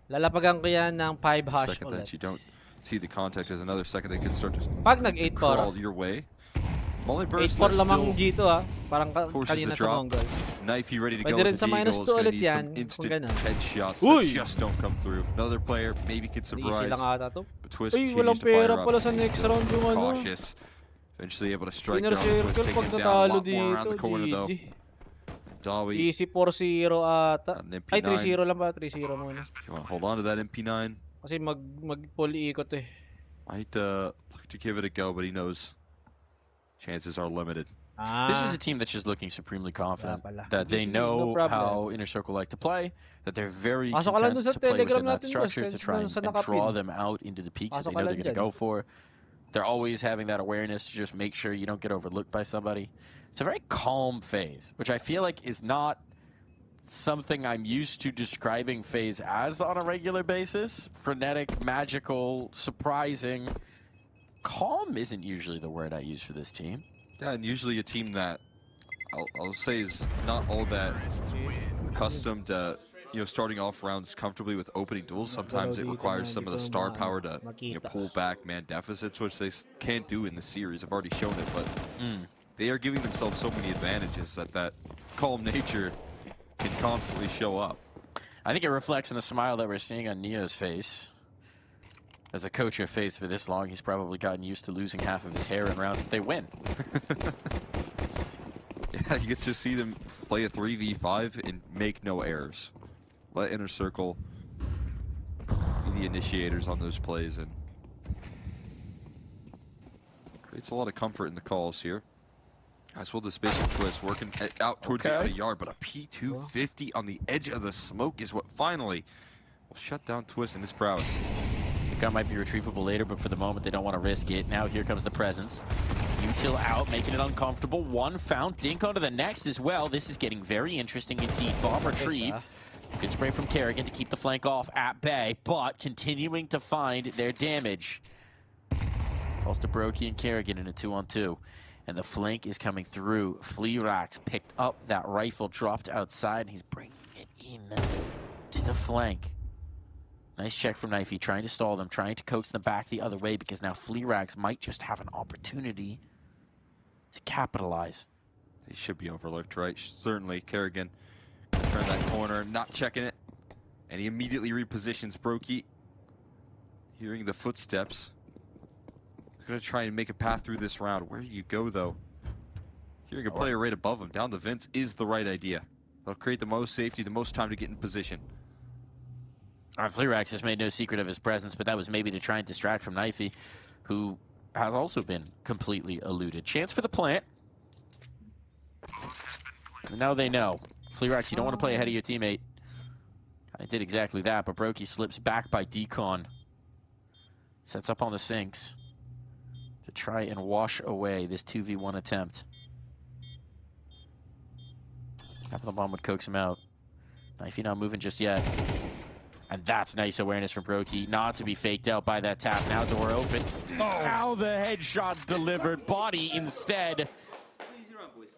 Lalapagan ko yan ng 5 hash Second ulit. that you don't see the contact as another second they could start to Pag nag-8-4. crawl your way. Molly burst 8-4 that lamang still G2 Parang forces kanina the sa drop. Mongols. Knifey ready to go Pwede rin with sa the minus Deagles. 2 Gonna ulit need yan. some Kung instant ganun. headshots Uy! that just don't come through. Another player maybe could Easy surprise. lang ata to. But Twist Uy, continues walang to fire pera up. pala sa He's next still round yung ano. cautious. Eventually able to strike Inner down. Twist circle taking pag him down a natalo lot more around dito. the corner though. GG. Dawi. Easy 4-0 ata. An MP9. Ay, 3-0 lang ba? 3-0 muna. You want to hold on to that MP9? Kasi mag-pull ikot eh. Might like to give it a go, but he knows chances are limited. This is a team that's just looking supremely confident pala. that they know problem. how Inner Circle like to play, that they're very Pasok ka lang content dun sa to play Telegram within that natin, structure boss. to try Sa and nakapin. draw them out into the peaks that Pasok they ka know lang they're going to dyan. go for. They're always having that awareness to just make sure you don't get overlooked by somebody. It's a very calm phase, which I feel like is not something I'm used to describing phase as on a regular basis. Frenetic, magical, surprising. Calm isn't usually the word I use for this team. Yeah, and usually a team that I'll say is not all that accustomed to starting off rounds comfortably with opening duels. Sometimes it requires some of the star power to pull back man deficits, which they can't do in the series. I've already shown it, but they are giving themselves so many advantages that calm nature can constantly show up. I think it reflects in the smile that we're seeing on Neo's face. As a coach of FaZe for this long, he's probably gotten used to losing half of his hair in rounds that they win. Yeah, you get to see them play a 3v5 and make no errors. Let Inner Circle be the initiators on those plays, and creates a lot of comfort in the calls here. As well, the space and Twist working out towards the other yard, but a P250 on the edge of the smoke is what finally will shut down Twist and his prowess. Gun might be retrievable later, but for the moment they don't want to risk it. Now here comes the presence. Util out, making it uncomfortable. One found, Dink onto the next as well. This is getting very interesting indeed. Bomb retrieved. Good spray from Kerrigan to keep the flank off at bay, but continuing to find their damage. Falls to Brokey and Kerrigan in a 2-on-2. And the flank is coming through. Fleerax picked up that rifle, dropped outside, and he's bringing it in to the flank. Nice check from Knifey, trying to stall them, trying to coax them back the other way, because now Fleerax might just have an opportunity to capitalize. He should be overlooked, right? Certainly, Kerrigan turn that corner, not checking it. And he immediately repositions Brokey. Hearing the footsteps. He's going to try and make a path through this round. Where do you go, though? Hearing a player right above him, down the vents, is the right idea. They'll create the most safety, the most time to get in position. Fleerax has made no secret of his presence, but that was maybe to try and distract from Knifey, who has also been completely eluded. Chance for the plant. And now they know. Fleerax, you don't want to play ahead of your teammate. I did exactly that, but Brokey slips back by Decon. Sets up on the sinks to try and wash away this 2v1 attempt. Capital Bomb would coax him out. Knifey not moving just yet. And that's nice awareness from Brokey, not to be faked out by that tap. Now door open. Now the headshot delivered. Body instead.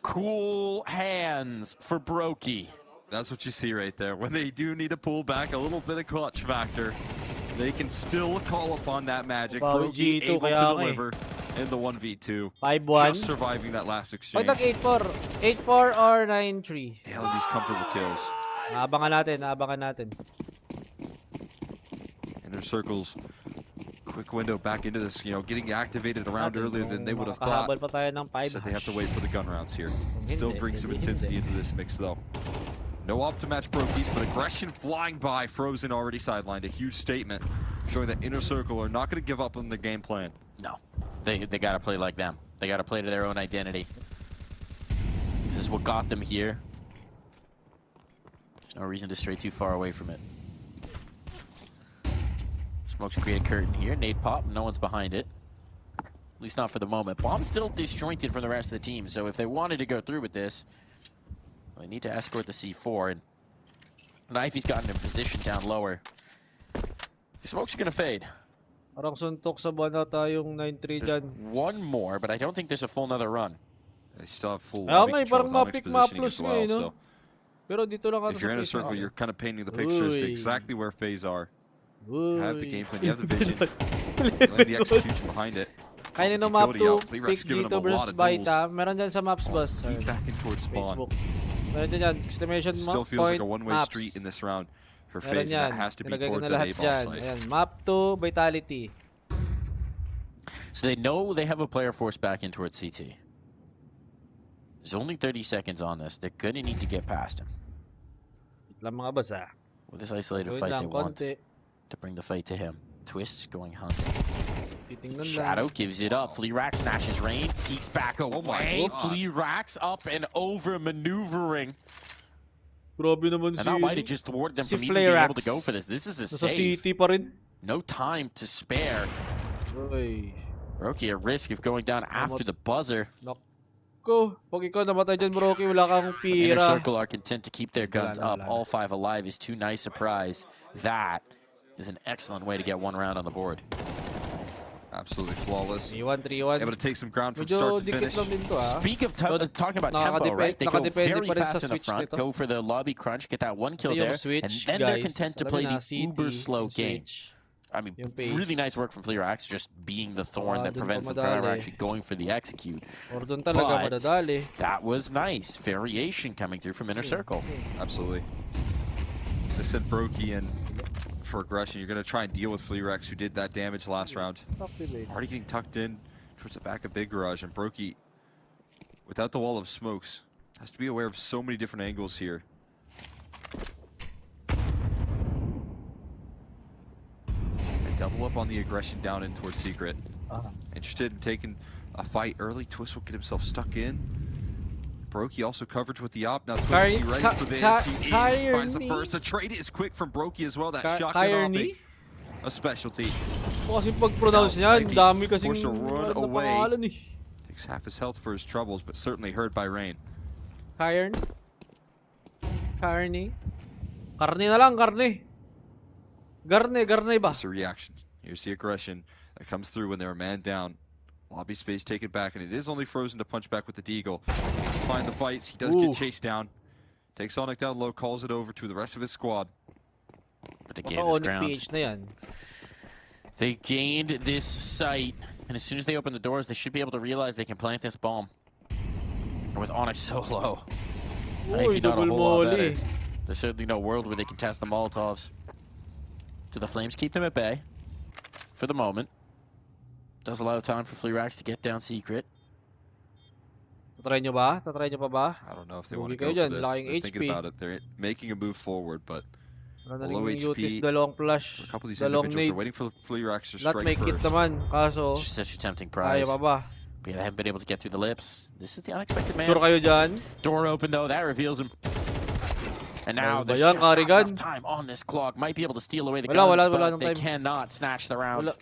Cool hands for Brokey. That's what you see right there. When they do need to pull back, a little bit of clutch factor, they can still call upon that magic. Brokey able to deliver in the 1v2. 5-1. Just surviving that last exchange. Pag 8-4. 8-4 or 9-3. Nailing these comfortable kills. Abangan natin. Inner Circle's quick window back into this, getting activated around earlier than they would have thought. Said they have to wait for the gun rounds here. Still bring some intensity into this mix, though. No op to match Brokey's, but aggression flying by. Frozen already sidelined. A huge statement showing that Inner Circle are not going to give up on their game plan. No, they got to play like them. They got to play to their own identity. This is what got them here. There's no reason to stray too far away from it. Smokes create a curtain here. Nade pop. No one's behind it. At least not for the moment. Bomb's still disjointed from the rest of the team, so if they wanted to go through with this, they need to escort the C4. And Knifey's gotten in position down lower. The smokes are going to fade. Parang suntok sa buwan na tayong 9-3 dyan. One more, but I don't think there's a full another run. They still have full Kaya lobby nga eh, control parang with Onyx mapik positioning maplos as nga well. eh, no? So Pero dito lang if you're in a circle, you're kind of painting the picture as to exactly where FaZe are. You have the game plan, you have the vision, you have the execution behind it. Kaya nino map 2, pick dito versus Baita. Meron dyan sa maps boss. Deep back in towards spawn. Facebook. Meron dyan, exclamation Still feels point, like a one-way maps. street in this round for Meron FaZe, and that yan. has to be Nilagay ko towards na that lahat A-bomb dyan. site. Ayan, map 2, Vitality. So they know they have a player forced back in towards CT. There's only 30 seconds on this. They're going to need to get past him. Lang mga boss ah. With this isolated fight, they want to bring the fight to him. Twists going hunting. Shadow gives it up. Fleerax snatches Rain. Peeks back away. Fleerax up and over maneuvering. And that might have just thwarted them from even being able to go for this. This is a save. No time to spare. Brokey at risk of going down after the buzzer. Pag ikaw namatay dyan, Brokey, wala kang pira. Inner Circle are content to keep their guns up. All 5 alive is too nice a prize. That is an excellent way to get one round on the board. Absolutely flawless. 3-1. Able to take some ground from start to finish. Speak of talking about tempo, right? They go very fast in the front, go for the lobby crunch, get that one kill there, and then they're content to play the uber slow game. I mean, really nice work from Fleerax, just being the thorn that prevents them from ever actually going for the execute. But that was nice. Variation coming through from Inner Circle. Absolutely. They sent Brokey in for aggression. You're going to try and deal with Fleerax, who did that damage last round. Already getting tucked in towards the back of Big Garage, and Brokey, without the wall of smokes, has to be aware of so many different angles here. And double up on the aggression down in towards Secret. Interested in taking a fight early. Twist will get himself stuck in. Brokey also coverage with the op. Now Twist is ready for this. He finds the first. The trade is quick from Brokey as well. That shotgun opping. A specialty. Kasi pag-pronounce niyan, dami kasing forced to run away. Takes half his health for his troubles, but certainly hurt by Rain. Karni na lang, Karni. Garne ba? Here's the reaction. Here's the aggression that comes through when they're a man down. Lobby space taken back, and it is only Frozen to punch back with the Deagle. Find the fights. He does get chased down. Takes Sonic down low, calls it over to the rest of his squad. But they gained this ground. They gained this site, and as soon as they open the doors, they should be able to realize they can plant this bomb. And with Onyx so low, if not a whole lot better, there's certainly no world where they can test the Molotovs. So the Flames keep them at bay for the moment. Does allow time for Fleerax to get down Secret. Tatry nyo ba? Tatry nyo pa ba? I don't know if they want to go for this. They're thinking about it. They're making a move forward, but low HP. Dalawang flash, A couple of these individuals are waiting for Fleerax to strike make it first. naman, kaso It's such a tempting prize. Kaya pa ba? But yeah, they haven't been able to get through the lips. This is the unexpected man. Sure kayo dyan? Door open though, that reveals him. And now there's Bayan, just not Karigan. enough time on this clock. Might be able to steal away the Wala guns, but time. they cannot snatch the round.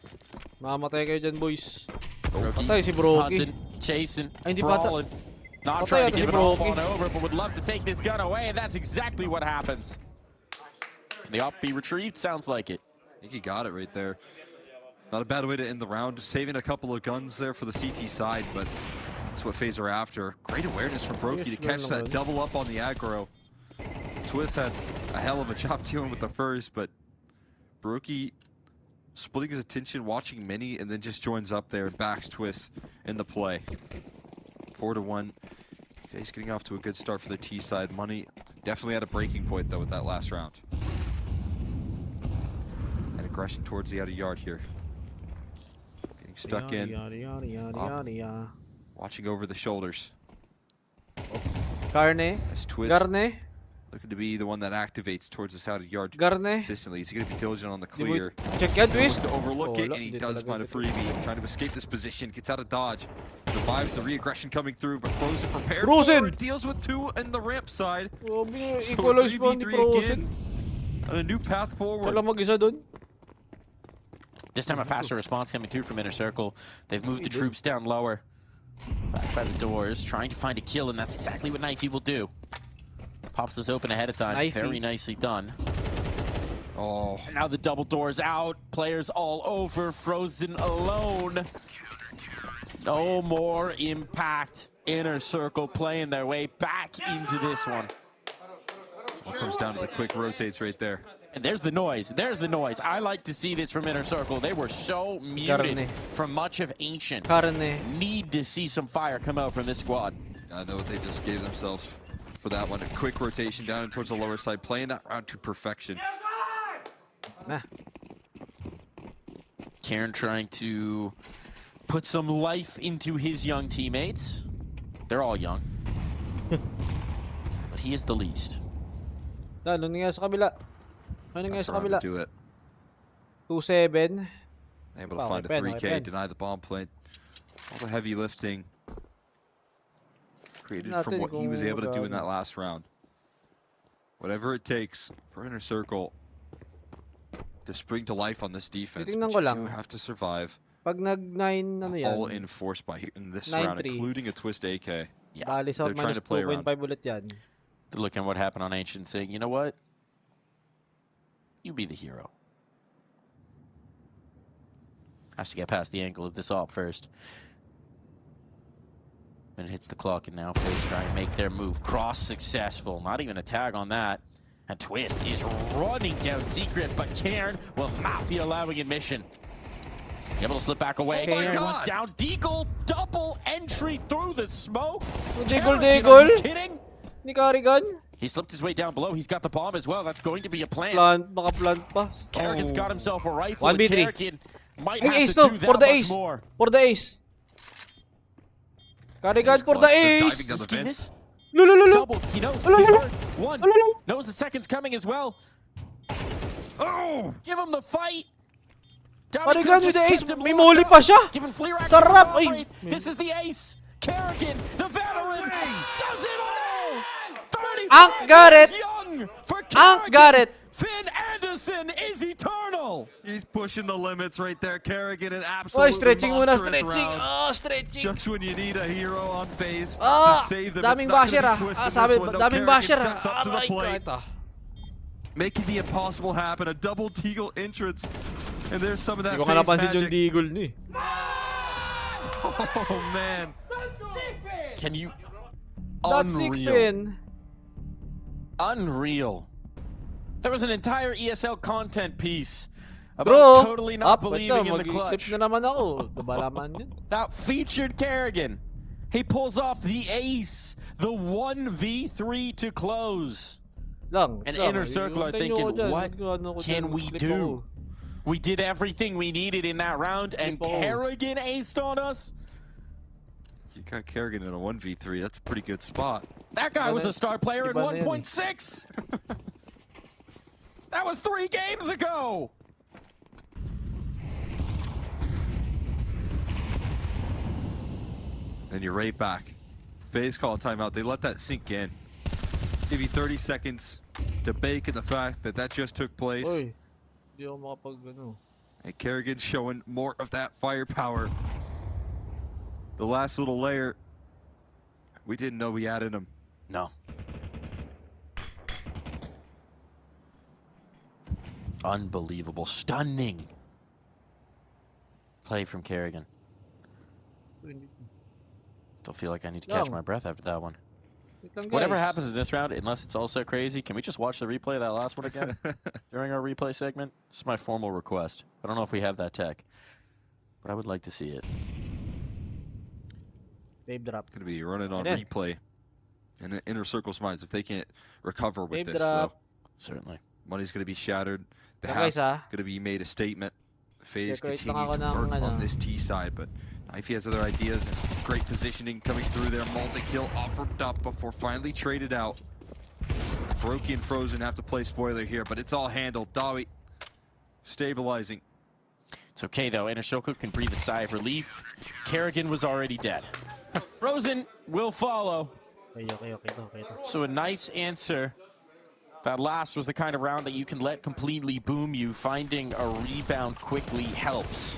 Mamatay kayo dyan, boys. Brokey Patay si Brokey. hunting, chasing, Ay, hindi pa brawling. Not Patay trying to si give it all Brokey. on over, but would love to take this gun away, and that's exactly what happens. Can the op be retrieved? Sounds like it. I think he got it right there. Not a bad way to end the round. Saving a couple of guns there for the CT side, but that's what FaZe are after. Great awareness from Brokey to catch that double up on the aggro. Twist had a hell of a job dealing with the first, but Brokey splitting his attention, watching Mini, and then just joins up there and backs Twist in the play. 4-1. FaZe getting off to a good start for the T side. Money definitely at a breaking point though with that last round. And aggression towards the outer yard here. Getting stuck in. Watching over the shoulders. Karne. As Twist Garne. looking to be the one that activates towards the outer yard Garne. consistently. Is he going to be diligent on the clear? Check yan, Twist. To overlook it, and he does find a freebie. Trying to escape this position, gets out of dodge. Survives the re-aggression coming through, but Frozen prepared for it. Deals with 2 in the ramp side. So 3v3 again. And a new path forward. This time a faster response coming through from Inner Circle. They've moved the troops down lower. Back by the doors, trying to find a kill, and that's exactly what Knifey will do. Pops this open ahead of time. Very nicely done. Oh. And now the double door's out. Players all over. Frozen alone. No more impact. Inner Circle playing their way back into this one. All comes down to the quick rotates right there. And there's the noise. There's the noise. I like to see this from Inner Circle. They were so muted from much of Ancient. Need to see some fire come out from this squad. I know what they just gave themselves for that one. A quick rotation down towards the lower side, playing that round to perfection. Karen trying to put some life into his young teammates. They're all young. But he is the least. Ano nga sa kabila? Ano nga sa kabila? Do it. 2-7. Able to find a 3K, deny the bomb plant. All the heavy lifting created from what he was able to do in that last round. Whatever it takes for Inner Circle to spring to life on this defense, but you do have to survive. Pag nag-9, ano yan? All enforced by in this round, including a twist AK. Yeah, they're trying to play around. They're looking at what happened on Ancient, saying, you know what? You be the hero. Has to get past the angle of this op first. And it hits the clock, and now FaZe try and make their move. Cross successful. Not even a tag on that. And Twist is running down Secret, but Cairn will not be allowing admission. Able to slip back away. Oh my God. Down. Deagle, double entry through the smoke. Deagle. Are you kidding? Ni Karigan? He slipped his way down below. He's got the bomb as well. That's going to be a plant. Baka plant pa. Kerrigan's got himself a rifle. 1v3. Might Ay, have ace to to. do For that the much ace. more. For the ace. Karigan for the ace. Skin this. Lulululu. Double. He knows. He's hurt. One. Knows the second's coming as well. Oh! Give him the fight. Karigan with the ace. May muli pa siya. Sarap. Ay. This is the ace. Kerrigan, the veteran, does it all. 30 got it. Young for Got it. Finn Anderson is eternal. He's pushing the limits right there. Kerrigan, an absolutely stretching muna, monstrous stretching. round. Stretching. Just when you need a hero on FaZe to save them, daming it's not basher gonna be twisted sabi, this one. No, daming Kerrigan basher steps up to the plate, making the impossible happen. A double Deagle entrance, and there's some of that FaZe magic. Deagle ni. Oh man. Can you? That's sick, Finn. Unreal. There was an entire ESL content piece about totally not believing in the clutch. Na naman ako. Balaman din. That featured Kerrigan. He pulls off the ace, the 1v3 to close. And Inner Circle are thinking, what can we do? We did everything we needed in that round, and Kerrigan aced on us. You got Kerrigan in a 1v3. That's a pretty good spot. That guy was a star player in 1.6. That was 3 games ago. And you're right back. FaZe call a timeout. They let that sink in. Give you 30 seconds to bake in the fact that that just took place. Oy, di ako makapag-ano. And Kerrigan showing more of that firepower. The last little layer, we didn't know we had in him. No. Unbelievable. Stunning play from Kerrigan. Still feel like I need to catch my breath after that one. Whatever happens in this round, unless it's also crazy, can we just watch the replay of that last one again during our replay segment? This is my formal request. I don't know if we have that tech, but I would like to see it. Babe drop. Going to be running on replay in Inner Circle's minds if they can't recover with this. So certainly. Money's going to be shattered. The house going to be made a statement. FaZe continue to work on this T side, but Knifey has other ideas and great positioning coming through there. Multi-kill offered up before finally traded out. Brokey and Frozen have to play spoiler here, but it's all handled. Dawi stabilizing. It's okay though, Inner Circle can breathe a sigh of relief. Kerrigan was already dead. Frozen will follow. So a nice answer. That last was the kind of round that you can let completely boom you. Finding a rebound quickly helps.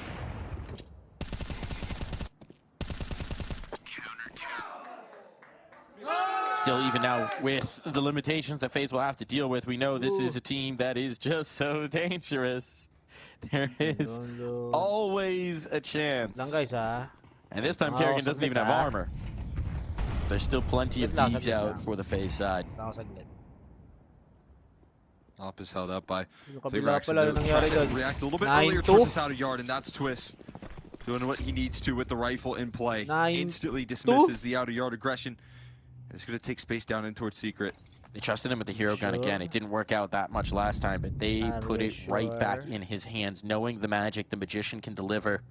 Still, even now, with the limitations that FaZe will have to deal with, we know this is a team that is just so dangerous. There is always a chance. And this time, Kerrigan doesn't even have armor. There's still plenty of D's out for the FaZe side. Op is held up by React a little bit earlier towards this outer yard, and that's Twist doing what he needs to with the rifle in play. Instantly dismisses the outer yard aggression. And it's going to take space down in towards Secret. They trusted him with the hero gun again. It didn't work out that much last time, but they put it right back in his hands, knowing the magic the magician can deliver,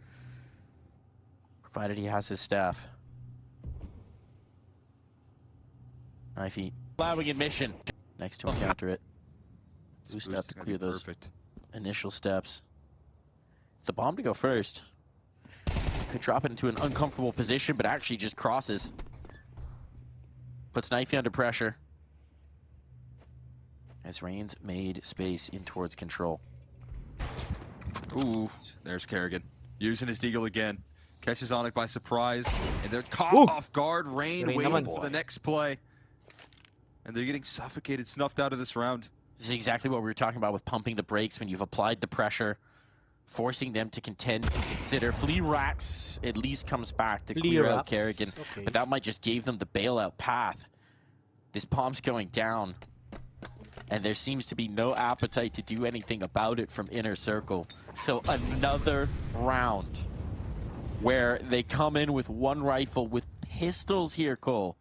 provided he has his staff. Knifey allowing admission next to encounter it. Boost up to clear those initial steps. It's the bomb to go first. Could drop it into an uncomfortable position, but actually just crosses. Puts Knifey under pressure. As Reigns made space in towards control. Ooh, there's Kerrigan. Using his deagle again. Catches Onyx by surprise. And they're caught off guard. Rain waiting for the next play. And they're getting suffocated, snuffed out of this round. This is exactly what we were talking about with pumping the brakes when you've applied the pressure. Forcing them to contend and consider. Fleerax at least comes back to clear out Kerrigan. But that might just give them the bailout path. This bomb's going down. And there seems to be no appetite to do anything about it from Inner Circle. So another round where they come in with one rifle with pistols here, Cole.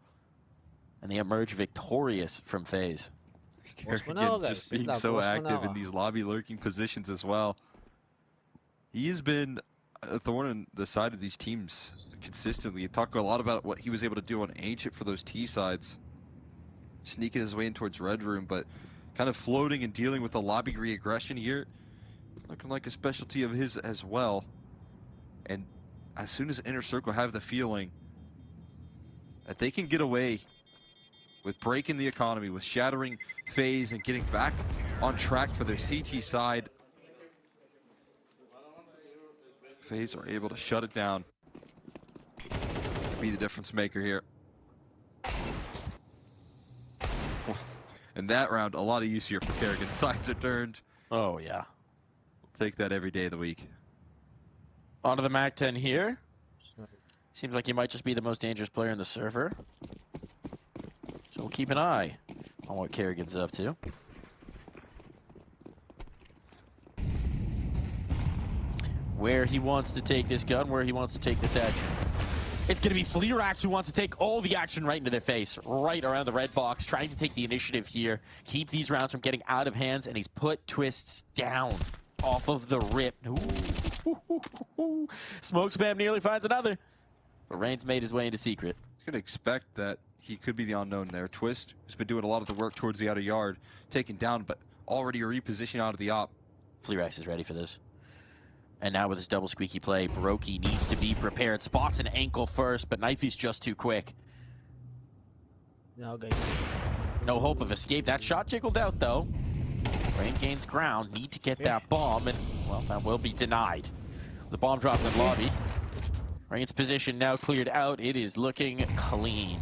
And they emerge victorious from FaZe. Kerrigan just being so active in these lobby lurking positions as well. He has been a thorn in the side of these teams consistently. You talk a lot about what he was able to do on Ancient for those T sides. Sneaking his way in towards Red Room, but kind of floating and dealing with the lobby re-aggression here. Looking like a specialty of his as well. And as soon as Inner Circle have the feeling that they can get away with breaking the economy, with shattering FaZe and getting back on track for their CT side, FaZe are able to shut it down. Be the difference maker here. In that round, a lot of use here for Kerrigan. Sides are turned. Oh, yeah. We'll take that every day of the week. Onto the MAC-10 here. Seems like he might just be the most dangerous player in the server. So we'll keep an eye on what Kerrigan's up to. Where he wants to take this gun, where he wants to take this action. It's going to be Fleerax who wants to take all the action right into their face, right around the red box, trying to take the initiative here, keep these rounds from getting out of hands, and he's put Twists down off of the rip. Ooh. Smoke Spam nearly finds another, but Reigns made his way into Secret. He's going to expect that he could be the unknown there. Twist, who's been doing a lot of the work towards the outer yard, taken down, but already a reposition out of the op. Fleerax is ready for this. And now with his double squeaky play, Brokey needs to be prepared. Spots an ankle first, but Knifey's just too quick. No, guys. No hope of escape. That shot jiggled out, though. Rain gains ground. Need to get that bomb, and, well, that will be denied. The bomb dropped in the lobby. Rain's position now cleared out. It is looking clean.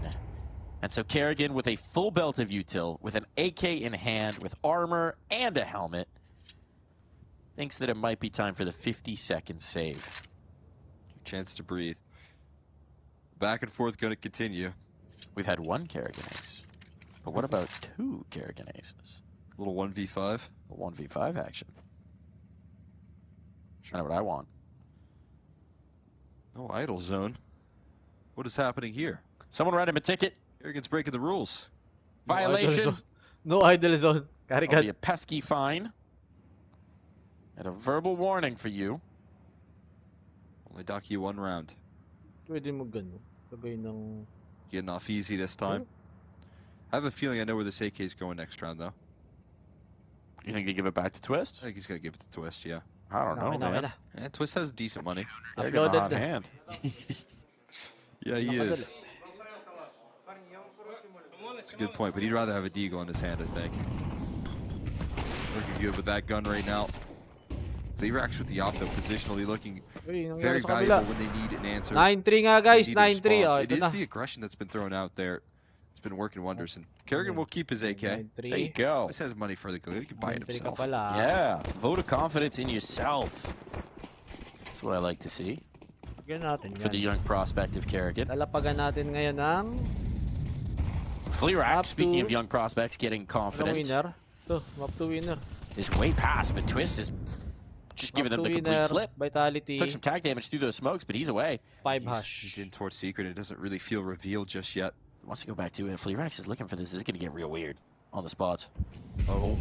And so Kerrigan with a full belt of util, with an AK in hand, with armor and a helmet, thinks that it might be time for the 50-second save. Chance to breathe. Back and forth going to continue. We've had one Kerrigan ace. But what about two Kerrigan aces? A little 1v5. A 1v5 action. Kind of what I want. No idle zone. What is happening here? Someone write him a ticket. Kerrigan's breaking the rules. Violation. No idle zone. That'll be a pesky fine. And a verbal warning for you. Only dock you one round. Pwede mo gano. Sabay ng... Getting off easy this time. I have a feeling I know where this AK is going next round, though. You think they give it back to Twist? I think he's going to give it to Twist, yeah. I don't know, man. Yeah, Twist has decent money. They're got a hot hand. Yeah, he is. That's a good point, but he'd rather have a deagle in his hand, I think. Looking good with that gun right now. Fleerax with the op, though, positionally looking very valuable when they need an answer. 9-3 nga, guys. 9-3. It is the aggression that's been thrown out there It's been working wonders, and Kerrigan will keep his AK. There you go. This has money for the glue. He can buy it himself. Yeah, vote of confidence in yourself. That's what I like to see. For the young prospect of Kerrigan. Lalapagan natin ngayon ng Fleerack, speaking of young prospects, getting confident. Winner. Map to winner. Is way past, but Twist is just giving them the complete slip. Vitality. Took some tag damage through those smokes, but he's away. 5 hash. He's in towards secret. It doesn't really feel revealed just yet. Wants to go back to it. Fleerax is looking for this. This is going to get real weird on the spots. Oh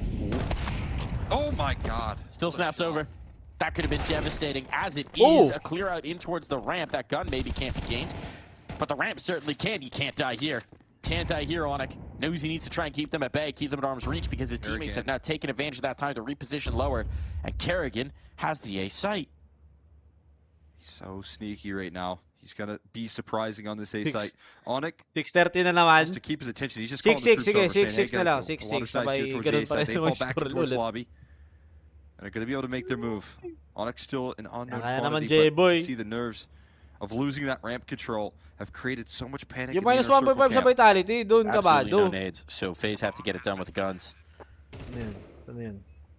my god. Still snaps over. That could have been devastating, as it is. A clear out in towards the ramp. That gun maybe can't be gained, but the ramp certainly can. You can't die here. Can't die here, Onic. Knows he needs to try and keep them at bay, keep them at arm's reach, because his teammates have now taken advantage of that time to reposition lower, and Kerrigan has the A site. He's so sneaky right now. He's going to be surprising on this A site. Onic 6:30 na naman. to keep his attention. He's just calling the troops over, saying, hey guys, a lot of guys here towards the A site. They fall back towards lobby. And are going to be able to make their move. Onyx still an unknown quantity, but you see the nerves of losing that ramp control have created so much panic. Yung minus 1.5 sa Vitality, doon ka ba? Absolutely no nades, so FaZe have to get it done with the guns.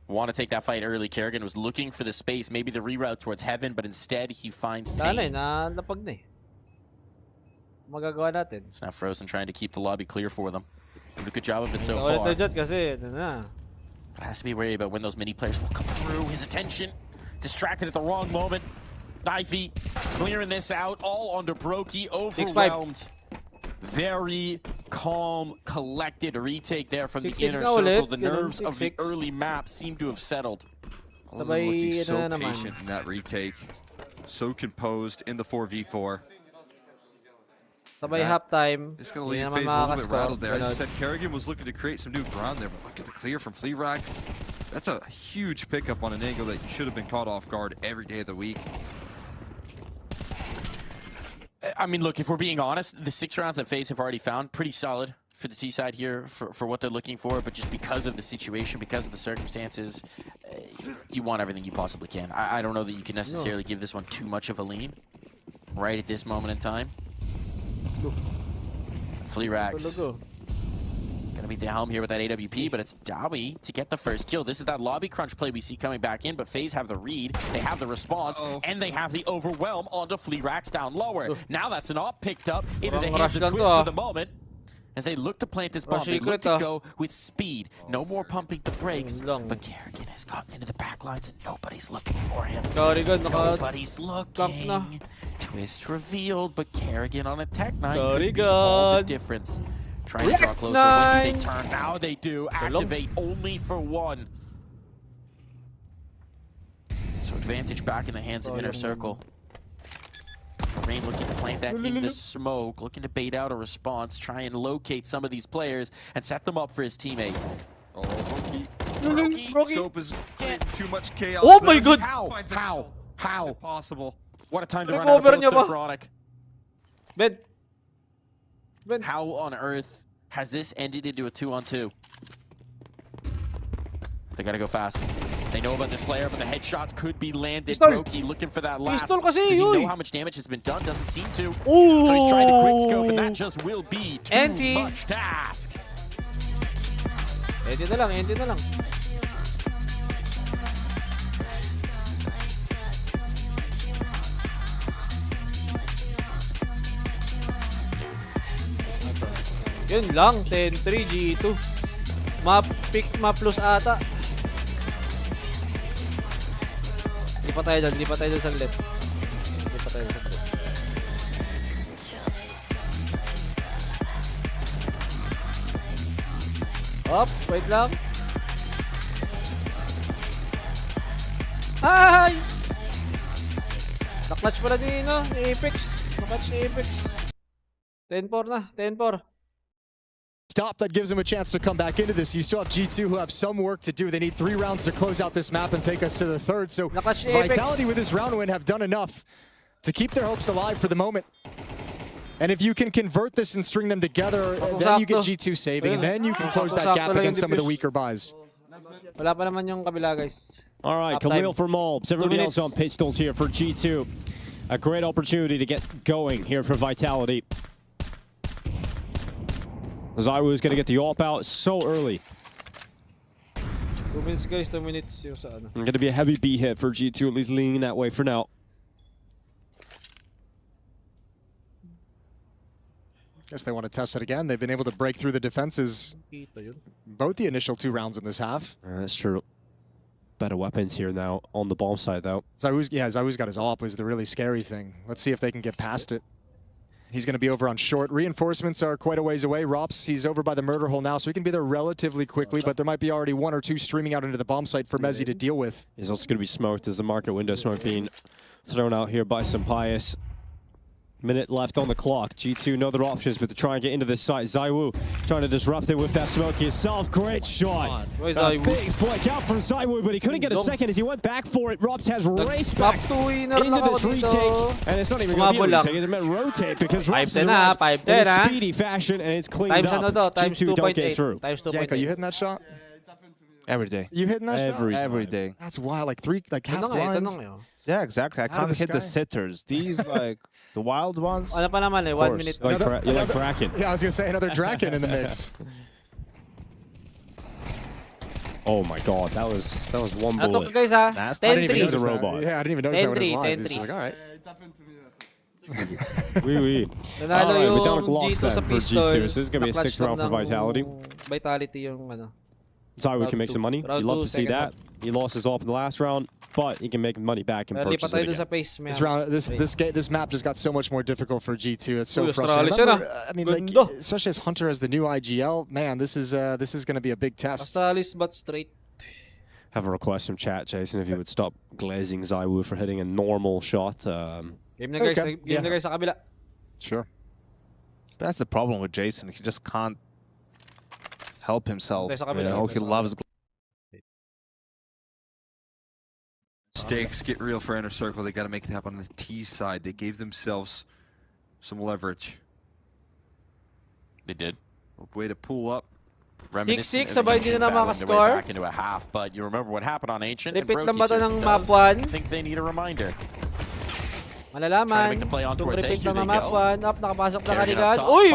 Want to take that fight early. Kerrigan was looking for the space, maybe the reroute towards Heaven, but instead he finds pain. Nalapag na eh. Magagawa natin. It's now Frozen trying to keep the lobby clear for them. Did a good job of it so far. But has to be worried about when those mini players will come through. His attention distracted at the wrong moment. Knifey clearing this out, all under Brokey, overwhelmed. Very calm, collected retake there from the inner circle. The nerves of the early map seem to have settled. Looking so patient in that retake. So composed in the 4v4. Sabay halftime. It's going to leave FaZe a little bit rattled there. As you said, Kerrigan was looking to create some new ground there, but looking to clear from Fleerax. That's a huge pickup on an angle that you should have been caught off guard every day of the week. I mean, look, if we're being honest, the 6 rounds that FaZe have already found, pretty solid for the T side here for what they're looking for, but just because of the situation, because of the circumstances, you want everything you possibly can. I don't know that you can necessarily give this one too much of a lean right at this moment in time. Fleerax gonna beat the helm here with that AWP, but it's Dowie to get the first kill. This is that lobby crunch play we see coming back in, but FaZe have the read, they have the response, and they have the overwhelm onto Fleerax down lower. Now that's an op picked up into the hands of Twist for the moment. As they look to plant this bomb, they look to go with speed. No more pumping the brakes, but Kerrigan has gotten into the back lines and nobody's looking for him. Nobody's looking. Twist revealed, but Kerrigan on a Tech-9 could be all the difference. Trying to draw closer. When do they turn? Now they do. Activate only for 1. So advantage back in the hands of Inner Circle. Rain looking to plant that in the smoke, looking to bait out a response, try and locate some of these players and set them up for his teammate. Oh, Brokey. Scope is too much chaos. Oh my god! How? It's impossible. What a time to run out of both Sophronic. Ben. How on earth has this ended into a 2-on-2? They gotta go fast. They know about this player, but the headshots could be landed. Brokey looking for that last. Does he know how much damage has been done? Doesn't seem to. So he's trying to quick scope, and that just will be too much to ask. Enti na lang. Yun lang, 10-3 G2. Pick map plus ata. Hindi pa tayo dyan saglit. Up, wait lang. Hi! Naklatch pala ni Apex. Naklatch ni Apex. 10-4 na, 10-4. Stop that gives them a chance to come back into this. You still have G2 who have some work to do. They need 3 rounds to close out this map and take us to the 3rd. So Vitality with this round win have done enough to keep their hopes alive for the moment. And if you can convert this and string them together, then you get G2 saving, and then you can close that gap against some of the weaker buys. Wala pa naman yung kabila, guys. All right, Khalil for Mulbs. Everybody else on pistols here for G2. A great opportunity to get going here for Vitality. ZywOo's going to get the AWP out so early. 2 minutes guys, 2 minutes yung sa ano. Going to be a heavy B hit for G2, at least leaning that way for now. Guess they want to test it again. They've been able to break through the defenses both the initial 2 rounds in this half. That's true. Better weapons here now on the bomb side, though. ZywOo's got his AWP was the really scary thing. Let's see if they can get past it. He's going to be over on short. Reinforcements are quite a ways away. Rops, he's over by the murder hole now, so he can be there relatively quickly, but there might be already 1 or 2 streaming out into the bomb site for Mezzi to deal with. He's also going to be smoked as the market window smoke being thrown out here by Sampaius. Minute left on the clock. G2 know their options, but to try and get into this site. ZywOo trying to disrupt it with that smoke himself. Great shot. A big flick out from ZywOo, but he couldn't get a second as he went back for it. Rops has raced back into this retake, and it's not even going to be a retake. It meant rotate because Rops is in a speedy fashion, and it's cleaned up. G2 don't get through. Yanko, you hitting that shot? Every day. You hitting that shot? Every day. That's wild. Like half blinds. Yeah, exactly. I can't hit the sitters. These like the wild ones. Ano pa naman 1 minute. You're like Draken. Yeah, I was gonna say another Draken in the mix. Oh my god, that was one bullet. Guys, ha? I didn't even notice a robot. Yeah, I didn't even notice that when it was live. It's just like, all right. Oui. Nanalo we're down to yung Glocks G2 sa then for pistol. G2. So this is going to be a 6th round for Vitality. Vitality yung ano. ZywOo can make some money. Round You'd love two, to see that. He lost his AWP in the last round, but he can make money back and purchase it again. This map just got so much more difficult for G2. It's so frustrating. Remember, I mean, like, especially as Hunter as the new IGL, man, this is going to be a big test. Astralis but straight. Have a request from chat, Jason, if you would stop glazing ZywOo for hitting a normal shot. Game na guys sa kabila. Sure. But that's the problem with Jason. He just can't help himself. You know, he loves. Stakes get real for Inner Circle. They got to make it happen on the T side. They gave themselves some leverage. They did. A way to pull up. Six, sabay din na makascore. Back into a half, but you remember what happened on Ancient. Repeat lang ba ito ng map 1? I think they need a reminder. Malalaman. Kung repeat lang ng map 1, up, nakapasok na kanigan. Uy,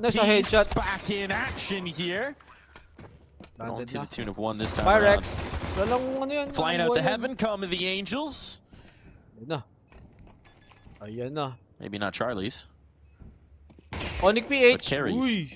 nasa headshot. Back in action here. Only to the tune of 1 this time Pyrex. around. Flying out to heaven come the Angels. Ayan na. Maybe not Charlie's. Onyx PH. But carries.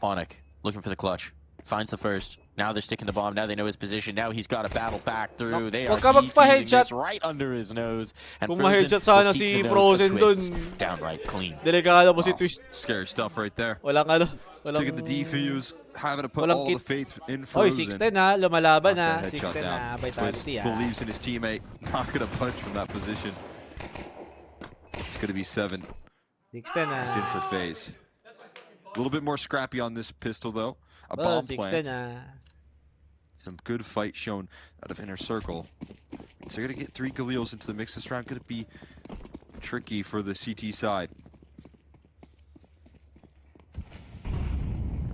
Onyx looking for the clutch. Finds the first. Now they're sticking the bomb. Now they know his position. Now he's got to battle back through. They are defusing this right under his nose. And ma-headshot sana si Frozen dun. Downright clean. Delikado mo si Twist. Scary stuff right there. Walang Sticking the defuse. Having to put all the faith in Frozen. 6-10 ha. Lumalaban ha. 6-10 ha. Vitality ha. Believes in his teammate. Not going to punch from that position. It's going to be 7. 6-10 ha. In for FaZe. A little bit more scrappy on this pistol, though. A bomb plant. Some good fight shown out of Inner Circle. So they're going to get 3 Galils into the mix this round. Going to be tricky for the CT side.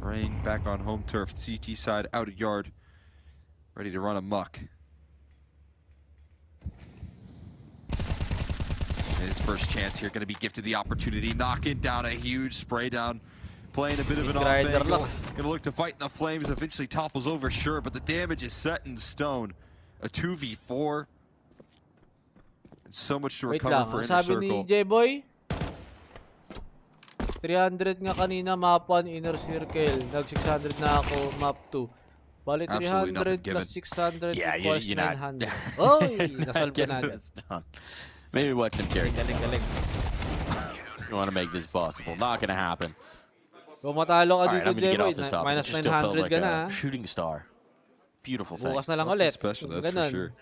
Rain back on home turf. CT side out of yard. Ready to run amok. And his first chance here. Going to be gifted the opportunity. Knocking down a huge spray down. Playing a bit of an off angle. Gonna look to fight in the flames. Eventually topples over, sure, but the damage is set in stone. A 2v4. And so much to recover for Inner Circle. Sabi ni J-Boy, 300 nga kanina map 1 Inner Circle. Nag 600 na ako map 2. Bali 300 plus 600 equals 900. Oy, nasolve na agad. Maybe watch him carry. You want to make this possible. Not gonna happen. Kung matalo ka dito, J-Boy, minus 900 ka na. Shooting star. Beautiful thing. Bukas na lang ulit. Special, that's for sure.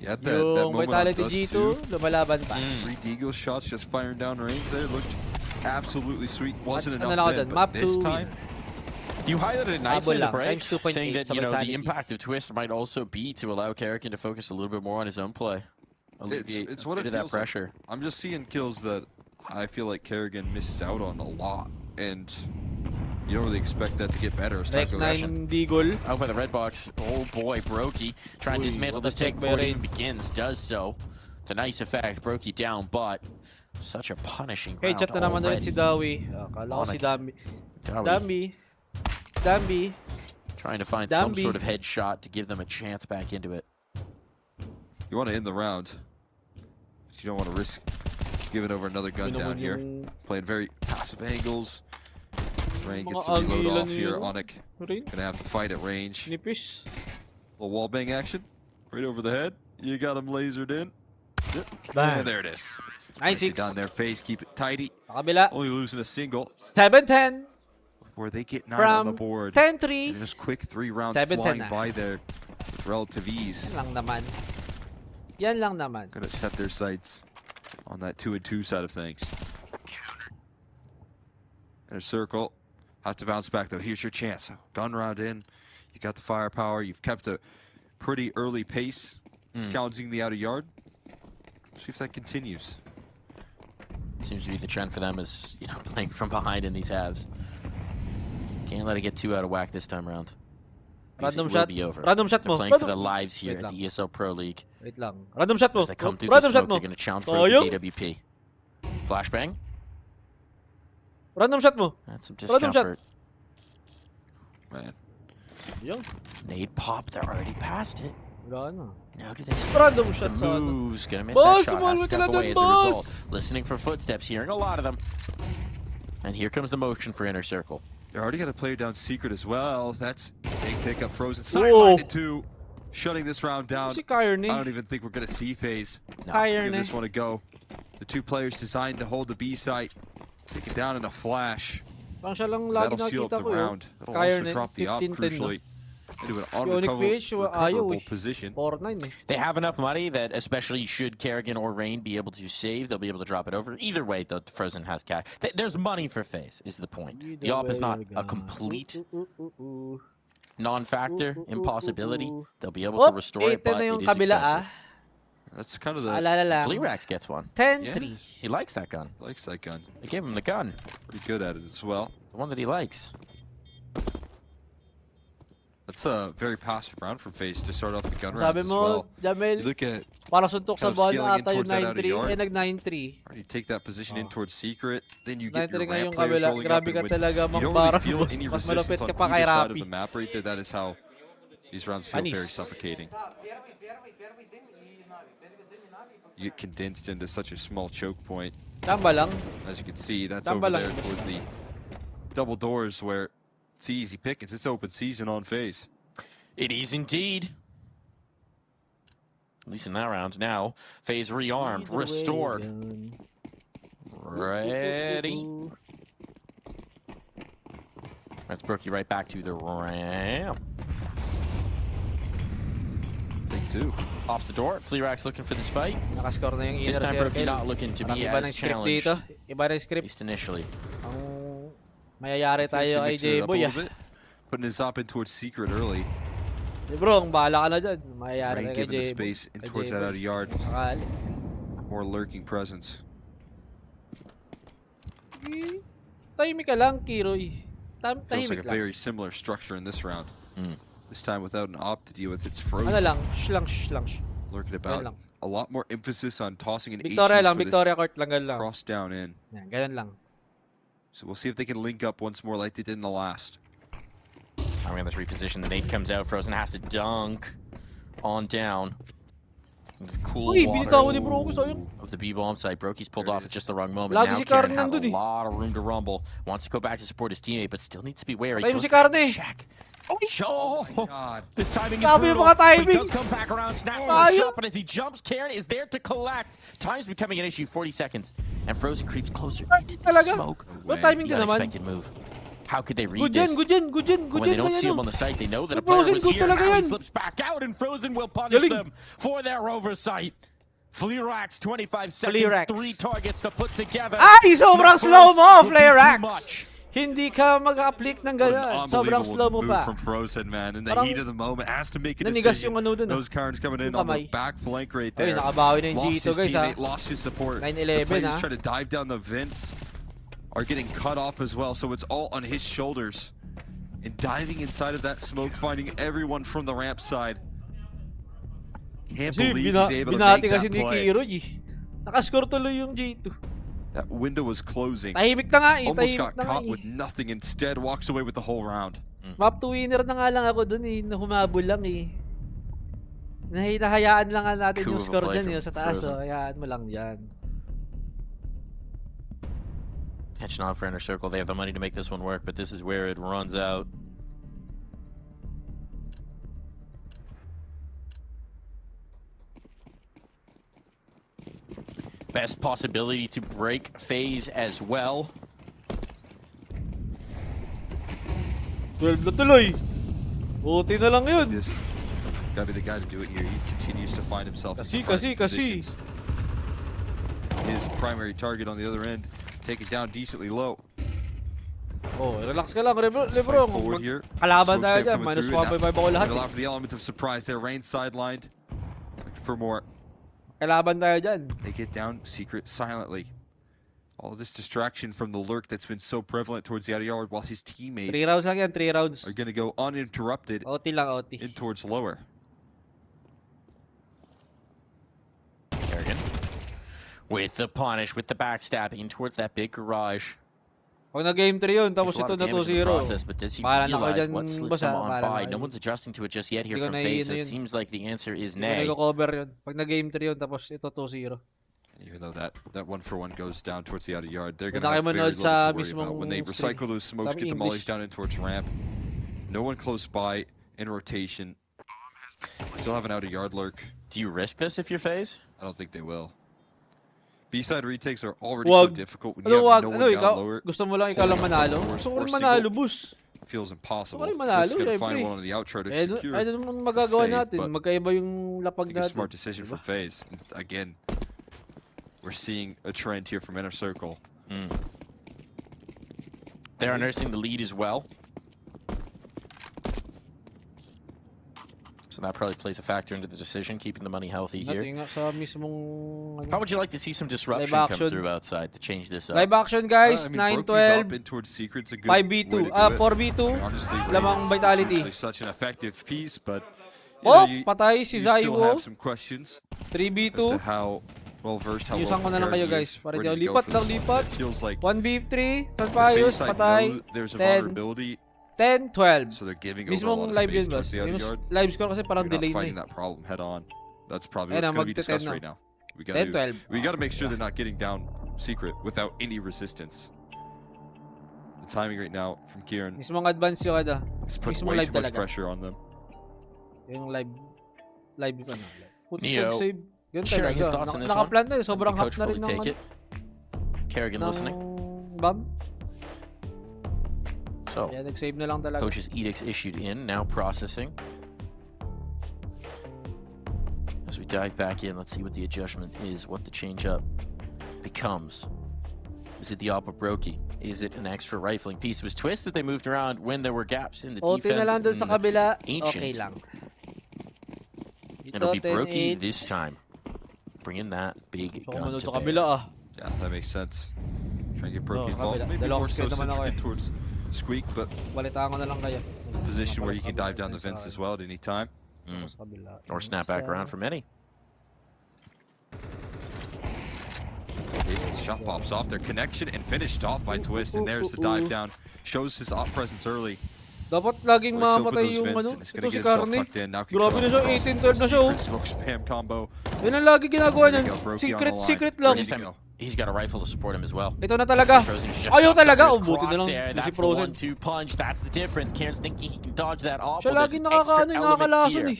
Yeah, that yung moment Vitality G2, lumalaban pa. 3 Deagle shots just firing down range there. Looked absolutely sweet. Wasn't enough then, map but this time. You highlighted it nicely in the break, saying that the impact of Twist might also be to allow Karrakin to focus a little bit more on his own play. It's what it feels that pressure. Like. I'm just seeing kills that I feel like Karrakin misses out on a lot, and you don't really expect that to get better. Next 9 Deagle. Out by the red box. Oh boy, Brokey trying to dismantle this take before it even begins. Does so to nice effect. Brokey down, but Such a punishing Hey, round chat na naman ulit si already. Dawi. Akala ko si Dambi. Dawi. Dambi. Trying to find some sort of headshot to give them a chance back into it. You want to end the round, but you don't want to risk giving over another gun down here. Playing very passive angles. Rain gets the reload off here. Onic gonna have to fight at range. Nipis. Little wallbang action, right over the head. You got him lasered in. Yep. And there it is. 9-6. Down their face, keep it tidy. Kabila. Only losing a single. 7-10. Before they get 9 on the board. 10-3. Just quick 3 rounds flying by there with relative ease. Yan lang naman. Gonna set their sights on that 2-2 side of things. In a circle. Have to bounce back though. Here's your chance. Gun round in. You got the firepower. You've kept a pretty early pace, challenging the outer yard. See if that continues. Seems to be the trend for them is, you know, playing from behind in these halves. Can't let it get too out of whack this time around. Random will shot. be over. Random shot mo. They're playing for their lives here at the ESL Pro League. Wait lang. Random shot mo. As they come through the smoke, they're going to challenge Broky's AWP. Flashbang. Random shot mo. That's some discomfort. Man. Nade popped. They're already past it. Now do they stay? Random shot The move's gonna miss that shot. Has to step away as a result. Listening for footsteps, hearing a lot of them. And here comes the motion for inner circle. They already got a player down secret as well. That's big pickup. Frozen sidelined too. Shutting this round down. I don't even think we're gonna see phase. Give this one a go. The 2 players designed to hold the B site. Take it down in a flash. That'll seal up the round. That'll also drop the op crucially into an unrecoverable position. They have enough money that, especially should Kerrigan or Rain be able to save, they'll be able to drop it over. Either way, the Frozen has cash. There's money for FaZe, is the point. The op is not a complete non-factor, impossibility. They'll be able to restore it, but it is expensive. That's kind of the... Fleerax gets one. 10-3. Yeah, he likes that gun. Likes that gun. They gave him the gun. Pretty good at it as well. The one that he likes. That's a very passive round from FaZe to start off the gun rounds as well. Jamel, you look at para suntok sa ball ata yung 9-3, nag-9-3. You take that position in towards secret, then you get your ramp yung players rolling up, grabe ka and talaga you don't really feel boss. any Mas resistance malupit on ka pa kay either side of Rappi. the map right there. That is how these rounds feel very suffocating. You get condensed into such a small choke point. Tamba lang. As you can see, that's over there towards the double doors where it's easy pickings. It's open season on FaZe. It is indeed. At least in that round. Now, FaZe rearmed, restored. Ready. That's Brookie right back to the ramp. Big 2. Off the door. Fleerax looking for this fight. Nakascore na yung inner this time circle. Brookie not looking to be as challenged. Iba na script. At least initially. Mayayari tayo kay J-Boy. Putting his op in towards secret early. Bro, ang bahala ka na dyan. Mayayari Rain kay given the J-Boy. space in towards that outer yard. More lurking presence. Tahimik ka lang, Kiroy. Feels like a very similar structure in this round. This time without an op to deal with. It's Frozen. Ano lang, lang. Lurking about. A lot more emphasis on tossing an Victoria lang, for Victoria court lang, ganun lang. Cross down in. Yan, ganun lang. So we'll see if they can link up once more like they did in the last. I'm going to reposition. The nade comes out. Frozen has to dunk on down. The cool water of the B-bomb site. Brokey's pulled off at just the wrong moment. Now Karen has a lot of room to rumble. Wants to go back to support his teammate, but still needs to be wary. Goes back to check. Oh my God. This timing is brutal. He does come back around, snap for a shot, but as he jumps, Karen is there to collect. Time's becoming an issue. 40 seconds. And Frozen creeps closer into the smoke. The unexpected move. How could they read this? When they don't see him on the site, they know that a player was here. Now he slips back out, and Frozen will punish them for their oversight. Fleerax, 25 seconds, 3 targets to put together. Ay, sobrang slow mo, Fleerax! Hindi ka mag-applique ng ganun. Sobrang slow mo pa. From Frozen, man. In the heat of the moment, has to make a decision. Those Karens coming in on the back flank right there. Nakabawi na yung Lost his G2, guys, teammate, lost his support. 9-11, the players try to dive down the vents. Are getting cut off as well, so it's all on his shoulders. And diving inside of that smoke, finding everyone from the ramp side. Can't believe he's able to make that play. Nakascore tuloy yung G2. That window was closing. Tahimik na nga eh. Almost Tahimik got na nga caught eh. with nothing. Instead, walks away with the whole round. Map to winner na nga lang ako dun eh. Humabol lang eh. Nahayaan lang natin yung score dyan sa taas. So, hayaan mo lang dyan. Attention on for Inner Circle. They have the money to make this one work, but this is where it runs out. Best possibility to break phase as well. 12 na tuloy. Buti na lang yun. This gotta be the guy to do it here. He continues to find himself in Kasi. positions. His primary target on the other end, take it down decently low. Oh, relax ka lang, Lebron. Forward here. Kalaban tayo dyan. Minus 1.5 ako lahat. Allow for the element of surprise there. Rain sidelined. Looking for more. Kalaban tayo dyan. They get down secret silently. All of this distraction from the lurk that's been so prevalent towards the outer yard while his teammates 3 rounds lang yan, 3 rounds. are going to go uninterrupted OT lang, OT. in towards lower. Kerrigan with the punish, with the backstabbing towards that big garage. Pag na game 3 yun, tapos ito na 2-0. But does he Bahala na kayo realize dyan, what slipped boss, him ha? on Bahala by? na No kayo. one's adjusting to it just yet here Hindi ko from na phase, so yun. it seems like the answer is Hindi nay. ko cover yun. Pag na game 3 yun, tapos ito 2-0. Even though that 1-for-1 goes down towards the outer yard, they're going Wala to have kayo very manood little sa to worry about. When they mismong recycle those smokes, Sabi get the English. mollies down in towards ramp. No one close by in rotation. Still have an outer yard lurk. Do you risk this if you're phase? I don't think they will. B-side retakes are already so difficult when you have no one down lower. Gusto mo lang ikaw lang manalo? Gusto ko rin manalo, boss. Feels impossible. Gusto ko rin manalo, Just gonna find syempre. one on the outside to Eh, secure. ano naman magagawa save, natin? but Magkaiba yung lapag I think a natin. smart decision from FaZe. Again, we're seeing a trend here from Inner Circle. They are nursing the lead as well. So that probably plays a factor into the decision, keeping the money healthy here. Natin nga sa mismong... How would you like to see some disruption Live come action. through outside to change this up? Live action, guys. I mean, Brokey's 9-12. up in towards Secret's a good 5v2. way to do it. 4v2. I mean, honestly, Lamang Rain is Vitality. usually such an effective piece, but Oh, you patay si still Zaiwo. have some questions 3v2. as to how well versed, how Yusan ko well na lang kayo, prepared he guys. is, Para ready di to go lipat for lang, this one. lipat. It feels like 1v3. the Sanpayos, FaZe side patay. know there's a 10. vulnerability, 10-12. so they're giving over a Mismong lot of live space yun, towards boss. the outer Yung yard. live score kasi parang You're not delay na fighting eh. that problem head on. That's probably Ayan what's na, going to be magte-10 discussed na. right now. We 10-12. got to make sure they're not getting down Secret without any resistance. The timing right now from Kieran Mismong advance yung ada. is putting Mismong way live too much talaga. pressure on them. Yung live pa na. Puto Neo, save. Yun sharing his talaga. thoughts on this one. Nakaplan na eh. Sobrang Coach hot na rin fully take ng it. Kerrigan listening. Bam. So, Kaya nag-save na lang talaga. coach's edicts issued in, now processing. As we dive back in, let's see what the adjustment is, what the change-up becomes. Is it the Alpha Brokey? Is it an extra rifling piece? It was Twist that they moved around when there were gaps in the OT na lang dun defense. sa kabila. Ancient. Okay lang. It'll be Dito, Brokey 10-8. this time. Bringing that big So, gun kumunod to sa bear. kabila ah. Yeah, that makes sense. Try and get Brokey Oh, involved. kabila. Maybe Dalawang more so squad naman ako centric eh. towards Squeak, but Balitaan ko na lang kayo. position where you can dive down the vents as well at any time. Sa kabila. Or snap back around for many. Jason's shot pops off their connection and finished off by Twist, and there's the dive down. Shows his op presence early. Dapat laging Works open mamatay those yung vents ano. and it's Ito gonna si get himself Carney. tucked in. Now Grabe na siya. 18-12 na siya oh. Secret smoke spam combo. Yun ang lagi ginagawa There niyan. you go, Brokey on the line. Secret lang. Ready to go. He's got a rifle to support him as well. Ito na talaga. Frozen just Ayaw popped up talaga. his Oh, buti na lang. crosshair. Si That's the Frozen. 1-2 punch. That's the difference. Karen's thinking he can dodge that off. Siya Well, there's lagi an extra nakakaano, element nakakalason here. eh.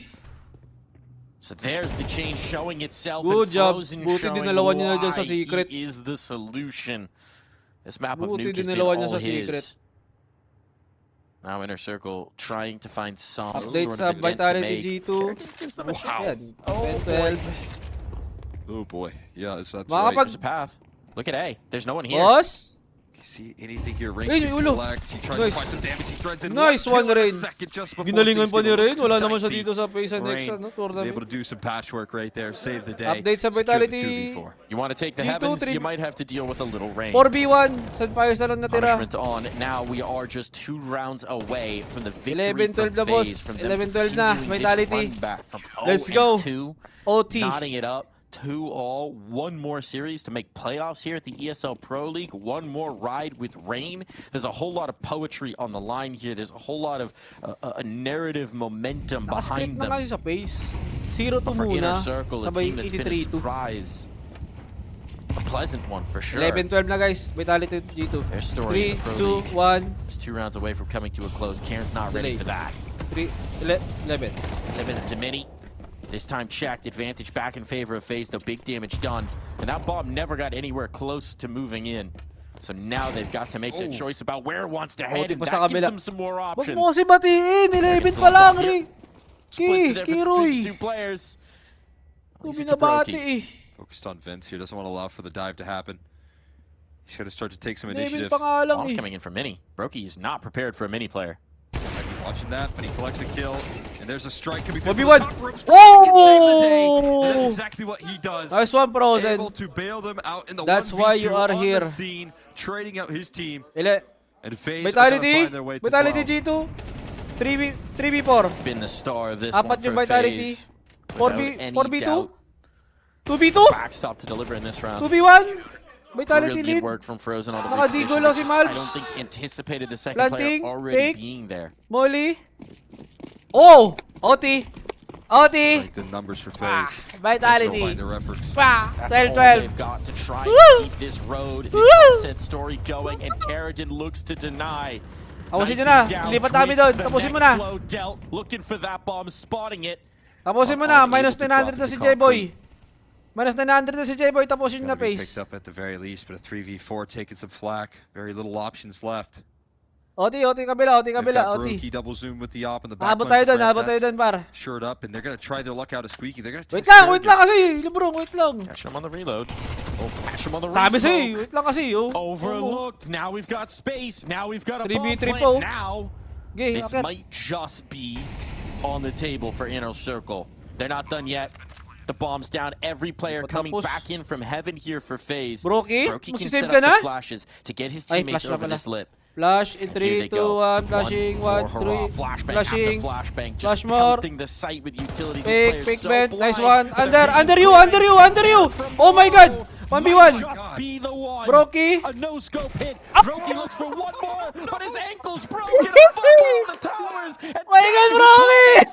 So there's the change showing itself. Good and job. Frozen Buti showing dinalawan niya na dyan sa why Secret. he is the solution. This map of Buti Nuke has been dinalawan niya all sa Secret. his. Now Inner Circle trying to find some Update sort sa of intent to Vitality make. G2. Kerrigan gives them a chance. Yan. 10-12. Oh boy, yeah, that's right. There's a path. Look at A. There's no one here. Boss. You see anything here? Ring Ay, can ulo. collect. He tries Nice. to find some damage. He threads in Nice one, kill in a Rain. second just before Ginalingan things pa get ni a Rain. little Wala naman siya dicey. dito sa PACE next Rain ano, was tournament. able to do some patchwork right there, save the day. Update sa secure the Vitality. 2v4. You want to take the G2, heavens, 3. you might have to deal with a little rain. 4v1. Sunfires na lang natira. Punishment on. Now we are just 2 rounds away from the victory 11-12 from na, boss. FaZe. From them 11-12 na. continuing this Vitality. run back from Let's 0-2, go. OT. knotting it up 2-all. One more series to make playoffs here at the ESL Pro League. One more ride with Rain. There's a whole lot of poetry on the line here. There's a whole lot of narrative momentum behind them. Sa pace. 0-2 For muna. Inner Circle, a team that's been a 83-2. surprise. A pleasant one for sure. 11-12 na guys. Vitality G2. Their story in the Pro 3, 2, League 1. is 2 rounds away from coming to a close. Karen's not ready for that. 11. To Mini. This time checked. Advantage back in favor of FaZe, though big damage done. And that bomb never got anywhere close to moving in. So now they've got to make the choice about where it wants to head, and that gives them some more options. Huwag mo kasi batiin. 11 pa lang, Rick. Splits the difference between the two players. Binabati. Focused on Vince here. Doesn't want to allow for the dive to happen. He's got to start to take some initiative. Bomb's coming in for Mini. Brokey is not prepared for a Mini player. Might be watching that, but he collects a kill. And there's a strike coming through. Oh! And that's exactly what he does. Nice one, Frozen. Able to bail them out in the That's 1v2 why you are on here. the scene, trading out his team. And FaZe are gonna find their way to Vitality 12. G2. 3v4. Been the star of this Apat one yung for Vitality. FaZe. 4v2. 2v2. Backstop to deliver in this round. 2v1. Vitality Really lead. good work from Frozen on the Nakadigo reposition. lang si I Malps. don't think anticipated the second player already fake. being there. Molly. Oh! OT. OT. Like the numbers for FaZe. Vitality. Still find their efforts. That's all 12-12. they've got to try Woo! and keep this road, this sunset story going, and Kerrigan looks to deny. Tapusin nyo na. Lipat namin doon. Tapusin mo na. Looking for that bomb, spotting it. Tapusin mo na. Minus 900 na si J-Boy. Minus 900 na si J-Boy. Tapusin na Picked pace. up at the very least, but a 3v4 taking some flack. Very little options left. OT kabila. OT They've kabila. got OT. Brokey double zoom with the op in the back. Habot tayo doon, par. Shirt up, and they're gonna try their luck out of Squeaky. They're gonna Wait lang kasi. Librong, wait lang. Catch him on the reload. Catch him on the Sabi resmoke. sa'yo, wait lang kasi. Overlooked. Now we've got space. Now we've got a bomb 3v3 plant. po. Now this might just be on the table for Inner Circle. They're not done yet. The bomb's down. Every player coming back in from heaven here for FaZe. Brokey can set up the flashes to get his teammates over this lip. Flash in 3, 2, 1, flashing, 1, 3, flashing, flash more. The site with utility. Pick, vent, nice one. Under you. Oh my god. 1v1. Brokey. A no scope hit. Brokey looks for one more, but his ankle's broken. On the towers. My god, Brokey.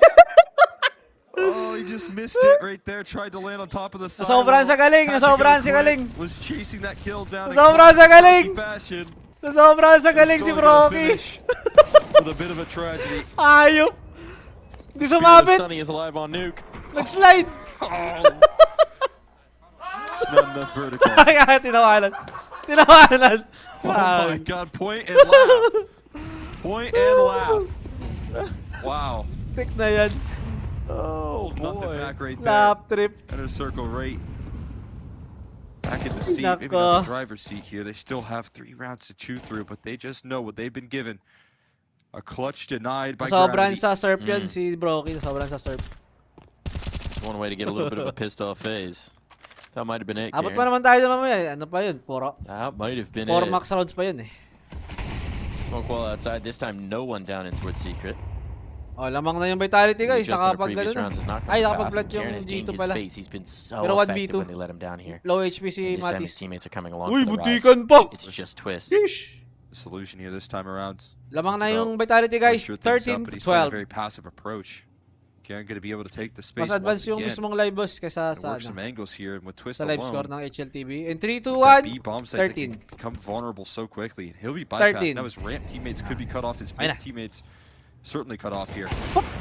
Oh, he just missed it right there. Tried to land on top of the side. Nasobrahan sa galing. Was chasing that kill down. Nasobrahan sa galing. Fashion. Nasobrahan sa galing si Brokey. With a bit of a tragedy. Ayop. Hindi sumabit. Sunny is alive on nuke. Nag-slide. Not enough vertical. Tinawanan. Oh my god, point and laugh. Point and laugh. Wow. Pick na yan. Oh nothing back right there. Lap trip. Inner Circle right. Back in the seat, maybe not the driver's seat here. They still have 3 rounds to chew through, but they just know what they've been given. A clutch denied by Sobrang gravity. sa surf yun si Brokey. Sobrang sa surf. One way to get a little bit of a pissed off FaZe. That might have been it, Abot pa naman tayo na mamaya. Ano pa yun? That might have been 4 it. max rounds pa yun eh. Smoke wall outside. This time, no one down into its secret. Oh, lamang na yung Vitality guys. Nakapag gano'n. Ay, nakapag-plant yung G2 pala. He's been so Pero 1v2. effective when they let him down here. Low HP si This time Matis. his teammates are coming along Uy, for the butikan ride. pa! It's just twists. The solution here this time around. Lamang na yung Vitality guys. 13 but to he's playing a 12. very passive approach. Garen gonna be able to take the space Mas advance once yung again. mismong live boss kaysa sa Work some angles here, and with Twist sa live alone, score ng HLTV. In 3, 2, that 1, B bomb site 13. can become vulnerable so quickly. He'll be bypassed. 13. Now his ramp teammates could be cut off. His Ayun fake teammates certainly cut off here.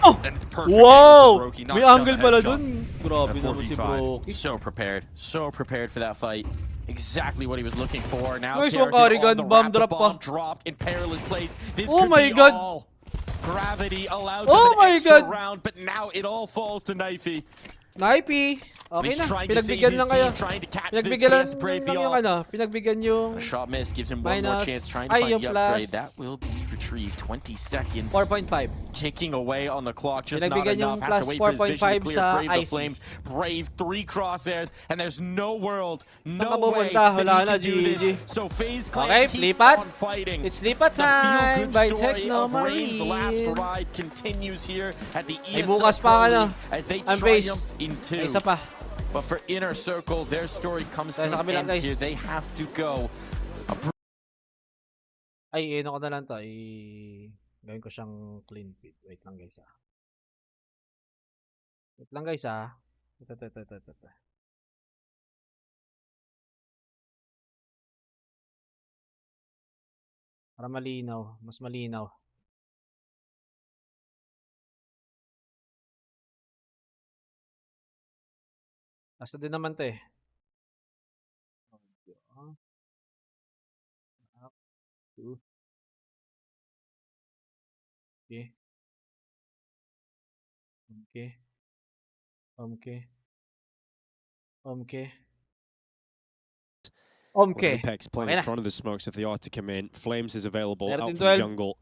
Oh! And it's perfect. Wow! Brokey May knocks down angle the pala headshot. dun. Grabe And naman si 4v5. Brokey. So prepared for that fight. Exactly what he was looking for. Now Nice one, Kerrigan Carrigan. on the Bomb ramp, the drop pa. bomb dropped in perilous place. This Oh could my be God. all. Gravity allowed Oh them my an extra God. round, but now it all falls to Knifey. Knifey. Okay He's na. trying to save Pinagbigyan his lang kayo. team, trying to catch this, Pinagbigyan but he lang has to brave the yung all. ano. Pinagbigyan yung A shot miss gives him one more minus. chance trying to Ay, find yung the upgrade. plus. That will be retrieved. 20 seconds. 4.5. Ticking away on the clock, just not Pinagbigyan yung enough. Has to plus wait for his vision to 4.5 clear. sa Brave the IC. flames. Brave 3 crosshairs, and there's no world, no Saan ka way pupunta? that Wala he na, can do this. GG. So FaZe Clan Okay, keep lipat. on fighting. It's lipat The time feel-good by story of Reign's last Technomarine. ride continues here at the Ay, ESL bukas Pro pa League ano. as they Ang base. triumph in 2. Ay, isa pa. But for Inner Circle, their story comes to an end here. They have to go. Ay, ano ko na lang to. Gawin ko siyang clean feed. Wait lang guys ah. Wait lang guys ah. Ito. Para malinaw. Mas malinaw. Basta din naman to eh. Okay. Apex playing in front of the smokes if they are to come in. Flames is available Meron out din from 12. jungle.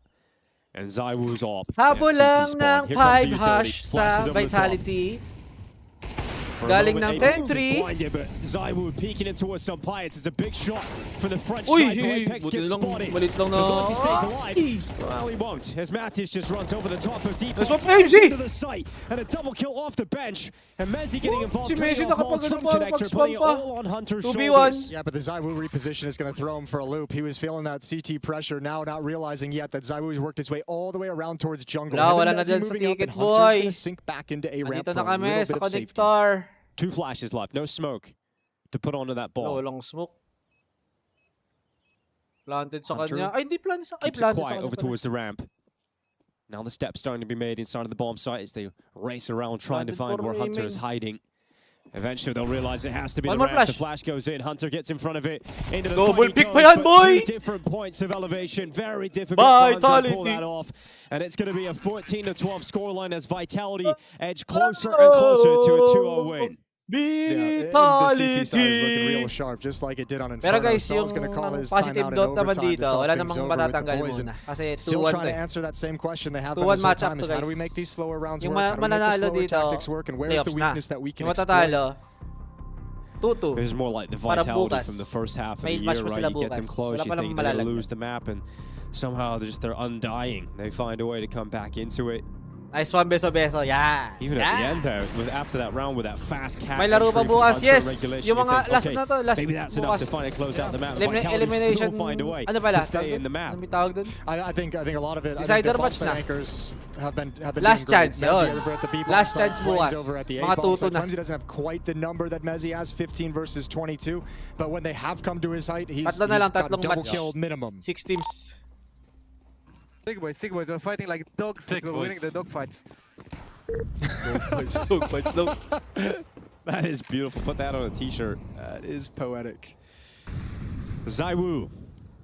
And Zywoo's op. Habol lang ng 5 hash Flashes sa over the top. Vitality. For a Galing moment, ng Apex is 10-3. blinded, but Zywoo peeking in towards some pirates. It's a big shot from the French Uy, sniper. Apex buti gets lang, spotted. malit lang As long na. as he stays alive. Well, he won't. As Mattis just runs over the top of deep. That's what Flamesy! Into the site. And a double kill off the bench. And Menzi getting involved. Si Messi Playing off Mal's nakapagano from pa, Connector, mag-spam putting it pa. all on Hunter's 2v1. shoulders. Yeah, but the Zywoo reposition is going to throw him for a loop. He was feeling that CT pressure, now not realizing yet that Zywoo's worked his way all the way around towards jungle. Wala na Mezzi dyan sa moving up, ticket, and Hunter's boy. going to sink back into A ramp Nandito for na a kami little sa bit of safety. connector. 2 flashes left. No smoke to put onto that ball. Walang smoke. Planted sa Hunter kanya. Ay, hindi planted sa... Ay, Keeps it planted sa quiet kanya over pala. towards the ramp. Now the steps starting to be made inside of the bomb site as they race around trying to find Planted where for Hunter is hiding. Eventually they'll realize it has to be One the more ramp. The flash. flash goes in. Hunter gets in front of it. Into the Double fight he pick goes, pa yan, but boy! 2 different points of elevation. Very difficult for Hunter to pull that off. And it's going to be a 14-12 scoreline as Vitality edge closer and closer to a 2-0 win. Yeah, the CT side is looking real sharp, just like it did on Inferno. Pero guys, Saul's yung gonna call his positive timeout in note naman overtime to dito, talk wala things namang over with the matatanggal boys, and muna. Kasi still 2-1 trying to to eh. answer that same question they have done 2-1 this whole matchup time: to, is how do we guys. make these slower rounds Yung work? How do we make the mananalo slower dito, tactics work? And where's the playoffs na. weakness that we can Yung exploit? matatalo, 2-2. This is more like the Para vitality bukas. from the first half of the May year, match pa right? sila You get them bukas. close, Wala you pa think namang they're going to malalagyan. lose the map, and somehow they're undying. They find a way to come back into it. Nice one, beso-beso. Yeah. Even at the end though, after that round with that fast cat May laro pa entry from bukas, Hunter yes. regulation, Yung you mga think, last okay, na to, last maybe that's enough to bukas. finally close out the map. Elimination, Vitality still find a way ano pala? to stay in the map. Ano may tawag dun? I think a lot of it. Decider I think the match Fox na. anchors have been Last doing great. chance, Mezzi yun. over at the B-bomb Last side, chance Flames bukas. over at the Mga A-bomb tuto side. na. Flamesy doesn't have quite the number that Mezzi has, 15 versus 22. But when they have come to his height, he's Tatlo na lang, got tatlong double match. kill minimum. 6 teams. Sick boys, we're fighting like dogs. We're winning the dog fights. That is beautiful. Put that on a t-shirt. That is poetic. Zywoo.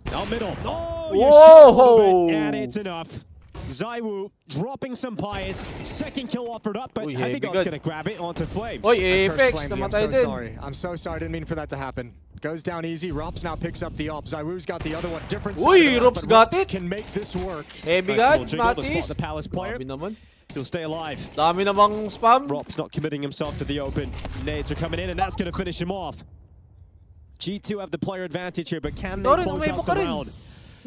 Down middle. Oh, Whoa! you shot a little bit, and it's enough. Zywoo dropping some pies. Second kill offered up, but Uy, Heavygod's going to grab it onto Flames. Oy, Cursed Apex, Flamesy, I'm namatay so din. sorry. I'm so sorry. I didn't mean for that to happen. Goes down easy. Rops now picks up the op. Zywoo's got the other one. Different side Uy, of the map, Rops but got Rops it. can make this work. Heavy Nice God, little jiggle to Matis. spot the Palace player. Dami naman. He'll stay alive. Dami namang spam. Rop's not committing himself to the open. Nades are coming in, and that's going to finish him off. G2 have the player advantage here, but can they Dorin, close umay out ka the rin. round to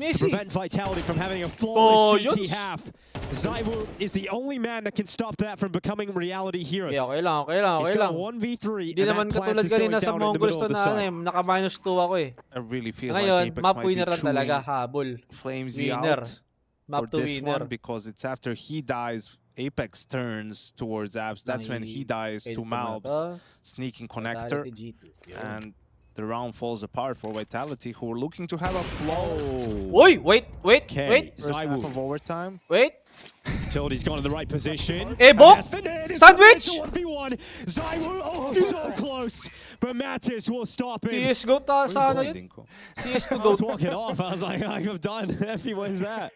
Messi. prevent Vitality from having a flawless Oh, CT yun. half? Zywoo is the only man that can stop that from becoming reality here. Yeah, okay lang, okay lang, He's okay got lang. a 1v3, Hindi and naman that plant katulad is going kanina sa down in the Mongols middle to of the na ano site. eh, naka-minus 2 ako eh. I really feel Ngayon, like Apex map might be winner lang talaga, chewing habol. Flamesy Winner. out Map for to this winner. one because it's after he dies, Apex turns towards Abs. That's when he dies to Malbs, sneaking connector, and the round falls apart for Vitality, who are looking to have a flawless Oi, wait. first half of overtime. Wait. Tildy's gone in the right position. Eh, Bo! And that's the net. It's Sandwich! the 1v1. Zywoo, oh, so close. But Mattis will stop him. CSGO ta sa ano yun? CS2 I go. was walking off. I was like, I'm done. Effie, what is that?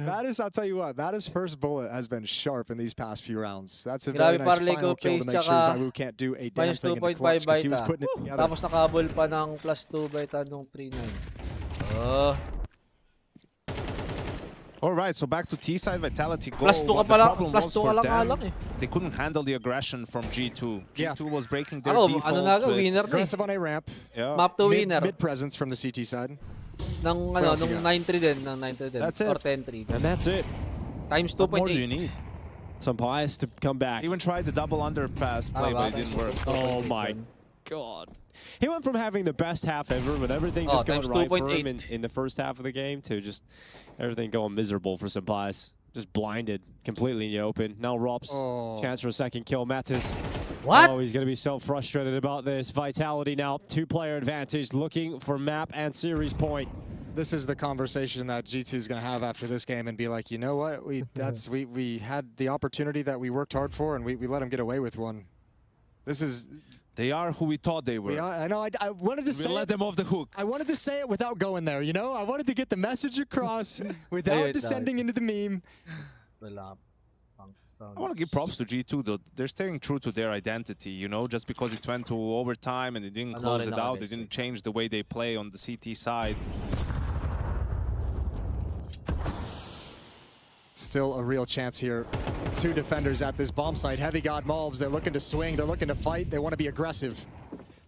Mattis, I'll tell you what, Mattis' first bullet has been sharp in these past few rounds. That's a Grabe very nice parlay final ko kill to face make sure tsaka Zywoo can't do a damn minus thing in the 2.5 clutch because he was baita. putting it together. Tapos nakabol pa ng plus 2 baita nung 3-9. Oh. All right, so back to T-side Vitality go. Plus 2 ka What the pala, problem plus was 2 ka for lang them, lang eh. they couldn't handle the aggression from G2. G2 was breaking their Ako, default. ano na ako, with- winner na eh. Aggressive on a ramp. Yeah. Map to winner. Mid presence from the CT side. Nung What else you nung got? 9-3 din, ng 9-3 din. That's it. Or 10-3. And that's it. Times What more do you 2.8. need? Some bias to come back. Even tried the double underpass play, but it didn't work. Oh my god. He went from having the best half ever with everything just going right for him in the first half of the game to just everything going miserable for some bias. Just blinded completely in the open. Now Rob's chance for a second kill. Mattis. What? Oh, he's going to be so frustrated about this. Vitality now, 2-player advantage, looking for map and series point. This is the conversation that G2 is going to have after this game and be like, you know what? We had the opportunity that we worked hard for, and we let them get away with one. This is... They are who we thought they were. I know. I wanted to say let them off the hook. I wanted to say it without going there, you know? I wanted to get the message across without descending into the meme. I want to give props to G2, though. They're staying true to their identity, you know? Just because it went to overtime and they didn't close it out, they didn't change the way they play on the CT side. Still a real chance here. 2 defenders at this bomb site. Heavy God Mobs, they're looking to swing, they're looking to fight, they want to be aggressive.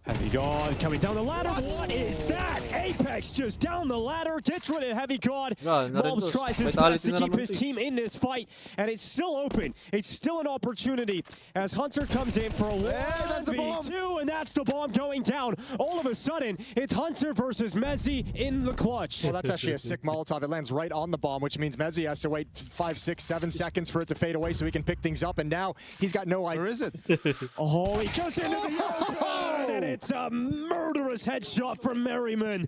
Heavy God coming down the ladder. What is that? Apex just down the ladder, gets rid of Heavy God. Mobs tries his best to keep his team in this fight, and it's still open. It's still an opportunity as Hunter comes in for a 1v2, and that's the bomb going down. All of a sudden, it's Hunter versus Mezzi in the clutch. Well, that's actually a sick Molotov. It lands right on the bomb, which means Mezzi has to wait 5, 6, 7 seconds for it to fade away so he can pick things up, and now he's got no idea. Where is it? Oh, he goes into the open, and it's a murderous headshot from Merriman.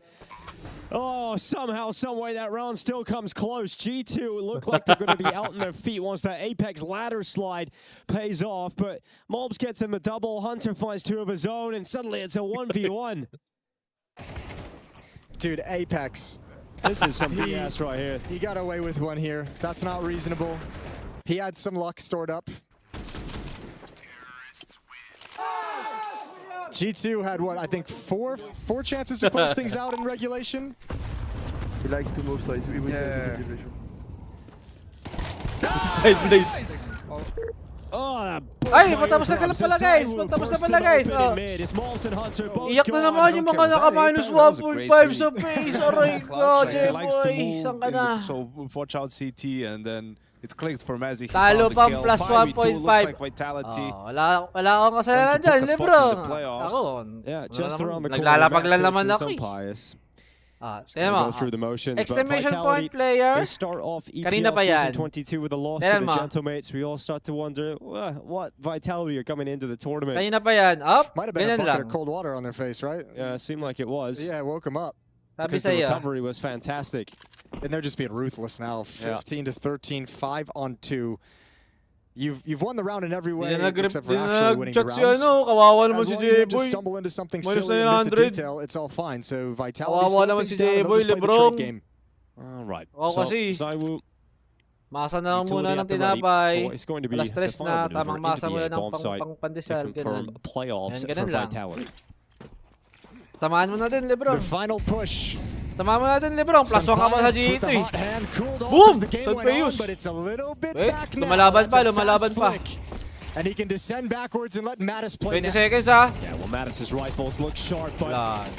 Oh, somehow, someway, that round still comes close. G2 look like they're going to be out on their feet once that Apex ladder slide pays off, but Mobs gets him a double. Hunter finds 2 of his own, and suddenly it's a 1v1. Dude, Apex. This is some BS right here. He got away with one here. That's not reasonable. He had some luck stored up. G2 had, what, I think four chances to close things out in regulation? He likes to move, so it's really Ay, matapos na pala guys! Matapos na pala guys! Iyak na naman yung mga naka-minus 1.5 sa face! Aray ko, J-Boy! Saan ka na? So watch out CT, and then it clicked for Mezzi. Talo pa plus 1.5. Like Vitality. Wala akong kasalanan dyan, Lebro. Ako, yeah, just around the corner. Naglalapag lang naman ako go through the motions, exclamation point player. They start off Kanina EPL pa yan. season 22 with a loss to the Gentlemates. We all start to wonder what Vitality are coming into the tournament. Kanina pa yan. Up. Might have been a bucket of cold water on their face, right? Yeah, it seemed like it was. Yeah, it woke them up. Because the recovery was fantastic. And they're just being ruthless now. 15 to 13, 5 on 2. You've won the round in every way except for actually winning the round. As long as you don't just stumble into something silly and miss a detail, it's all fine. So Vitality slowed things down and they'll just play the trade game. All right. So, Zywoo, masa na lang muna ng tinapay. It's going to be Alas tres na, tamang masa muna ng to pandesal. confirm playoffs for Vitality. Samahan mo na din, Lebron. The final push. Samahan mo na din, Lebron. Plus 1 ka pa sa G2 eh. Boom! But it's a little bit wait, back now. lumalaban pa. And he can descend backwards and let Mattis play 20 next. seconds, ha? Yeah, well, Mattis' rifles look sharp, but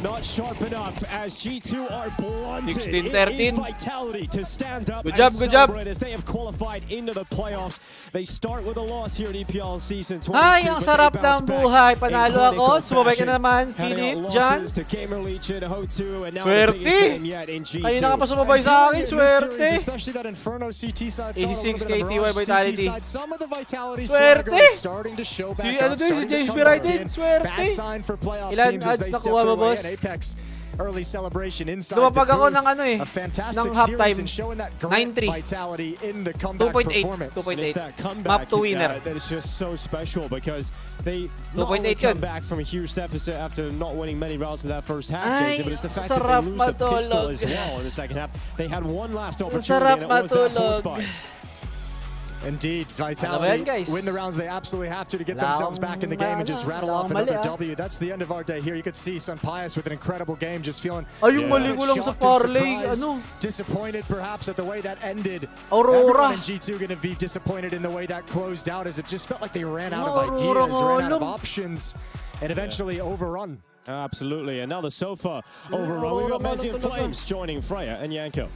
not sharp enough as G2 are blunted. 16-13. Vitality to stand up good job. as they have qualified into the playoffs. They start with a loss here in EPL season 22. Ay, ang sarap ng buhay. Panalo ako. Sumabay ka naman, Philip, John. Swerte! Kayo na ka pa sumabay sa akin, swerte! Especially that Inferno CT side. 86 KTY Vitality. Some of the Vitality Swerte! starting to show back Si ano din, si James Pirai din, swerte! Bad sign for playoff Ilan teams as ads they step nakuha mo, their way boss? in. Apex early celebration inside Lumapag the ako booth. ng ano eh, A fantastic ng halftime. series and showing that great 9-3. vitality in the comeback performance. 2.8. Map to winner. That is just so special because they 2.8 not only yun. come back from a huge deficit after not winning many rounds in that first half, Ay, Jason, but it's the fact that sarap they lose the pistol matulog. as well in the second half. They had one last opportunity Sarap and it was that force matulog. buy. Indeed, Vitality win the rounds they absolutely have to get themselves back in the game and just rattle off another W. That's the end of our day here. You could see Sunpius with an incredible game, just feeling disappointed perhaps at the way that ended. Everyone in G2 going to be disappointed in the way that closed out, as it just felt like they ran out of ideas, ran out of options, and eventually overrun. Absolutely, another sofa overrun. We've got Mezzi and Flames joining Freya and Yanko.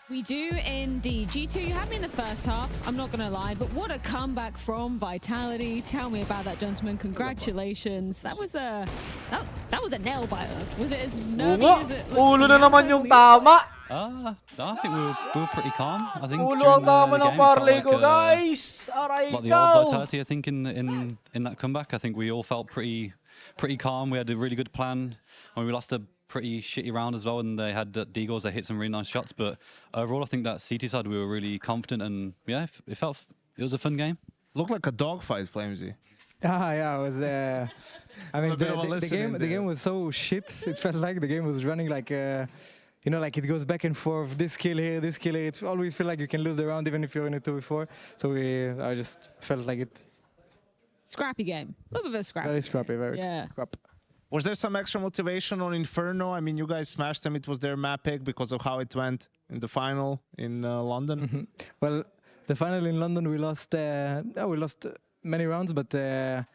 We do indeed. G2, you had me in the first half, I'm not going to lie, but what a comeback from Vitality. Tell me about that, gentlemen. Congratulations. That was a nail biter. Was it as nervy as it looked? Ulo na naman yung tama. I think we were pretty calm. I think Ulo during ang tama the ng game, it felt parlay ko, like, guys. Aray like the old ko. Vitality, I think, in that comeback. I think we all felt pretty calm. We had a really good plan. I mean, we lost a pretty shitty round as well, and they had Deagles. They hit some really nice shots, but overall, I think that CT side we were really confident, and yeah, it was a fun game. Looked like a dogfight, Flamesy. Yeah, it was. I mean, the game was so shit. It felt like the game was running like. You know, like it goes back and forth. This kill here, this kill here. It always feel like you can lose the round even if you're in a 2v4. So I just felt like it. Scrappy game. A little bit of a scrappy. Very scrappy, very scrappy. Was there some extra motivation on Inferno? I mean, you guys smashed them. It was their map pick because of how it went in the final in London. Well, the final in London, we lost many rounds, but I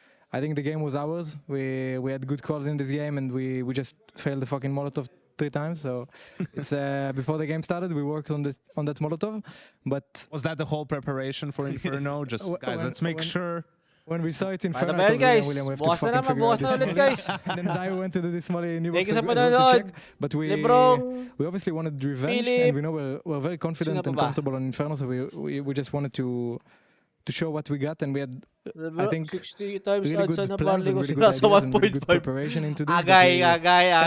think the game was ours. We had good calls in this game, and we just failed the fucking Molotov 3 times. So it's before the game started, we worked on that Molotov. But was that the whole preparation for Inferno? Just guys, let's make sure. When we saw it in front of guys, William, we have to fucking figure out this guys. And then Zai went to do this Molly new box Thank you sa to check. But we Lebrong, obviously wanted revenge, and we know we're very confident and comfortable on Inferno, so we just wanted to show what we got, and we had, I think, 60 times really good plans and really good nasa ideas and really good preparation into this. Agay.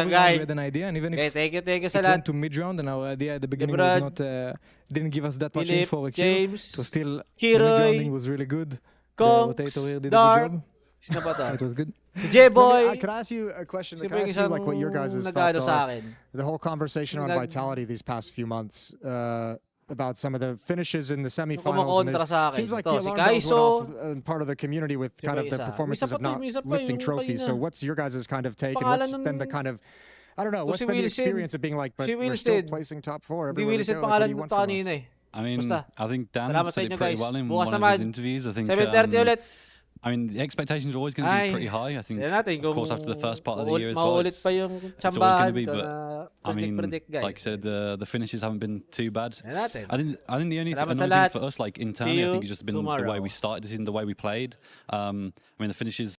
We had an idea, and even if thank you it sa went to mid-round, and our idea at the beginning was not, didn't give us that much info for a kill. It was still, the mid-rounding was really good. The rotator here did a good job. It was good. J-Boy! Can I ask you a question? Can I ask you like what your guys' thoughts are? The whole conversation on Vitality these past few months about some of the finishes in the semifinals. And it seems like the alarm bells went off part of the community with kind of the performances of not lifting trophies. So what's your guys' kind of take? And what's been the kind of, I don't know, what's been the experience of being like, but we're still placing top 4 everywhere we go? Like, what do you want from us? I mean, I think Dan said it pretty well in Bukas one of his interviews. I think, 7:30 ulit. I mean, the expectations are always going to be pretty high. I think, of course, after the first part of the year as well, it's always going to be. But I mean, like I said, the finishes haven't been too bad. I think the only thing for us, like internally, I think it's just been the way we started the season, the way we played. I mean, the finishes.